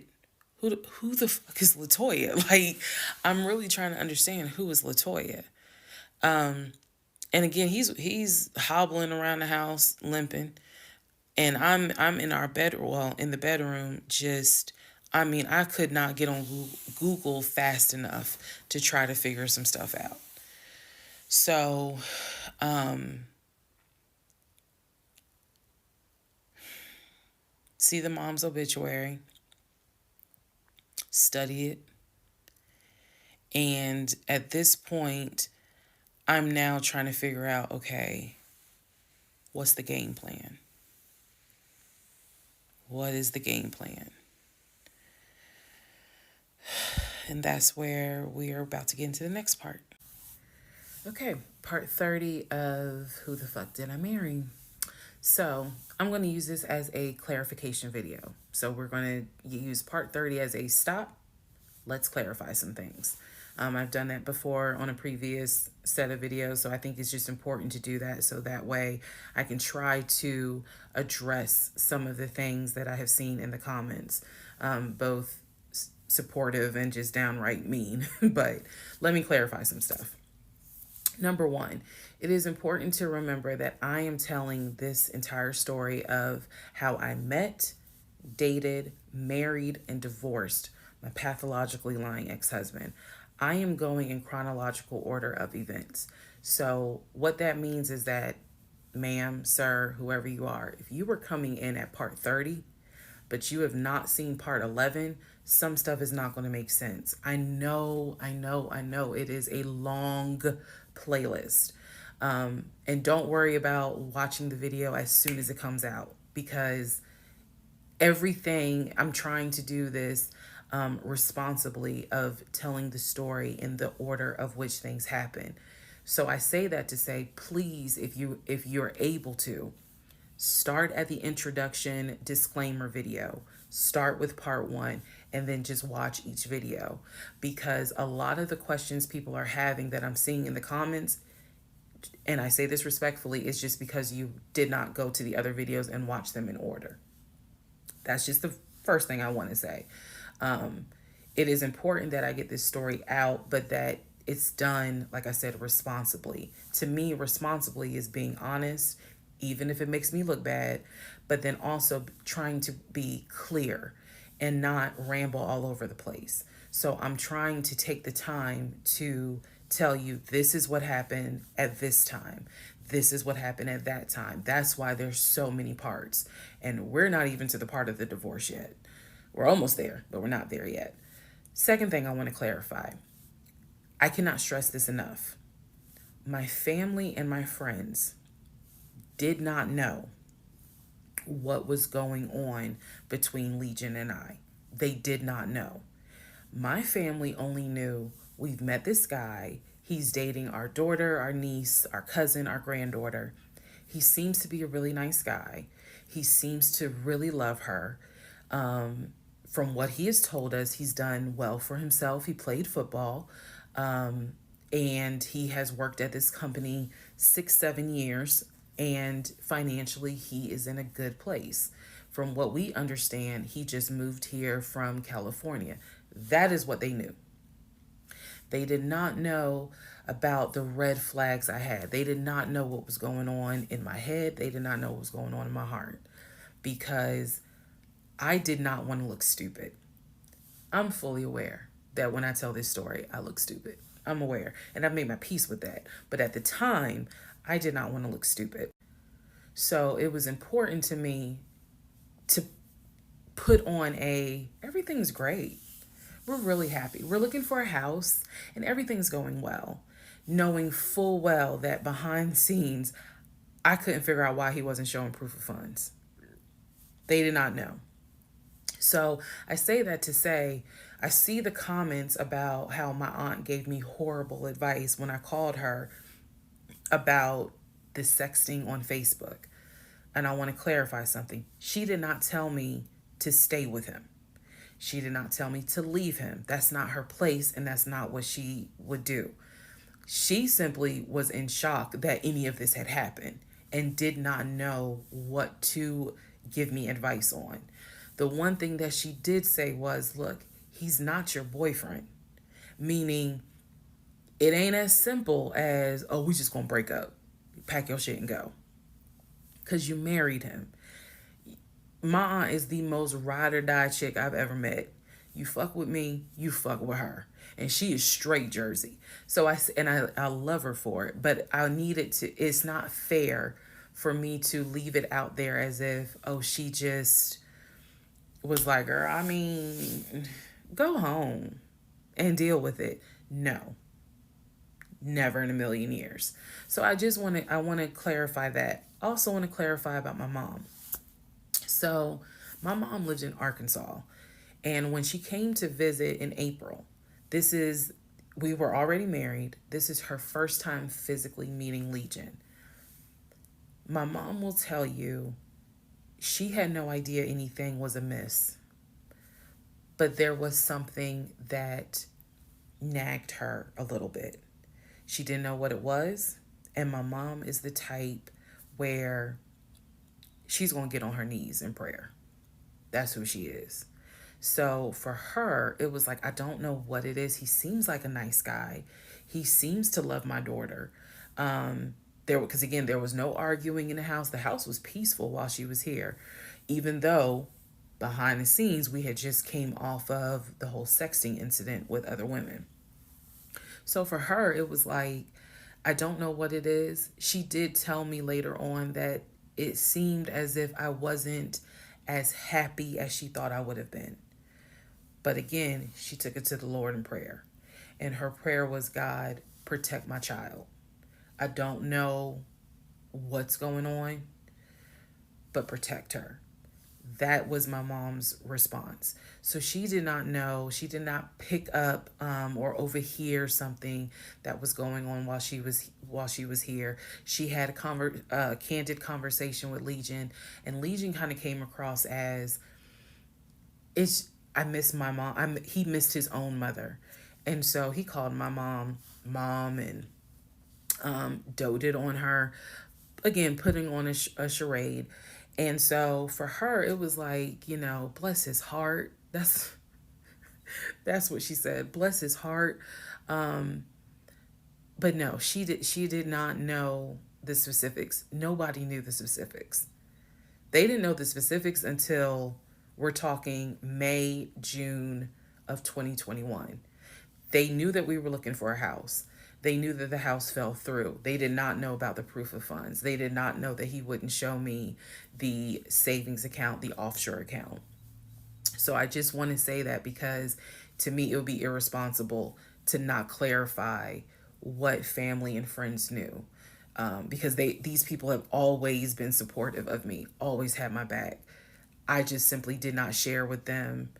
who the fuck is Latoya? Like, I'm really trying to understand who is Latoya. And again, he's hobbling around the house, limping, and I'm in our bedroom, well, in the bedroom, just, I mean, I could not get on Google fast enough to try to figure some stuff out. So, see the mom's obituary, study it, and at this point, I'm now trying to figure out, okay, what's the game plan? What is the game plan? And that's where we are about to get into the next part. Okay, part 30 of Who the Fuck Did I Marry? So I'm going to use this as a clarification video. So we're going to use part 30 as a stop. Let's clarify some things. I've done that before on a previous set of videos, so I think it's just important to do that so that way I can try to address some of the things that I have seen in the comments, both supportive and just downright mean. But let me clarify some stuff. Number one, it is important to remember that I am telling this entire story of how I met, dated, married, and divorced my pathologically lying ex-husband. I am going in chronological order of events. So what that means is that, ma'am, sir, whoever you are, if you were coming in at part 30, but you have not seen part 11, some stuff is not going to make sense. I know. It is a long playlist. And don't worry about watching the video as soon as it comes out, because everything, I'm trying to do this responsibly, of telling the story in the order of which things happen. So I say that to say, please, if you're able to, start at the introduction disclaimer video. Start with part 1 and then just watch each video, because a lot of the questions people are having that I'm seeing in the comments, and I say this respectfully, is just because you did not go to the other videos and watch them in order. That's just the first thing I want to say. It is important that I get this story out, but that it's done, like I said, responsibly. To me, responsibly is being honest, even if it makes me look bad, but then also trying to be clear and not ramble all over the place. So I'm trying to take the time to tell you, this is what happened at this time. This is what happened at that time. That's why there's so many parts. And we're not even to the part of the divorce yet. We're almost there, but we're not there yet. Second thing I want to clarify. I cannot stress this enough. My family and my friends did not know what was going on between Legion and I. They did not know. My family only knew, we've met this guy. He's dating our daughter, our niece, our cousin, our granddaughter. He seems to be a really nice guy. He seems to really love her. From what he has told us, he's done well for himself. He played football. And he has worked at this company 6-7 years. And financially, he is in a good place. From what we understand, he just moved here from California. That is what they knew. They did not know about the red flags I had. They did not know what was going on in my head. They did not know what was going on in my heart, because I did not want to look stupid. I'm fully aware that when I tell this story, I look stupid. I'm aware, and I've made my peace with that. But at the time, I did not want to look stupid. So it was important to me to put on everything's great. We're really happy. We're looking for a house and everything's going well, knowing full well that behind the scenes, I couldn't figure out why he wasn't showing proof of funds. They did not know. So I say that to say, I see the comments about how my aunt gave me horrible advice when I called her about the sexting on Facebook. And I want to clarify something. She did not tell me to stay with him. She did not tell me to leave him. That's not her place, and that's not what she would do. She simply was in shock that any of this had happened and did not know what to give me advice on. The one thing that she did say was, look, he's not your boyfriend. Meaning, it ain't as simple as, oh, we just gonna break up. Pack your shit and go. Because you married him. My aunt is the most ride or die chick I've ever met. You fuck with me, you fuck with her. And she is straight Jersey. So I love her for it. But I needed to, it's not fair for me to leave it out there as if, oh, she just was like, girl, I mean, go home and deal with it. No. Never in a million years. So I want to clarify that. I also want to clarify about my mom. So my mom lived in Arkansas, and when she came to visit in April, we were already married. This is her first time physically meeting Legion. My mom will tell you she had no idea anything was amiss, but there was something that nagged her a little bit. She didn't know what it was, and my mom is the type where she's going to get on her knees in prayer. That's who she is. So for her, it was like, I don't know what it is. He seems like a nice guy. He seems to love my daughter. Because again, there was no arguing in the house. The house was peaceful while she was here, even though behind the scenes we had just came off of the whole sexting incident with other women. So for her, it was like, I don't know what it is. She did tell me later on that it seemed as if I wasn't as happy as she thought I would have been. But again, she took it to the Lord in prayer. And her prayer was, God, protect my child. I don't know what's going on, but protect her. That was my mom's response. So she did not know, she did not pick up or overhear something that was going on while she was here. She had a candid conversation with Legion, and Legion kind of came across as, I miss my mom. He missed his own mother, and so he called my mom and doted on her, again putting on a charade. And so for her, it was like, bless his heart. That's what she said. Bless his heart. But no, she did not know the specifics. Nobody knew the specifics. They didn't know the specifics until we're talking May, June of 2021. They knew that we were looking for a house. They knew that the house fell through. They did not know about the proof of funds. They did not know that he wouldn't show me the savings account, the offshore account. So I just want to say that, because to me, it would be irresponsible to not clarify what family and friends knew. Because these people have always been supportive of me, always had my back. I just simply did not share with them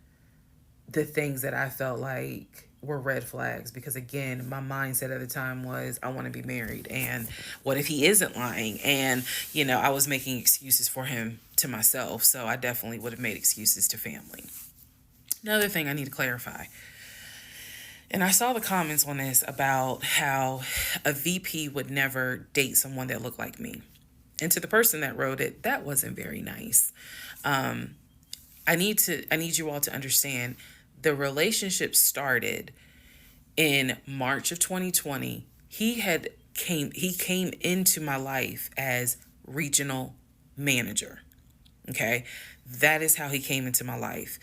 the things that I felt like were red flags, because again, my mindset at the time was, I want to be married, and what if he isn't lying? And I was making excuses for him to myself, so I definitely would have made excuses to family. Another thing I need to clarify, and I saw the comments on this about how a VP would never date someone that looked like me. And to the person that wrote it, that wasn't very nice. I need you all to understand, the relationship started in March of 2020. He came into my life as regional manager. Okay? That is how he came into my life.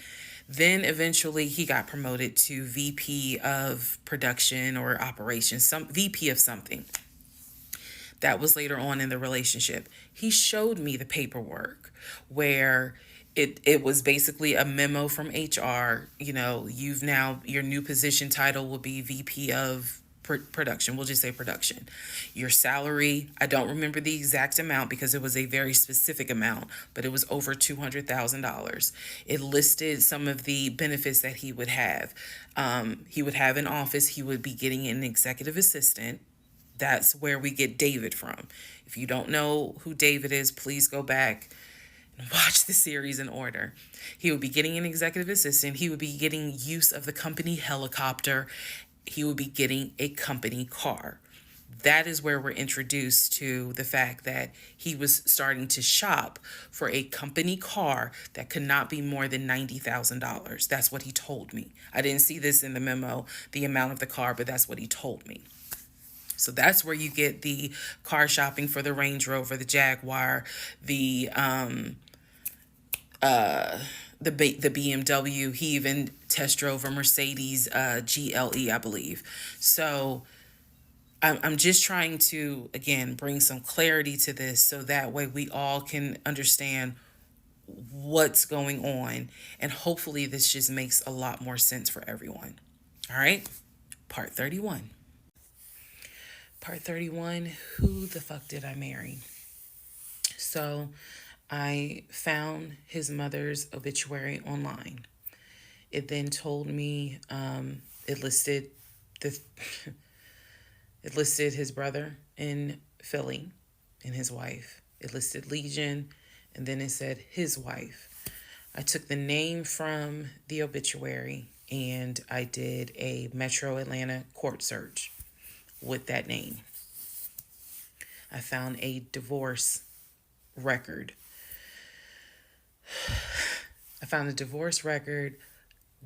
Then eventually he got promoted to VP of production or operations, some VP of something. That was later on in the relationship. He showed me the paperwork where it was basically a memo from HR. Your new position title will be VP of production. We'll just say production. Your salary, I don't remember the exact amount because it was a very specific amount, but it was over $200,000. It listed some of the benefits that he would have. He would have an office. He would be getting an executive assistant. That's where we get David from. If you don't know who David is, please go back and watch the series in order. He would be getting an executive assistant. He would be getting use of the company helicopter. He would be getting a company car. That is where we're introduced to the fact that he was starting to shop for a company car that could not be more than $90,000. That's what he told me. I didn't see this in the memo, the amount of the car, but that's what he told me. So that's where you get the car shopping for the Range Rover, the Jaguar, the BMW. He even test drove a Mercedes GLE, I believe. So I'm just trying to, again, bring some clarity to this so that way we all can understand what's going on. And hopefully this just makes a lot more sense for everyone. All right, part 31. Part 31, who the fuck did I marry? So I found his mother's obituary online. It then told me, it listed his brother in Philly and his wife. It listed Legion, and then it said his wife. I took the name from the obituary and I did a Metro Atlanta court search with that name. I found a divorce record.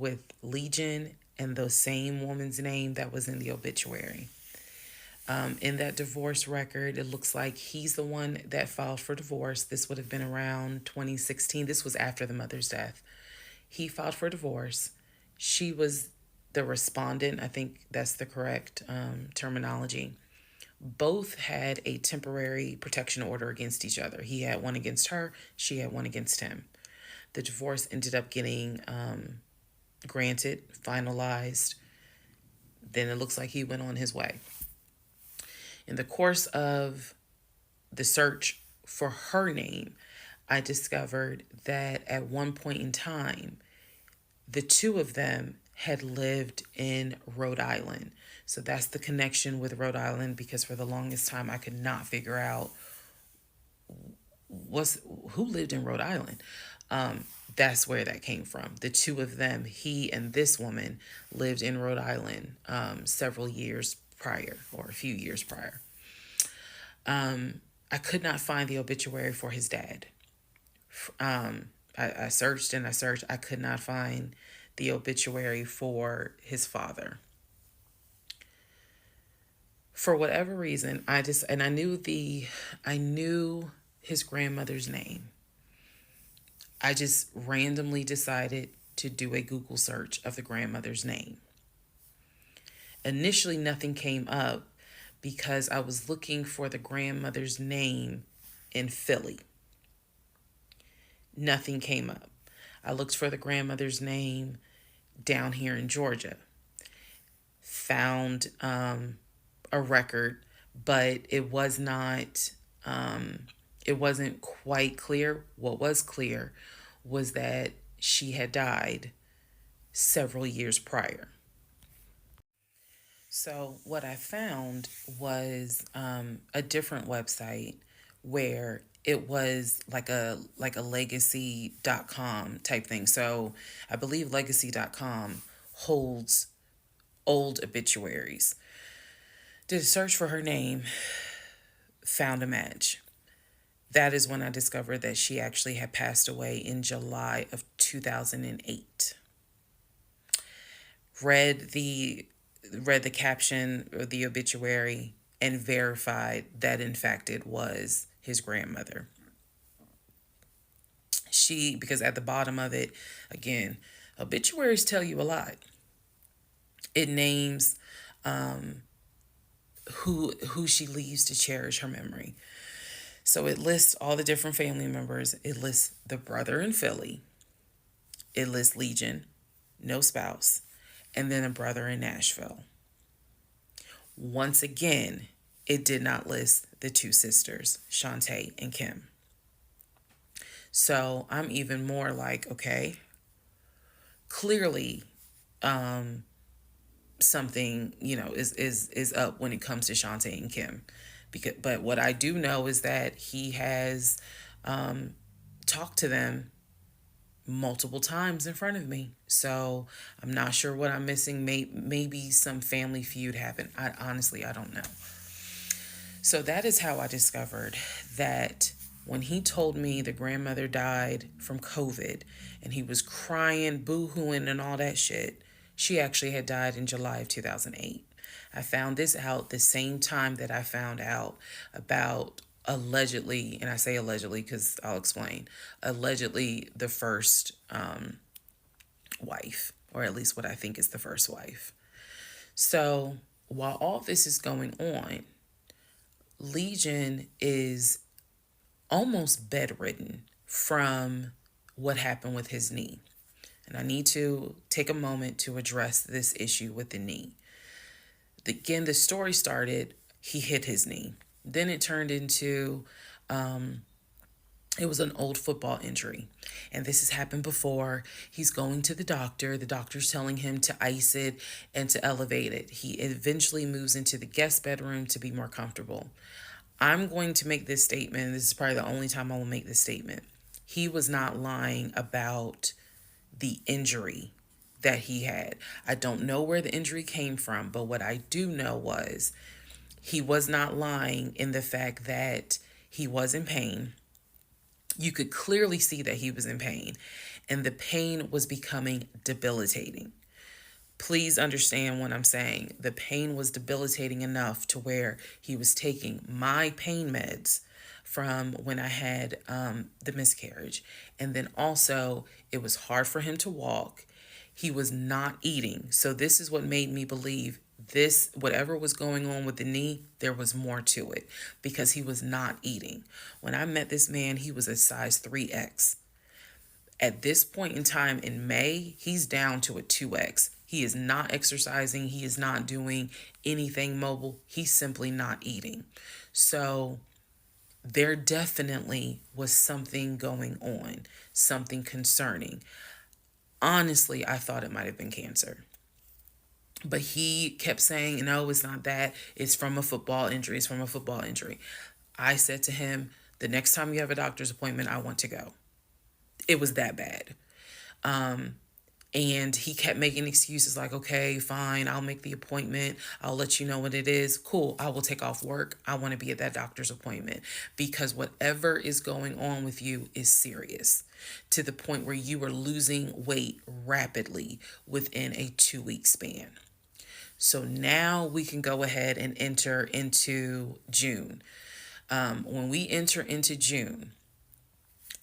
with Legion and the same woman's name that was in the obituary. In that divorce record, it looks like he's the one that filed for divorce. This would have been around 2016. This was after the mother's death. He filed for divorce. She was the respondent. I think that's the correct terminology. Both had a temporary protection order against each other. He had one against her. She had one against him. The divorce ended up getting granted, finalized. Then it looks like he went on his way. In the course of the search for her name, I discovered that at one point in time, the two of them had lived in Rhode Island. So that's the connection with Rhode Island, because for the longest time I could not figure out who lived in Rhode Island. That's where that came from. The two of them, he and this woman, lived in Rhode Island several years prior, or a few years prior. I could not find the obituary for his dad. I searched and I searched. I could not find the obituary for his father. For whatever reason, I knew his grandmother's name. I just randomly decided to do a Google search of the grandmother's name. Initially, nothing came up because I was looking for the grandmother's name in Philly. Nothing came up. I looked for the grandmother's name down here in Georgia. Found a record, but it wasn't quite clear. What was clear was that she had died several years prior. So what I found was a different website where it was like a legacy.com type thing. So I believe legacy.com holds old obituaries. Did a search for her name, found a match. That is when I discovered that she actually had passed away in July of 2008. Read the caption of the obituary and verified that in fact it was his grandmother. Because at the bottom of it, again, obituaries tell you a lot. It names who she leaves to cherish her memory. So it lists all the different family members. It lists the brother in Philly. It lists Legion, no spouse, and then a brother in Nashville. Once again, it did not list the two sisters, Shantae and Kim. So I'm even more like, okay, clearly something, is up when it comes to Shantae and Kim. But what I do know is that he has talked to them multiple times in front of me. So I'm not sure what I'm missing. Maybe some family feud happened. I don't know. So that is how I discovered that when he told me the grandmother died from COVID and he was crying, boo-hooing and all that shit, she actually had died in July of 2008. I found this out the same time that I found out about allegedly, and I say allegedly because I'll explain, allegedly the first wife, or at least what I think is the first wife. So while all this is going on, Legion is almost bedridden from what happened with his knee. And I need to take a moment to address this issue with the knee. Again, the story started, he hit his knee. Then it turned into, it was an old football injury. And this has happened before. He's going to the doctor. The doctor's telling him to ice it and to elevate it. He eventually moves into the guest bedroom to be more comfortable. I'm going to make this statement. This is probably the only time I will make this statement. He was not lying about the injury that he had. I don't know where the injury came from, but what I do know was he was not lying in the fact that he was in pain. You could clearly see that he was in pain. and the pain was becoming debilitating. Please understand what I'm saying. The pain was debilitating enough to where he was taking my pain meds from when I had the miscarriage. And then also, it was hard for him to walk. He was not eating. So this is what made me believe this, whatever was going on with the knee, there was more to it because he was not eating. When I met this man, he was a size 3X. At this point in time in May, he's down to a 2X. He is not exercising. He is not doing anything mobile. He's simply not eating. So there definitely was something going on, something concerning. Honestly, I thought it might have been cancer. But he kept saying, no, it's not that. It's from a football injury. It's from a football injury. I said to him, the next time you have a doctor's appointment, I want to go. It was that bad. And he kept making excuses like, okay, fine, I'll make the appointment. I'll let you know what it is. Cool, I will take off work. I want to be at that doctor's appointment because whatever is going on with you is serious to the point where you are losing weight rapidly within a 2-week span. So now we can go ahead and enter into June. When we enter into June,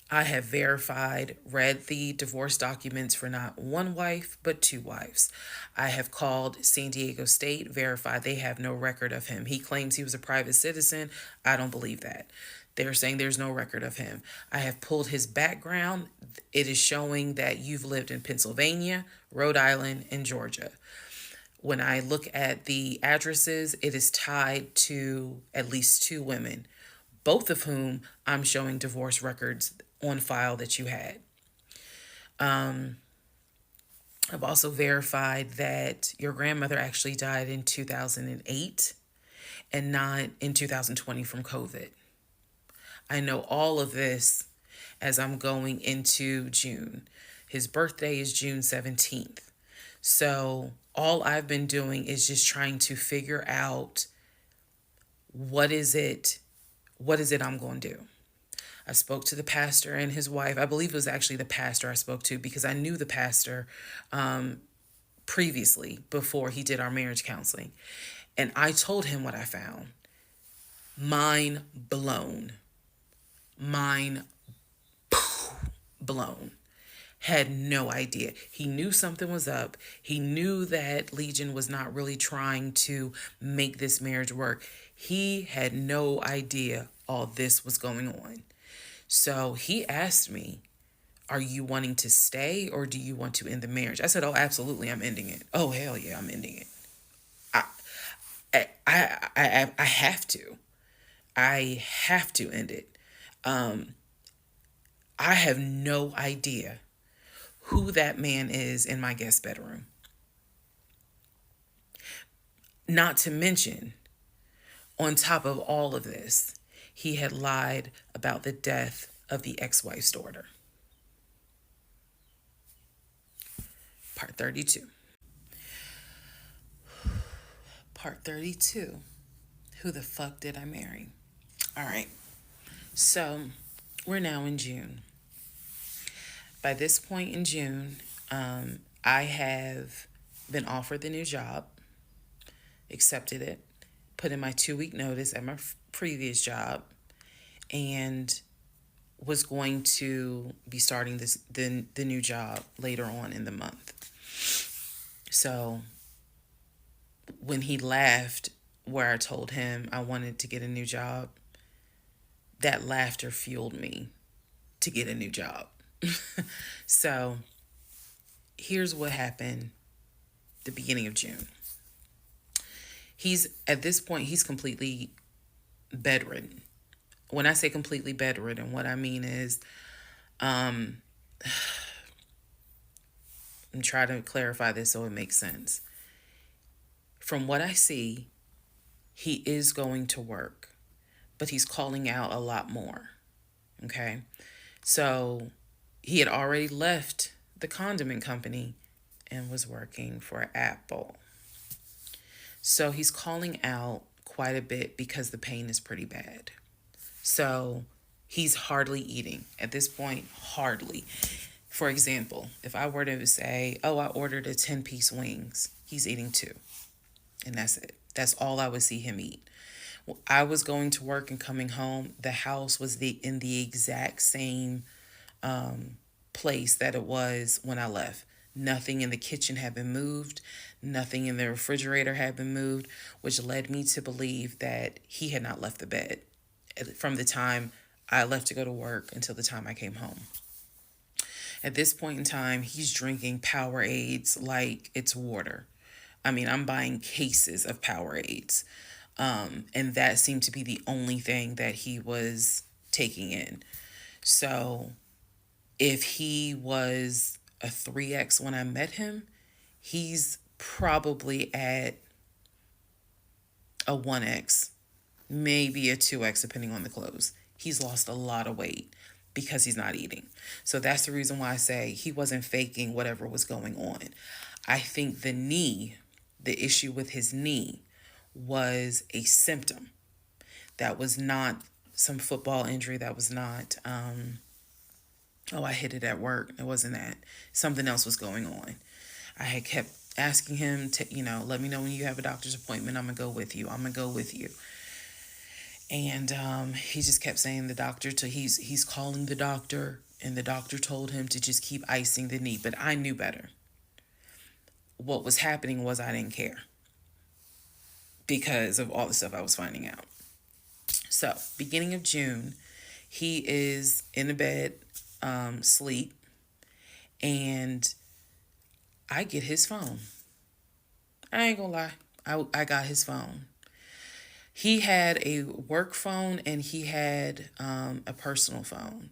I have verified, read the divorce documents for not one wife, but 2 wives. I have called San Diego State, verified they have no record of him. He claims he was a private citizen. I don't believe that. They're saying there's no record of him. I have pulled his background. It is showing that you've lived in Pennsylvania, Rhode Island, and Georgia. When I look at the addresses, it is tied to at least 2 women, both of whom I'm showing divorce records on file that you had. I've also verified that your grandmother actually died in 2008 and not in 2020 from COVID. I know all of this as I'm going into June. His birthday is June 17th. So all I've been doing is just trying to figure out what is it I'm going to do. I spoke to the pastor and his wife. I believe it was actually the pastor I spoke to because I knew the pastor previously before he did our marriage counseling. And I told him what I found. Mind blown. Mind blown. Had no idea. He knew something was up. He knew that Legion was not really trying to make this marriage work. He had no idea all this was going on. So he asked me, are you wanting to stay or do you want to end the marriage? I said, oh, absolutely, I'm ending it. Oh, hell yeah, I'm ending it. I have to. I have to end it. I have no idea who that man is in my guest bedroom. Not to mention, on top of all of this, he had lied about the death of the ex-wife's daughter. Part 32. Part 32. Who the fuck did I marry? All right. So we're now in June. By this point in June, I have been offered the new job, accepted it, put in my 2-week notice at my previous job, and was going to be starting the new job later on in the month. So when he laughed where I told him I wanted to get a new job, that laughter fueled me to get a new job. So here's what happened the beginning of June. At this point, he's completely bedridden. When I say completely bedridden, what I mean is, I'm trying to clarify this so it makes sense. From what I see, he is going to work, but he's calling out a lot more. Okay? So he had already left the condiment company and was working for Apple. So he's calling out quite a bit because the pain is pretty bad. So he's hardly eating at this point, hardly. For example, if I were to say, oh, I ordered a 10-piece wings, he's eating two, and that's it. That's all I would see him eat. I was going to work and coming home, the house was in the exact same place that it was when I left. Nothing in the kitchen had been moved, nothing in the refrigerator had been moved, which led me to believe that he had not left the bed from the time I left to go to work until the time I came home. At this point in time, he's drinking Powerades like it's water. I mean, I'm buying cases of Powerades. And that seemed to be the only thing that he was taking in. So if he was a 3X when I met him, he's probably at a 1X, maybe a 2X, depending on the clothes. He's lost a lot of weight because he's not eating. So that's the reason why I say he wasn't faking whatever was going on. I think the issue with his knee was a symptom. That was not some football injury. That was not, oh, I hit it at work. It wasn't that. Something else was going on. I had kept asking him to, let me know when you have a doctor's appointment. I'm going to go with you. I'm going to go with you. And he just kept saying the doctor, he's calling the doctor, and the doctor told him to just keep icing the knee. But I knew better. What was happening was I didn't care because of all the stuff I was finding out. So, beginning of June, he is in the bed, sleep, and I get his phone. I ain't gonna lie. I got his phone. He had a work phone and he had a personal phone.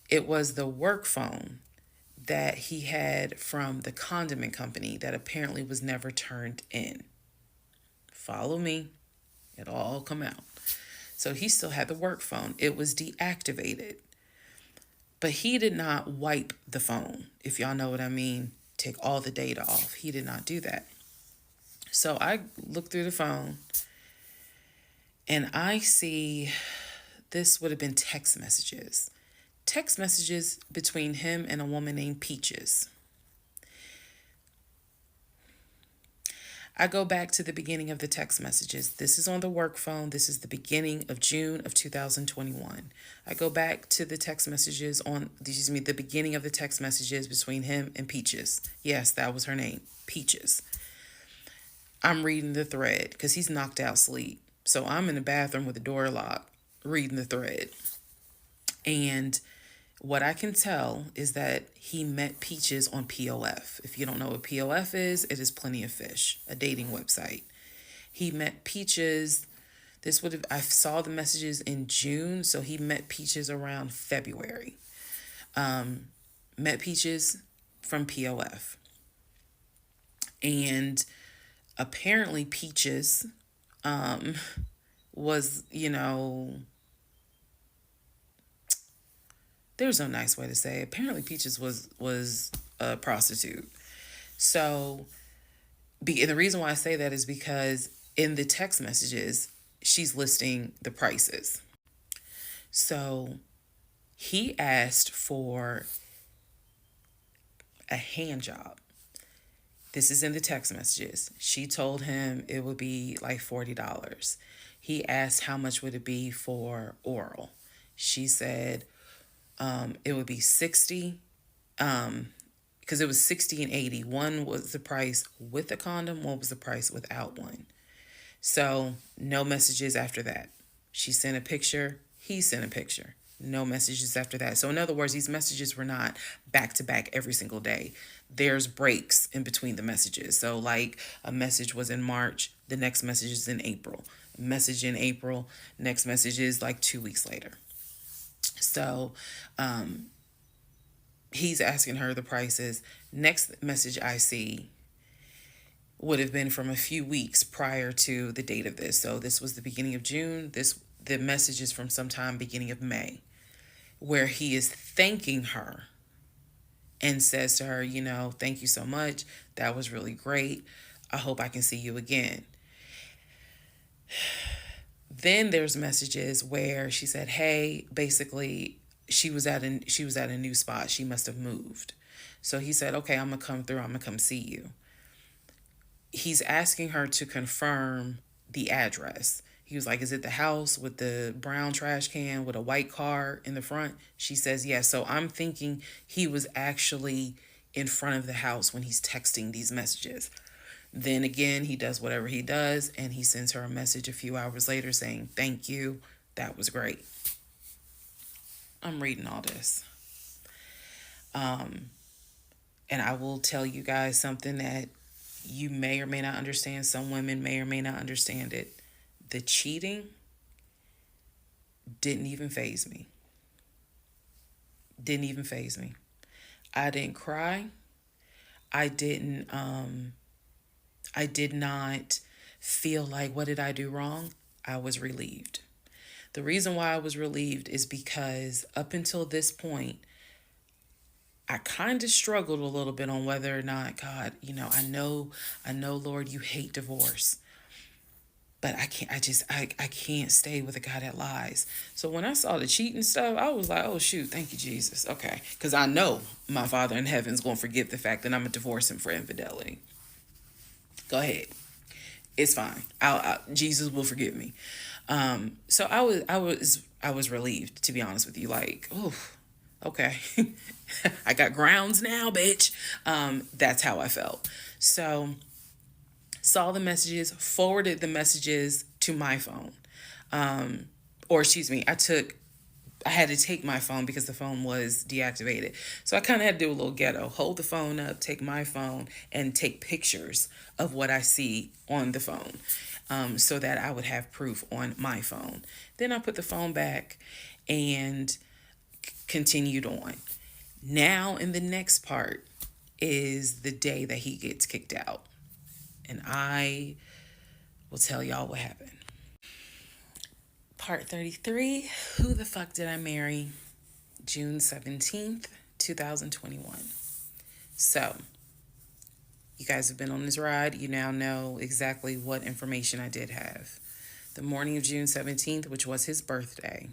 It was the work phone that he had from the condiment company that apparently was never turned in. Follow me. It'll all come out. So he still had the work phone. It was deactivated. But he did not wipe the phone, if y'all know what I mean. Take all the data off. He did not do that. So I look through the phone and I see this would have been text messages. Text messages between him and a woman named Peaches. I go back to the beginning of the text messages. This is on the work phone. This is the beginning of June of 2021. I go back to the text messages the beginning of the text messages between him and Peaches. Yes, that was her name, Peaches. I'm reading the thread because he's knocked out sleep. So I'm in the bathroom with the door locked, reading the thread. And what I can tell is that he met Peaches on POF. If you don't know what POF is, it is Plenty of Fish, a dating website. He met Peaches. I saw the messages in June, so he met Peaches around February. Met Peaches from POF. And apparently Peaches was, there's no nice way to say it. Apparently Peaches was a prostitute. So the reason why I say that is because in the text messages, she's listing the prices. So he asked for a hand job. This is in the text messages. She told him it would be like $40. He asked how much would it be for oral. She said it would be $60, because it was $60 and $80. One was the price with a condom, one was the price without one. So no messages after that. She sent a picture, he sent a picture. No messages after that. So in other words, these messages were not back to back every single day. There's breaks in between the messages. So like a message was in March, the next message is in April. A message in April, next message is like 2 weeks later. So he's asking her the prices. Next message I see would have been from a few weeks prior to the date of this. So this was the beginning of June. The message is from sometime beginning of May, where he is thanking her and says to her, thank you so much. That was really great. I hope I can see you again. Then there's messages where she said, hey, basically, she was at a new spot. She must have moved. So he said, okay, I'm gonna come through. I'm gonna come see you. He's asking her to confirm the address. He was like, is it the house with the brown trash can with a white car in the front? She says yes. So I'm thinking he was actually in front of the house when he's texting these messages. Then again, he does whatever he does, and he sends her a message a few hours later saying, thank you. That was great. I'm reading all this. And I will tell you guys something that you may or may not understand. Some women may or may not understand it. The cheating didn't even faze me. Didn't even faze me. I didn't cry. I did not feel like, what did I do wrong? I was relieved. The reason why I was relieved is because up until this point, I kind of struggled a little bit on whether or not, God, I know, Lord, you hate divorce, but I can't stay with a guy that lies. So when I saw the cheating stuff, I was like, oh shoot, thank you, Jesus. Okay. Because I know my Father in heaven's going to forgive the fact that I'm going to divorce him for infidelity. Go ahead. It's fine. Jesus will forgive me. So I was relieved, to be honest with you. Like, oh, okay. I got grounds now, bitch. That's how I felt. So saw the messages, forwarded the messages to my phone. Or excuse me, I had to take my phone because the phone was deactivated. So I kind of had to do a little ghetto. Hold the phone up, take my phone, and take pictures of what I see on the phone, so that I would have proof on my phone. Then I put the phone back and continued on. Now in the next part is the day that he gets kicked out. And I will tell y'all what happened. Part 33, who the fuck did I marry? June 17th, 2021. So, you guys have been on this ride. You now know exactly what information I did have. The morning of June 17th, which was his birthday,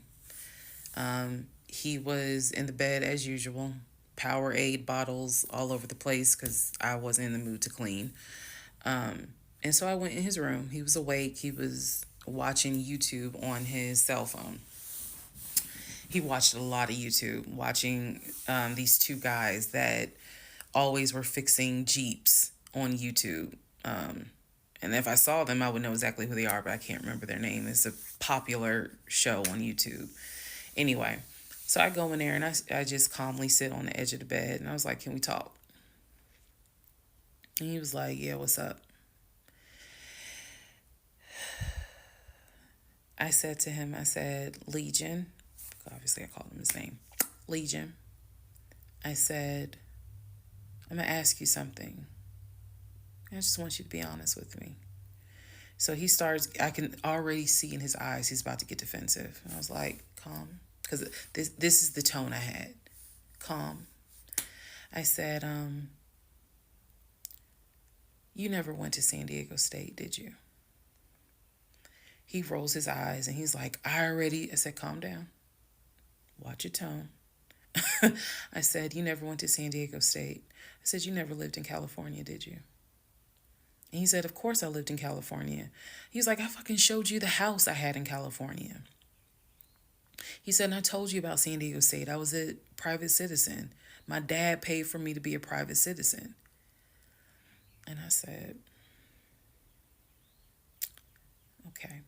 he was in the bed as usual. Powerade bottles all over the place because I wasn't in the mood to clean. And so I went in his room. He was awake. He was watching YouTube on his cell phone. He watched a lot of YouTube, watching these two guys that always were fixing Jeeps on YouTube. And if I saw them, I would know exactly who they are, but I can't remember their name. It's a popular show on YouTube. Anyway, so I go in there and I just calmly sit on the edge of the bed. And I was like, can we talk? And he was like, yeah, what's up? I said to him, Legion. Obviously, I called him his name. Legion. I said, I'm going to ask you something. I just want you to be honest with me. So he starts, I can already see in his eyes, he's about to get defensive. And I was like, calm. Because this is the tone I had. Calm. I said, you never went to San Diego State, did you? He rolls his eyes and he's like, I said, calm down. Watch your tone. I said, you never went to San Diego State. I said, you never lived in California, did you? And he said, of course I lived in California. He's like, I fucking showed you the house I had in California. He said, and I told you about San Diego State. I was a private citizen. My dad paid for me to be a private citizen. And I said, okay.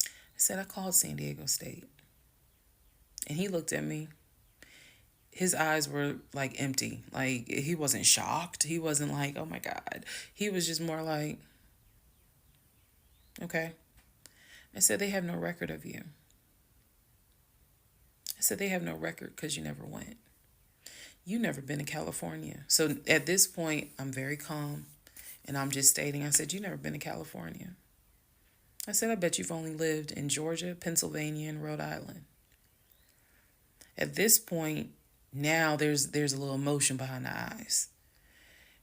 I said, I called San Diego State. And he looked at me. His eyes were like empty. Like he wasn't shocked. He wasn't like, oh my God. He was just more like, okay. I said, they have no record of you. I said, they have no record because you never went. You never been to California. So at this point, I'm very calm. And I'm just stating, I said, you never been to California. I said, I bet you've only lived in Georgia, Pennsylvania, and Rhode Island. At this point, now there's a little emotion behind the eyes.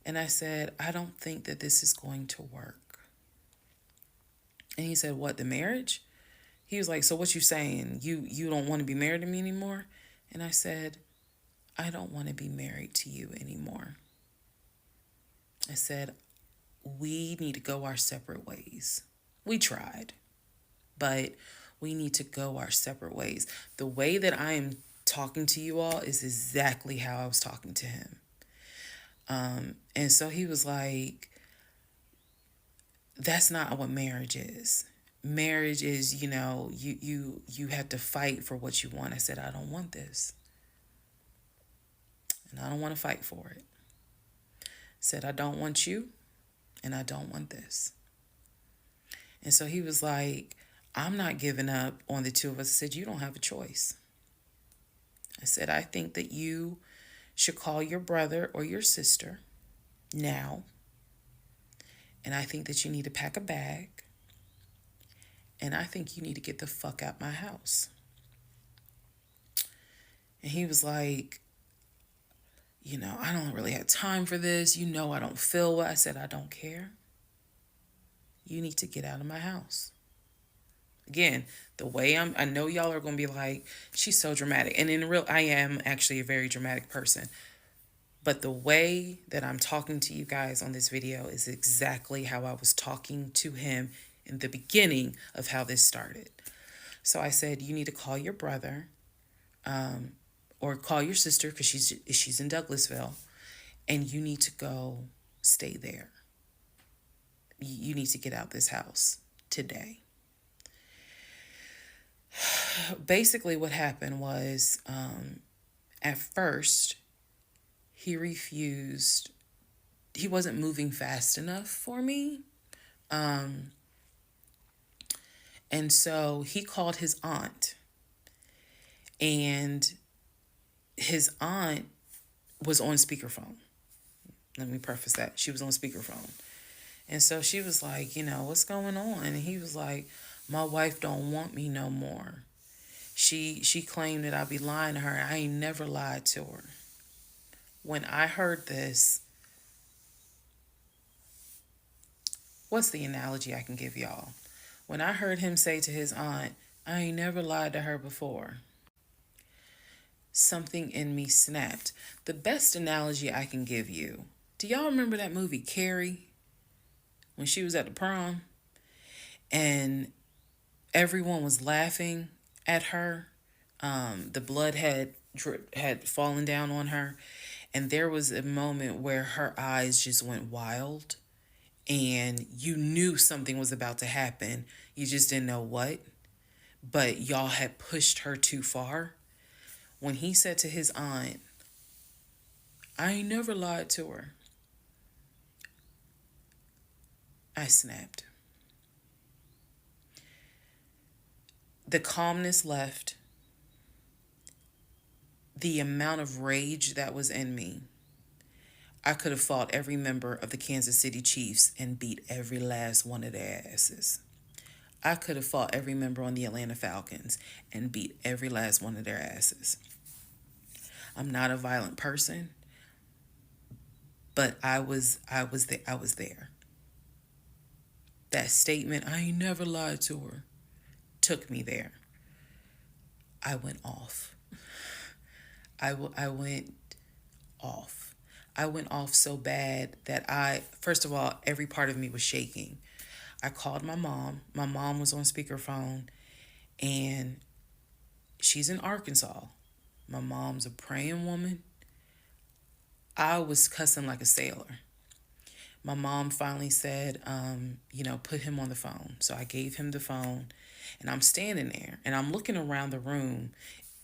And I said, I don't think that this is going to work. And he said, what, the marriage? He was like, so what you saying? You don't want to be married to me anymore? And I said, I don't want to be married to you anymore. I said, we need to go our separate ways. We tried, but we need to go our separate ways. The way that I am talking to you all is exactly how I was talking to him. And so he was like, that's not what marriage is. Marriage is, you have to fight for what you want. I said, I don't want this. And I don't want to fight for it. I said, I don't want you, and I don't want this. And so he was like, I'm not giving up on the two of us. I said, you don't have a choice. I said, I think that you should call your brother or your sister now. And I think that you need to pack a bag. And I think you need to get the fuck out my house. And he was like, I don't really have time for this. I don't feel well. I said, I don't care. You need to get out of my house. Again, the way I know y'all are going to be like, she's so dramatic. And I am actually a very dramatic person. But the way that I'm talking to you guys on this video is exactly how I was talking to him in the beginning of how this started. So I said, you need to call your brother, or call your sister, because she's in Douglasville, and you need to go stay there. You need to get out this house today. Basically what happened was, at first, he refused. He wasn't moving fast enough for me. And so he called his aunt. And his aunt was on speakerphone. Let me preface that. She was on speakerphone. And so she was like, what's going on? And he was like, my wife don't want me no more. She claimed that I be lying to her. I ain't never lied to her. When I heard this, what's the analogy I can give y'all? When I heard him say to his aunt, I ain't never lied to her before, something in me snapped. The best analogy I can give you, do y'all remember that movie Carrie? When she was at the prom and everyone was laughing at her. The blood had fallen down on her. And there was a moment where her eyes just went wild. And you knew something was about to happen. You just didn't know what. But y'all had pushed her too far. When he said to his aunt, I ain't never lied to her, I snapped. The calmness left. The amount of rage that was in me. I could have fought every member of the Kansas City Chiefs and beat every last one of their asses. I could have fought every member on the Atlanta Falcons and beat every last one of their asses. I'm not a violent person, but I was there. That statement, I ain't never lied to her, took me there. I went off. I went off. I went off so bad that first of all, every part of me was shaking. I called my mom. My mom was on speakerphone, and she's in Arkansas. My mom's a praying woman. I was cussing like a sailor. My mom finally said, put him on the phone. So I gave him the phone, and I'm standing there, and I'm looking around the room.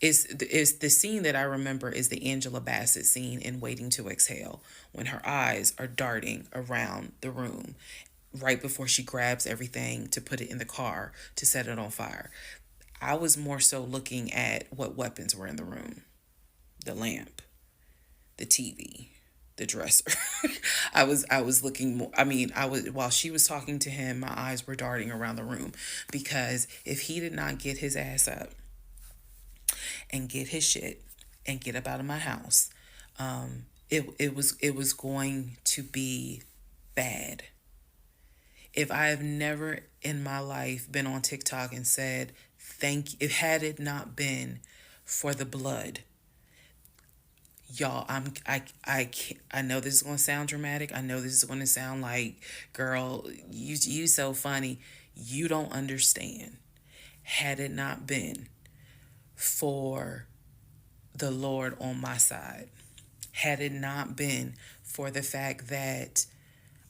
Is the scene that I remember is the Angela Bassett scene in Waiting to Exhale, when her eyes are darting around the room right before she grabs everything to put it in the car to set it on fire. I was more so looking at what weapons were in the room. The lamp, the TV, the dresser. I was looking more, while she was talking to him, my eyes were darting around the room, because if he did not get his ass up and get his shit and get up out of my house, it was going to be bad. If I have never in my life been on TikTok and said, If had it not been for the blood, y'all, I know this is going to sound dramatic. I know this is going to sound like, girl, you so funny. You don't understand. Had it not been for the Lord on my side, had it not been for the fact that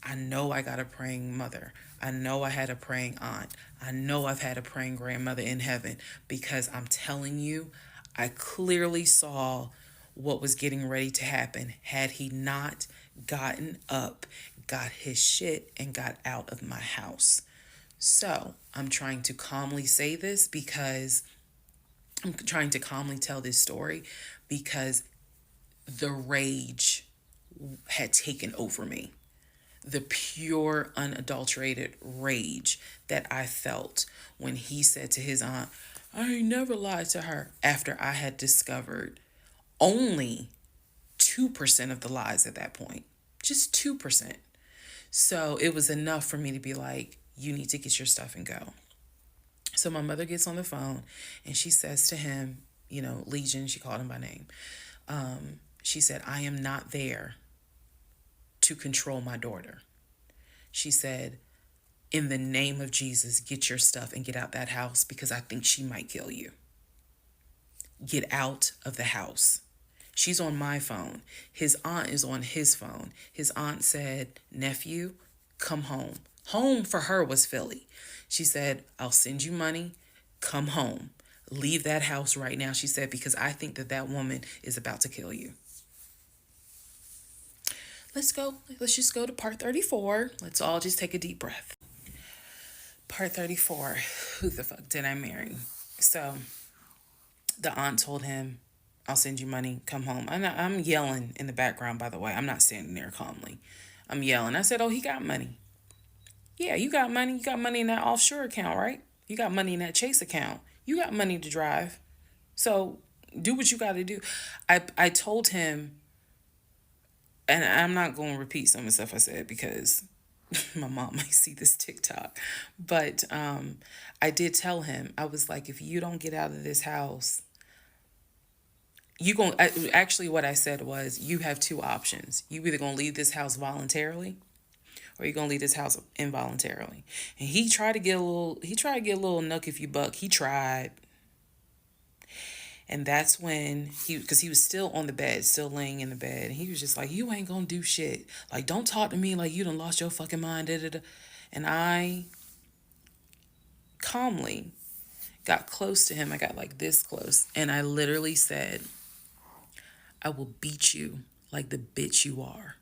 I know I got a praying mother, I know I had a praying aunt, I know I've had a praying grandmother in heaven, because I'm telling you, I clearly saw what was getting ready to happen had he not gotten up, got his shit, and got out of my house. So I'm trying to calmly say this because I'm trying to calmly tell this story because the rage had taken over me. The pure, unadulterated rage that I felt when he said to his aunt, I ain't never lied to her, after I had discovered only 2% of the lies at that point. Just 2%. So it was enough for me to be like, you need to get your stuff and go. So my mother gets on the phone and she says to him, Legion, she called him by name. She said, I am not there to control my daughter. She said, in the name of Jesus, get your stuff and get out that house because I think she might kill you. Get out of the house. She's on my phone. His aunt is on his phone. His aunt said, nephew, come home. Home for her was Philly. She said, I'll send you money. Come home. Leave that house right now, she said, because I think that woman is about to kill you. Let's just go to part 34. Let's all just take a deep breath. Part 34. Who the fuck did I marry? So the aunt told him, I'll send you money. Come home. I'm yelling in the background, by the way. I'm not standing there calmly. I'm yelling. I said, oh, he got money. Yeah, you got money. You got money in that offshore account, right? You got money in that Chase account. You got money to drive. So do what you got to do. I told him, and I'm not going to repeat some of the stuff I said because my mom might see this TikTok. But I did tell him, I was like, if you don't get out of this house, actually what I said was, you have two options. You either going to leave this house voluntarily or you're going to leave this house involuntarily. And he tried to get a little nuck if you buck. He tried. And that's when because he was still on the bed, still laying in the bed. And he was just like, you ain't gonna do shit. Like, don't talk to me like you done lost your fucking mind. Da, da, da. And I calmly got close to him. I got like this close. And I literally said, I will beat you like the bitch you are.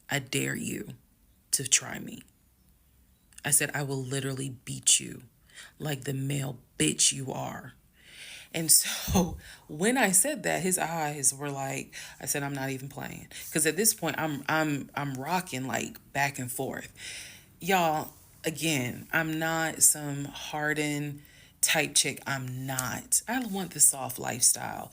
I dare you to try me. I said, I will literally beat you like the male bitch you are. And so when I said that, his eyes were like, I said, I'm not even playing. Because at this point, I'm rocking like back and forth. Y'all, again, I'm not some hardened type chick. I'm not. I want the soft lifestyle.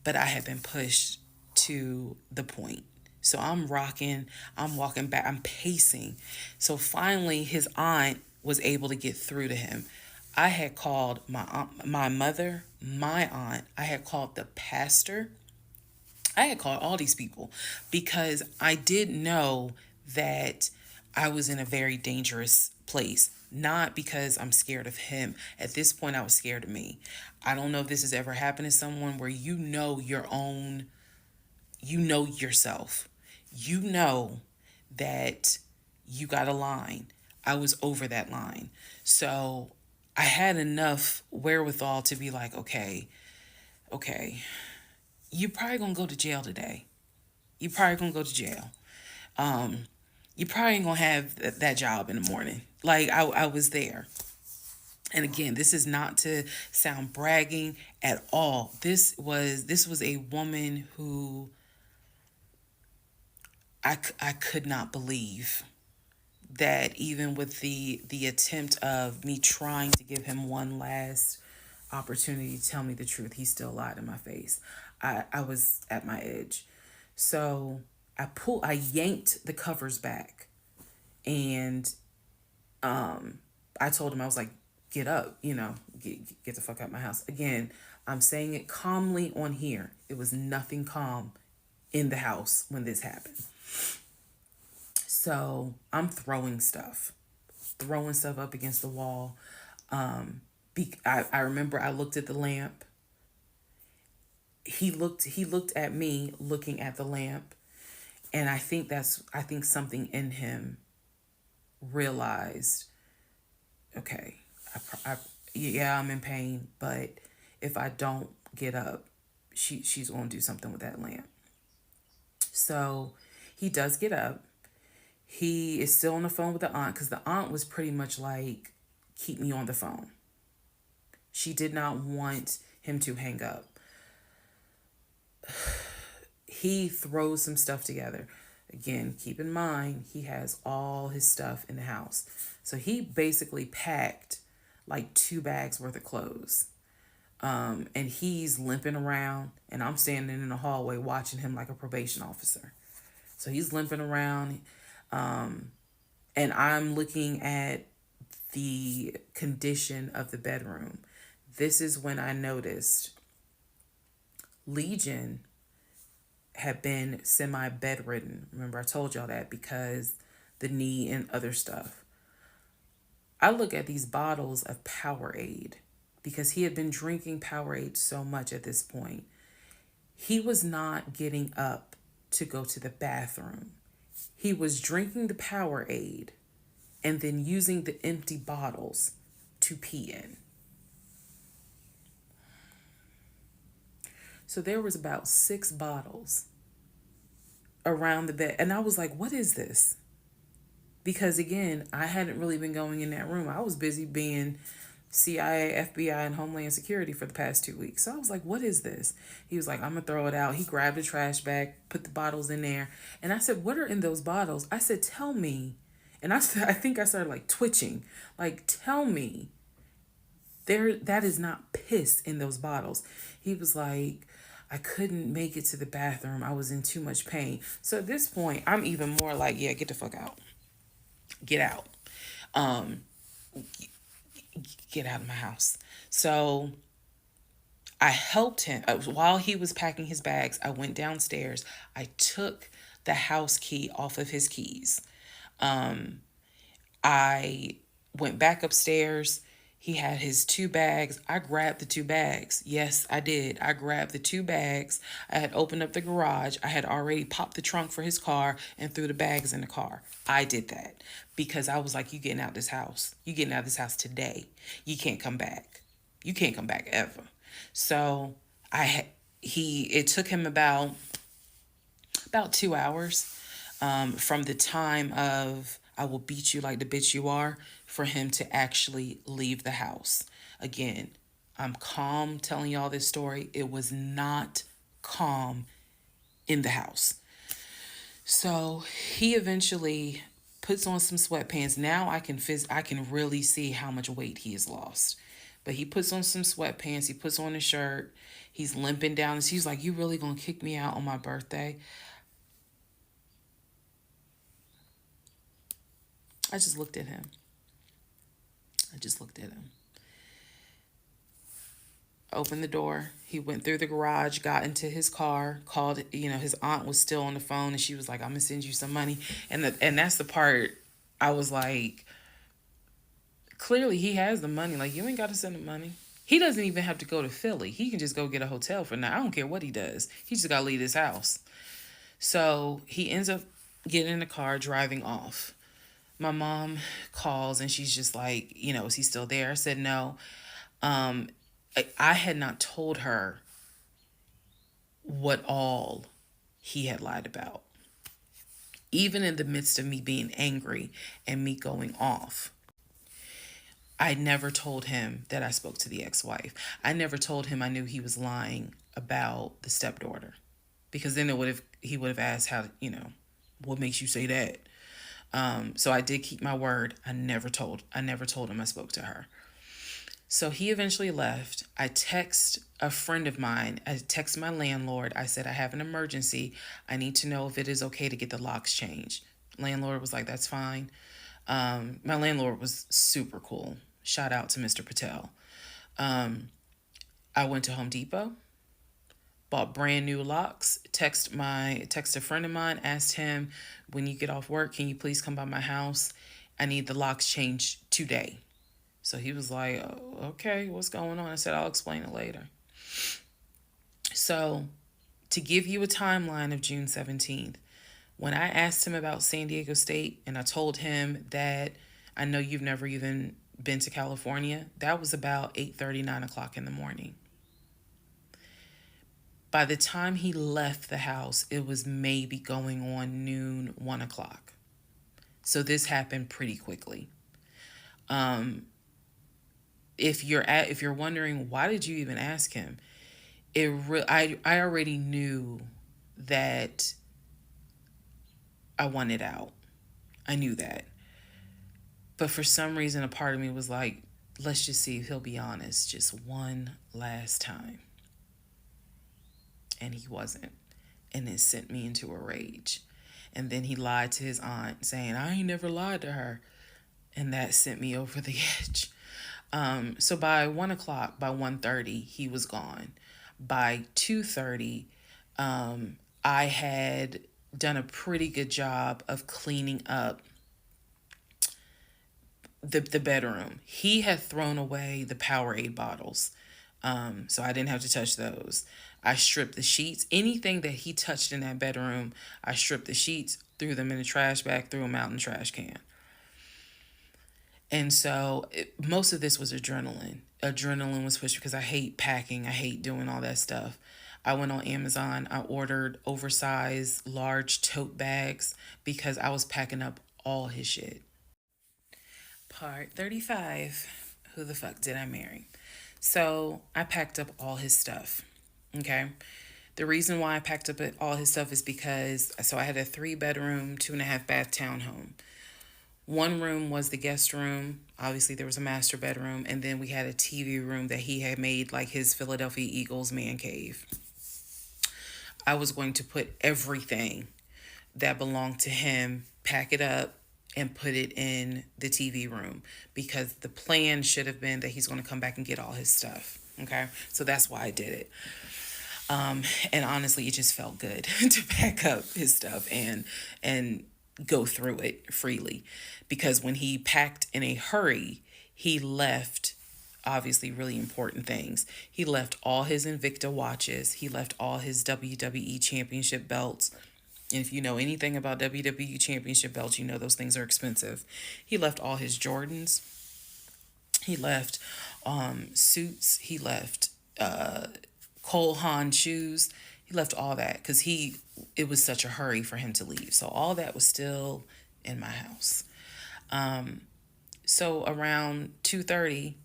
But I have been pushed to the point. So I'm rocking, I'm walking back, I'm pacing. So finally, his aunt was able to get through to him. I had called my aunt, my mother, my aunt. I had called the pastor. I had called all these people because I did know that I was in a very dangerous place. Not because I'm scared of him. At this point, I was scared of me. I don't know if this has ever happened to someone where you know yourself. You know that you got a line. I was over that line. So I had enough wherewithal to be like, okay, you probably gonna go to jail today. You probably gonna go to jail. You probably ain't gonna have that job in the morning. Like I was there. And again, this is not to sound bragging at all. This was a woman who I could not believe that even with the attempt of me trying to give him one last opportunity to tell me the truth, he still lied in my face. I was at my edge. So I yanked the covers back and I told him, I was like, get up, get the fuck out of my house. Again, I'm saying it calmly on here. It was nothing calm in the house when this happened. So I'm throwing stuff up against the wall. I remember I looked at the lamp. He looked at me looking at the lamp, and I think something in him realized, okay, yeah, I'm in pain, but if I don't get up, she's going to do something with that lamp. So he does get up. He is still on the phone with the aunt, because the aunt was pretty much like, keep me on the phone. She did not want him to hang up. He throws some stuff together. Again, keep in mind, he has all his stuff in the house. So he basically packed like 2 bags worth of clothes. And he's limping around, and I'm standing in the hallway watching him like a probation officer. So he's limping around, and I'm looking at the condition of the bedroom. This is when I noticed Legion had been semi-bedridden. Remember, I told y'all that, because the knee and other stuff. I look at these bottles of Powerade, because he had been drinking Powerade so much at this point. He was not getting up to go to the bathroom. He was drinking the Powerade and then using the empty bottles to pee in. So there was about 6 bottles around the bed. And I was like, what is this? Because again, I hadn't really been going in that room. I was busy being CIA, FBI, and Homeland Security for the past 2 weeks. So I was like, what is this? He was like, I'm going to throw it out. He grabbed a trash bag, put the bottles in there. And I said, what are in those bottles? I said, tell me. And I think I started like twitching. Like, tell me. That is not piss in those bottles. He was like, I couldn't make it to the bathroom. I was in too much pain. So at this point, I'm even more like, yeah, get the fuck out. Get out. Get out of my house. So I helped him. While he was packing his bags, I went downstairs. I took the house key off of his keys. I went back upstairs. He had his 2 bags. I grabbed the 2 bags. Yes, I did. I grabbed the 2 bags. I had opened up the garage. I had already popped the trunk for his car and threw the bags in the car. I did that because I was like, you getting out this house. You getting out of this house today. You can't come back. You can't come back ever. So it took him about 2 hours from the time of I will beat you like the bitch you are for him to actually leave the house. Again, I'm calm telling y'all this story. It was not calm in the house. So he eventually puts on some sweatpants. Now I can really see how much weight he has lost. But he puts on some sweatpants. He puts on a shirt. He's limping down. And he's like, you really gonna kick me out on my birthday? I just looked at him. Opened the door. He went through the garage, got into his car, called, his aunt was still on the phone, and she was like, I'm going to send you some money. And that's the part I was like, clearly he has the money. Like, you ain't got to send him money. He doesn't even have to go to Philly. He can just go get a hotel for now. I don't care what he does. He just got to leave his house. So he ends up getting in the car, driving off. My mom calls and she's just like, is he still there? I said no. I had not told her what all he had lied about. Even in the midst of me being angry and me going off, I never told him that I spoke to the ex-wife. I never told him I knew he was lying about the stepdaughter, because then he would have asked how, what makes you say that? So I did keep my word. I never told him I spoke to her. So he eventually left. I text a friend of mine. I text my landlord. I said, I have an emergency. I need to know if it is okay to get the locks changed. Landlord was like, that's fine. My landlord was super cool. Shout out to Mr. Patel. I went to Home Depot, bought brand new locks, text a friend of mine, asked him, when you get off work, can you please come by my house? I need the locks changed today. So he was like, oh, okay, what's going on? I said, I'll explain it later. So to give you a timeline of June 17th, when I asked him about San Diego State and I told him that I know you've never even been to California, that was about 8:30, 9 o'clock in the morning. By the time he left the house, it was maybe going on noon, 1 o'clock. So this happened pretty quickly. If you're wondering why did you even ask him, I already knew that I wanted out. I knew that. But for some reason, a part of me was like, let's just see if he'll be honest just one last time. And he wasn't. And it sent me into a rage. And then he lied to his aunt saying, I ain't never lied to her. And that sent me over the edge. So by 1 o'clock, by 1:30, he was gone. By 2:30, I had done a pretty good job of cleaning up the bedroom. He had thrown away the Powerade bottles. So I didn't have to touch those. I stripped the sheets. Anything that he touched in that bedroom, I stripped the sheets, threw them in a trash bag, threw them out in the trash can. And so most of this was adrenaline. Adrenaline was pushed because I hate packing. I hate doing all that stuff. I went on Amazon. I ordered oversized, large tote bags because I was packing up all his shit. Part 35. Who the fuck did I marry? So I packed up all his stuff. Okay. The reason why I packed up all his stuff is because, so I had a 3-bedroom, 2.5-bath townhome. One room was the guest room. Obviously, there was a master bedroom. And then we had a TV room that he had made like his Philadelphia Eagles man cave. I was going to put everything that belonged to him, pack it up, and put it in the TV room because the plan should have been that he's going to come back and get all his stuff. Okay. So that's why I did it. And honestly, it just felt good to pack up his stuff and go through it freely, because when he packed in a hurry, he left obviously really important things. He left all his Invicta watches. He left all his WWE championship belts. And if you know anything about WWE championship belts, you know those things are expensive. He left all his Jordans. He left suits. He left Cole Haan shoes. He left all that because it was such a hurry for him to leave. So all that was still in my house. So around 2:30,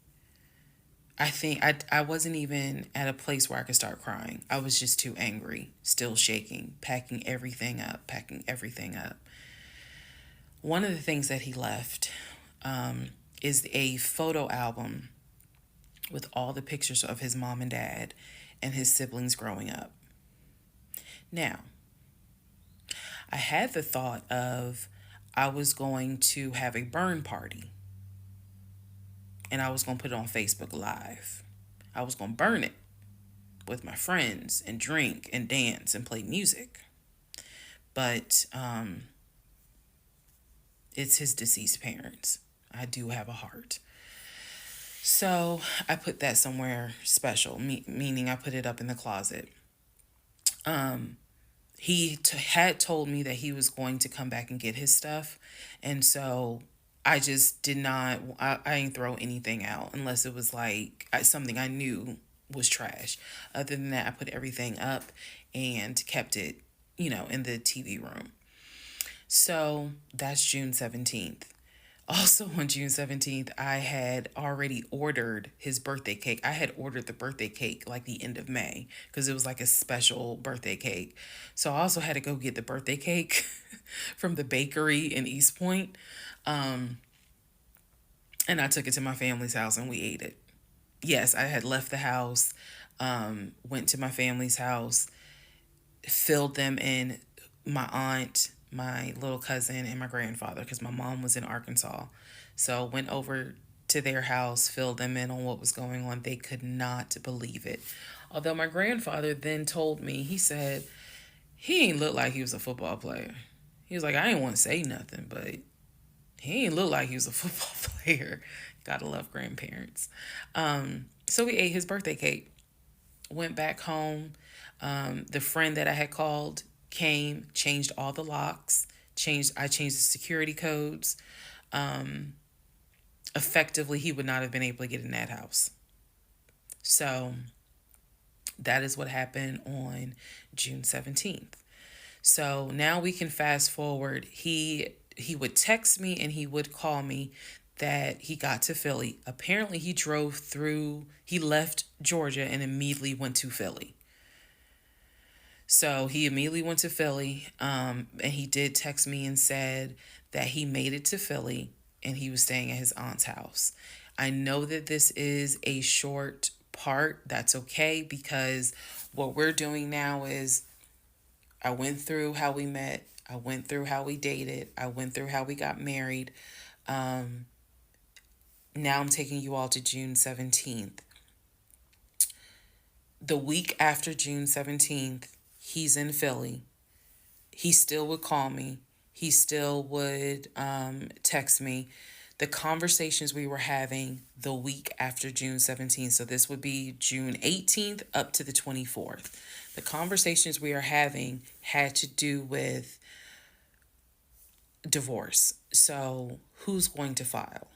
I think I wasn't even at a place where I could start crying. I was just too angry, still shaking, packing everything up. One of the things that he left is a photo album with all the pictures of his mom and dad and his siblings growing up. Now, I had the thought of I was going to have a burn party. And I was going to put it on Facebook Live. I was going to burn it with my friends and drink and dance and play music. But it's his deceased parents. I do have a heart. So I put that somewhere special, meaning I put it up in the closet. He had told me that he was going to come back and get his stuff. And so I just did not, I didn't throw anything out unless it was like something I knew was trash. Other than that, I put everything up and kept it, in the TV room. So that's June 17th. Also on June 17th, I had already ordered his birthday cake. I had ordered the birthday cake like the end of May because it was like a special birthday cake. So I also had to go get the birthday cake from the bakery in East Point. And I took it to my family's house and we ate it. Yes, I had left the house, went to my family's house, filled them in, my aunt, my little cousin, and my grandfather, because my mom was in Arkansas. So went over to to their house, filled them in on what was going on. They could not believe it. Although my grandfather then told me, he said, he ain't look like he was a football player. He was like, I ain't want to say nothing, but he ain't look like he was a football player. Gotta love grandparents. So we ate his birthday cake. Went back home. The friend that I had called came, changed all the locks. I changed the security codes. Effectively, he would not have been able to get in that house. So that is what happened on June 17th. So now we can fast forward. He would text me and he would call me that he got to Philly. Apparently he left Georgia and immediately went to Philly. So he immediately went to Philly, and he did text me and said that he made it to Philly and he was staying at his aunt's house. I know that this is a short part. That's okay, because what we're doing now is I went through how we met. I went through how we dated. I went through how we got married. Now I'm taking you all to June 17th. The week after June 17th, he's in Philly. He still would call me. He still would text me. The conversations we were having the week after June 17th, so this would be June 18th up to the 24th. The conversations we are having had to do with divorce. So who's going to file?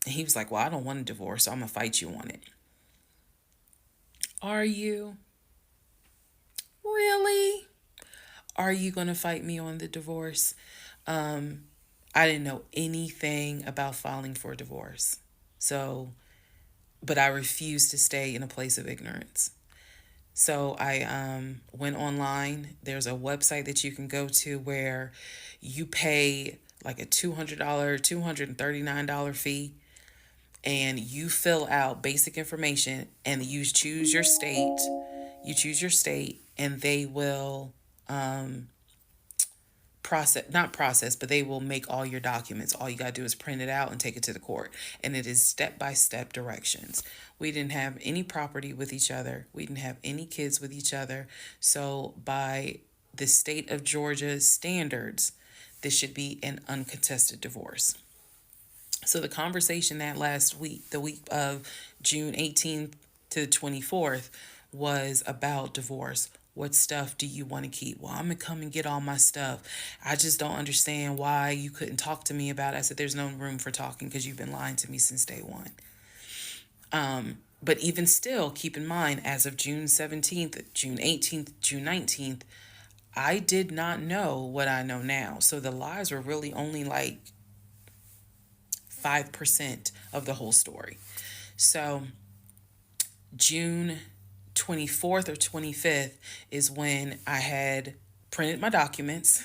And he was like, well, I don't want a divorce, so I'm going to fight you on it. Are you? Really? Are you going to fight me on the divorce? I didn't know anything about filing for a divorce. But I refused to stay in a place of ignorance. So I went online. There's a website that you can go to where you pay like a $200, $239 fee, and you fill out basic information and you choose your state. And they will but they will make all your documents. All you got to do is print it out and take it to the court. And it is step-by-step directions. We didn't have any property with each other. We didn't have any kids with each other. So by the state of Georgia's standards, this should be an uncontested divorce. So the conversation that last week, the week of June 18th to the 24th, was about divorce. What stuff do you want to keep? Well, I'm going to come and get all my stuff. I just don't understand why you couldn't talk to me about it. I said, there's no room for talking because you've been lying to me since day one. But even still, keep in mind, as of June 17th, June 18th, June 19th, I did not know what I know now. So the lies were really only like 5% of the whole story. So June 24th or 25th is when I had printed my documents.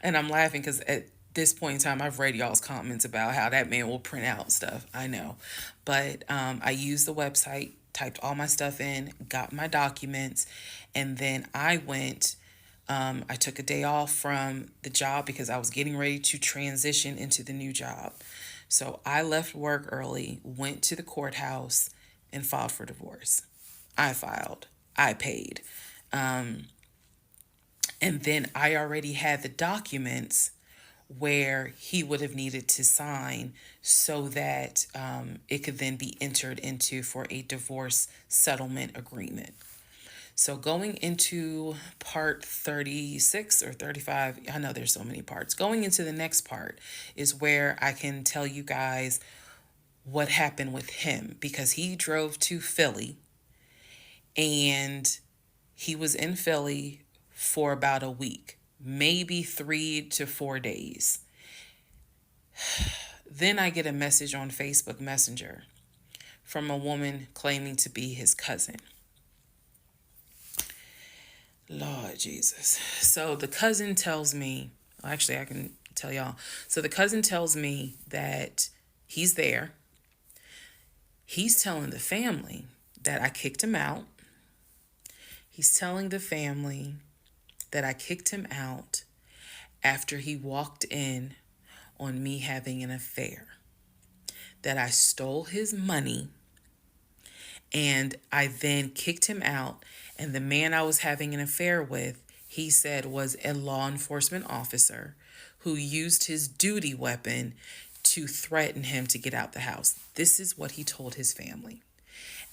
And I'm laughing because at this point in time, I've read y'all's comments about how that man will print out stuff. I know. But I used the website, typed all my stuff in, got my documents, and then I went. I took a day off from the job because I was getting ready to transition into the new job. So I left work early, went to the courthouse, and filed for divorce. I filed. I paid. And then I already had the documents where he would have needed to sign so that it could then be entered into for a divorce settlement agreement. So going into part 36 or 35, I know there's so many parts. Going into the next part is where I can tell you guys what happened with him, because he drove to Philly and he was in Philly for about a week, maybe 3 to 4 days. Then I get a message on Facebook Messenger from a woman claiming to be his cousin. Lord Jesus. So the cousin tells me, actually I can tell y'all. So the cousin tells me that he's there. He's telling the family that I kicked him out. He's telling the family that I kicked him out after he walked in on me having an affair. that I stole his money, and I then kicked him out. And the man I was having an affair with, he said, was a law enforcement officer who used his duty weapon to threaten him to get out the house. This is what he told his family.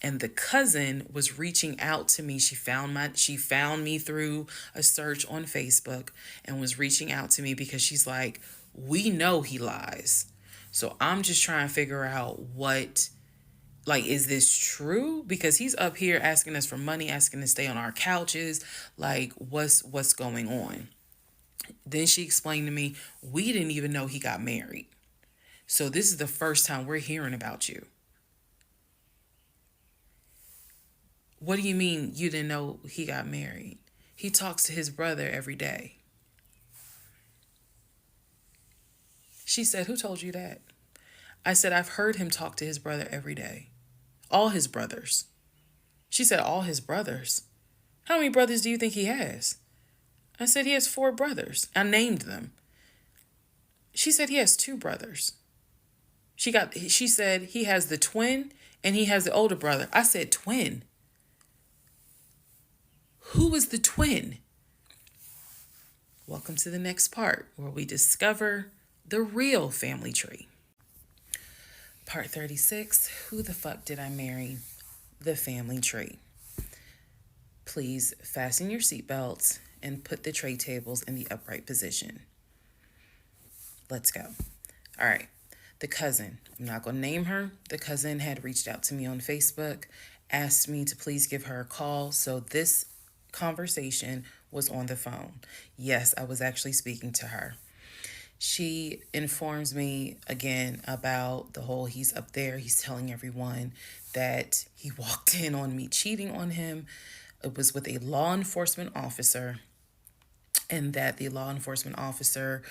And the cousin was reaching out to me. She found me through a search on Facebook and was reaching out to me because she's like, we know he lies. So I'm just trying to figure out is this true? Because he's up here asking us for money, asking to stay on our couches. Like, what's going on? Then she explained to me, we didn't even know he got married. So this is the first time we're hearing about you. What do you mean you didn't know he got married? He talks to his brother every day. She said, who told you that? I said, I've heard him talk to his brother every day. All his brothers. She said, all his brothers? How many brothers do you think he has? I said, he has 4 brothers. I named them. She said, he has 2 brothers. She said, he has the twin and he has the older brother. I said, twin? Who is the twin? Welcome to the next part where we discover the real family tree. Part 36, who the fuck did I marry? The family tree. Please fasten your seatbelts and put the tray tables in the upright position. Let's go. All right. The cousin, I'm not going to name her. The cousin had reached out to me on Facebook, asked me to please give her a call. So this conversation was on the phone. Yes, I was actually speaking to her. She informs me again about the whole he's up there. He's telling everyone that he walked in on me cheating on him. It was with a law enforcement officer, and that the law enforcement officer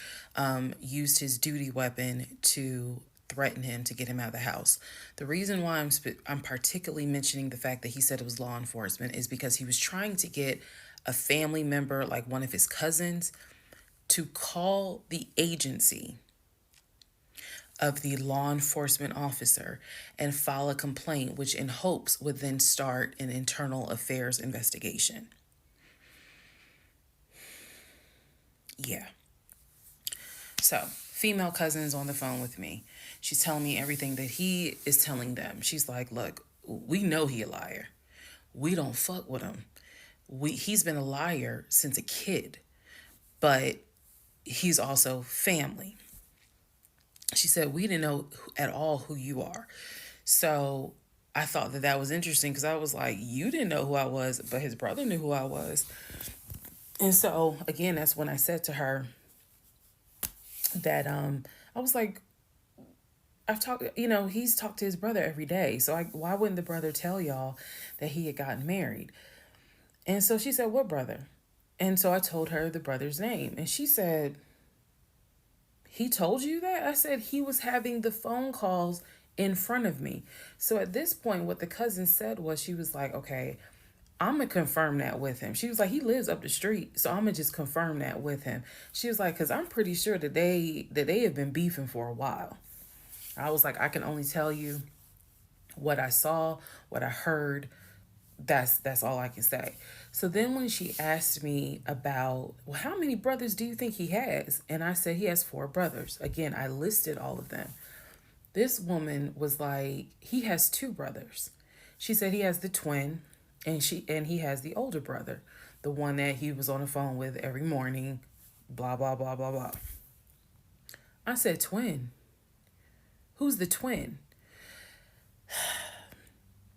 used his duty weapon to threaten him to get him out of the house. The reason why I'm particularly mentioning the fact that he said it was law enforcement is because he was trying to get a family member, like one of his cousins, to call the agency of the law enforcement officer and file a complaint, which in hopes would then start an internal affairs investigation. Yeah. So, female cousin's on the phone with me. She's telling me everything that he is telling them. She's like, look, we know he a liar. We don't fuck with him. He's been a liar since a kid, but he's also family. She said, we didn't know at all who you are. So I thought that was interesting because I was like, you didn't know who I was, but his brother knew who I was. And so, again, that's when I said to her that I was like, he's talked to his brother every day. So why wouldn't the brother tell y'all that he had gotten married? And so she said, what brother? And so I told her the brother's name. And she said, he told you that? I said, he was having the phone calls in front of me. So at this point, what the cousin said was, she was like, okay, I'm going to confirm that with him. She was like, he lives up the street, so I'm going to just confirm that with him. She was like, because I'm pretty sure that they have been beefing for a while. I was like, I can only tell you what I saw, what I heard. That's all I can say. So then when she asked me about, well, how many brothers do you think he has? And I said, he has 4 brothers. Again, I listed all of them. This woman was like, he has 2 brothers. She said he has the twin, and he has the older brother, the one that he was on the phone with every morning, blah, blah, blah, blah, blah. I said, twin? Who's the twin?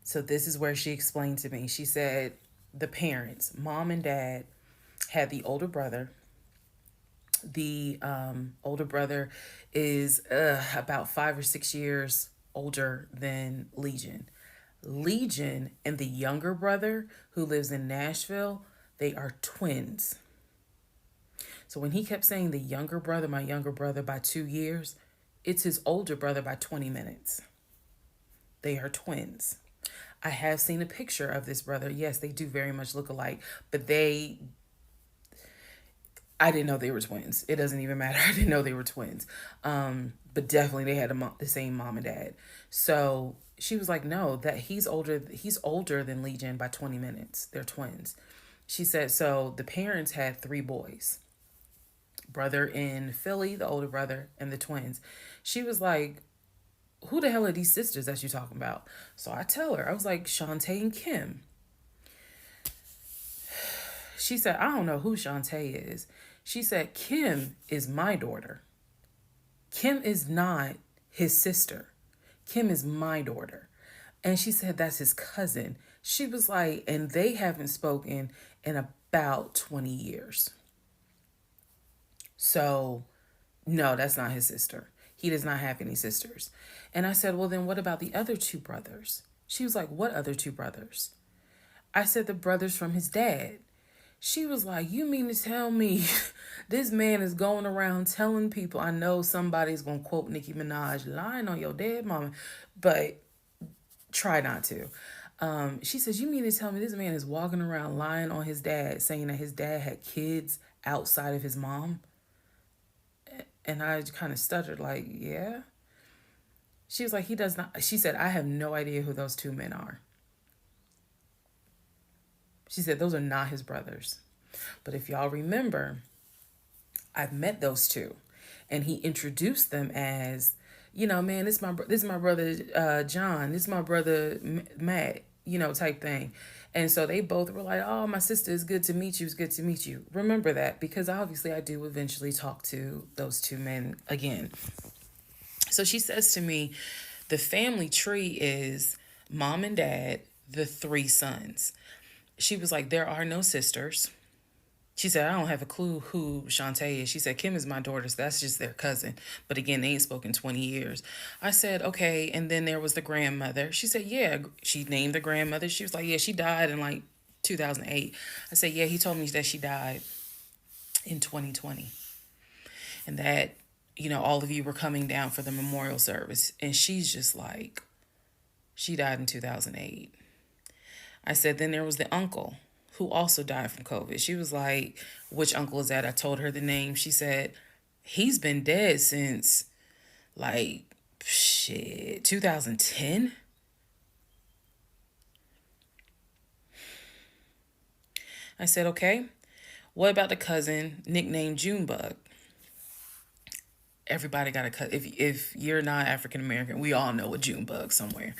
So this is where she explained to me. She said the parents, mom and dad, had the older brother. The older brother is about 5 or 6 years older than Legion. Legion and the younger brother, who lives in Nashville, they are twins. So when he kept saying my younger brother by 2 years, it's his older brother by 20 minutes. They are twins. I have seen a picture of this brother. Yes, they do very much look alike, but I didn't know they were twins. It doesn't even matter. I didn't know they were twins. but definitely they had the same mom and dad. So she was like, no, that he's older than Legion by 20 minutes. They're twins. She said, so the parents had 3 boys, brother in Philly, the older brother, and the twins. She was like, who the hell are these sisters that you talking about? So I tell her, I was like, Shantae and Kim. She said, I don't know who Shantae is. She said, Kim is my daughter. Kim is not his sister. Kim is my daughter. And she said, that's his cousin. She was like, and they haven't spoken in about 20 years. So, no, that's not his sister. He does not have any sisters. And I said, well, then what about the other 2 brothers? She was like, what other 2 brothers? I said, the brothers from his dad. She was like, you mean to tell me this man is going around telling people, I know somebody's going to quote Nicki Minaj, lying on your dead mama, but try not to. She says, you mean to tell me this man is walking around lying on his dad, saying that his dad had kids outside of his mom? And I kind of stuttered like, yeah. She was like, he does not. She said, I have no idea who those 2 men are. She said, those are not his brothers. But if y'all remember, I've met those 2. And he introduced them as, you know, man, this is my brother John. This is my brother Matt, you know, type thing. And so they both were like, oh, my sister, it's good to meet you. It's good to meet you. Remember that, because obviously I do eventually talk to those 2 men again. So she says to me, the family tree is mom and dad, the 3 sons. She was like, there are no sisters. She said, I don't have a clue who Shantae is. She said, Kim is my daughter, so that's just their cousin. But again, they ain't spoken 20 years. I said, okay. And then there was the grandmother. She said, yeah. She named the grandmother. She was like, yeah, she died in like 2008. I said, yeah, he told me that she died in 2020. And that, you know, all of you were coming down for the memorial service. And she's just like, she died in 2008. I said, then there was the uncle who also died from COVID. She was like, which uncle is that? I told her the name. She said, he's been dead since like, 2010. I said, okay, what about the cousin nicknamed Junebug? Everybody got a cousin. If you're not African American, we all know a Junebug somewhere.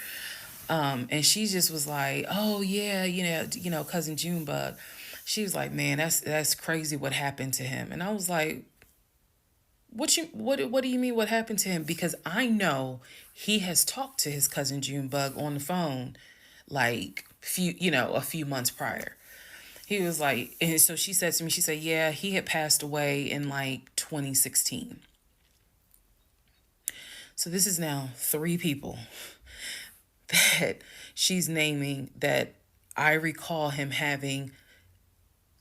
And she just was like, oh yeah, you know, cousin Junebug. She was like, man, that's crazy what happened to him. And I was like, what do you mean what happened to him? Because I know he has talked to his cousin Junebug on the phone like a few months prior. He was like, and so she said to me, she said, yeah, he had passed away in like 2016. So this is now 3 people that she's naming that I recall him having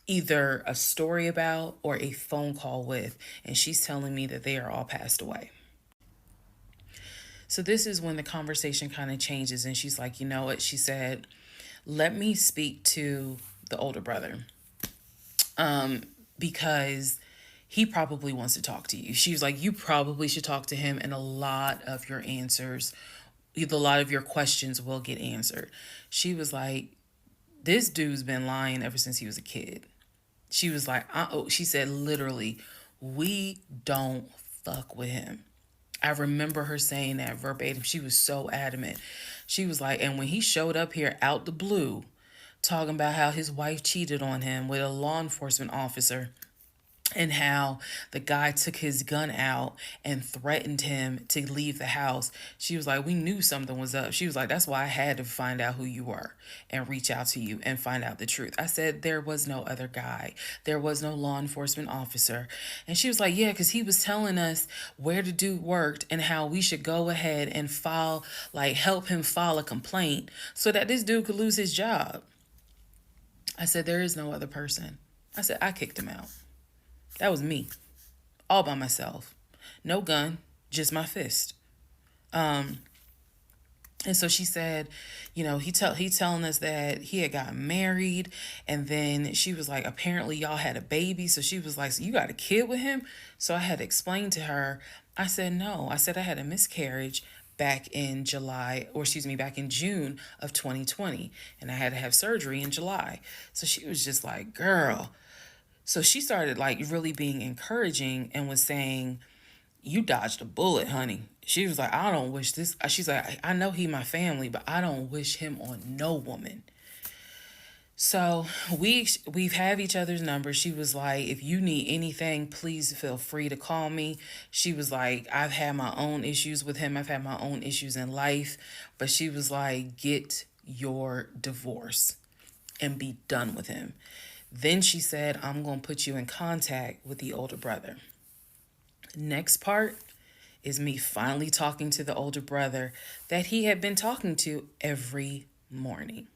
either a story about or a phone call with, and she's telling me that they are all passed away. So this is when the conversation kind of changes, and she's like, you know what? She said, let me speak to the older brother because he probably wants to talk to you. She was like, you probably should talk to him, and a lot of your questions will get answered. She was like, this dude's been lying ever since he was a kid. She was like, she said, literally, we don't fuck with him. I remember her saying that verbatim. She was so adamant. She was like, and when he showed up here out the blue, talking about how his wife cheated on him with a law enforcement officer, and how the guy took his gun out and threatened him to leave the house. She was like, we knew something was up. She was like, that's why I had to find out who you were and reach out to you and find out the truth. I said, there was no other guy. There was no law enforcement officer. And she was like, yeah, because he was telling us where the dude worked and how we should go ahead and help him file a complaint so that this dude could lose his job. I said, there is no other person. I said, I kicked him out. That was me, all by myself. No gun, just my fist. And so she said, he's telling us that he had gotten married, and then she was like, apparently y'all had a baby. So she was like, so you got a kid with him? So I had to explain to her. I said no. I said I had a miscarriage back in back in June of 2020, and I had to have surgery in July. So she was just like, girl. So she started like really being encouraging and was saying, you dodged a bullet, honey. She was like, I don't wish this. She's like, I know he my family, but I don't wish him on no woman. So we've have each other's numbers. She was like, if you need anything, please feel free to call me. She was like, I've had my own issues with him. I've had my own issues in life. But she was like, get your divorce and be done with him. Then she said, I'm going to put you in contact with the older brother. Next part is me finally talking to the older brother that he had been talking to every morning.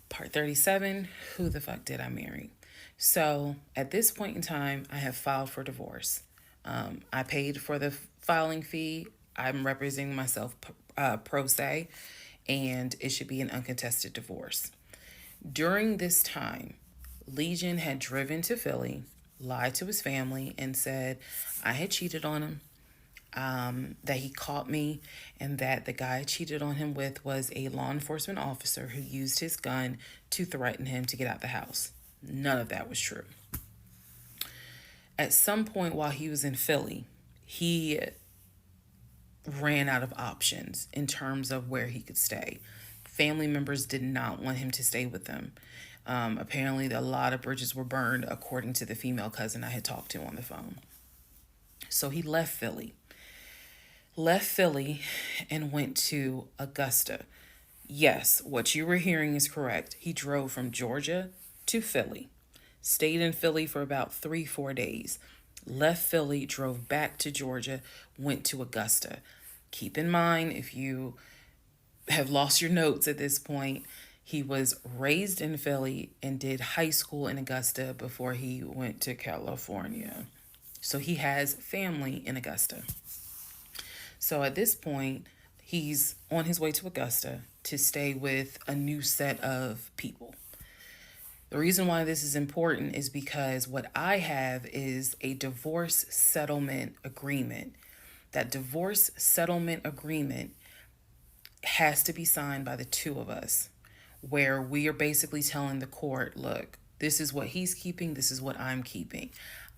Part 37, who the fuck did I marry? So at this point in time, I have filed for divorce. I paid for the filing fee. I'm representing myself pro se, and it should be an uncontested divorce. During this time, Legion had driven to Philly, lied to his family, and said I had cheated on him, that he caught me, and that the guy I cheated on him with was a law enforcement officer who used his gun to threaten him to get out the house. None of that was true. At some point while he was in Philly, he ran out of options in terms of where he could stay. Family members did not want him to stay with them. Apparently, a lot of bridges were burned, according to the female cousin I had talked to on the phone. So he left Philly and went to Augusta. Yes, what you were hearing is correct. He drove from Georgia to Philly, stayed in Philly for about 3-4 days, left Philly, drove back to Georgia, went to Augusta. Keep in mind, if you have lost your notes at this point, he was raised in Philly and did high school in Augusta before he went to California. So he has family in Augusta. So at this point, he's on his way to Augusta to stay with a new set of people. The reason why this is important is because what I have is a divorce settlement agreement. That divorce settlement agreement has to be signed by the two of us, where we are basically telling the court, look, this is what he's keeping, this is what I'm keeping.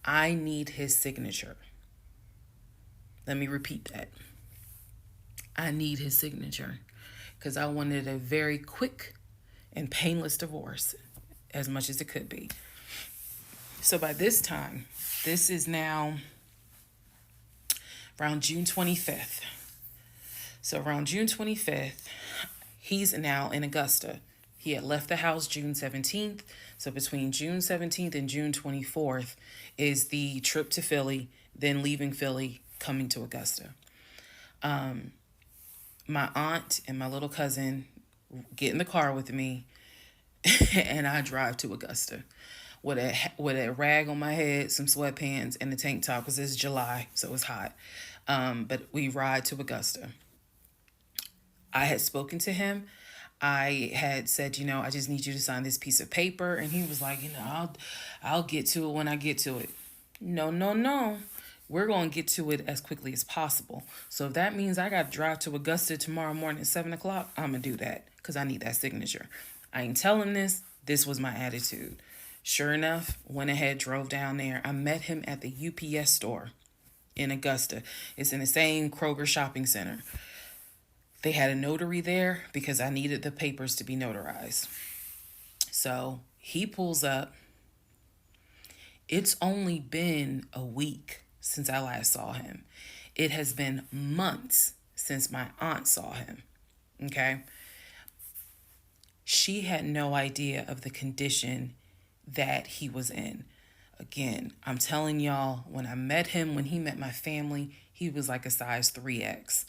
I need his signature. Let me repeat that. I need his signature because I wanted a very quick and painless divorce, as much as it could be. So by this time, this is now around June 25th. So around June 25th, he's now in Augusta. He had left the house June 17th. So between June 17th and June 24th is the trip to Philly, then leaving Philly, coming to Augusta. My aunt and my little cousin get in the car with me and I drive to Augusta with a rag on my head, some sweatpants, and a tank top because it's July, so it's hot. But we ride to Augusta. I had spoken to him. I had said, I just need you to sign this piece of paper. And he was like, I'll get to it when I get to it. No. We're going to get to it as quickly as possible. So if that means I got to drive to Augusta tomorrow morning at 7 o'clock, I'm going to do that because I need that signature. I ain't tell him this. This was my attitude. Sure enough, went ahead, drove down there. I met him at the UPS store in Augusta. It's in the same Kroger shopping center. They had a notary there because I needed the papers to be notarized. So he pulls up. It's only been a week since I last saw him. It has been months since my aunt saw him. Okay? She had no idea of the condition that he was in. Again, I'm telling y'all, when I met him, when he met my family, he was like a size 3X.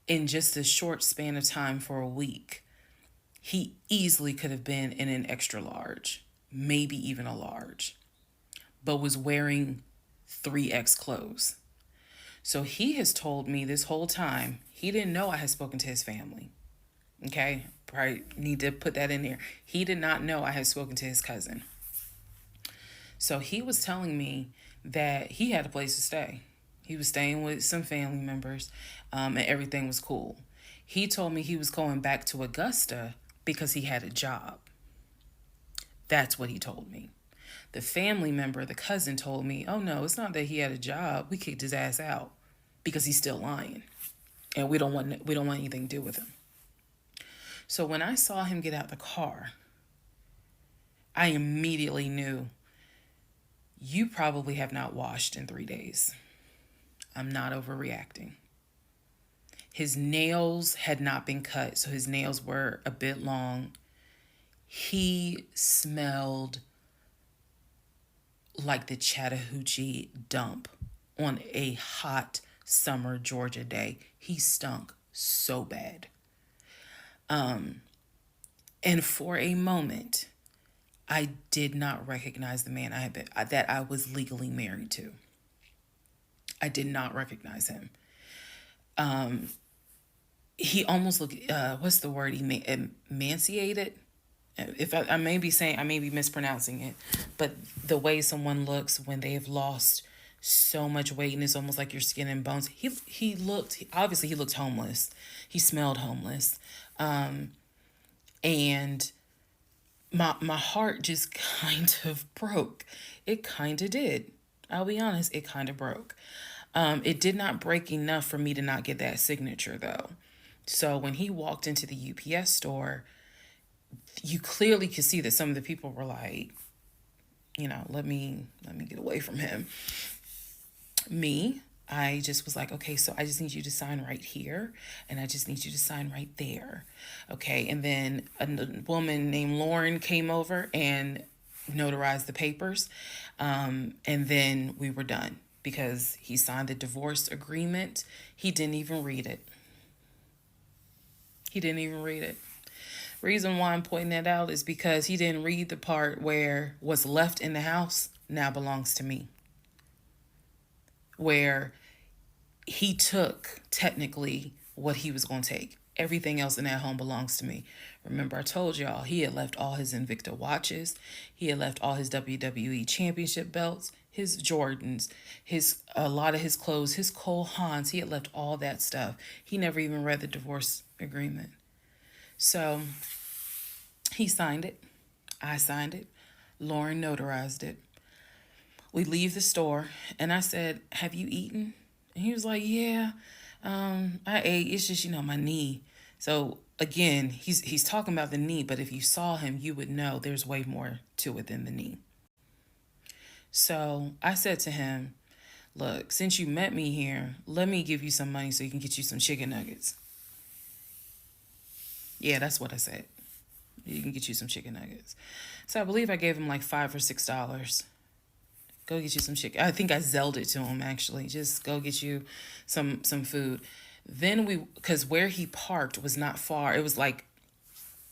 In just a short span of time for a week, he easily could have been in an extra large, maybe even a large, but was wearing 3X clothes. So he has told me this whole time, he didn't know I had spoken to his family. Okay, probably need to put that in there. He did not know I had spoken to his cousin. So he was telling me that he had a place to stay. He was staying with some family members, and everything was cool. He told me he was going back to Augusta because he had a job. That's what he told me. The family member, the cousin, told me, oh no, it's not that he had a job. We kicked his ass out because he's still lying. And we don't want anything to do with him. So when I saw him get out the car, I immediately knew, you probably have not washed in 3 days. I'm not overreacting. His nails had not been cut, so his nails were a bit long. He smelled like the Chattahoochee dump on a hot summer Georgia day. He stunk so bad. And for a moment, I did not recognize the man that I was legally married to. I did not recognize him. He almost looked, what's the word? Emaciated. If I may be mispronouncing it, but the way someone looks when they've lost so much weight and it's almost like your skin and bones. He looked homeless. He smelled homeless. And my heart just kind of broke. It kind of did. I'll be honest, it kind of broke. It did not break enough for me to not get that signature though. So when he walked into the UPS store, you clearly could see that some of the people were like, let me get away from him. Me, I just was like, okay, so I just need you to sign right here, and I just need you to sign right there. Okay, and then a woman named Lauren came over and notarized the papers, and then we were done because he signed the divorce agreement. He didn't even read it. Reason why I'm pointing that out is because he didn't read the part where what's left in the house now belongs to me. Where he took technically what he was going to take. Everything else in that home belongs to me. Remember, I told y'all he had left all his Invicta watches. He had left all his WWE championship belts, his Jordans, a lot of his clothes, his Cole Haans. He had left all that stuff. He never even read the divorce agreement. So he signed it. I signed it. Lauren notarized it. We leave the store and I said, have you eaten? And he was like, yeah, I ate. It's just, my knee. So again, he's talking about the knee, but if you saw him, you would know there's way more to it than the knee. So I said to him, look, since you met me here, let me give you some money so you can get you some chicken nuggets. Yeah, that's what I said. You can get you some chicken nuggets. So I believe I gave him like $5 or $6. Go get you some chicken. I think I Zelled it to him, actually. Just go get you some food. Then because where he parked was not far. It was like,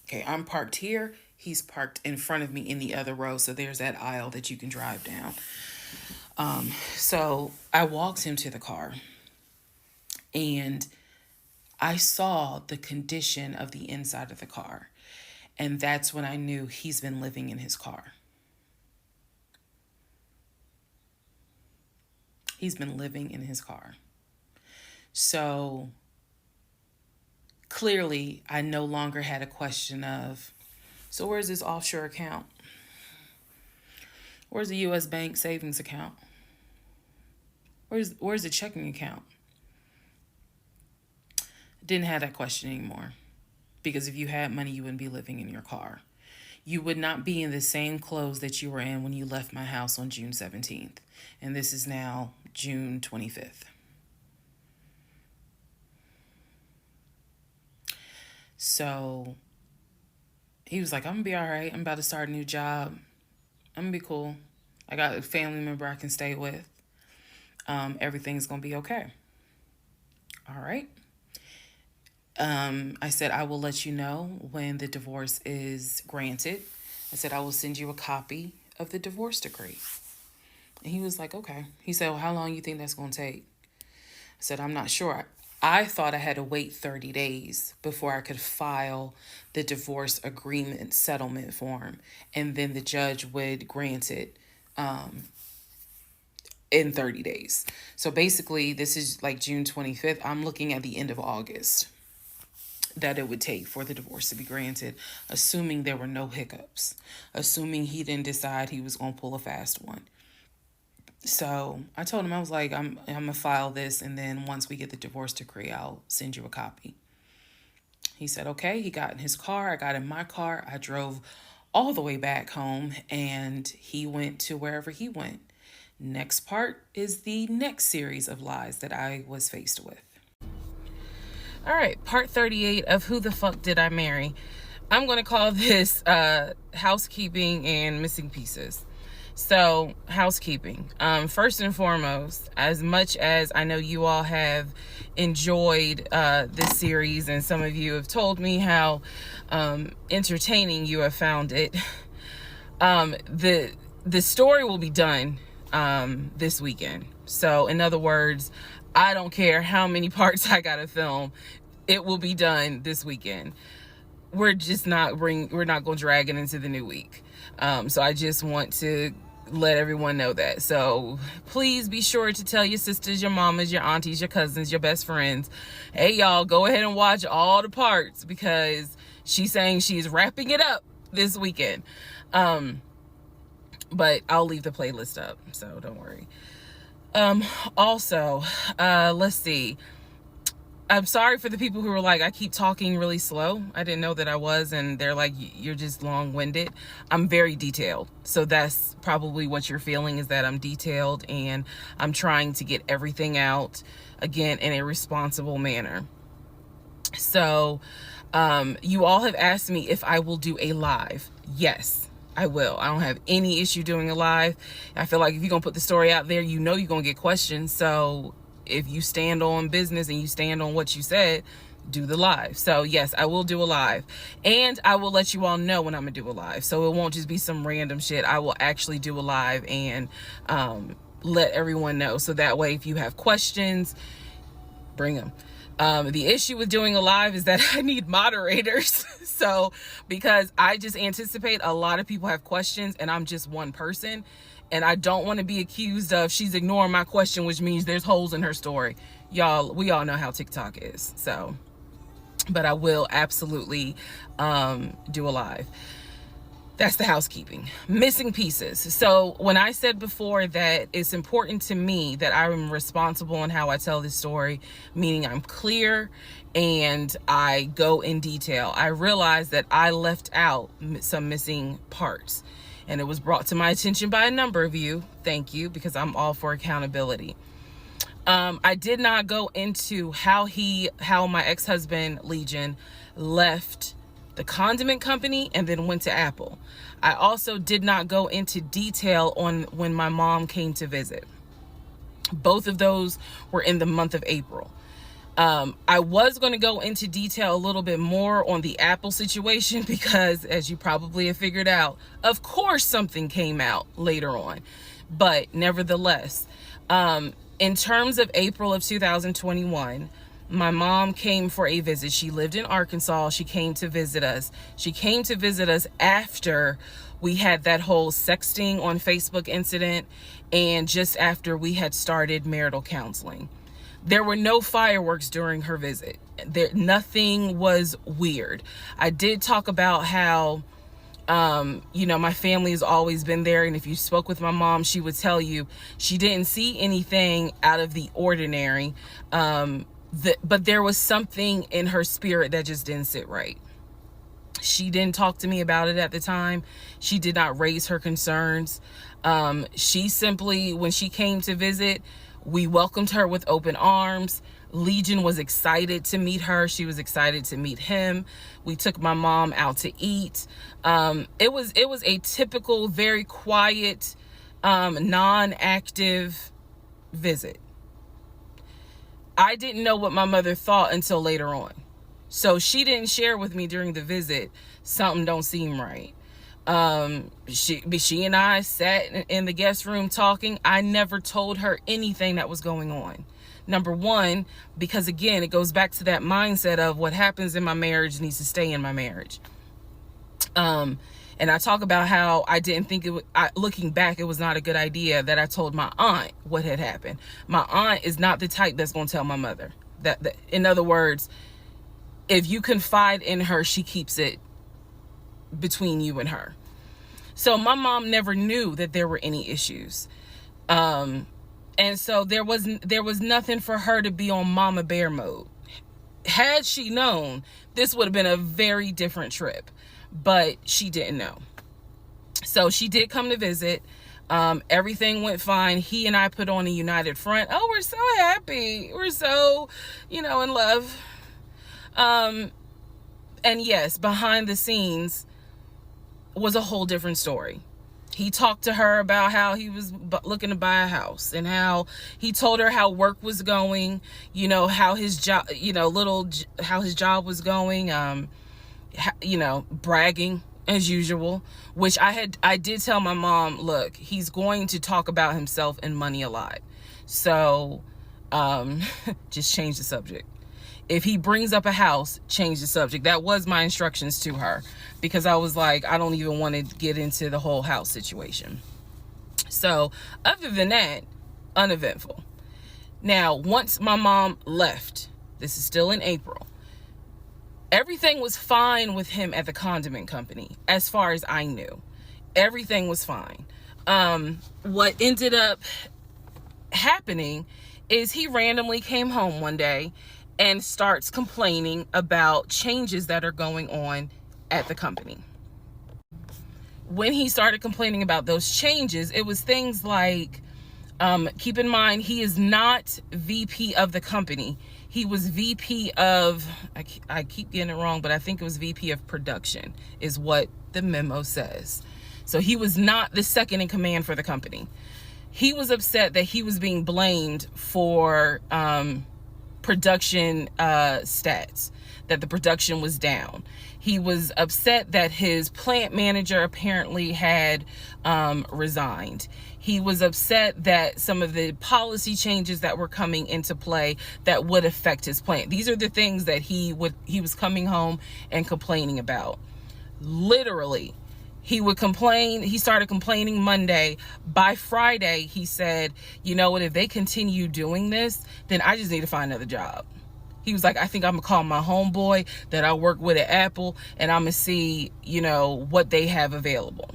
okay, I'm parked here. He's parked in front of me in the other row. So there's that aisle that you can drive down. So I walked him to the car. And I saw the condition of the inside of the car. And that's when I knew he's been living in his car. He's been living in his car. So clearly, I no longer had a question of, so where's this offshore account? Where's the U.S. bank savings account? Where's the checking account? Didn't have that question anymore. Because if you had money, you wouldn't be living in your car. You would not be in the same clothes that you were in when you left my house on June 17th. And this is now June 25th. So he was like, I'm going to be all right. I'm about to start a new job. I'm going to be cool. I got a family member I can stay with. Everything's going to be okay. All right. I said, I will let you know when the divorce is granted. I said, I will send you a copy of the divorce decree. And he was like, okay. He said, well, how long you think that's going to take? said, I'm not sure. I thought I had to wait 30 days before I could file the divorce agreement settlement form, and then the judge would grant it in 30 days. So basically, this is like June 25th. I'm looking at the end of August that it would take for the divorce to be granted, assuming there were no hiccups, assuming he didn't decide he was going to pull a fast one. So I told him, I was like, I'm going to file this, and then once we get the divorce decree, I'll send you a copy. He said, okay. He got in his car. I got in my car. I drove all the way back home, and he went to wherever he went. Next part is the next series of lies that I was faced with. All right, part 38 of Who the Fuck Did I Marry? I'm going to call this housekeeping and missing pieces. So, housekeeping. First and foremost, as much as I know you all have enjoyed this series, and some of you have told me how entertaining you have found it, the story will be done this weekend. So, in other words, I don't care how many parts I gotta film, it will be done this weekend. We're not going to drag it into the new week. So I just want to let everyone know that. So please be sure to tell your sisters, your mamas, your aunties, your cousins, your best friends, hey y'all, go ahead and watch all the parts, because she's saying she's wrapping it up this weekend. But I'll leave the playlist up, so don't worry. Also, let's see. I'm sorry for the people who were like, I keep talking really slow. I didn't know that I was, and they're like, you're just long-winded. I'm very detailed. So that's probably what you're feeling, is that I'm detailed and I'm trying to get everything out, again, in a responsible manner. So, you all have asked me if I will do a live. Yes, I will. I don't have any issue doing a live. I feel like if you're going to put the story out there, you know you're going to get questions. So if you stand on business and you stand on what you said, do the live. So yes, I will do a live, and I will let you all know when I'm gonna do a live. So it won't just be some random shit. I will actually do a live and let everyone know. So that way, if you have questions, bring them. The issue with doing a live is that I need moderators. So because I just anticipate a lot of people have questions and I'm just one person, and I don't want to be accused of she's ignoring my question, which means there's holes in her story. Y'all, we all know how TikTok is. So, but I will absolutely do a live. That's the housekeeping. Missing pieces. So when I said before that it's important to me that I'm responsible in how I tell this story, meaning I'm clear and I go in detail, I realized that I left out some missing parts. And it was brought to my attention by a number of you. Thank you, because I'm all for accountability. I did not go into how my ex-husband, Legion, left the condiment company and then went to Apple. I also did not go into detail on when my mom came to visit. Both of those were in the month of April. I was going to go into detail a little bit more on the Apple situation because, as you probably have figured out, of course something came out later on. But nevertheless, in terms of April of 2021, my mom came for a visit. She lived in Arkansas. She came to visit us. She came to visit us after we had that whole sexting on Facebook incident, and just after we had started marital counseling. There were no fireworks during her visit. Nothing was weird. I did talk about how, my family has always been there. And if you spoke with my mom, she would tell you she didn't see anything out of the ordinary. But there was something in her spirit that just didn't sit right. She didn't talk to me about it at the time. She did not raise her concerns. She simply, when she came to visit, we welcomed her with open arms. Legion was excited to meet her. She was excited to meet him. We took my mom out to eat. It was a typical, very quiet, non-active visit. I didn't know what my mother thought until later on. So she didn't share with me during the visit, something don't seem right. She and I sat in the guest room talking. I never told her anything that was going on. Number one, because again, it goes back to that mindset of what happens in my marriage needs to stay in my marriage. And I talk about how I didn't think looking back, it was not a good idea that I told my aunt what had happened. My aunt is not the type that's going to tell my mother. That in other words, if you confide in her, she keeps it between you and her. So my mom never knew that there were any issues. And so there was nothing for her to be on mama bear mode. Had she known, this would have been a very different trip, but she didn't know. So she did come to visit. Everything went fine. He and I put on a united front. Oh, we're so happy. We're so, in love. And yes, behind the scenes was a whole different story. He talked to her about how he was looking to buy a house, and how he told her how work was going, how his job, how his job was going, bragging as usual, which I did tell my mom, look, he's going to talk about himself and money a lot. So, just change the subject. If he brings up a house, change the subject. That was my instructions to her, because I was like, I don't even want to get into the whole house situation. So other than that, uneventful. Now, once my mom left, this is still in April, everything was fine with him at the condiment company. As far as I knew, everything was fine. What ended up happening is he randomly came home one day and starts complaining about changes that are going on at the company. When he started complaining about those changes, it was things like, keep in mind, he is not VP of the company. He was VP of, I keep getting it wrong, but I think it was VP of production is what the memo says. So he was not the second in command for the company. He was upset that he was being blamed for production stats, that the production was down. He was upset that his plant manager apparently had resigned. He was upset that some of the policy changes that were coming into play that would affect his plant. These are the things that he was coming home and complaining about. Literally, he would complain. He started complaining Monday. By Friday, he said, you know what, if they continue doing this, then I just need to find another job. He was like, I think I'm gonna call my homeboy that I work with at Apple, and I'm gonna see, what they have available.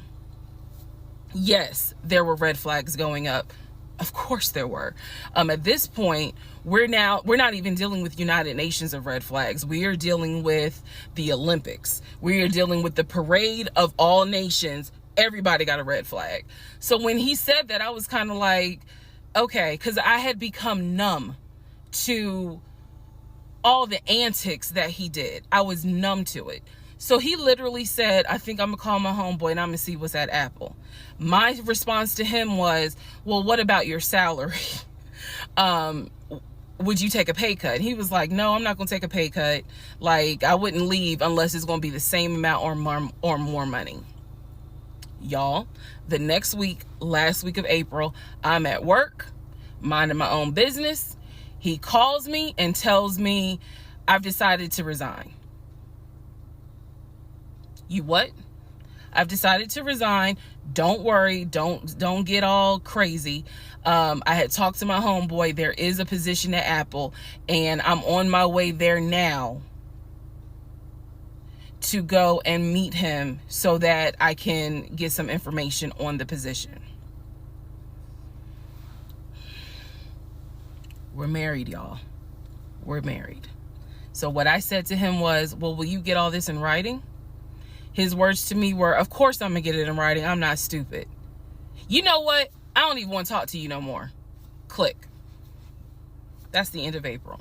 Yes, there were red flags going up. Of course there were. At this point, we're not even dealing with United Nations of red flags. We are dealing with the Olympics. We are dealing with the parade of all nations. Everybody got a red flag. So when he said that, I was kind of like, okay, because I had become numb to all the antics that he did. I was numb to it. So he literally said, I think I'm gonna call my homeboy and I'm gonna see what's at Apple. My response to him was, well, what about your salary? Would you take a pay cut? And he was like, no, I'm not gonna take a pay cut. Like, I wouldn't leave unless it's gonna be the same amount or more money. Y'all, the next week, last week of April, I'm at work, minding my own business. He calls me and tells me, I've decided to resign. You what? I've decided to resign. Don't worry. Don't get all crazy. I had talked to my homeboy. There is a position at Apple, and I'm on my way there now to go and meet him so that I can get some information on the position. We're married, y'all. We're married. So what I said to him was, well, will you get all this in writing? His words to me were, of course I'm gonna get it in writing. I'm not stupid. You know what? I don't even want to talk to you no more. Click. That's the end of April.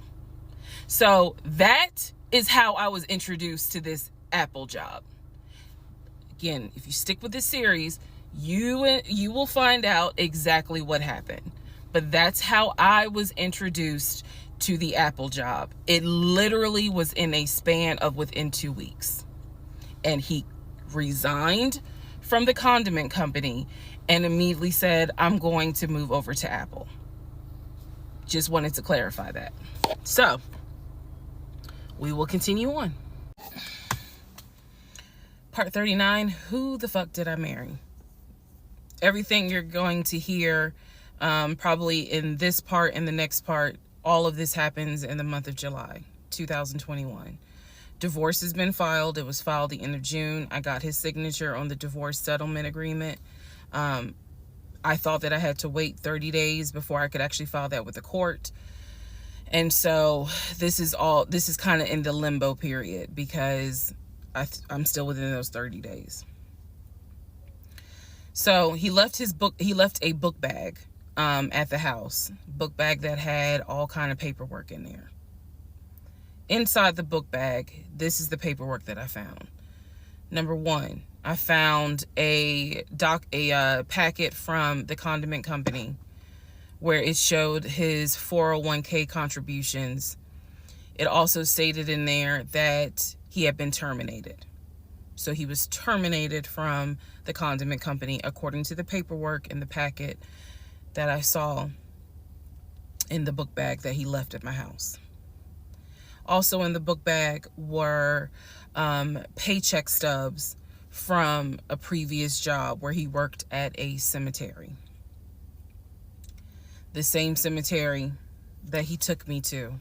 So that is how I was introduced to this Apple job. Again, if you stick with this series, you will find out exactly what happened. But that's how I was introduced to the Apple job. It literally was in a span of within 2 weeks. And he resigned from the condiment company and immediately said, I'm going to move over to Apple. Just wanted to clarify that. So we will continue on. Part 39, who the fuck did I marry? Everything you're going to hear probably in this part and the next part, all of this happens in the month of July 2021. Divorce has been filed. It was filed the end of June. I got his signature on the divorce settlement agreement. I thought that I had to wait 30 days before I could actually file that with the court. And so this is kind of in the limbo period because I'm still within those 30 days. So he left a book bag at the house. Book bag that had all kind of paperwork in there. Inside the book bag, this is the paperwork that I found. Number one, I found a packet from the condiment company where it showed his 401k contributions. It also stated in there that he had been terminated. So he was terminated from the condiment company according to the paperwork in the packet that I saw in the book bag that he left at my house. Also in the book bag were paycheck stubs from a previous job where he worked at a cemetery. The same cemetery that he took me to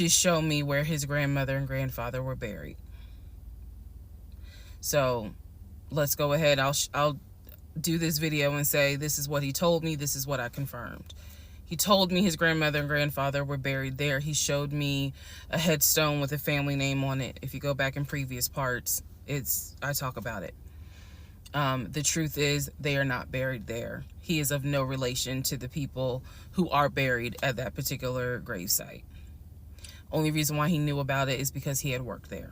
show me where his grandmother and grandfather were buried. So let's go ahead. I'll do this video and say this is what he told me. This is what I confirmed. He told me his grandmother and grandfather were buried there. He showed me a headstone with a family name on it. If you go back in previous parts, I talk about it. The truth is they are not buried there. He is of no relation to the people who are buried at that particular gravesite. Only reason why he knew about it is because he had worked there.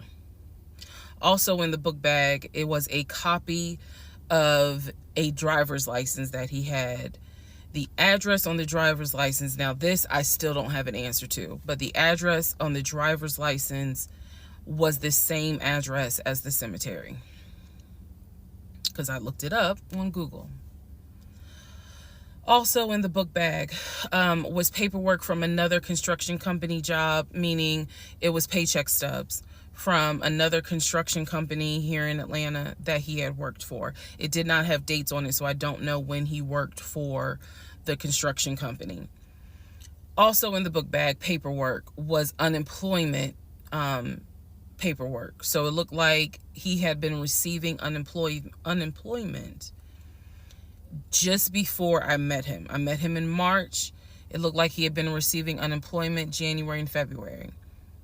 Also in the book bag, it was a copy of a driver's license that he had. The address on the driver's license, now this I still don't have an answer to, but the address on the driver's license was the same address as the cemetery, because I looked it up on Google. Also in the book bag was paperwork from another construction company job, meaning it was paycheck stubs from another construction company here in Atlanta that he had worked for. It did not have dates on it, so I don't know when he worked for the construction company. Also in the book bag paperwork was unemployment paperwork. So it looked like he had been receiving unemployment just before I met him. I met him in March. It looked like he had been receiving unemployment January and February.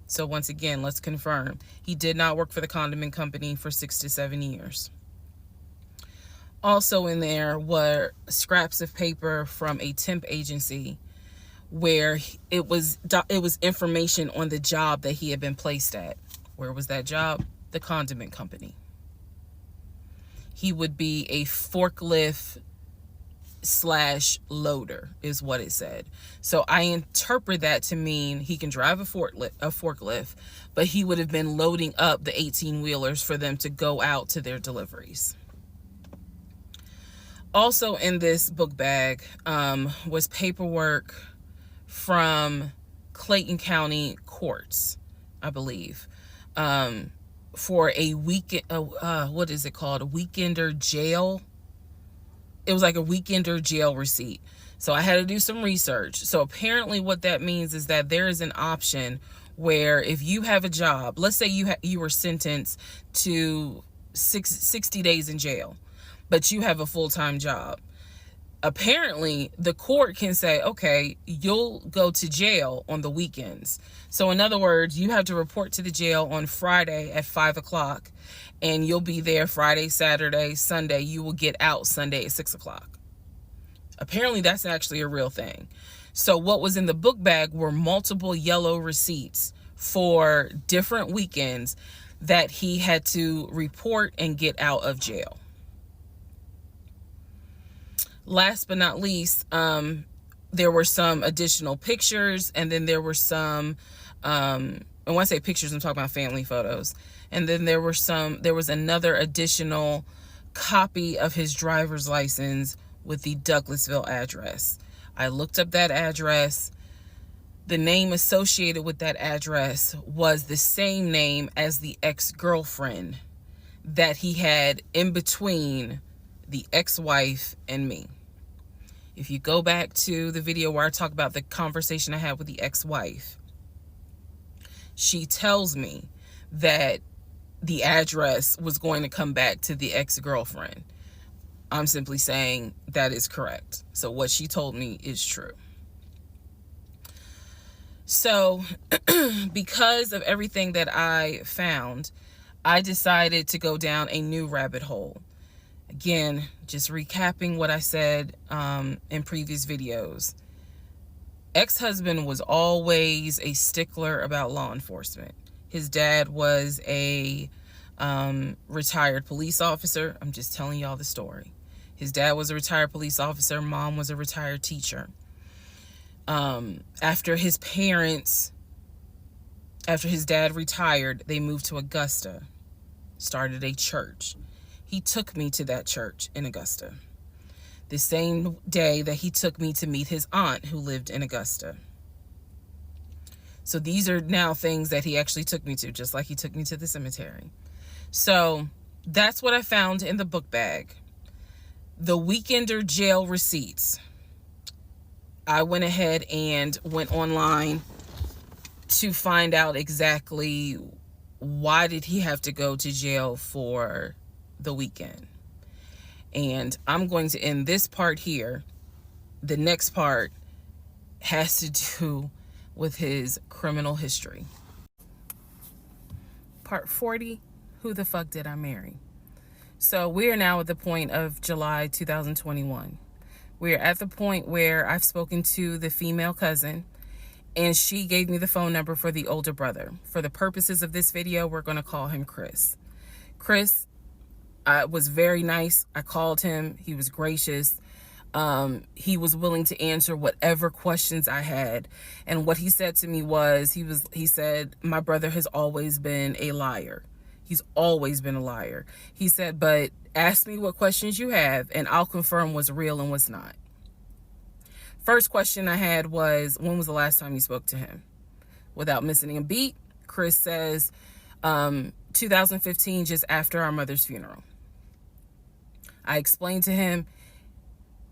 So once again, let's confirm. He did not work for the condiment company for 6 to 7 years. Also in there were scraps of paper from a temp agency where it was information on the job that he had been placed at. Where was that job? The condiment company. He would be a forklift /loader is what it said. So I interpret that to mean he can drive a forklift, but he would have been loading up the 18-wheelers for them to go out to their deliveries. Also in this book bag was paperwork from Clayton County courts, I believe, for a weekend, what is it called? A weekender jail. It was like a weekender jail receipt. So I had to do some research. So apparently what that means is that there is an option where if you have a job, let's say you were sentenced to 60 days in jail, but you have a full-time job. Apparently, the court can say, okay, you'll go to jail on the weekends. So in other words, you have to report to the jail on Friday at 5 o'clock, and you'll be there Friday, Saturday, Sunday. You will get out Sunday at 6 o'clock. Apparently, that's actually a real thing. So what was in the book bag were multiple yellow receipts for different weekends that he had to report and get out of jail. Last but not least, there were some additional pictures, and then there were some, and when I say pictures, I'm talking about family photos. And then there was another additional copy of his driver's license with the Douglasville address. I looked up that address. the name associated with that address was the same name as the ex-girlfriend that he had in between the ex-wife and me. If you go back to the video where I talk about the conversation I had with the ex-wife, she tells me that the address was going to come back to the ex-girlfriend. I'm simply saying that is correct. So what she told me is true. So because of everything that I found, I decided to go down a new rabbit hole. Again, just recapping what I said in previous videos. Ex-husband was always a stickler about law enforcement. His dad was a retired police officer. I'm just telling y'all the story. His dad was a retired police officer. Mom was a retired teacher. After his dad retired, they moved to Augusta, started a church. He took me to that church in Augusta, the same day that he took me to meet his aunt who lived in Augusta. So these are now things that he actually took me to, just like he took me to the cemetery. So that's what I found in the book bag. The Weekender jail receipts. I went ahead and went online to find out exactly why did he have to go to jail for the weekend. And I'm going to end this part here. The next part has to do with his criminal history. Part 40, who the fuck did I marry? So we are now at the point of July 2021. We're at the point where I've spoken to the female cousin, and she gave me the phone number for the older brother. For the purposes of this video, we're going to call him Chris. Chris was very nice. I called him. He was gracious. He was willing to answer whatever questions I had. And what he said to me was, he said, my brother has always been a liar. He's always been a liar. He said, but ask me what questions you have and I'll confirm what's real and what's not. First question I had was, when was the last time you spoke to him? Without missing a beat, Chris says, 2015, just after our mother's funeral. I explained to him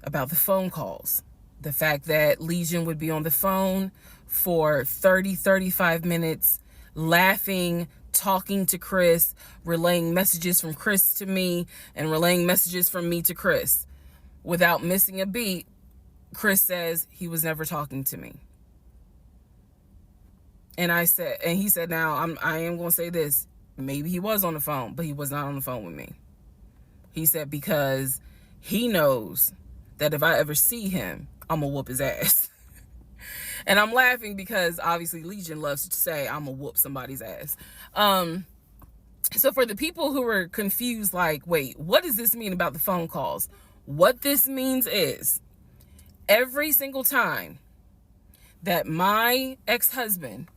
about the phone calls, the fact that Legion would be on the phone for 35 minutes, laughing, talking to Chris, relaying messages from Chris to me, and relaying messages from me to Chris. Without missing a beat, Chris says he was never talking to me. And he said, now I am going to say this. Maybe he was on the phone, but he was not on the phone with me. He said, because he knows that if I ever see him, I'm going to whoop his ass. And I'm laughing because obviously Legion loves to say I'm going to whoop somebody's ass. So for the people who were confused, like, wait, what does this mean about the phone calls? What this means is every single time that my ex-husband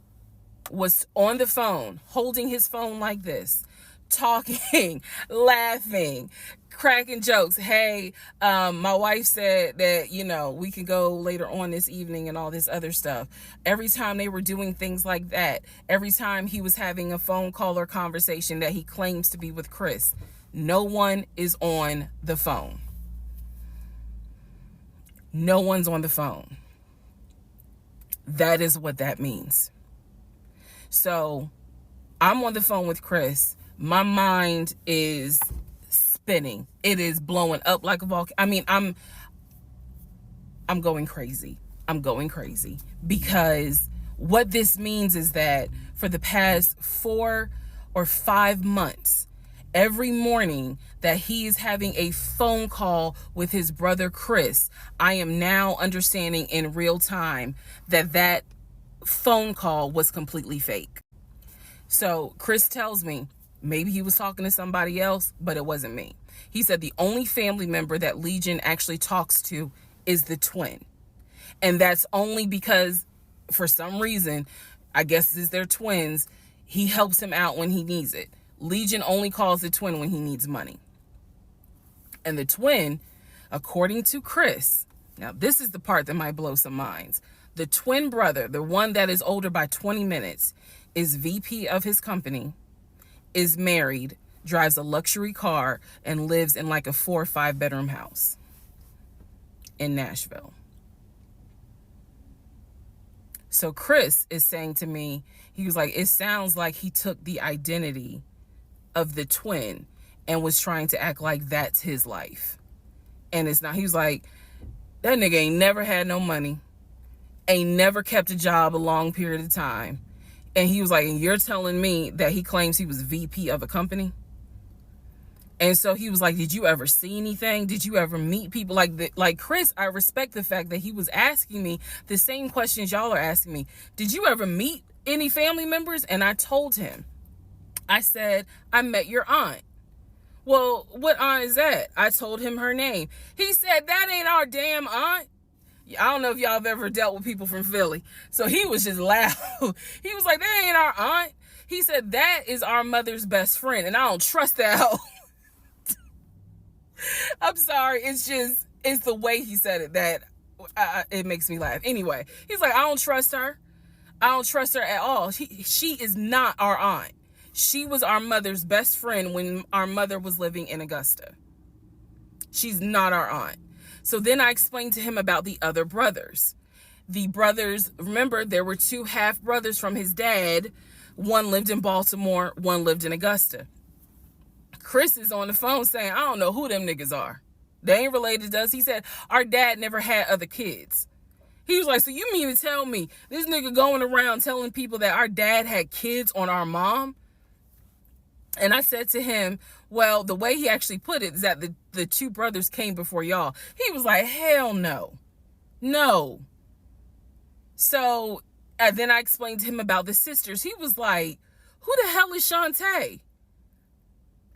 was on the phone, holding his phone like this, talking, laughing, cracking jokes. Hey, my wife said that, we can go later on this evening and all this other stuff. Every time they were doing things like that, every time he was having a phone call or conversation that he claims to be with Chris, no one is on the phone. No one's on the phone. That is what that means. So I'm on the phone with Chris. My mind is spinning. It is blowing up like a volcano. I mean, I'm going crazy. I'm going crazy because what this means is that for the past 4 or 5 months, every morning that he is having a phone call with his brother Chris, I am now understanding in real time that phone call was completely fake. So Chris tells me maybe he was talking to somebody else, but it wasn't me. He said the only family member that Legion actually talks to is the twin. And that's only because for some reason, I guess it's their twins, he helps him out when he needs it. Legion only calls the twin when he needs money. And the twin, according to Chris, now this is the part that might blow some minds. The twin brother, the one that is older by 20 minutes, is VP of his company, is married, drives a luxury car, and lives in like a 4 or 5 bedroom house in Nashville. So Chris is saying to me, he was like, it sounds like he took the identity of the twin and was trying to act like that's his life. And it's not. He was like, that nigga ain't never had no money, ain't never kept a job a long period of time. And he was like, and you're telling me that he claims he was VP of a company? And so he was like, did you ever see anything? Did you ever meet people like Chris? I respect the fact that he was asking me the same questions y'all are asking me. Did you ever meet any family members? And I told him, I said, I met your aunt. Well, what aunt is that? I told him her name. He said, that ain't our damn aunt. I don't know if y'all have ever dealt with people from Philly. So he was just loud. He was like, that ain't our aunt. He said, that is our mother's best friend. And I don't trust that hoe. I'm sorry. It's the way he said it that it makes me laugh. Anyway, he's like, I don't trust her. I don't trust her at all. She is not our aunt. She was our mother's best friend when our mother was living in Augusta. She's not our aunt. So then I explained to him about the other brothers. The brothers, remember, there were 2 half brothers from his dad. One lived in Baltimore, one lived in Augusta. Chris is on the phone saying, I don't know who them niggas are. They ain't related to us. He said, our dad never had other kids. He was like, so you mean to tell me this nigga going around telling people that our dad had kids on our mom? And I said to him, well, the way he actually put it is that the 2 brothers came before y'all. He was like, hell no. No. So then I explained to him about the sisters. He was like, who the hell is Shantae?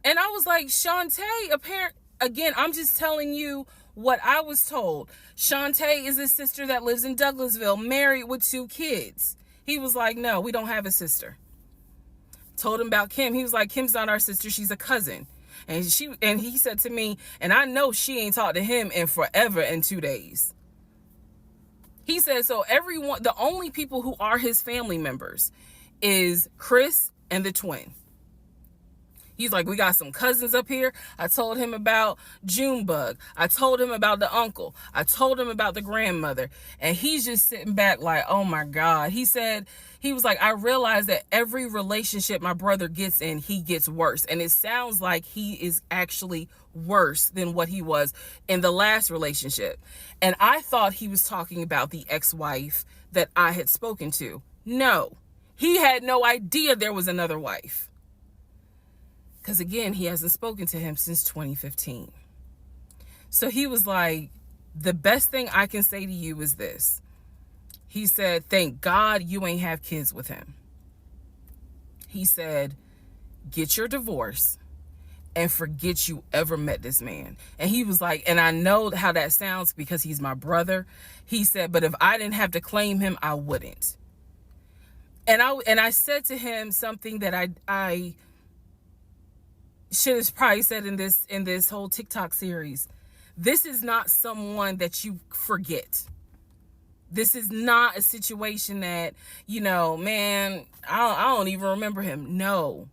And I was like, Shantae, again, I'm just telling you what I was told. Shantae is a sister that lives in Douglasville, married with 2 kids. He was like, no, we don't have a sister. Told him about Kim. He was like, Kim's not our sister. She's a cousin. And he said to me, and I know she ain't talked to him in forever in 2 days. He said, so everyone, the only people who are his family members is Chris and the twin. He's like, we got some cousins up here. I told him about Junebug. I told him about the uncle. I told him about the grandmother. And he's just sitting back like, oh my God. He was like, I realize that every relationship my brother gets in, he gets worse. And it sounds like he is actually worse than what he was in the last relationship. And I thought he was talking about the ex-wife that I had spoken to. No, he had no idea there was another wife. Because again, he hasn't spoken to him since 2015. So he was like, the best thing I can say to you is this. He said, thank God you ain't have kids with him. He said, get your divorce and forget you ever met this man. And he was like, and I know how that sounds because he's my brother. He said, but if I didn't have to claim him, I wouldn't. And I said to him something that I should have probably said in this whole TikTok series. This is not someone that you forget. This is not a situation that, man, I don't even remember him. No.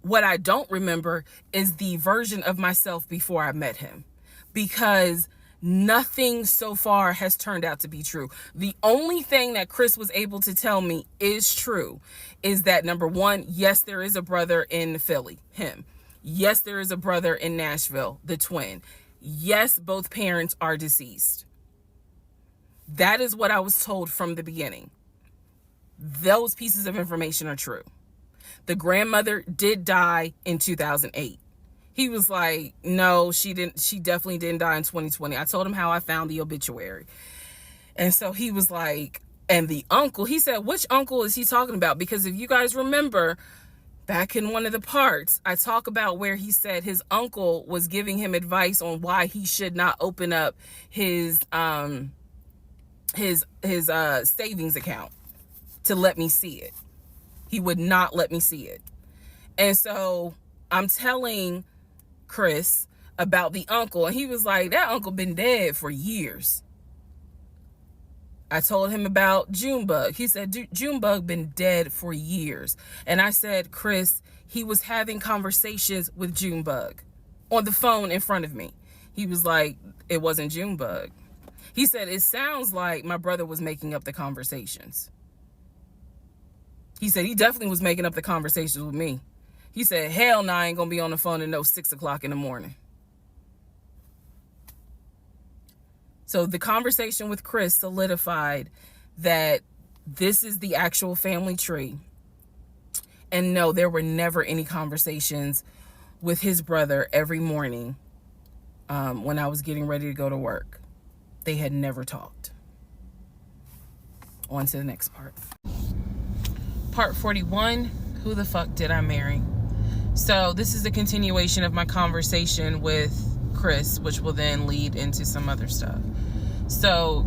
What I don't remember is the version of myself before I met him, because nothing so far has turned out to be true. The only thing that Chris was able to tell me is true is that, number one, yes, there is a brother in Philly, him. Yes, there is a brother in Nashville, the twin. Yes, both parents are deceased. That is what I was told from the beginning. Those pieces of information are true. The grandmother did die in 2008. He was like, no, she didn't. She definitely didn't die in 2020. I told him how I found the obituary. And so he was like, and the uncle, he said, which uncle is he talking about? Because if you guys remember, back in one of the parts, I talk about where he said his uncle was giving him advice on why he should not open up his savings account to let me see it. He would not let me see it. And so I'm telling Chris about the uncle, and he was like, that uncle been dead for years. I told him about Junebug. He said Junebug been dead for years. And I said, Chris, he was having conversations with Junebug on the phone in front of me. He was like, it wasn't Junebug. He said, it sounds like my brother was making up the conversations. He said he definitely was making up the conversations with me. He said, hell no, I ain't gonna be on the phone at no 6 o'clock in the morning. So the conversation with Chris solidified that this is the actual family tree. And no, there were never any conversations with his brother every morning when I was getting ready to go to work. They had never talked. On to the next part. Part 41, who the fuck did I marry? So this is a continuation of my conversation with Chris, which will then lead into some other stuff. So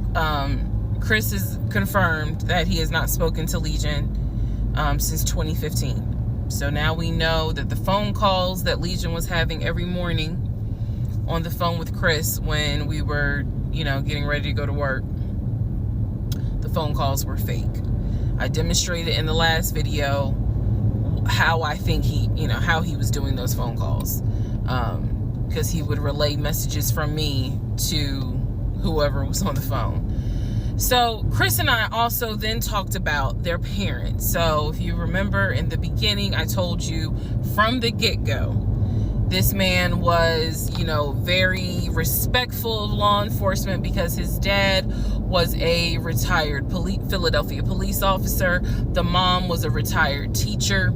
Chris has confirmed that he has not spoken to Legion since 2015. So now we know that the phone calls that Legion was having every morning on the phone with Chris when we were, getting ready to go to work, the phone calls were fake. I demonstrated in the last video how I think how he was doing those phone calls. Because he would relay messages from me to whoever was on the phone. So Chris and I also then talked about their parents. So if you remember in the beginning, I told you from the get-go, this man was, very respectful of law enforcement because his dad was a retired Philadelphia police officer. The mom was a retired teacher.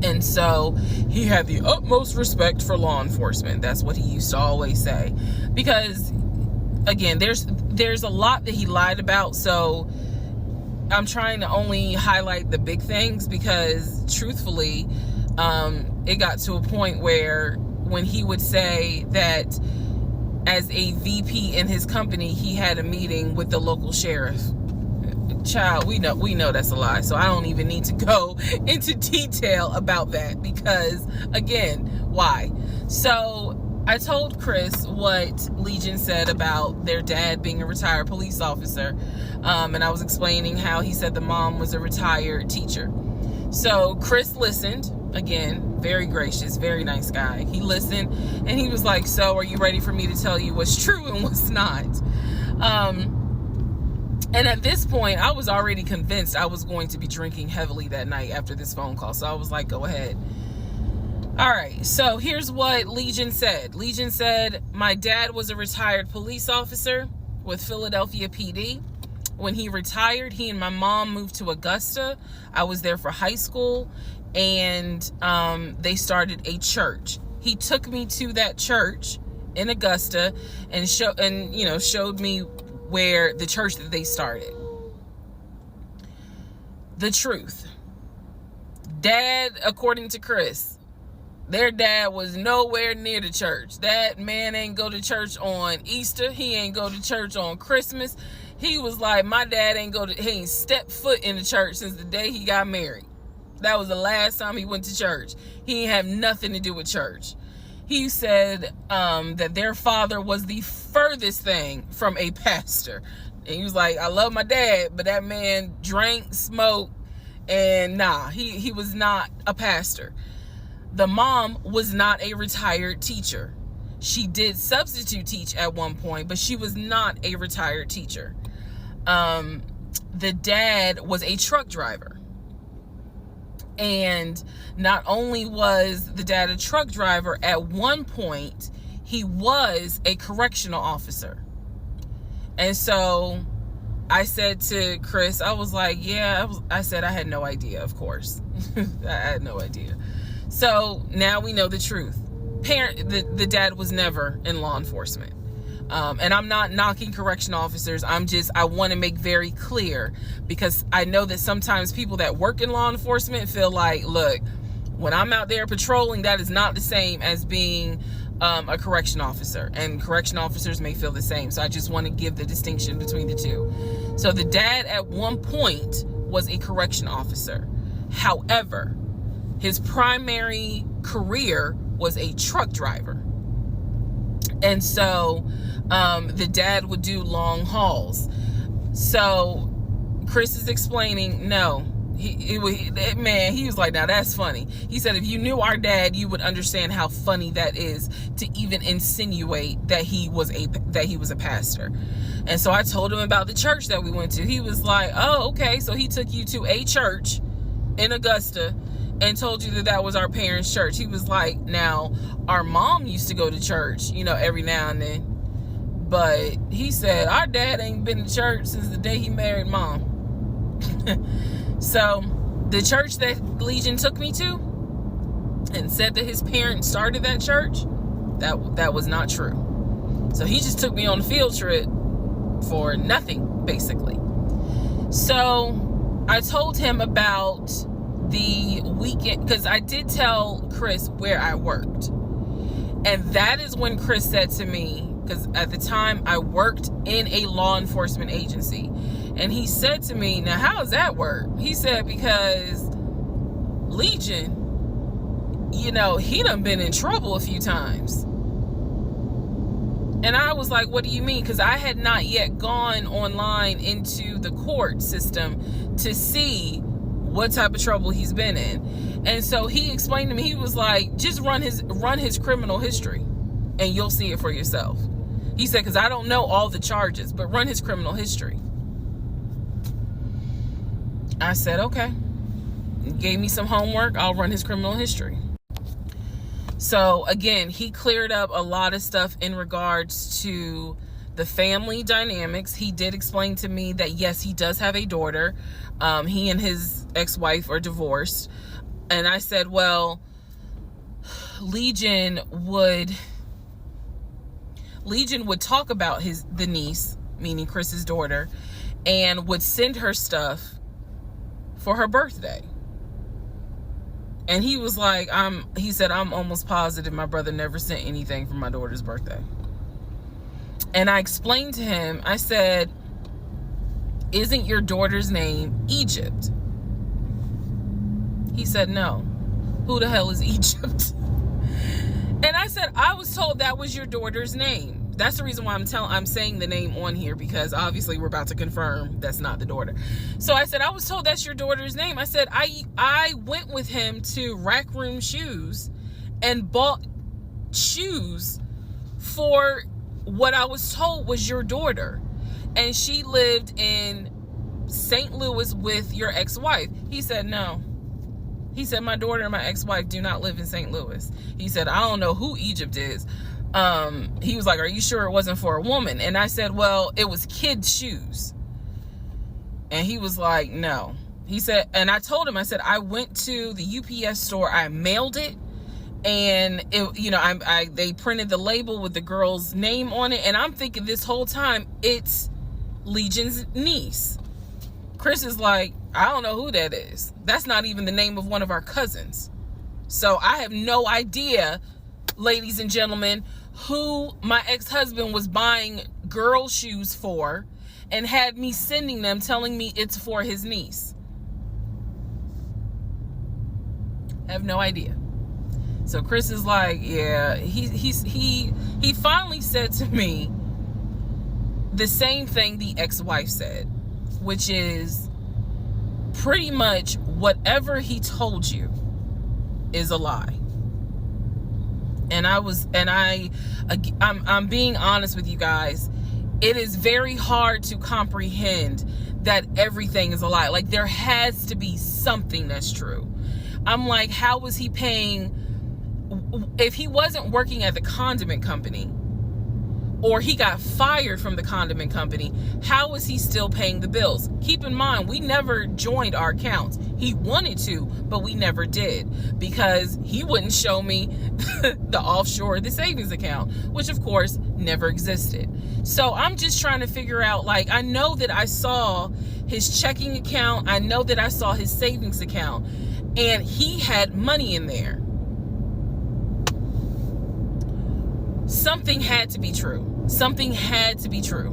And so he had the utmost respect for law enforcement. That's what he used to always say. Because, again, there's a lot that he lied about. So I'm trying to only highlight the big things because, truthfully, it got to a point where when he would say that as a VP in his company, he had a meeting with the local sheriff. Child, we know that's a lie. So I don't even need to go into detail about that because, again, why? So I told Chris what Legion said about their dad being a retired police officer. And I was explaining how he said the mom was a retired teacher. So Chris listened. Again, very gracious, very nice guy. He listened and he was like, so are you ready for me to tell you what's true and what's not? And at this point, I was already convinced I was going to be drinking heavily that night after this phone call. So I was like, go ahead. All right. So here's what Legion said. Legion said, my dad was a retired police officer with Philadelphia PD. When he retired, he and my mom moved to Augusta. I was there for high school, and they started a church. He took me to that church in Augusta and showed me where the church that they started. The truth. Dad, according to Chris, their dad was nowhere near the church. That man ain't go to church on Easter. He ain't go to church on Christmas. He was like, my dad he ain't stepped foot in the church since the day he got married. That was the last time he went to church. He ain't have nothing to do with church. He said that their father was the furthest thing from a pastor. And he was like, I love my dad, but that man drank, smoked, and he was not a pastor. The mom was not a retired teacher. She did substitute teach at one point, but she was not a retired teacher. The dad was a truck driver. And not only was the dad a truck driver, at one point, he was a correctional officer. And so I said to Chris, I was like, I said I had no idea, of course. I had no idea. So now we know the truth. The dad was never in law enforcement. And I'm not knocking correctional officers. I want to make very clear, because I know that sometimes people that work in law enforcement feel like, look, when I'm out there patrolling, that is not the same as being a correction officer, and correction officers may feel the same. So I just want to give the distinction between the two. So the dad at one point was a correction officer. However, his primary career was a truck driver. And so the dad would do long hauls. So Chris is explaining, no, he was like, now that's funny. He said, if you knew our dad, you would understand how funny that is to even insinuate that he was a pastor. And so I told him about the church that we went to. He was like, oh, okay. So he took you to a church in Augusta and told you that was our parents' church. He was like, now, our mom used to go to church, every now and then. But he said, our dad ain't been to church since the day he married mom. So the church that Legion took me to and said that his parents started that church, that was not true. So he just took me on a field trip for nothing, basically. So I told him about the weekend, because I did tell Chris where I worked. And that is when Chris said to me, because at the time I worked in a law enforcement agency, and he said to me, now how does that work? He said, because Legion, he done been in trouble a few times. And I was like, what do you mean? Because I had not yet gone online into the court system to see what type of trouble he's been in. And so he explained to me, he was like, just run his criminal history and you'll see it for yourself. He said, because I don't know all the charges, but run his criminal history. I said, okay. He gave me some homework. I'll run his criminal history. So again, he cleared up a lot of stuff in regards to the family dynamics. He did explain to me that yes, he does have a daughter. He and his ex-wife are divorced. And I said, well, Legion would talk about the niece, meaning Chris's daughter, and would send her stuff for her birthday. And he was like, he said, I'm almost positive my brother never sent anything for my daughter's birthday. And I explained to him, I said, isn't your daughter's name Egypt? He said, no. Who the hell is Egypt? And I said, I was told that was your daughter's name. That's the reason why I'm saying the name on here, because obviously we're about to confirm that's not the daughter. So I said, I was told that's your daughter's name. I said, I went with him to Rack Room Shoes and bought shoes for what I was told was your daughter. And she lived in St. Louis with your ex-wife. He said, no. He said, my daughter and my ex-wife do not live in St. Louis. He said, I don't know who Egypt is. He was like, are you sure it wasn't for a woman? And I said, well, it was kids' shoes. And he was like, no. He said, and I told him, I said, I went to the UPS store, I mailed it, and it, they printed the label with the girl's name on it, and I'm thinking this whole time it's Legion's niece. Chris is like, I don't know who that is. That's not even the name of one of our cousins. So I have no idea, ladies and gentlemen, who my ex-husband was buying girl shoes for and had me sending them telling me it's for his niece. I have no idea. So Chris is like, yeah, he finally said to me the same thing the ex-wife said, which is pretty much whatever he told you is a lie. And I'm being honest with you guys. It is very hard to comprehend that everything is a lie. Like, there has to be something that's true. I'm like, how was he paying? If he wasn't working at the condiment company, or he got fired from the condiment company, how was he still paying the bills? Keep in mind, we never joined our accounts. He wanted to, but we never did, because he wouldn't show me the offshore, the savings account, which of course never existed. So I'm just trying to figure out, like, I know that I saw his checking account. I know that I saw his savings account, and he had money in there. Something had to be true. Something had to be true.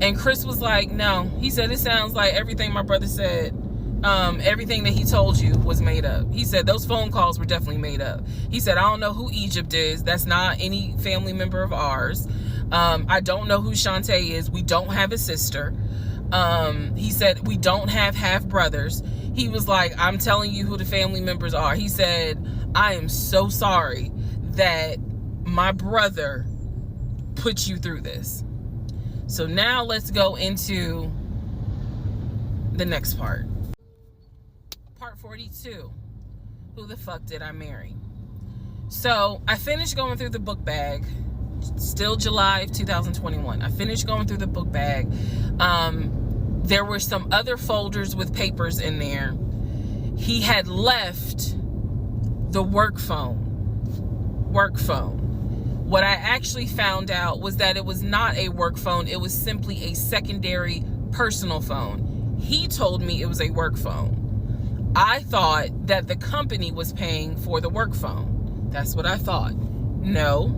And Chris was like, no. He said, it sounds like everything my brother said, everything that he told you was made up. He said, those phone calls were definitely made up. He said, I don't know who Egypt is. That's not any family member of ours. I don't know who Shantae is. We don't have a sister. He said, we don't have half brothers. He was like, I'm telling you who the family members are. He said, I am so sorry that my brother put you through this. So now let's go into the next part. Part 42. Who the fuck did I marry? So I finished going through the book bag. Still July of 2021. I finished going through the book bag. There were some other folders with papers in there. He had left the work phone. What I actually found out was that it was not a work phone. It was simply a secondary personal phone. He told me it was a work phone. I thought that the company was paying for the work phone. That's what I thought. No,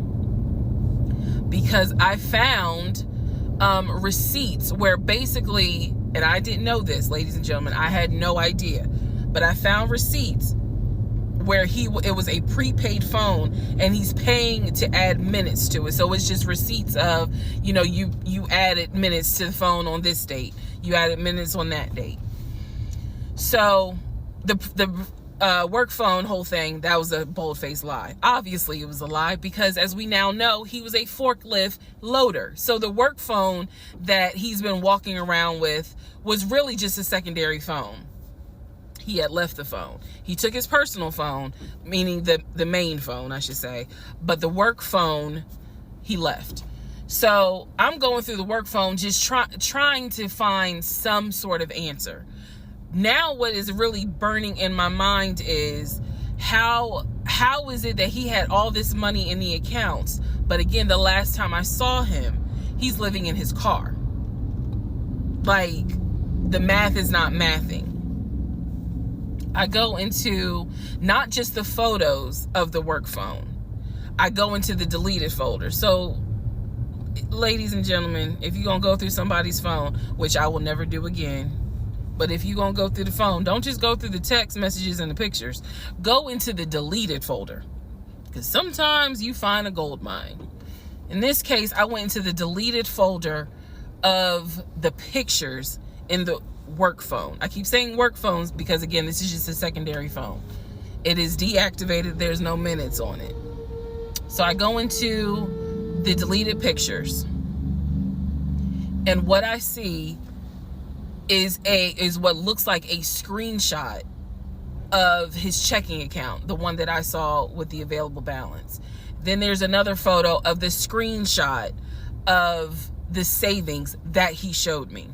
because I found receipts where basically, and I didn't know this, ladies and gentlemen, I had no idea, but I found receipts where it was a prepaid phone and he's paying to add minutes to it. So it's just receipts of, you added minutes to the phone on this date, you added minutes on that date. So the work phone whole thing, that was a bold-faced lie. Obviously it was a lie, because as we now know, he was a forklift loader. So the work phone that he's been walking around with was really just a secondary phone. He had left the phone. He took his personal phone, meaning the main phone, I should say, but the work phone he left. So I'm going through the work phone, just trying to find some sort of answer. Now what is really burning in my mind is how is it that he had all this money in the accounts, but again, the last time I saw him, he's living in his car. Like, the math is not mathing. I go into not just the photos of the work phone, I go into the deleted folder. So, ladies and gentlemen, if you're gonna go through somebody's phone, which I will never do again, but if you're going to go through the phone, don't just go through the text messages and the pictures. Go into the deleted folder, because sometimes you find a gold mine. In this case, I went into the deleted folder of the pictures in the work phone. I keep saying work phones because, again, this is just a secondary phone. It is deactivated. There's no minutes on it. So I go into the deleted pictures, and what I see is what looks like a screenshot of his checking account, the one that I saw with the available balance. Then there's another photo of the screenshot of the savings that he showed me.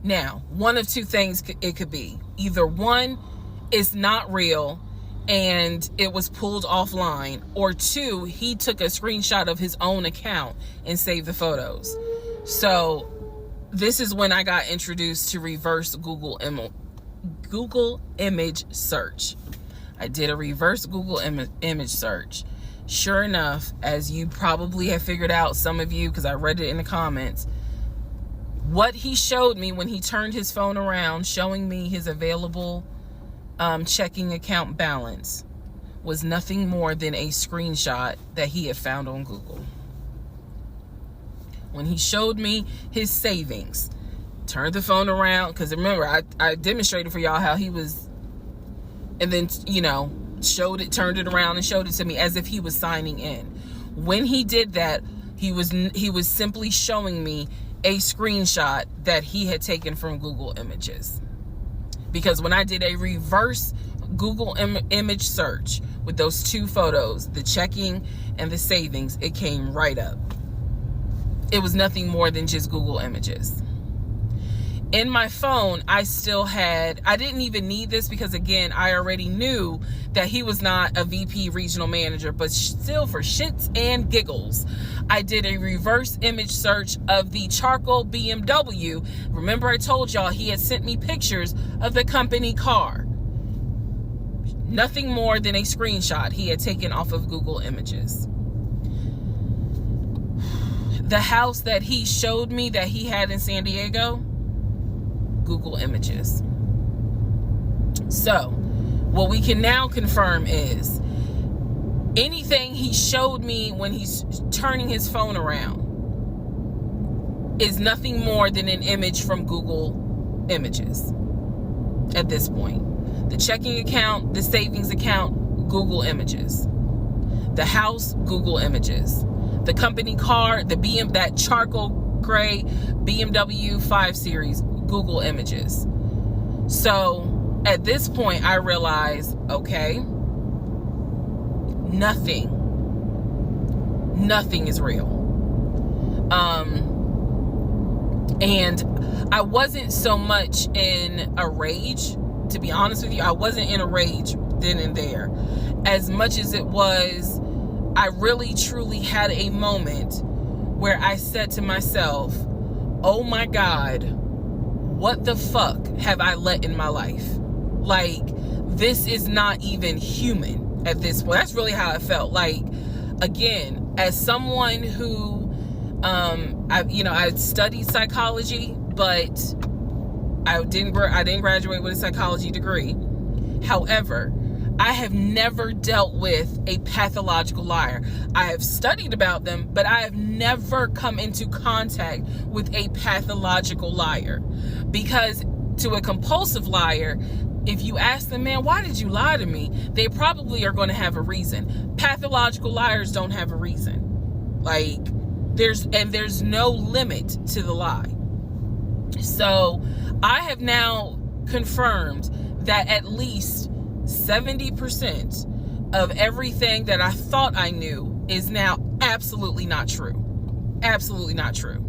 Now, one of two things it could be. Either one, it's not real and it was pulled offline, or two, he took a screenshot of his own account and saved the photos. So this is when I got introduced to reverse Google image search. I did a reverse Google image search. Sure enough, as you probably have figured out, some of you, because I read it in the comments, what he showed me when he turned his phone around, showing me his available checking account balance, was nothing more than a screenshot that he had found on Google. When he showed me his savings, turned the phone around, because remember, I demonstrated for y'all how he was, and then, turned it around and showed it to me as if he was signing in. When he did that, he was simply showing me a screenshot that he had taken from Google Images. Because when I did a reverse Google image search with those two photos, the checking and the savings, it came right up. It was nothing more than just Google Images. In my phone, I didn't even need this because, again, I already knew that he was not a VP regional manager, but still, for shits and giggles, I did a reverse image search of the charcoal BMW. Remember, I told y'all he had sent me pictures of the company car. Nothing more than a screenshot he had taken off of Google Images. The house that he showed me that he had in San Diego, Google Images. So, what we can now confirm is anything he showed me when he's turning his phone around is nothing more than an image from Google Images at this point. The checking account, the savings account, Google Images. The house, Google Images. The company car, that charcoal gray BMW 5 Series, Google Images. So at this point, I realized, okay, nothing is real. And I wasn't so much in a rage, to be honest with you. I wasn't in a rage then and there, as much as it was, I really truly had a moment where I said to myself, oh my God, what the fuck have I let in my life? Like, this is not even human at this point. That's really how I felt. Like, again, as someone who, I studied psychology, but I didn't graduate with a psychology degree. However, I have never dealt with a pathological liar. I have studied about them, but I have never come into contact with a pathological liar. Because to a compulsive liar, if you ask them, man, why did you lie to me? They probably are going to have a reason. Pathological liars don't have a reason. Like, there's no limit to the lie. So I have now confirmed that at least 70% of everything that I thought I knew is now absolutely not true. Absolutely not true.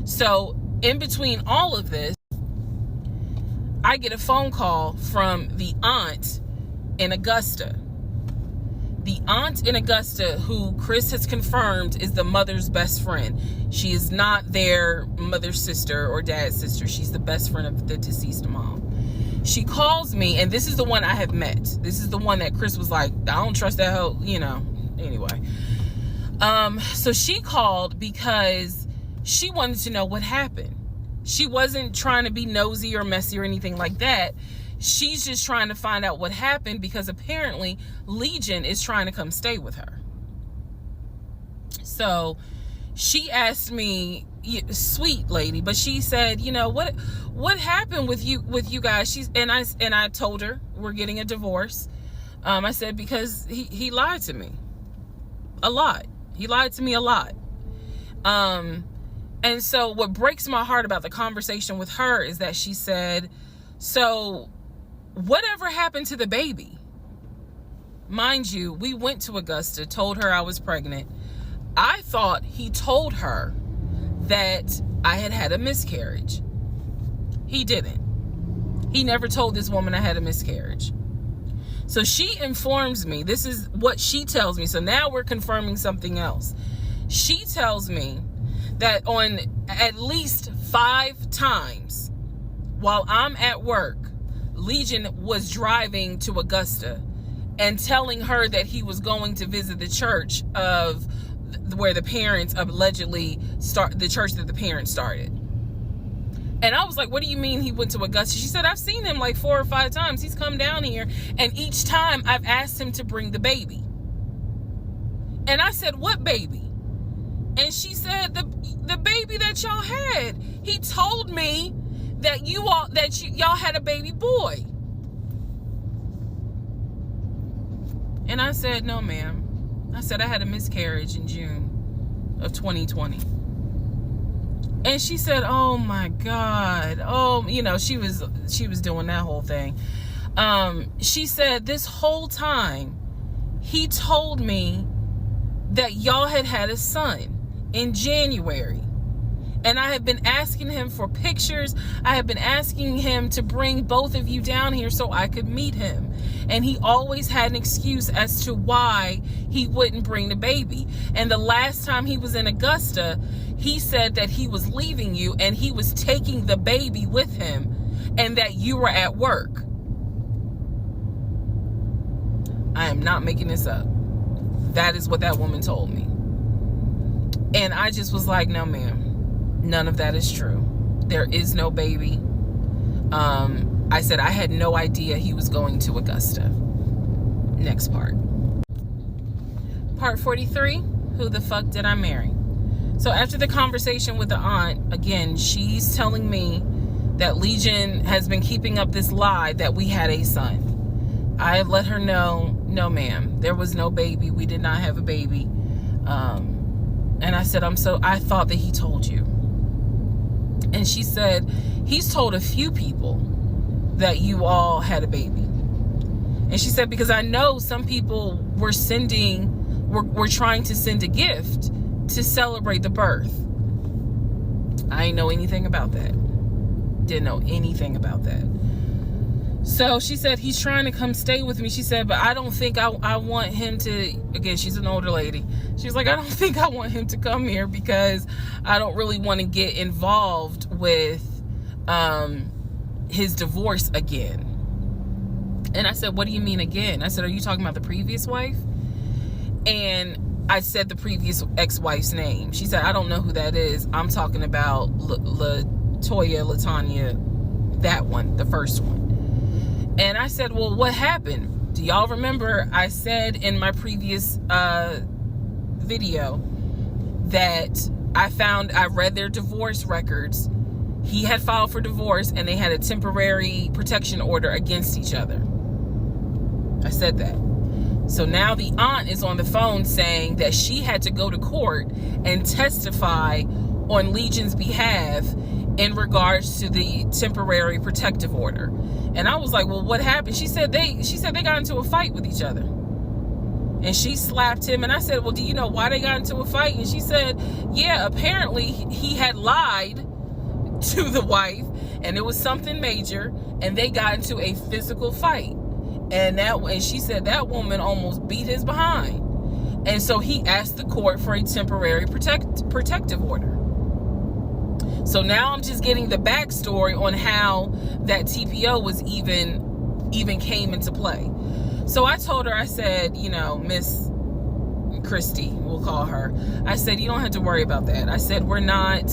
So in between all of this, I get a phone call from the aunt in Augusta. The aunt in Augusta, who Chris has confirmed is the mother's best friend. She is not their mother's sister or dad's sister. She's the best friend of the deceased mom. She calls me, and this is the one I have met. This is the one that Chris was like, I don't trust that hoe, anyway. So she called because she wanted to know what happened. She wasn't trying to be nosy or messy or anything like that. She's just trying to find out what happened because apparently Legion is trying to come stay with her. So she asked me, sweet lady, but she said, what happened with you guys? And I told her we're getting a divorce. I said, because he lied to me a lot. He lied to me a lot. And so what breaks my heart about the conversation with her is that she said, so whatever happened to the baby? Mind you, we went to Augusta, told her I was pregnant. I thought he told her that I had a miscarriage. He didn't. He never told this woman I had a miscarriage. So she informs me, this is what she tells me. So now we're confirming something else. She tells me that on at least 5 times while I'm at work, Legion was driving to Augusta and telling her that he was going to visit the church of where the parents allegedly the church that the parents started. And I was like, what do you mean he went to Augusta? She said, I've seen him like 4 or 5 times. He's come down here, and each time I've asked him to bring the baby. And I said, what baby? And she said, the baby that y'all had. He told me that y'all had a baby boy. And I said, no, ma'am. I said I had a miscarriage in June of 2020. And she said, oh my God. Oh, she was doing that whole thing. She said this whole time he told me that y'all had a son in January. And I have been asking him for pictures. I have been asking him to bring both of you down here so I could meet him. And he always had an excuse as to why he wouldn't bring the baby. And the last time he was in Augusta, he said that he was leaving you and he was taking the baby with him and that you were at work. I am not making this up. That is what that woman told me. And I just was like, no, ma'am. None of that is true. There is no baby. I said I had no idea he was going to Augusta. Next part. Part 43, who the fuck did I marry? So after the conversation with the aunt, again, she's telling me that Legion has been keeping up this lie that we had a son. I let her know, no ma'am, there was no baby. We did not have a baby. And I said, I thought that he told you. And she said, he's told a few people that you all had a baby. And she said, because I know some people were trying to send a gift to celebrate the birth. I didn't know anything about that. Didn't know anything about that. So she said, he's trying to come stay with me. She said, but I don't think I want him to, again, she's an older lady. She was like, I don't think I want him to come here because I don't really want to get involved with his divorce again. And I said, what do you mean again? I said, are you talking about the previous wife? And I said the previous ex-wife's name. She said, I don't know who that is. I'm talking about Latanya, that one, the first one. And I said, well, what happened? Do y'all remember I said in my previous video that I read their divorce records. He had filed for divorce and they had a temporary protection order against each other. I said that. So now the aunt is on the phone saying that she had to go to court and testify on Legion's behalf in regards to the temporary protective order. And I was like, well, what happened? She said they got into a fight with each other. And she slapped him. And I said, well, do you know why they got into a fight? And she said, yeah, apparently he had lied to the wife and it was something major and they got into a physical fight. And she said that woman almost beat his behind. And so he asked the court for a temporary protective order. So now I'm just getting the backstory on how that TPO was even came into play. So I told her, I said, Miss Christy, we'll call her. I said, you don't have to worry about that. I said, we're not,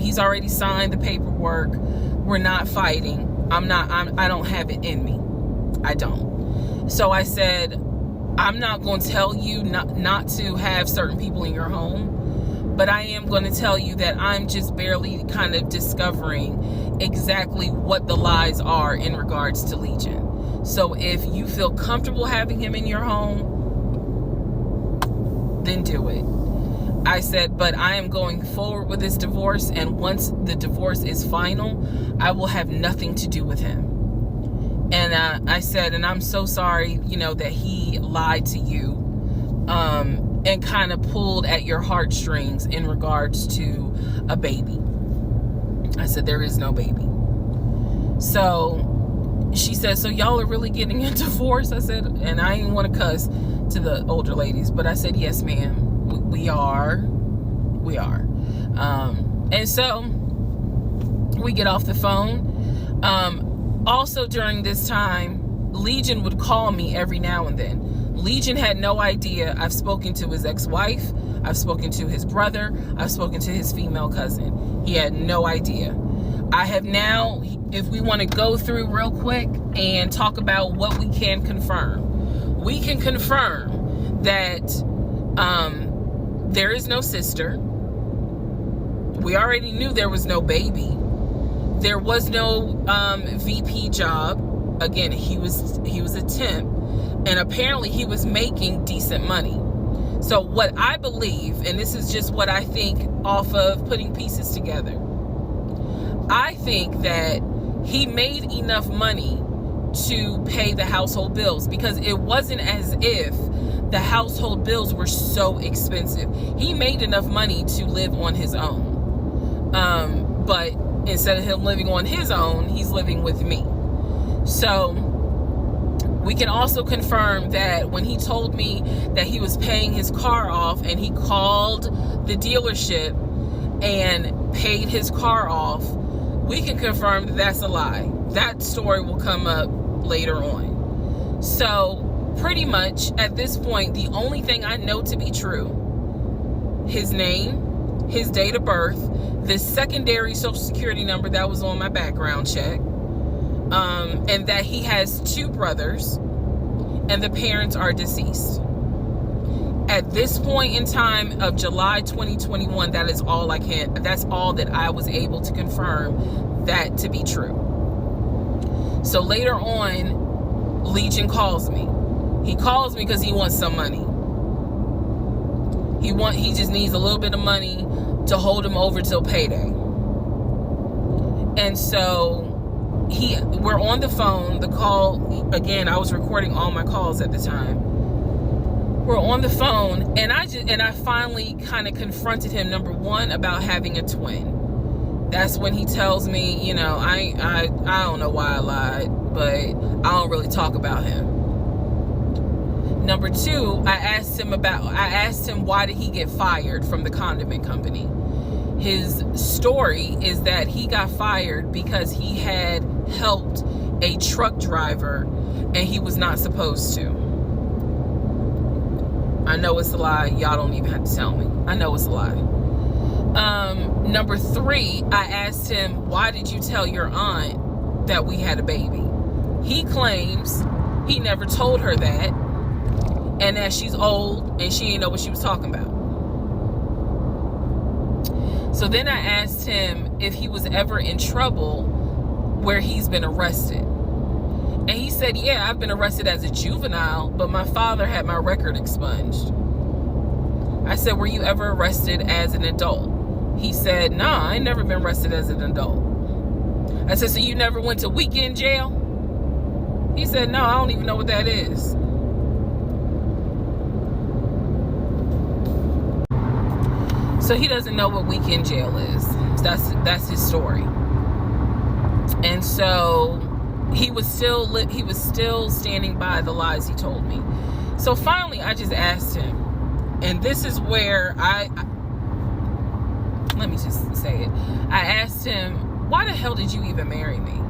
he's already signed the paperwork. We're not fighting. I don't have it in me. I don't. So I said, I'm not going to tell you not to have certain people in your home. But I am going to tell you that I'm just barely kind of discovering exactly what the lies are in regards to Legion. So if you feel comfortable having him in your home, then do it. I said, but I am going forward with this divorce. And once the divorce is final, I will have nothing to do with him. And I said, and I'm so sorry, that he lied to you. And kind of pulled at your heartstrings in regards to a baby. I said, there is no baby. So she said, so y'all are really getting a divorce? I said, and I didn't want to cuss to the older ladies, but I said, yes, ma'am, we are. And so we get off the phone. Also during this time, Legion would call me every now and then. Legion had no idea. I've spoken to his ex-wife. I've spoken to his brother. I've spoken to his female cousin. He had no idea. I have now, if we want to go through real quick and talk about what we can confirm. We can confirm that there is no sister. We already knew there was no baby. There was no VP job. Again, he was a temp. And apparently he was making decent money. So what I believe, and this is just what I think off of putting pieces together, I think that he made enough money to pay the household bills, because it wasn't as if the household bills were so expensive. He made enough money to live on his own. But instead of him living on his own, he's living with me. So we can also confirm that when he told me that he was paying his car off and he called the dealership and paid his car off, we can confirm that that's a lie. That story will come up later on. So pretty much at this point, the only thing I know to be true, his name, his date of birth, the secondary social security number that was on my background check, and that he has 2 brothers and the parents are deceased. At this point in time of July 2021, that's all that I was able to confirm that to be true. So later on, Legion calls me. He calls me because he wants some money. He just needs a little bit of money to hold him over till payday. And so we're on the phone. The call, again, I was recording all my calls at the time. We're on the phone, and I finally kind of confronted him, number one, about having a twin. That's when he tells me, I don't know why I lied, but I don't really talk about him. Number two, I asked him why did he get fired from the condiment company. His story is that he got fired because he had helped a truck driver and he was not supposed to. I know it's a lie. Y'all don't even have to tell me. I know it's a lie. Number three, I asked him, why did you tell your aunt that we had a baby? He claims he never told her that, and that she's old and she didn't know what she was talking about. So then I asked him if he was ever in trouble where he's been arrested. And he said, yeah, I've been arrested as a juvenile, but my father had my record expunged. I said, were you ever arrested as an adult? He said, nah, I ain't never been arrested as an adult. I said, so you never went to weekend jail? He said, no, I don't even know what that is. So he doesn't know what weekend jail is. That's his story. And so he was still standing by the lies he told me. So finally, I just asked him, and this is where let me just say it. I asked him, why the hell did you even marry me?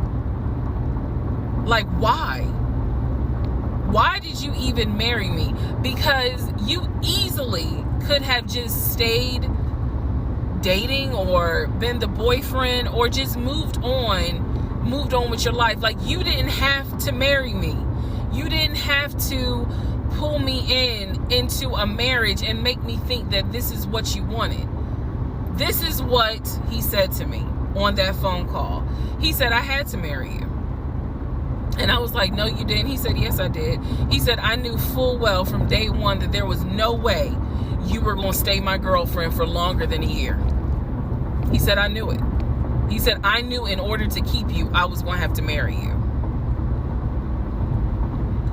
Like, why? Why did you even marry me? Because you easily could have just stayed dating or been the boyfriend or just moved on with your life. Like, you didn't have to marry me. You didn't have to pull me into a marriage and make me think that this is what you wanted. This is what he said to me on that phone call. He said, I had to marry you. And I was like, no, you didn't. He said, yes, I did. He said, I knew full well from day one that there was no way you were going to stay my girlfriend for longer than a year. He said, I knew it. He said, I knew in order to keep you, I was going to have to marry you.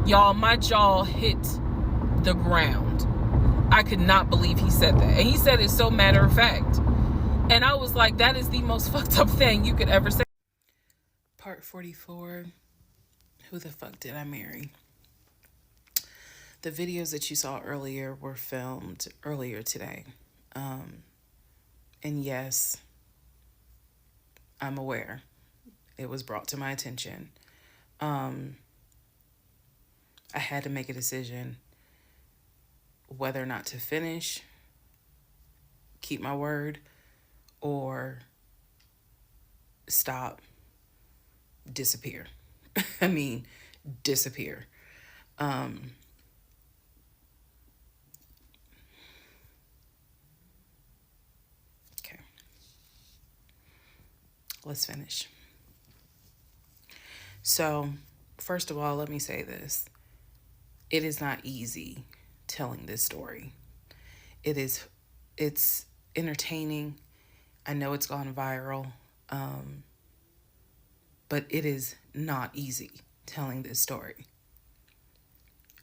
Y'all, my jaw hit the ground. I could not believe he said that. And he said it so matter of fact. And I was like, that is the most fucked up thing you could ever say. Part 44. Who the fuck did I marry? The videos that you saw earlier were filmed earlier today. And yes, I'm aware. It was brought to my attention. I had to make a decision whether or not to finish, keep my word, or stop, disappear. I mean, disappear. Okay. Let's finish. So, first of all, let me say this. It is not easy telling this story. It's entertaining. I know it's gone viral. But it is not easy telling this story.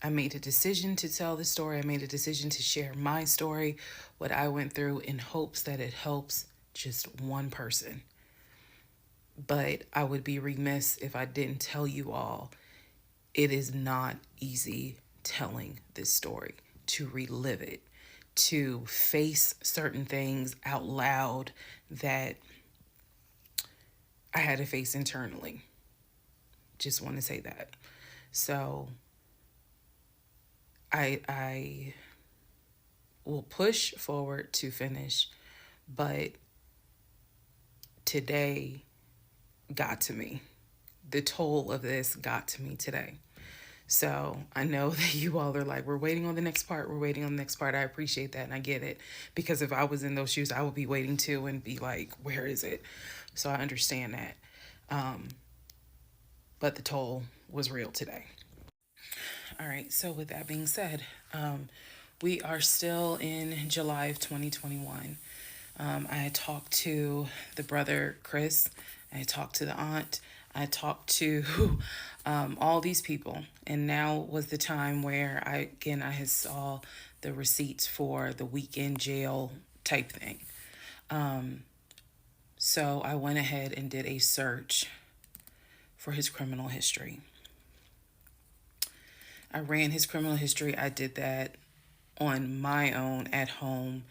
I made a decision to tell this story. I made a decision to share my story, what I went through, in hopes that it helps just one person. But I would be remiss if I didn't tell you all, it is not easy telling this story, to relive it, to face certain things out loud that I had to face internally. Just want to say that. So I will push forward to finish, but today got to me. The toll of this got to me today. So I know that you all are like, we're waiting on the next part. We're waiting on the next part. I appreciate that and I get it. Because if I was in those shoes, I would be waiting too and be like, where is it? So I understand that. But the toll was real today. All right. So with that being said, we are still in July of 2021. I had talked to the brother, Chris. I had talked to the aunt. I talked to all these people. And now was the time where I had saw the receipts for the weekend jail type thing. So I went ahead and did a search for his criminal history. I ran his criminal history. I did that on my own at home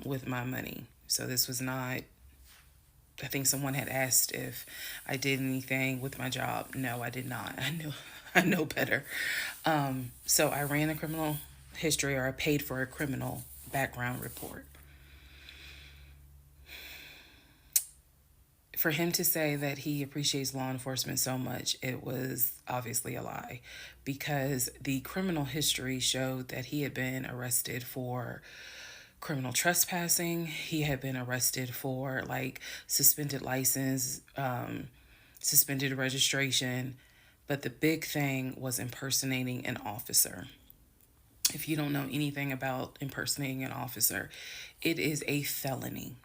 with my money. So this was not, I think someone had asked if I did anything with my job. No, I did not. I know better. So I ran a criminal history, or I paid for a criminal background report. For him to say that he appreciates law enforcement so much, it was obviously a lie, because the criminal history showed that he had been arrested for criminal trespassing. He had been arrested for like suspended license, suspended registration. But the big thing was impersonating an officer. If you don't know anything about impersonating an officer, it is a felony.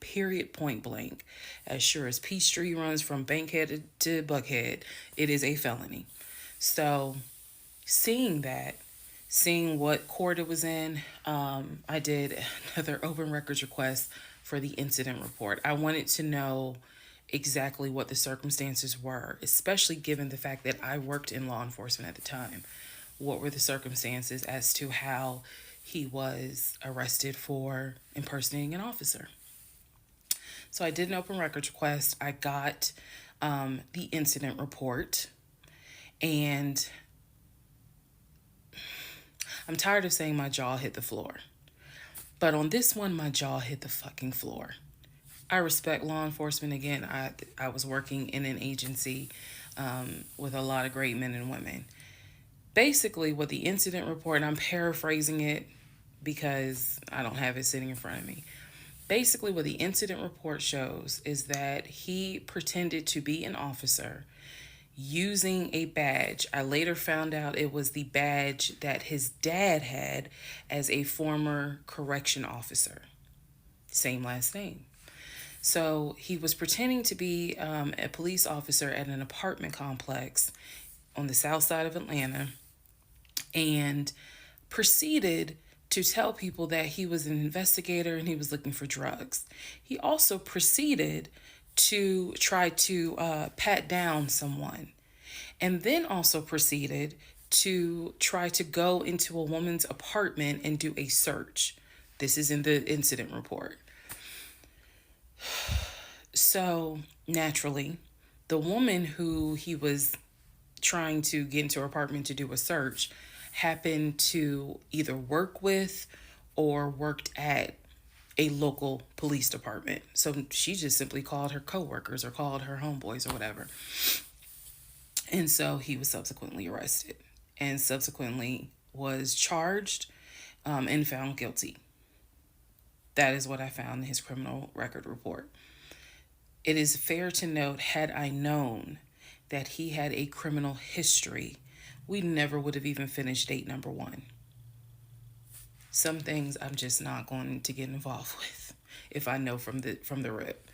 Period, point blank. As sure as Peachtree runs from Bankhead to Buckhead, it is a felony. So seeing what court it was in, I did another open records request for the incident report. I wanted to know exactly what the circumstances were, especially given the fact that I worked in law enforcement at the time. What were the circumstances as to how he was arrested for impersonating an officer? So I did an open records request. I got the incident report, and I'm tired of saying my jaw hit the floor. But on this one, my jaw hit the fucking floor. I respect law enforcement. Again, I was working in an agency with a lot of great men and women. Basically, what the incident report, and I'm paraphrasing it because I don't have it sitting in front of me. Basically, what the incident report shows is that he pretended to be an officer using a badge. I later found out it was the badge that his dad had as a former correction officer. Same last name. So he was pretending to be a police officer at an apartment complex on the south side of Atlanta, and proceeded to tell people that he was an investigator and he was looking for drugs. He also proceeded to try to pat down someone, and then also proceeded to try to go into a woman's apartment and do a search. This is in the incident report. So naturally, the woman who he was trying to get into her apartment to do a search happened to either work with or worked at a local police department. So she just simply called her coworkers or called her homeboys or whatever. And so he was subsequently arrested and subsequently was charged and found guilty. That is what I found in his criminal record report. It is fair to note, had I known that he had a criminal history, we never would have even finished date number 1. Some things I'm just not going to get involved with if I know from the rip.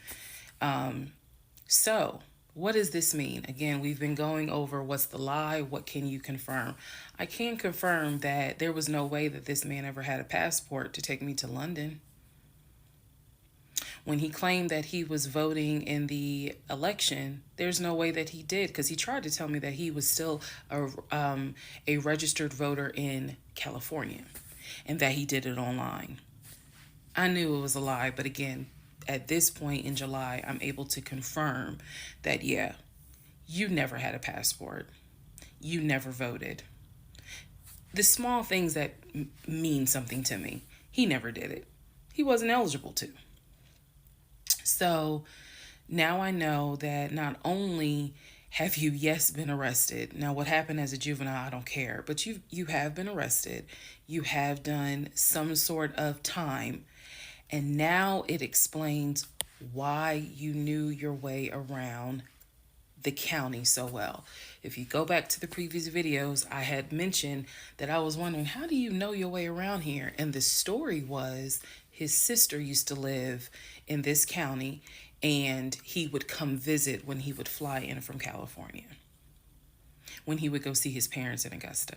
So what does this mean? Again, we've been going over what's the lie, what can you confirm? I can confirm that there was no way that this man ever had a passport to take me to London. When he claimed that he was voting in the election, there's no way that he did, because he tried to tell me that he was still a registered voter in California and that he did it online. I knew it was a lie, but again, at this point in July, I'm able to confirm that, yeah, you never had a passport. You never voted. The small things that mean something to me, he never did it. He wasn't eligible to. So now I know that not only Have you, yes, been arrested? Now, what happened as a juvenile, I don't care. But you have been arrested. You have done some sort of time. And now it explains why you knew your way around the county so well. If you go back to the previous videos, I had mentioned that I was wondering, how do you know your way around here? And the story was his sister used to live in this county, and he would come visit when he would fly in from California, when he would go see his parents in Augusta.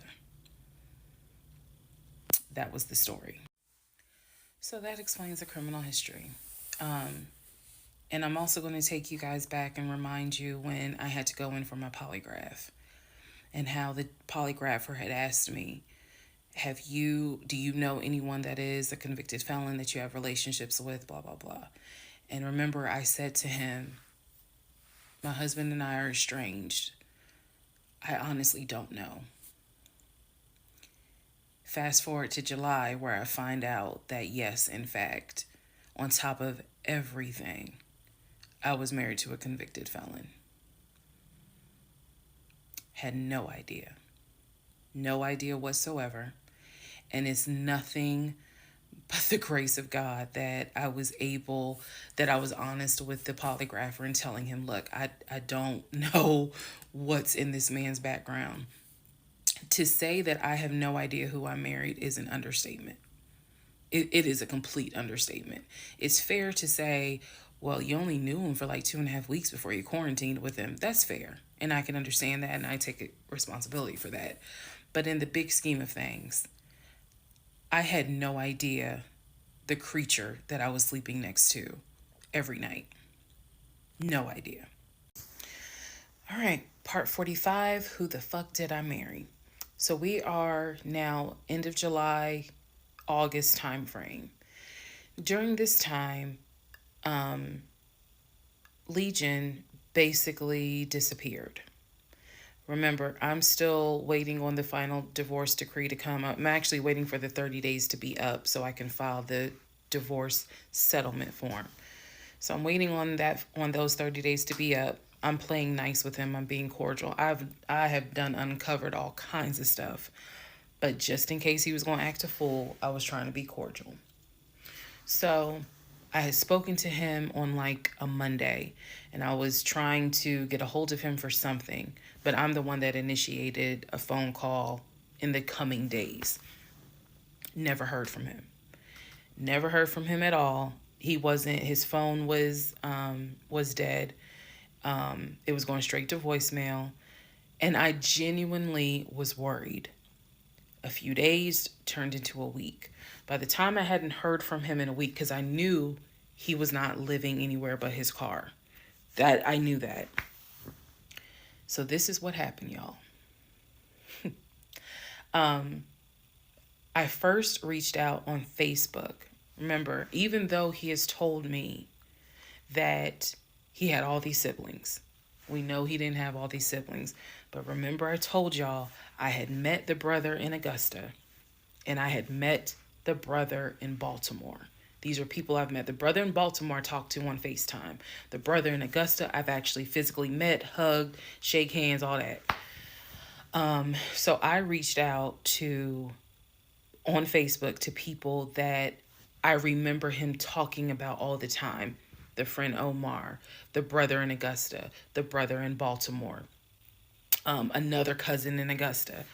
That was the story. So that explains the criminal history. And I'm also going to take you guys back and remind you when I had to go in for my polygraph, and how the polygrapher had asked me, do you know anyone that is a convicted felon that you have relationships with, blah, blah, blah. And remember, I said to him, my husband and I are estranged. I honestly don't know. Fast forward to July, where I find out that yes, in fact, on top of everything, I was married to a convicted felon. Had no idea. No idea whatsoever. And it's nothing but the grace of God that I was honest with the polygrapher and telling him, look, I don't know what's in this man's background. To say that I have no idea who I married is an understatement. It is a complete understatement. It's fair to say, well, you only knew him for like 2.5 weeks before you quarantined with him. That's fair. And I can understand that, and I take responsibility for that. But in the big scheme of things, I had no idea the creature that I was sleeping next to every night. No idea. All right, part 45, who the fuck did I marry? So we are now end of July, August time frame. During this time, Legion basically disappeared. Remember, I'm still waiting on the final divorce decree to come up. I'm actually waiting for the 30 days to be up so I can file the divorce settlement form. So I'm waiting on those 30 days to be up. I'm playing nice with him. I'm being cordial. I have uncovered all kinds of stuff. But just in case he was going to act a fool, I was trying to be cordial. So I had spoken to him on like a Monday, and I was trying to get a hold of him for something, but I'm the one that initiated a phone call in the coming days. Never heard from him. Never heard from him at all. His phone was dead. It was going straight to voicemail, and I genuinely was worried. A few days turned into a week. By the time I hadn't heard from him in a week, because I knew he was not living anywhere but his car. I knew that. So this is what happened, y'all. I first reached out on Facebook. Remember, even though he has told me that he had all these siblings, we know he didn't have all these siblings. But remember, I told y'all I had met the brother in Augusta, and I had met the brother in Baltimore. These are people I've met. The brother in Baltimore I talked to on FaceTime. The brother in Augusta I've actually physically met, hugged, shake hands, all that. So I reached out on Facebook to people that I remember him talking about all the time. The friend Omar, the brother in Augusta, the brother in Baltimore, another cousin in Augusta.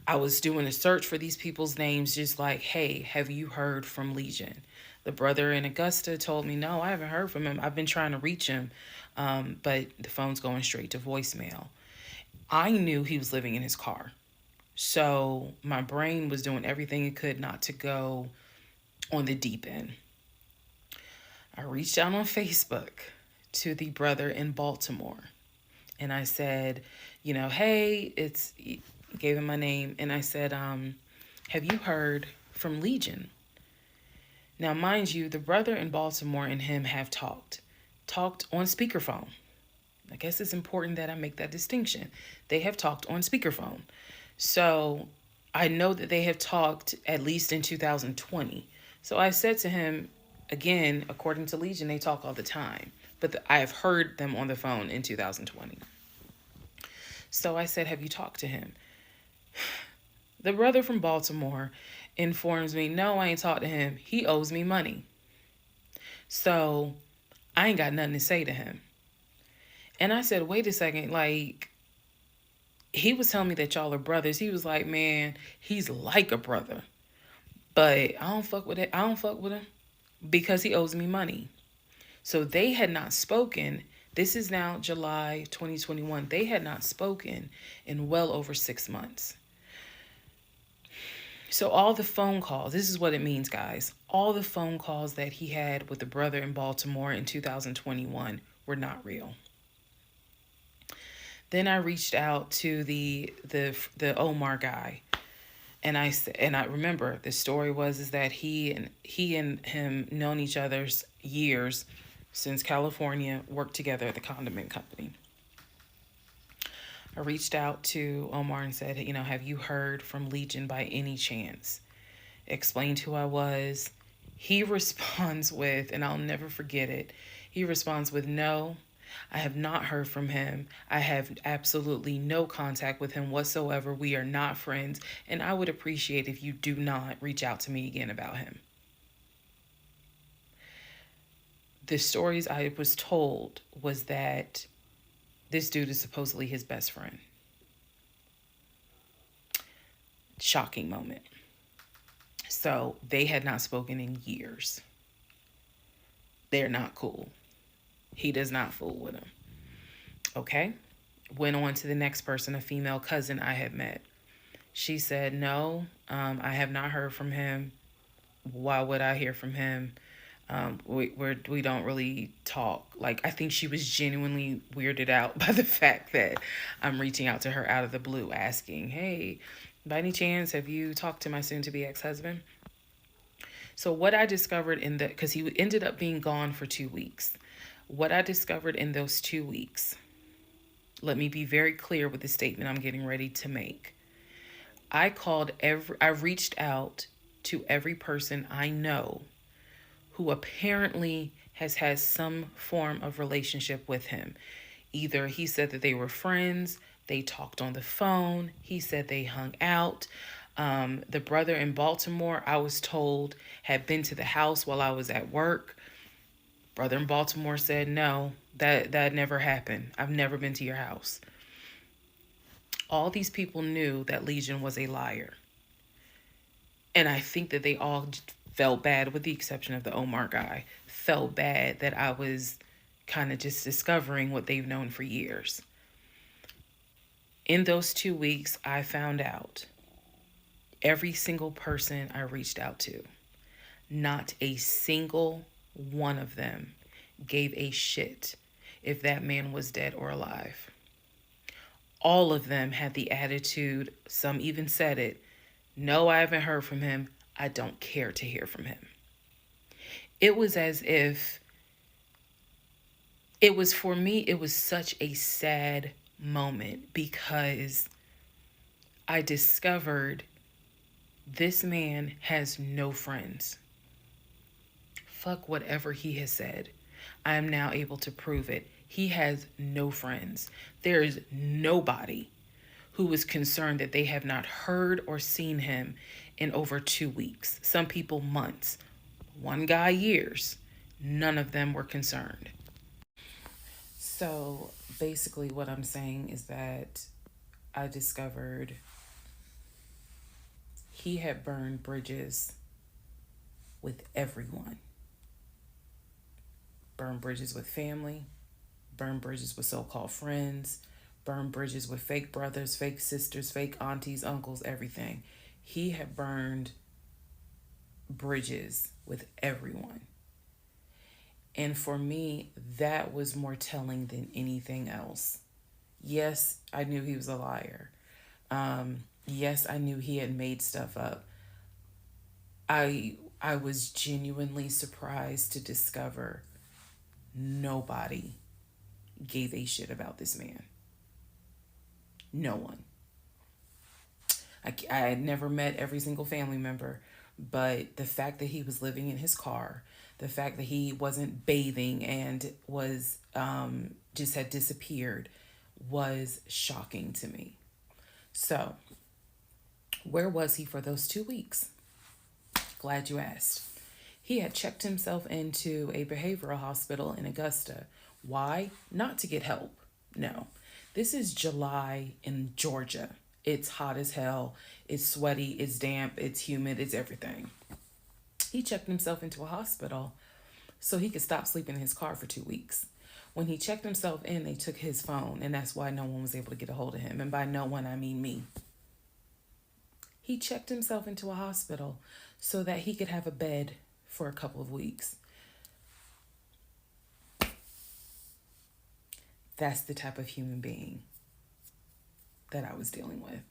I was doing a search for these people's names, just like, hey, have you heard from Legion? The brother in Augusta told me, no, I haven't heard from him. I've been trying to reach him, but the phone's going straight to voicemail. I knew he was living in his car. So my brain was doing everything it could not to go on the deep end. I reached out on Facebook to the brother in Baltimore, and I said, hey, gave him my name, and I said, have you heard from Legion? Now, mind you, the brother in Baltimore and him have talked on speakerphone. I guess it's important that I make that distinction. They have talked on speakerphone. So I know that they have talked at least in 2020. So I said to him, again, according to Legion, they talk all the time. But I have heard them on the phone in 2020. So I said, have you talked to him? The brother from Baltimore informs me, no, I ain't talked to him. He owes me money. So I ain't got nothing to say to him. And I said, wait a second, like, he was telling me that y'all are brothers. He was like, man, he's like a brother. But I don't fuck with it. I don't fuck with him because he owes me money. So they had not spoken. This is now July 2021. They had not spoken in well over 6 months. So all the phone calls, this is what it means, guys. All the phone calls that he had with the brother in Baltimore in 2021 were not real. Then I reached out to the Omar guy, and I remember the story was is that he and him known each other's years since California, worked together at the condiment company. I reached out to Omar and said, have you heard from Legion by any chance? Explained who I was. He responds with, and I'll never forget it, he responds with, no, I have not heard from him. I have absolutely no contact with him whatsoever. We are not friends, and I would appreciate if you do not reach out to me again about him. The stories I was told was that this dude is supposedly his best friend. Shocking moment. So they had not spoken in years. They're not cool. He does not fool with him. Okay. Went on to the next person, a female cousin I had met. She said, no, I have not heard from him. Why would I hear from him? We don't really talk. Like, I think she was genuinely weirded out by the fact that I'm reaching out to her out of the blue, asking, hey, by any chance, have you talked to my soon-to-be ex-husband? So what I discovered because he ended up being gone for 2 weeks. What I discovered in those 2 weeks, let me be very clear with the statement I'm getting ready to make. I reached out to every person I know who apparently has had some form of relationship with him. Either he said that they were friends, they talked on the phone, he said they hung out. The brother in Baltimore, I was told, had been to the house while I was at work. Brother in Baltimore said, no, that never happened. I've never been to your house. All these people knew that Legion was a liar. And I think that they all felt bad, with the exception of the Omar guy, felt bad that I was kind of just discovering what they've known for years. In those 2 weeks, I found out every single person I reached out to, not a single one of them gave a shit if that man was dead or alive. All of them had the attitude, some even said it, no, I haven't heard from him. I don't care to hear from him. It was as if, for me, it was such a sad moment because I discovered this man has no friends. Fuck whatever he has said. I am now able to prove it. He has no friends. There is nobody who is concerned that they have not heard or seen him in over 2 weeks. Some people months. One guy years. None of them were concerned. So basically what I'm saying is that I discovered he had burned bridges with everyone. Burned bridges with family, burned bridges with so-called friends, burned bridges with fake brothers, fake sisters, fake aunties, uncles, everything. He had burned bridges with everyone. And for me, that was more telling than anything else. Yes, I knew he was a liar. Yes, I knew he had made stuff up. I was genuinely surprised to discover nobody gave a shit about this man. No one. I had never met every single family member, but the fact that he was living in his car, the fact that he wasn't bathing and was just had disappeared was shocking to me. So, where was he for those 2 weeks? Glad you asked. He had checked himself into a behavioral hospital in Augusta. Why? Not to get help. No. This is July in Georgia. It's hot as hell. It's sweaty. It's damp. It's humid. It's everything. He checked himself into a hospital so he could stop sleeping in his car for 2 weeks. When he checked himself in, they took his phone, and that's why no one was able to get a hold of him. And by no one, I mean me. He checked himself into a hospital so that he could have a bed for a couple of weeks. That's the type of human being that I was dealing with.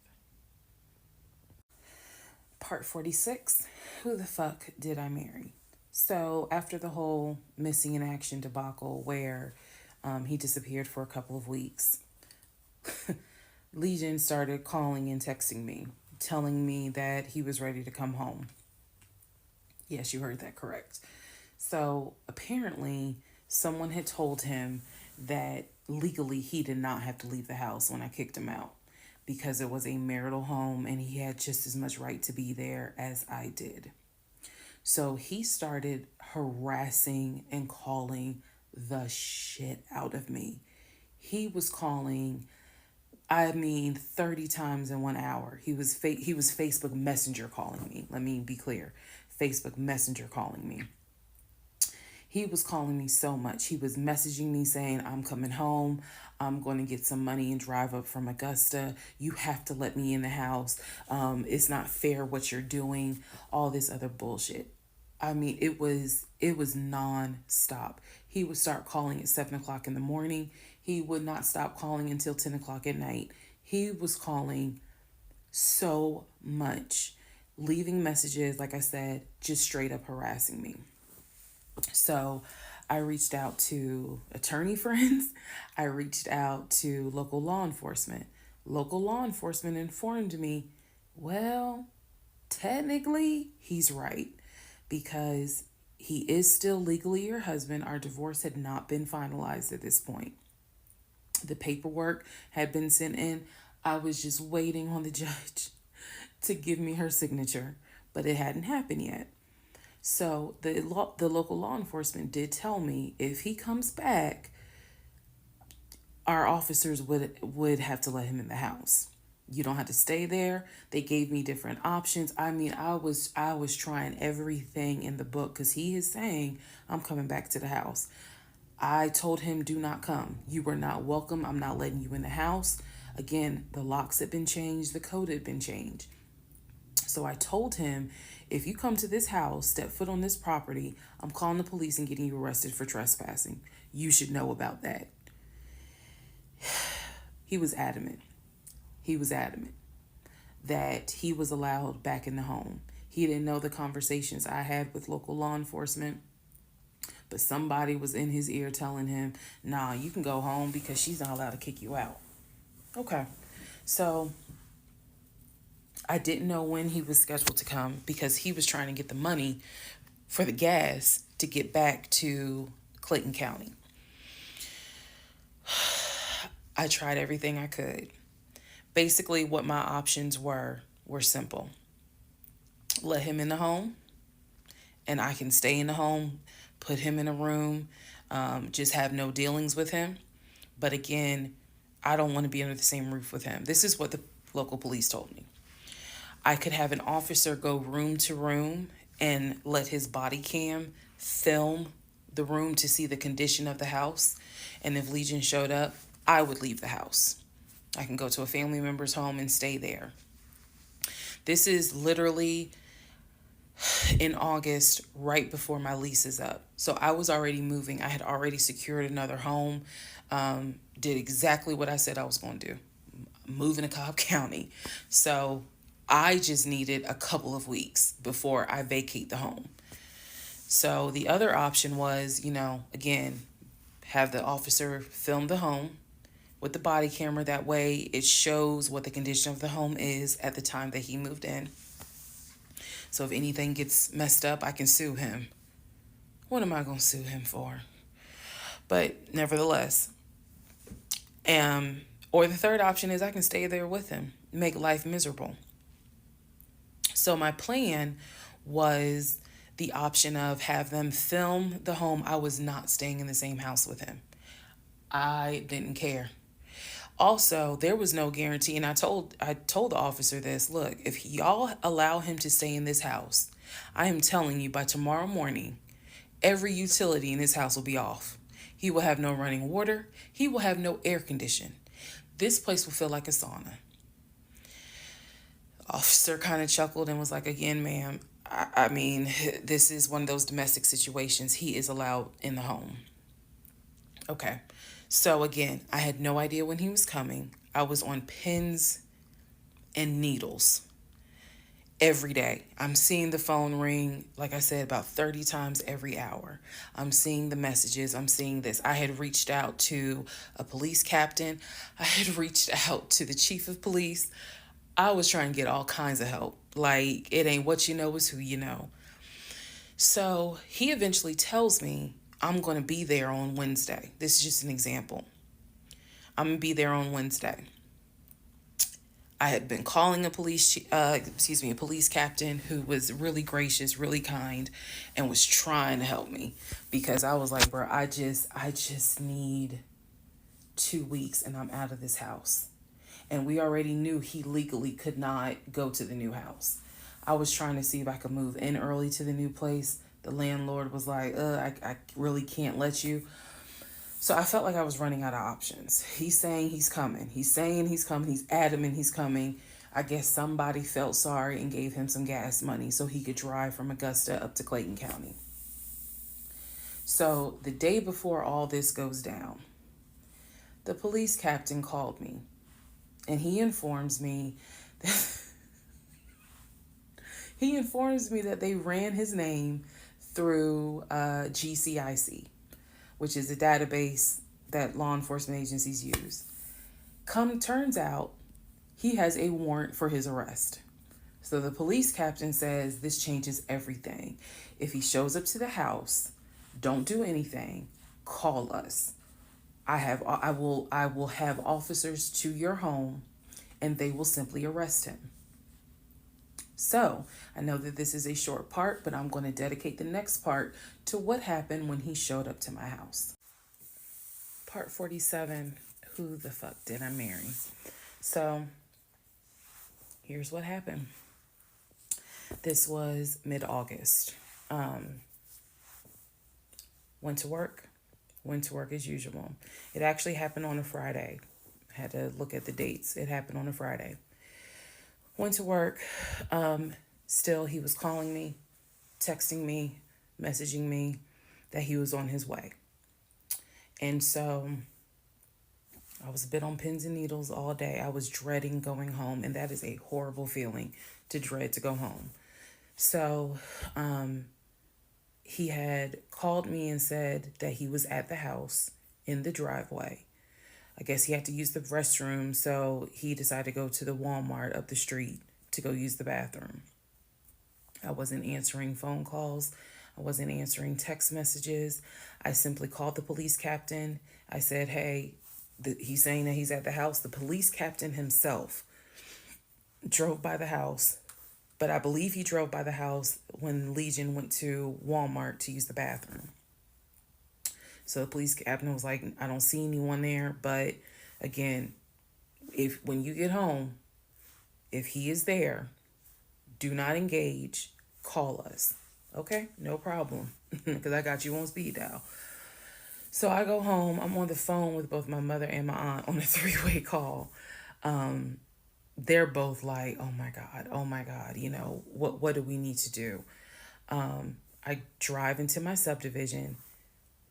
Part 46, who the fuck did I marry? So after the whole missing in action debacle where he disappeared for a couple of weeks, Legion started calling and texting me, telling me that he was ready to come home. Yes, you heard that correct. So apparently someone had told him that legally he did not have to leave the house when I kicked him out because it was a marital home and he had just as much right to be there as I did. So he started harassing and calling the shit out of me. He was calling, 30 times in 1 hour. He was Facebook Messenger calling me. Let me be clear. Facebook Messenger calling me. He was calling me so much. He was messaging me saying, I'm coming home. I'm going to get some money and drive up from Augusta. You have to let me in the house. It's not fair what you're doing. All this other bullshit. It was non-stop. He would start calling at 7 o'clock in the morning. He would not stop calling until 10 o'clock at night. He was calling so much, leaving messages, like I said, just straight up harassing me. So I reached out to attorney friends. I reached out to local law enforcement. Local law enforcement informed me, well, technically he's right because he is still legally your husband. Our divorce had not been finalized at this point. The paperwork had been sent in. I was just waiting on the judge to give me her signature, but it hadn't happened yet. So the local law enforcement did tell me if he comes back, our officers would have to let him in the house. You don't have to stay there. They gave me different options. I was trying everything in the book because he is saying I'm coming back to the house. I told him, do not come. You were not welcome. I'm not letting you in the house. Again, the locks had been changed. The code had been changed. So I told him, if you come to this house, step foot on this property, I'm calling the police and getting you arrested for trespassing. You should know about that. He was adamant. He was adamant that he was allowed back in the home. He didn't know the conversations I had with local law enforcement, but somebody was in his ear telling him, nah, you can go home because she's not allowed to kick you out. Okay. So I didn't know when he was scheduled to come because he was trying to get the money for the gas to get back to Clayton County. I tried everything I could. Basically, what my options were simple. Let him in the home, and I can stay in the home, put him in a room, just have no dealings with him. But again, I don't want to be under the same roof with him. This is what the local police told me. I could have an officer go room to room and let his body cam film the room to see the condition of the house. And if Legion showed up, I would leave the house. I can go to a family member's home and stay there. This is literally in August, right before my lease is up. So I was already moving. I had already secured another home, did exactly what I said I was going to do, moving to Cobb County. So I just needed a couple of weeks before I vacate the home. So the other option was, again, have the officer film the home with the body camera. That way it shows what the condition of the home is at the time that he moved in. So if anything gets messed up, I can sue him. What am I going to sue him for? But nevertheless, Or the third option is I can stay there with him, make life miserable. So my plan was the option of have them film the home. I was not staying in the same house with him. I didn't care. Also, there was no guarantee, and I told the officer this. Look, if y'all allow him to stay in this house, I am telling you by tomorrow morning, every utility in this house will be off. He will have no running water. He will have no air condition. This place will feel like a sauna. Officer kind of chuckled and was like, again, ma'am, I mean, this is one of those domestic situations. He is allowed in the home. Okay. So again, I had no idea when he was coming. I was on pins and needles every day. I'm seeing the phone ring, like I said, about 30 times every hour. I'm seeing the messages. I'm seeing this. I had reached out to a police captain. I had reached out to the chief of police. I was trying to get all kinds of help. Like, it ain't what you know, it's who you know. So he eventually tells me I'm going to be there on Wednesday. This is just an example. I'm going to be there on Wednesday. I had been calling a police captain who was really gracious, really kind, and was trying to help me because I was like, bro, I just need 2 weeks and I'm out of this house. And we already knew he legally could not go to the new house. I was trying to see if I could move in early to the new place. The landlord was like, I really can't let you. So I felt like I was running out of options. He's saying he's coming. He's saying he's coming. He's adamant he's coming. I guess somebody felt sorry and gave him some gas money so he could drive from Augusta up to Clayton County. So the day before all this goes down, the police captain called me and he informs me that they ran his name through GCIC, which is a database that law enforcement agencies use. Turns out, he has a warrant for his arrest. So the police captain says this changes everything. If he shows up to the house, don't do anything, call us. I will have officers to your home and they will simply arrest him. So I know that this is a short part, but I'm going to dedicate the next part to what happened when he showed up to my house. Part 47, who the fuck did I marry? So here's what happened. This was mid-August. Went to work as usual. It actually happened on a Friday. I had to look at the dates. It happened on a Friday. Went to work. Still, he was calling me, texting me, messaging me that he was on his way. And so I was a bit on pins and needles all day. I was dreading going home, and that is a horrible feeling to dread to go home. So he had called me and said that he was at the house in the driveway. I guess he had to use the restroom, so he decided to go to the Walmart up the street to go use the bathroom. I wasn't answering phone calls. I wasn't answering text messages. I simply called the police captain. I said, hey, he's saying that he's at the house. The police captain himself drove by the house, but I believe he drove by the house when Legion went to Walmart to use the bathroom. So the police captain was like, I don't see anyone there. But again, when you get home, if he is there, do not engage. Call us. Okay? No problem. Because I got you on speed dial. So I go home. I'm on the phone with both my mother and my aunt on a 3-way call. They're both like, oh my God, you know, what do we need to do? I drive into my subdivision.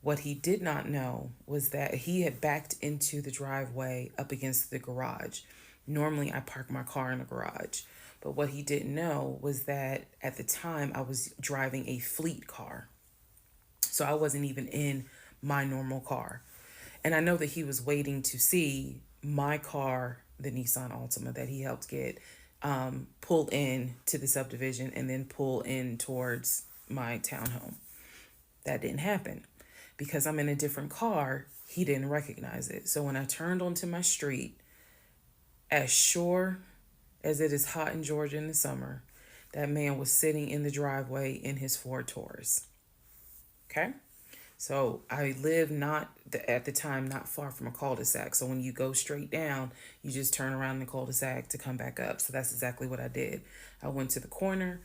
What he did not know was that he had backed into the driveway up against the garage. Normally, I park my car in the garage. But what he didn't know was that at the time, I was driving a fleet car. So I wasn't even in my normal car. And I know that he was waiting to see my car, the Nissan Altima that he helped get, pull in to the subdivision and then pull in towards my townhome. That didn't happen. Because I'm in a different car, he didn't recognize it. So when I turned onto my street, As sure as it is hot in Georgia in the summer, that man was sitting in the driveway in his Ford Taurus. Okay? So I live at the time not far from a cul-de-sac. So when you go straight down, you just turn around the cul-de-sac to come back up. So that's exactly what I did. I went to the corner,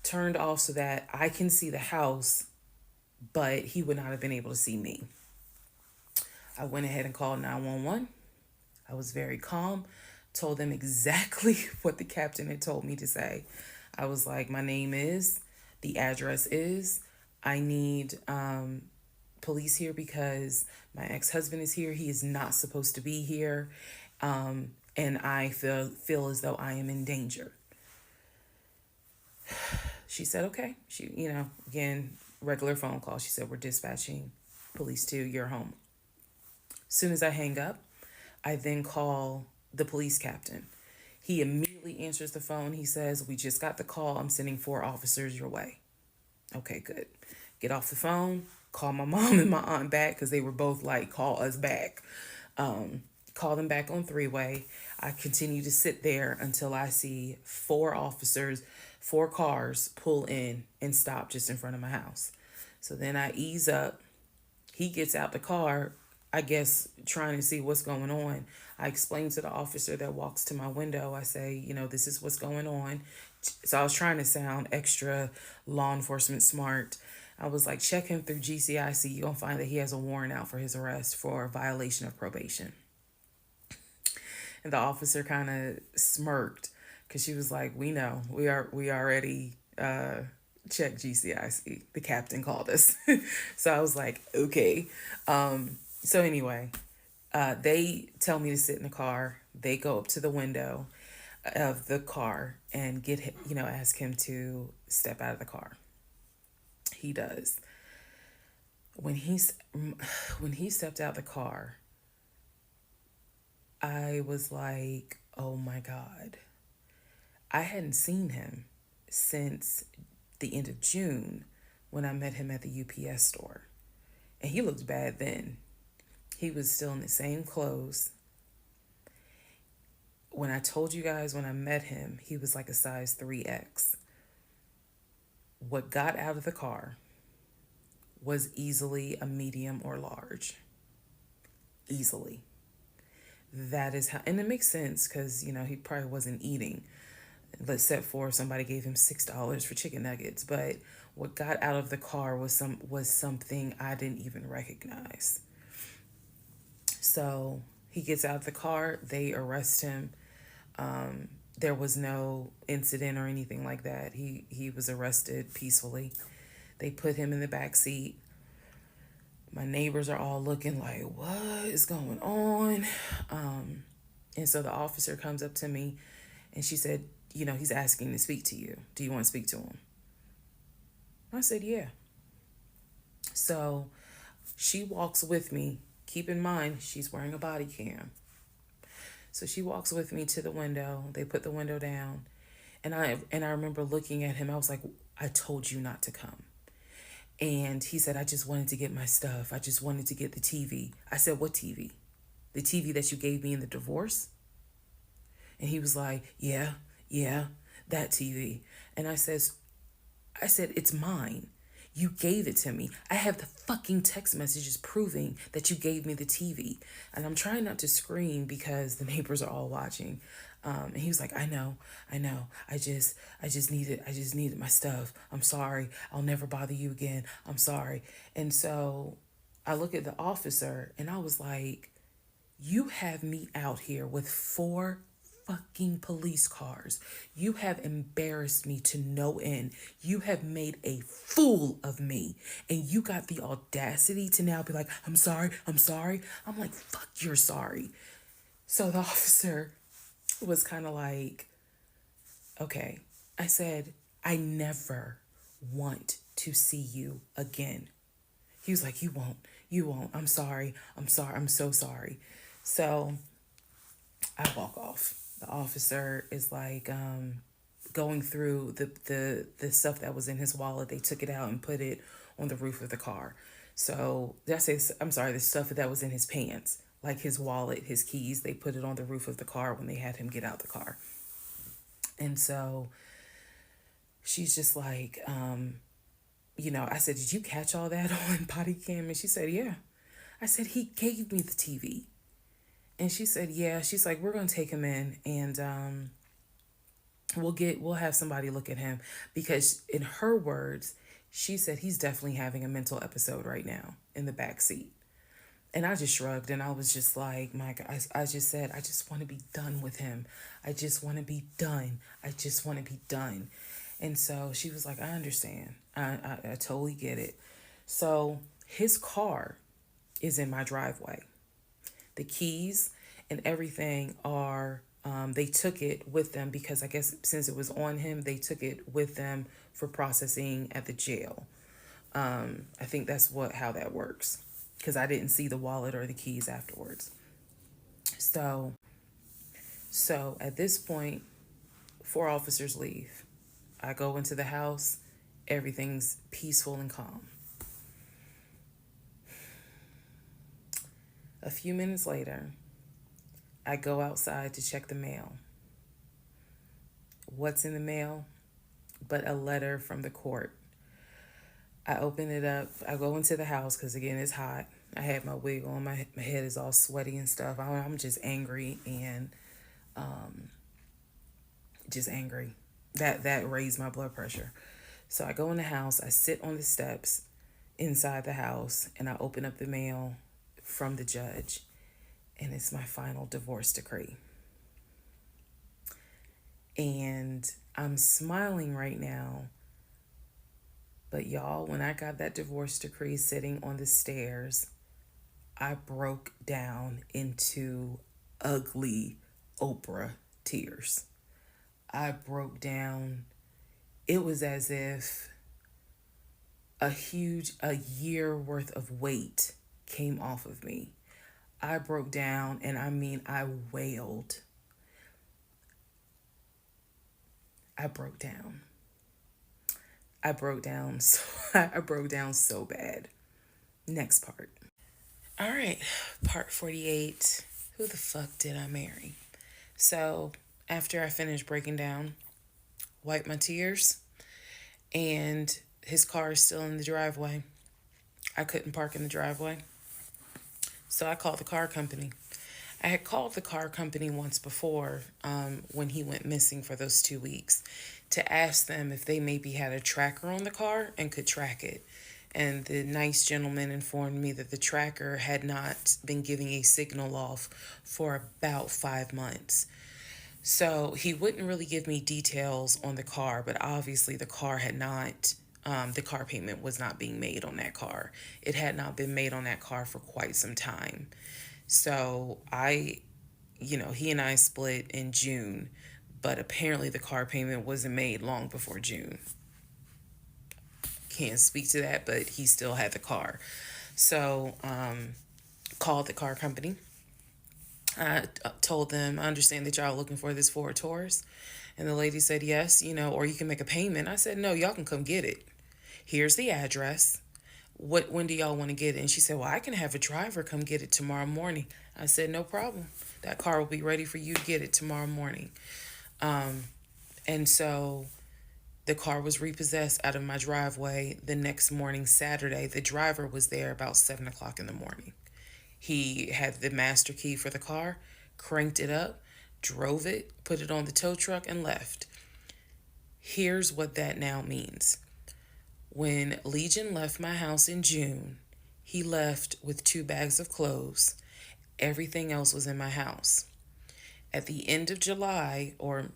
turned off so that I can see the house, but he would not have been able to see me. I went ahead and called 911. I was very calm, told them exactly what the captain had told me to say. I was like, my name is, the address is, I need police here because my ex-husband is here. He is not supposed to be here. And I feel as though I am in danger. She said, okay. She, again, regular phone call. She said, we're dispatching police to your home. As soon as I hang up, I then call the police captain. He immediately answers the phone. He says, we just got the call. I'm sending 4 officers your way. Okay, good. Get off the phone, call my mom and my aunt back because they were both like, call us back. Call them back on 3-way. I continue to sit there until I see 4 officers, 4 cars pull in and stop just in front of my house. So then I ease up. He gets out the car, I guess trying to see what's going on. I explain to the officer that walks to my window, I say, this is what's going on. So I was trying to sound extra law enforcement smart. I was like, check him through GCIC. You're going to find that he has a warrant out for his arrest for violation of probation. And the officer kind of smirked because she was like, we know. We already checked GCIC. The captain called us. So I was like, okay. So anyway, they tell me to sit in the car. They go up to the window of the car and get him, ask him to step out of the car. He does. When he stepped out the car, I was like, oh my God. I hadn't seen him since the end of June when I met him at the UPS store. And he looked bad then. He was still in the same clothes. When I told you guys when I met him, he was like a size 3X. What got out of the car was easily a medium or large. Easily. That is how, and it makes sense because, he probably wasn't eating, except for somebody gave him $6 for chicken nuggets. But what got out of the car was something I didn't even recognize. So he gets out of the car, they arrest him. There was no incident or anything like that. He was arrested peacefully. They put him in the back seat. My neighbors are all looking like, what is going on? And so the officer comes up to me and she said, he's asking to speak to you. Do you want to speak to him? I said, yeah. So she walks with me. Keep in mind, she's wearing a body cam. So she walks with me to the window. They put the window down. And I remember looking at him. I was like, I told you not to come. And he said, I just wanted to get my stuff. I just wanted to get the TV. I said, what TV? The TV that you gave me in the divorce? And he was like, yeah, that TV. And I said, it's mine. You gave it to me. I have the fucking text messages proving that you gave me the TV. And I'm trying not to scream because the neighbors are all watching. And he was like, I know. I just needed my stuff. I'm sorry. I'll never bother you again. I'm sorry. And so I look at the officer and I was like, you have me out here with 4 fucking police cars. You have embarrassed me to no end. You have made a fool of me. And you got the audacity to now be like, I'm sorry. I'm like, fuck, you're sorry. So the officer was kind of like, okay. I said, I never want to see you again. He was like, you won't. I'm sorry. I'm so sorry. So I walk off. The officer is like going through the stuff that was in his wallet. They took it out and put it on the roof of the car. So the stuff that was in his pants like his wallet, his keys. They put it on the roof of the car when they had him get out the car. And so she's just like, I said, did you catch all that on body cam? And she said, yeah. I said, he gave me the TV. And she said, yeah. She's like, we're going to take him in and we'll have somebody look at him, because in her words, she said he's definitely having a mental episode right now in the back seat. And I just shrugged and I was just like, my God, I just said, I just want to be done with him. I just want to be done. I just want to be done. And so she was like, I understand. I totally get it. So his car is in my driveway. The keys and everything are, they took it with them because I guess since it was on him, they took it with them for processing at the jail. I think that's how that works, because I didn't see the wallet or the keys afterwards. So at this point, 4 officers leave. I go into the house. Everything's peaceful and calm. A few minutes later, I go outside to check the mail. What's in the mail but a letter from the court? I open it up. I go into the house because, again, it's hot. I had my wig on. My head is all sweaty and stuff. I'm just angry and just angry. That raised my blood pressure. So I go in the house. I sit on the steps inside the house and I open up the mail from the judge. And it's my final divorce decree. And I'm smiling right now. But y'all, when I got that divorce decree sitting on the stairs, I broke down into ugly Oprah tears. I broke down. It was as if a year worth of weight came off of me. I broke down, and I mean, I wailed. I broke down. I broke down so bad. Next part. All right, part 48. Who the fuck did I marry? So after I finished breaking down, wiped my tears, and his car is still in the driveway. I couldn't park in the driveway. So I called the car company. I had called the car company once before when he went missing for those 2 weeks to ask them if they maybe had a tracker on the car and could track it. And the nice gentleman informed me that the tracker had not been giving a signal off for about 5 months. So he wouldn't really give me details on the car, but obviously the car payment was not being made on that car. It had not been made on that car for quite some time. So he and I split in June, but apparently the car payment wasn't made long before June. Can't speak to that, but he still had the car. So, called the car company. I told them, I understand that y'all are looking for this Ford Taurus. And the lady said, yes, or you can make a payment. I said, no, y'all can come get it. Here's the address. When do y'all want to get it? And she said, well, I can have a driver come get it tomorrow morning. I said, no problem. That car will be ready for you to get it tomorrow morning. And so the car was repossessed out of my driveway the next morning, Saturday. The driver was there about 7 o'clock in the morning. He had the master key for the car, cranked it up, drove it, put it on the tow truck, and left. Here's what that now means. When Legion left my house in June, he left with 2 bags of clothes. Everything else was in my house. At the end of July, or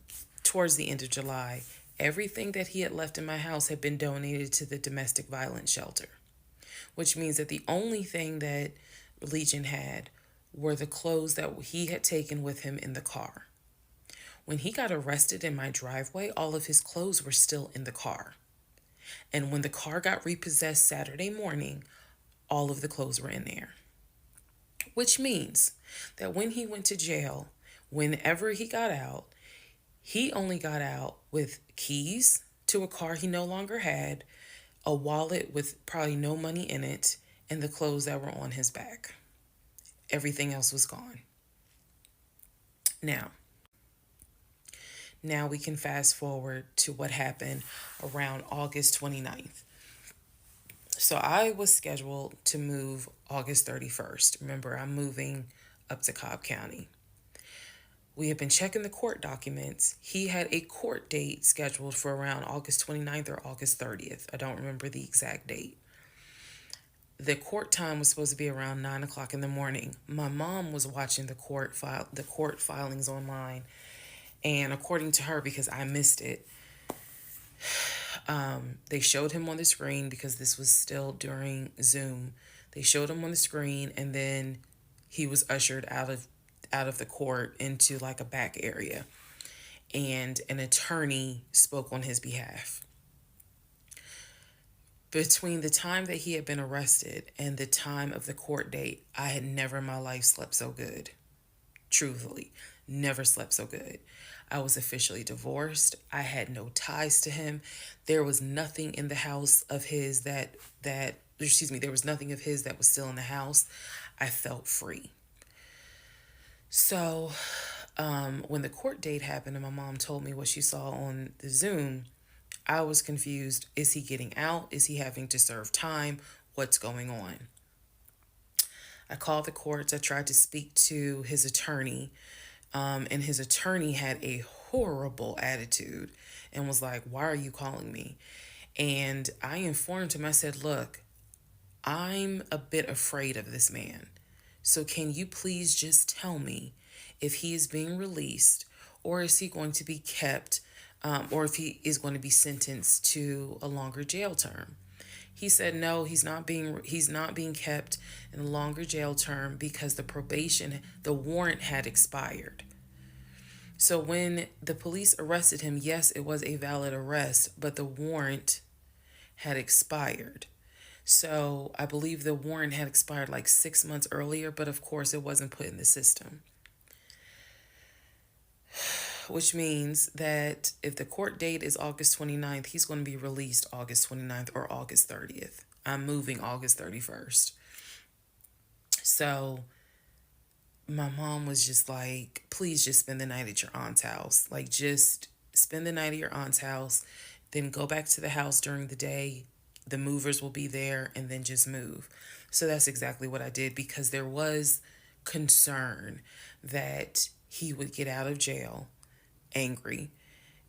towards the end of July, everything that he had left in my house had been donated to the domestic violence shelter, which means that the only thing that Legion had were the clothes that he had taken with him in the car. When he got arrested in my driveway, all of his clothes were still in the car. And when the car got repossessed Saturday morning, all of the clothes were in there. Which means that when he went to jail, whenever he got out, he only got out with keys to a car he no longer had, a wallet with probably no money in it, and the clothes that were on his back. Everything else was gone. Now, we can fast forward to what happened around August 29th. So I was scheduled to move August 31st. Remember, I'm moving up to Cobb County. We had been checking the court documents. He had a court date scheduled for around August 29th or August 30th. I don't remember the exact date. The court time was supposed to be around 9 o'clock in the morning. My mom was watching the court filings online, and according to her, because I missed it, they showed him on the screen because this was still during Zoom. They showed him on the screen, and then he was ushered out of the court into like a back area, and an attorney spoke on his behalf. Between the time that he had been arrested and the time of the court date, I had never in my life slept so good. Truthfully, never slept so good. I was officially divorced. I had no ties to him. There was nothing in the house of his there was nothing of his that was still in the house. I felt free. So, when the court date happened and my mom told me what she saw on the Zoom, I was confused. Is he getting out? Is he having to serve time? What's going on? I called the courts. I tried to speak to his attorney, and his attorney had a horrible attitude and was like, "Why are you calling me?" And I informed him, I said, "Look, I'm a bit afraid of this man. So can you please just tell me if he is being released, or is he going to be kept, or if he is going to be sentenced to a longer jail term?" He said no, he's not being kept in a longer jail term because the warrant had expired. So when the police arrested him, yes, it was a valid arrest, but the warrant had expired. So I believe the warrant had expired like 6 months earlier, but of course it wasn't put in the system. Which means that if the court date is August 29th, he's going to be released August 29th or August 30th. I'm moving August 31st. So my mom was just like, "Please just spend the night at your aunt's house. Like, just spend the night at your aunt's house, then go back to the house during the day. The movers will be there, and then just move." So that's exactly what I did, because there was concern that he would get out of jail angry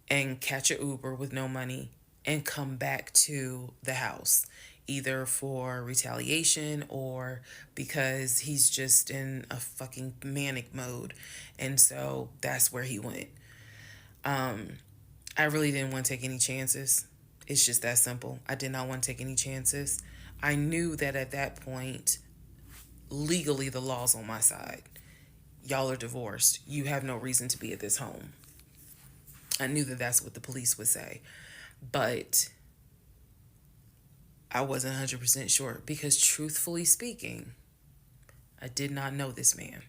and catch a Uber with no money and come back to the house, either for retaliation or because he's just in a fucking manic mode. And so that's where he went. I really didn't want to take any chances. It's just that simple. I did not want to take any chances. I knew that at that point, legally, the law's on my side. Y'all are divorced. You have no reason to be at this home. I knew that that's what the police would say. But I wasn't 100% sure, because truthfully speaking, I did not know this man.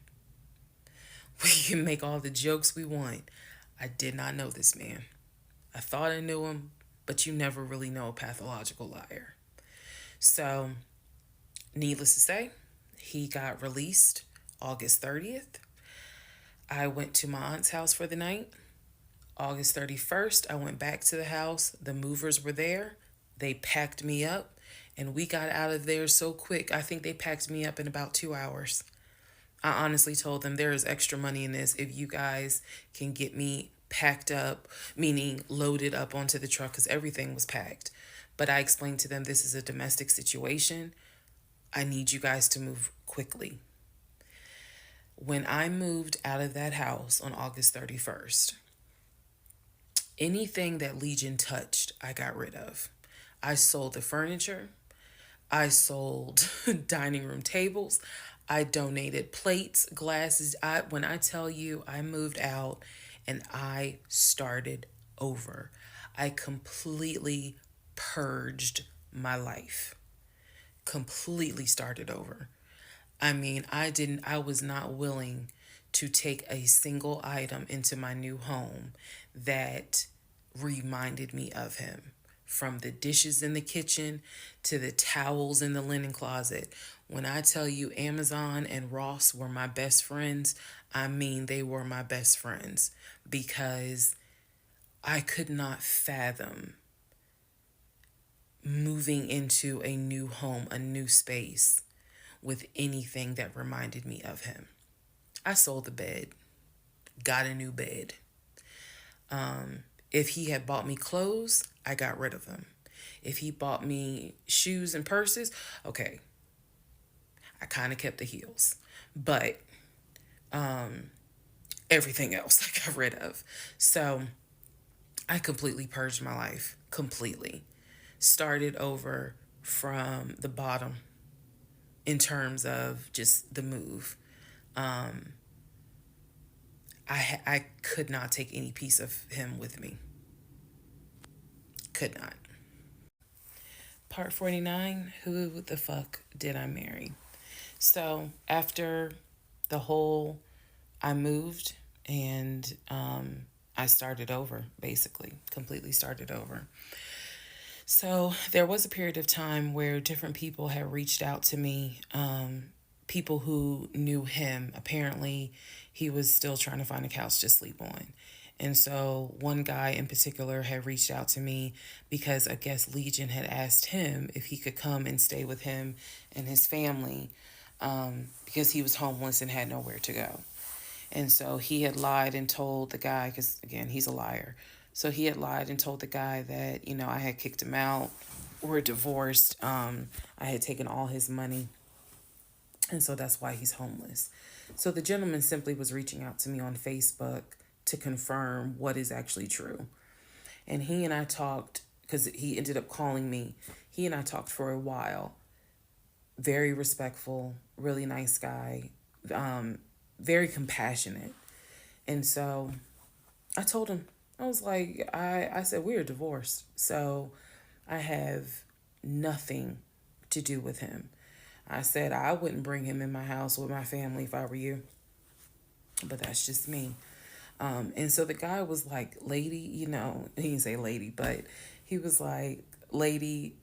We can make all the jokes we want. I did not know this man. I thought I knew him, but you never really know a pathological liar. So, needless to say, he got released August 30th. I went to my aunt's house for the night. August 31st, I went back to the house. The movers were there. They packed me up, and we got out of there so quick. I think they packed me up in about 2 hours. I honestly told them, there is extra money in this if you guys can get me packed up, meaning loaded up onto the truck, because everything was packed. But I explained to them, this is a domestic situation. I need you guys to move quickly. When I moved out of that house on August 31st, anything that Legion touched, I got rid of. I sold the furniture. I sold dining room tables. I donated plates, glasses. When I tell you, I moved out and I started over. I completely purged my life. Completely started over. I mean, I was not willing to take a single item into my new home that reminded me of him from the dishes in the kitchen to the towels in the linen closet. When I tell you Amazon and Ross were my best friends, I mean they were my best friends, because I could not fathom moving into a new home, a new space, with anything that reminded me of him. I sold the bed, got a new bed. If he had bought me clothes, I got rid of them. If he bought me shoes and purses, okay, I kind of kept the heels. But everything else I got rid of. So I completely purged my life, completely. Started over from the bottom in terms of just the move. I could not take any piece of him with me. Could not. Part 49, who the fuck did I marry? So after the whole, I moved and I started over, basically, completely started over. So there was a period of time where different people had reached out to me, people who knew him. Apparently, he was still trying to find a couch to sleep on. And so one guy in particular had reached out to me because I guess Legion had asked him if he could come and stay with him and his family, because he was homeless and had nowhere to go. And so he had lied and told the guy, because again, he's a liar. So he had lied and told the guy that, I had kicked him out. We're divorced. I had taken all his money. And so that's why he's homeless. So the gentleman simply was reaching out to me on Facebook to confirm what is actually true. And he and I talked, because he ended up calling me. He and I talked for a while. Very respectful, really nice guy, very compassionate. And so I told him, I was like, I said, we're divorced. So I have nothing to do with him. I said, I wouldn't bring him in my house with my family if I were you. But that's just me. And so the guy was like, lady, he didn't say lady, but he was like, lady,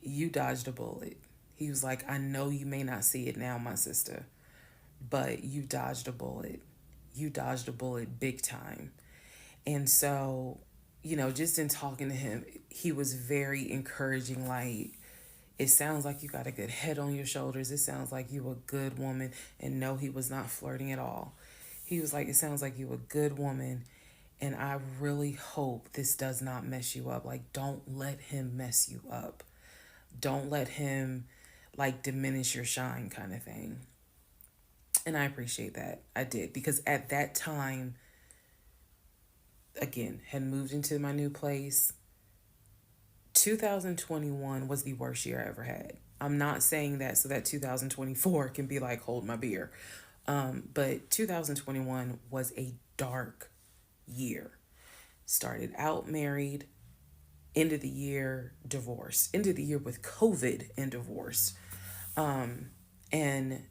you dodged a bullet. He was like, I know you may not see it now, my sister, but you dodged a bullet. You dodged a bullet big time. And so, just in talking to him, he was very encouraging. Like, it sounds like you got a good head on your shoulders. It sounds like you a good woman. And no, he was not flirting at all. He was like, it sounds like you a good woman. And I really hope this does not mess you up. Like, don't let him mess you up. Don't let him, like, diminish your shine, kind of thing. And I appreciate that. I did. Because at that time, again, had moved into my new place. 2021 was the worst year I ever had. I'm not saying that so that 2024 can be like, hold my beer. But 2021 was a dark year. Started out married, end of the year divorced, end of the year with COVID and divorced. And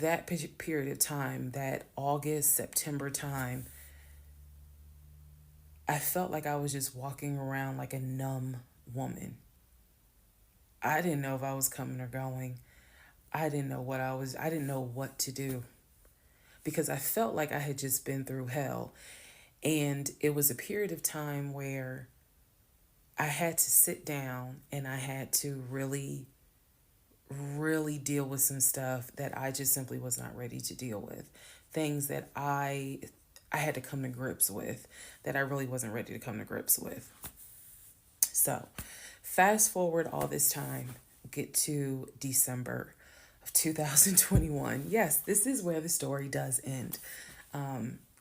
that period of time, that August, September time, I felt like I was just walking around like a numb woman. I didn't know if I was coming or going. I didn't know what to do, because I felt like I had just been through hell. And it was a period of time where I had to sit down and I had to really, really deal with some stuff that I just simply was not ready to deal with. Things that I had to come to grips with that I really wasn't ready to come to grips with. So fast forward all this time, get to December of 2021. Yes, this is where the story does end.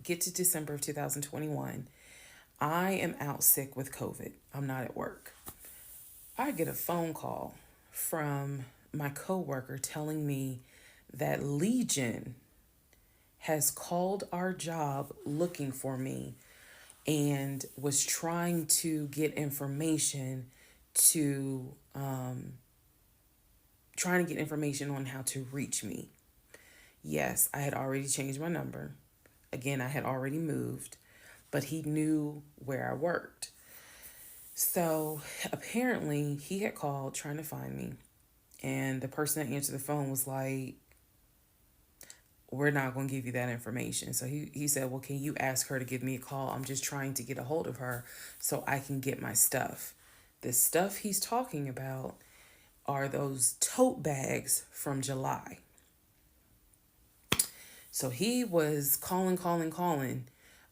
Get to December of 2021. I am out sick with COVID. I'm not at work. I get a phone call from my coworker telling me that Legion has called our job looking for me and was trying to get information on how to reach me. Yes, I had already changed my number. Again, I had already moved, but he knew where I worked. So apparently he had called trying to find me, and the person that answered the phone was like, we're not going to give you that information. So he said, well, can you ask her to give me a call? I'm just trying to get a hold of her so I can get my stuff. The stuff he's talking about are those tote bags from July. So he was calling.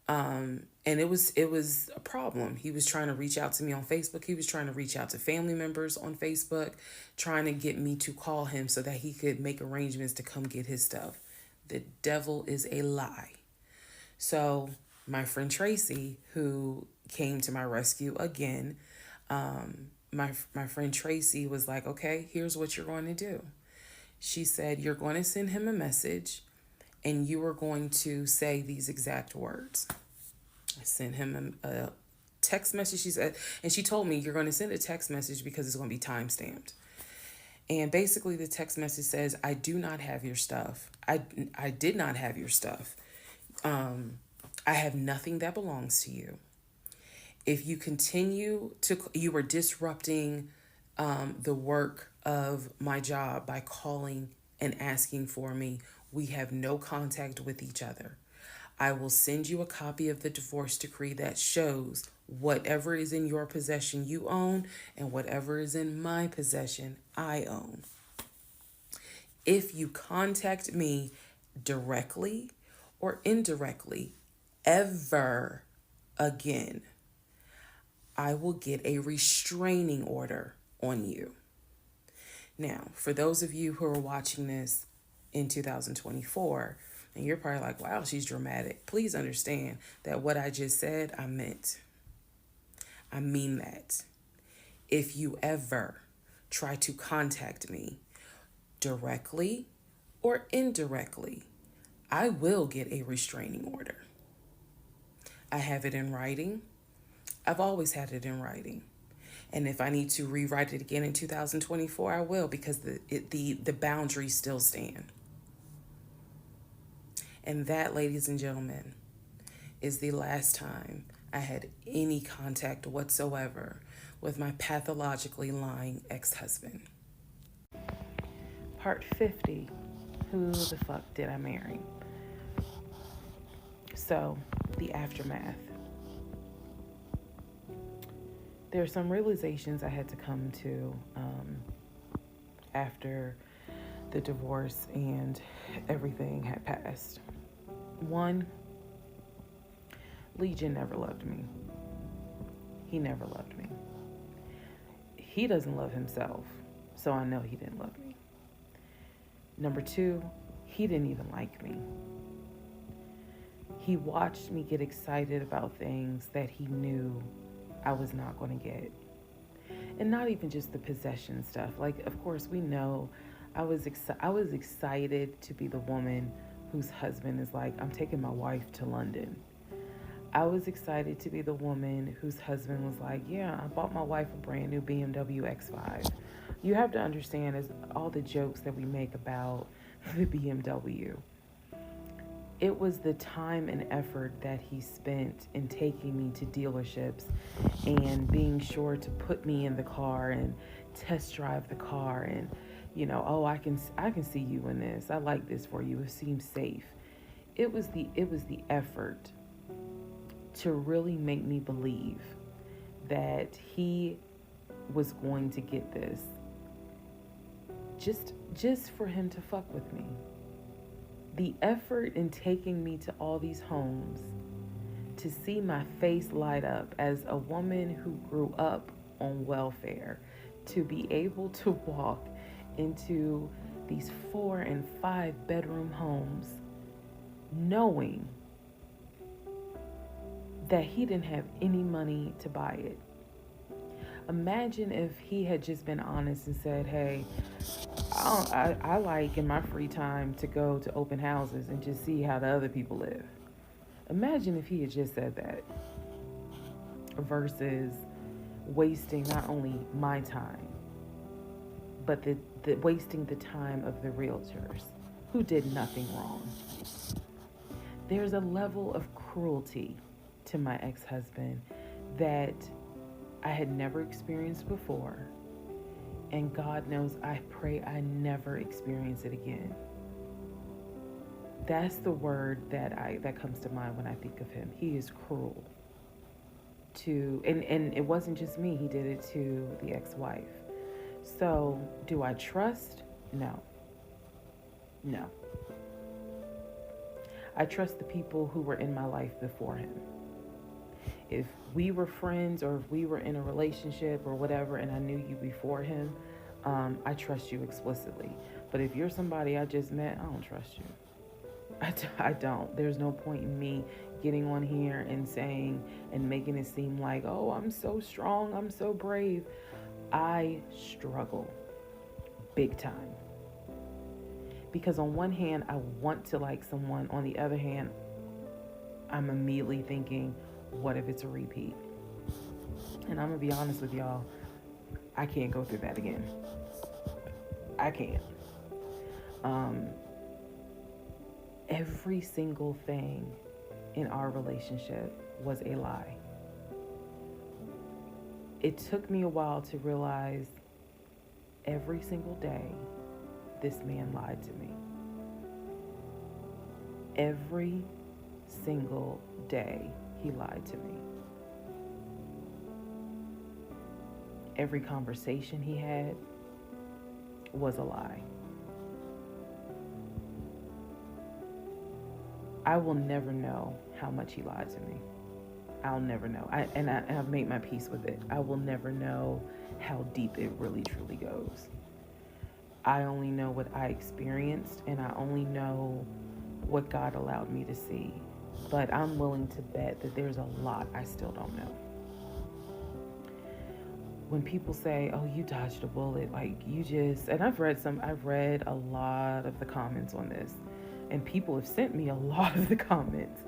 And it was a problem. He was trying to reach out to me on Facebook. He was trying to reach out to family members on Facebook, trying to get me to call him so that he could make arrangements to come get his stuff. The devil is a lie. So my friend Tracy, who came to my rescue again, my friend Tracy was like, okay, here's what you're going to do. She said, you're going to send him a message and you are going to say these exact words. I sent him a text message. She said, and she told me, you're going to send a text message because it's going to be time stamped. And basically the text message says, I do not have your stuff. I did not have your stuff. I have nothing that belongs to you. If you continue to, you are disrupting the work of my job by calling and asking for me. We have no contact with each other. I will send you a copy of the divorce decree that shows whatever is in your possession you own and whatever is in my possession I own. If you contact me directly or indirectly ever again, I will get a restraining order on you. Now, for those of you who are watching this in 2024, and you're probably like, wow, she's dramatic. Please understand that what I just said, I meant. I mean that. If you ever try to contact me directly or indirectly, I will get a restraining order. I have it in writing. I've always had it in writing. And if I need to rewrite it again in 2024, I will, because the boundaries still stand. And that, ladies and gentlemen, is the last time I had any contact whatsoever with my pathologically lying ex-husband. Part 50, who the fuck did I marry? So, the aftermath. There are some realizations I had to come to after the divorce and everything had passed. One, Legion never loved me. He never loved me. He doesn't love himself, so I know he didn't love me. Number two, he didn't even like me. He watched me get excited about things that he knew I was not going to get. And not even just the possession stuff. Like, of course, we know I was excited to be the woman whose husband is like, I'm taking my wife to London. I was excited to be the woman whose husband was like, yeah, I bought my wife a brand new BMW X5. You have to understand, is all the jokes that we make about the BMW. It was the time and effort that he spent in taking me to dealerships and being sure to put me in the car and test drive the car and, you know, oh, I can see you in this. I like this for you. It seems safe. It was the effort to really make me believe that he was going to get this just for him to fuck with me. The effort in taking me to all these homes to see my face light up as a woman who grew up on welfare, to be able to walk into these 4 and 5 bedroom homes knowing that he didn't have any money to buy it. Imagine if he had just been honest and said, hey, I like in my free time to go to open houses and just see how the other people live. Imagine if he had just said that versus wasting not only my time, but the wasting the time of the realtors who did nothing wrong. There's a level of cruelty to my ex-husband that I had never experienced before. And God knows I pray I never experience it again. That's the word that comes to mind when I think of him. He is cruel. And it wasn't just me, he did it to the ex-wife. So, do I trust? No. No. I trust the people who were in my life before him. If we were friends or if we were in a relationship or whatever and I knew you before him, I trust you explicitly. But if you're somebody I just met, I don't trust you. I don't. There's no point in me getting on here and saying and making it seem like, oh, I'm so strong, I'm so brave. I struggle big time. Because on one hand, I want to like someone. On the other hand, I'm immediately thinking, what if it's a repeat? And I'm going to be honest with y'all, I can't go through that again. I can't. Every single thing in our relationship was a lie. It took me a while to realize every single day this man lied to me. Every single day he lied to me. Every conversation he had was a lie. I will never know how much he lied to me. I'll never know. I've made my peace with it. I will never know how deep it really truly goes. I only know what I experienced, and I only know what God allowed me to see. But I'm willing to bet that there's a lot I still don't know. When people say, oh, you dodged a bullet, like you just, and I've read a lot of the comments on this, and people have sent me a lot of the comments.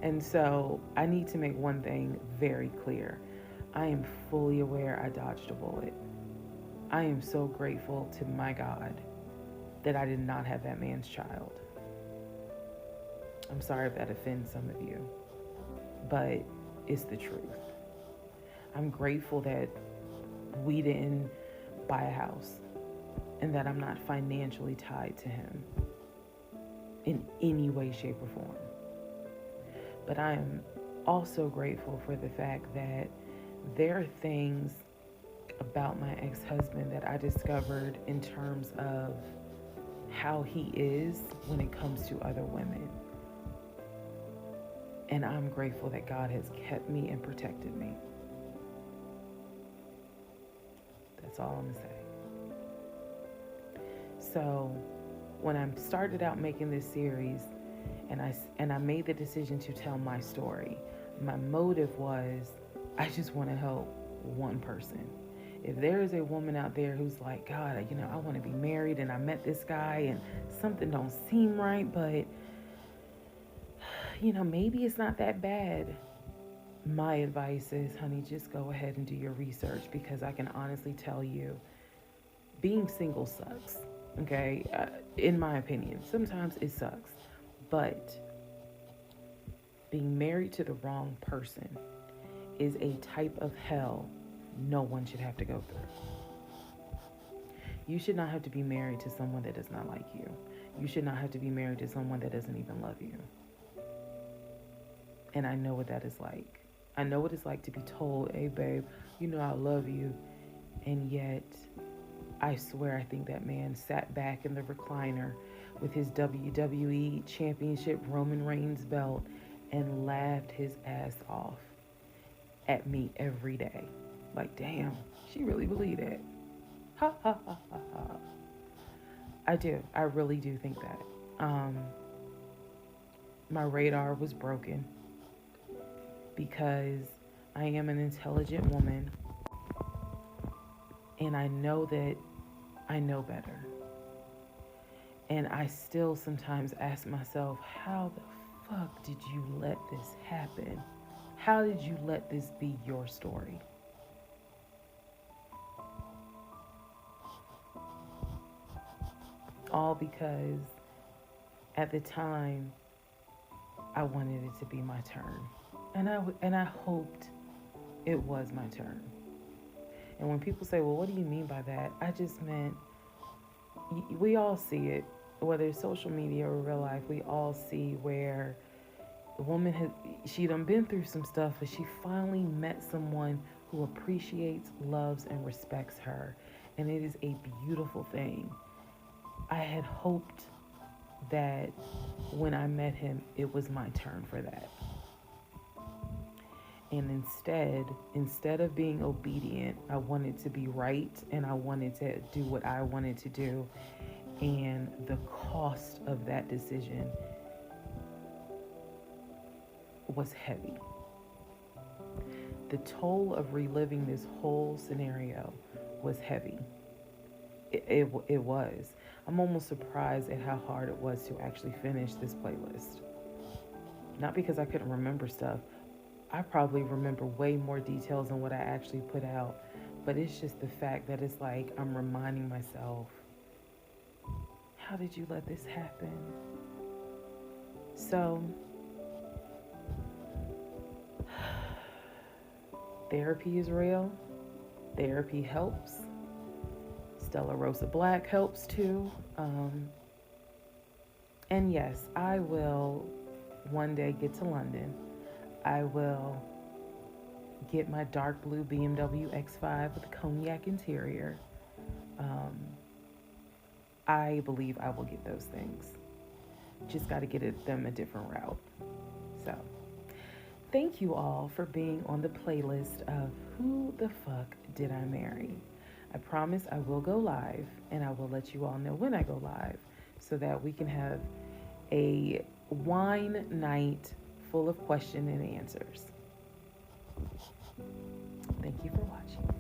And so I need to make one thing very clear. I am fully aware I dodged a bullet. I am so grateful to my God that I did not have that man's child. I'm sorry if that offends some of you, but it's the truth. I'm grateful that we didn't buy a house and that I'm not financially tied to him in any way, shape, or form. But I am also grateful for the fact that there are things about my ex-husband that I discovered in terms of how he is when it comes to other women. And I'm grateful that God has kept me and protected me. That's all I'm gonna say. So when I started out making this series and I made the decision to tell my story, my motive was I just want to help one person. If there is a woman out there who's like, God, I want to be married and I met this guy and something don't seem right, but maybe it's not that bad. My advice is, honey, just go ahead and do your research, because I can honestly tell you, being single sucks, okay? In my opinion, sometimes it sucks, but being married to the wrong person is a type of hell no one should have to go through. You should not have to be married to someone that does not like you. You should not have to be married to someone that doesn't even love you. And I know what that is like. I know what it's like to be told, hey, babe, I love you. And yet, I swear I think that man sat back in the recliner with his WWE Championship Roman Reigns belt and laughed his ass off at me every day. Like, damn, she really believed that. Ha, ha, ha, ha, ha. I do. I really do think that. My radar was broken because I am an intelligent woman, and I know that I know better. And I still sometimes ask myself, how the fuck did you let this happen? How did you let this be your story? All because at the time I wanted it to be my turn. And I hoped it was my turn. And when people say, well, what do you mean by that? I just meant, we all see it, whether it's social media or real life, we all see where the woman she done been through some stuff, but she finally met someone who appreciates, loves, and respects her. And it is a beautiful thing. I had hoped that when I met him, it was my turn for that. And instead of being obedient, I wanted to be right, and I wanted to do what I wanted to do. And the cost of that decision was heavy. The toll of reliving this whole scenario was heavy. It was. I'm almost surprised at how hard it was to actually finish this playlist. Not because I couldn't remember stuff. I probably remember way more details than what I actually put out. But it's just the fact that it's like I'm reminding myself, how did you let this happen? So, therapy is real. Therapy helps. Stella Rosa Black helps too. And yes, I will one day get to London. I will get my dark blue BMW X5 with a cognac interior. I believe I will get those things. Just got to get them a different route. So, thank you all for being on the playlist of Who the Fuck Did I Marry? I promise I will go live, and I will let you all know when I go live so that we can have a wine night full of question and answers. Thank you for watching.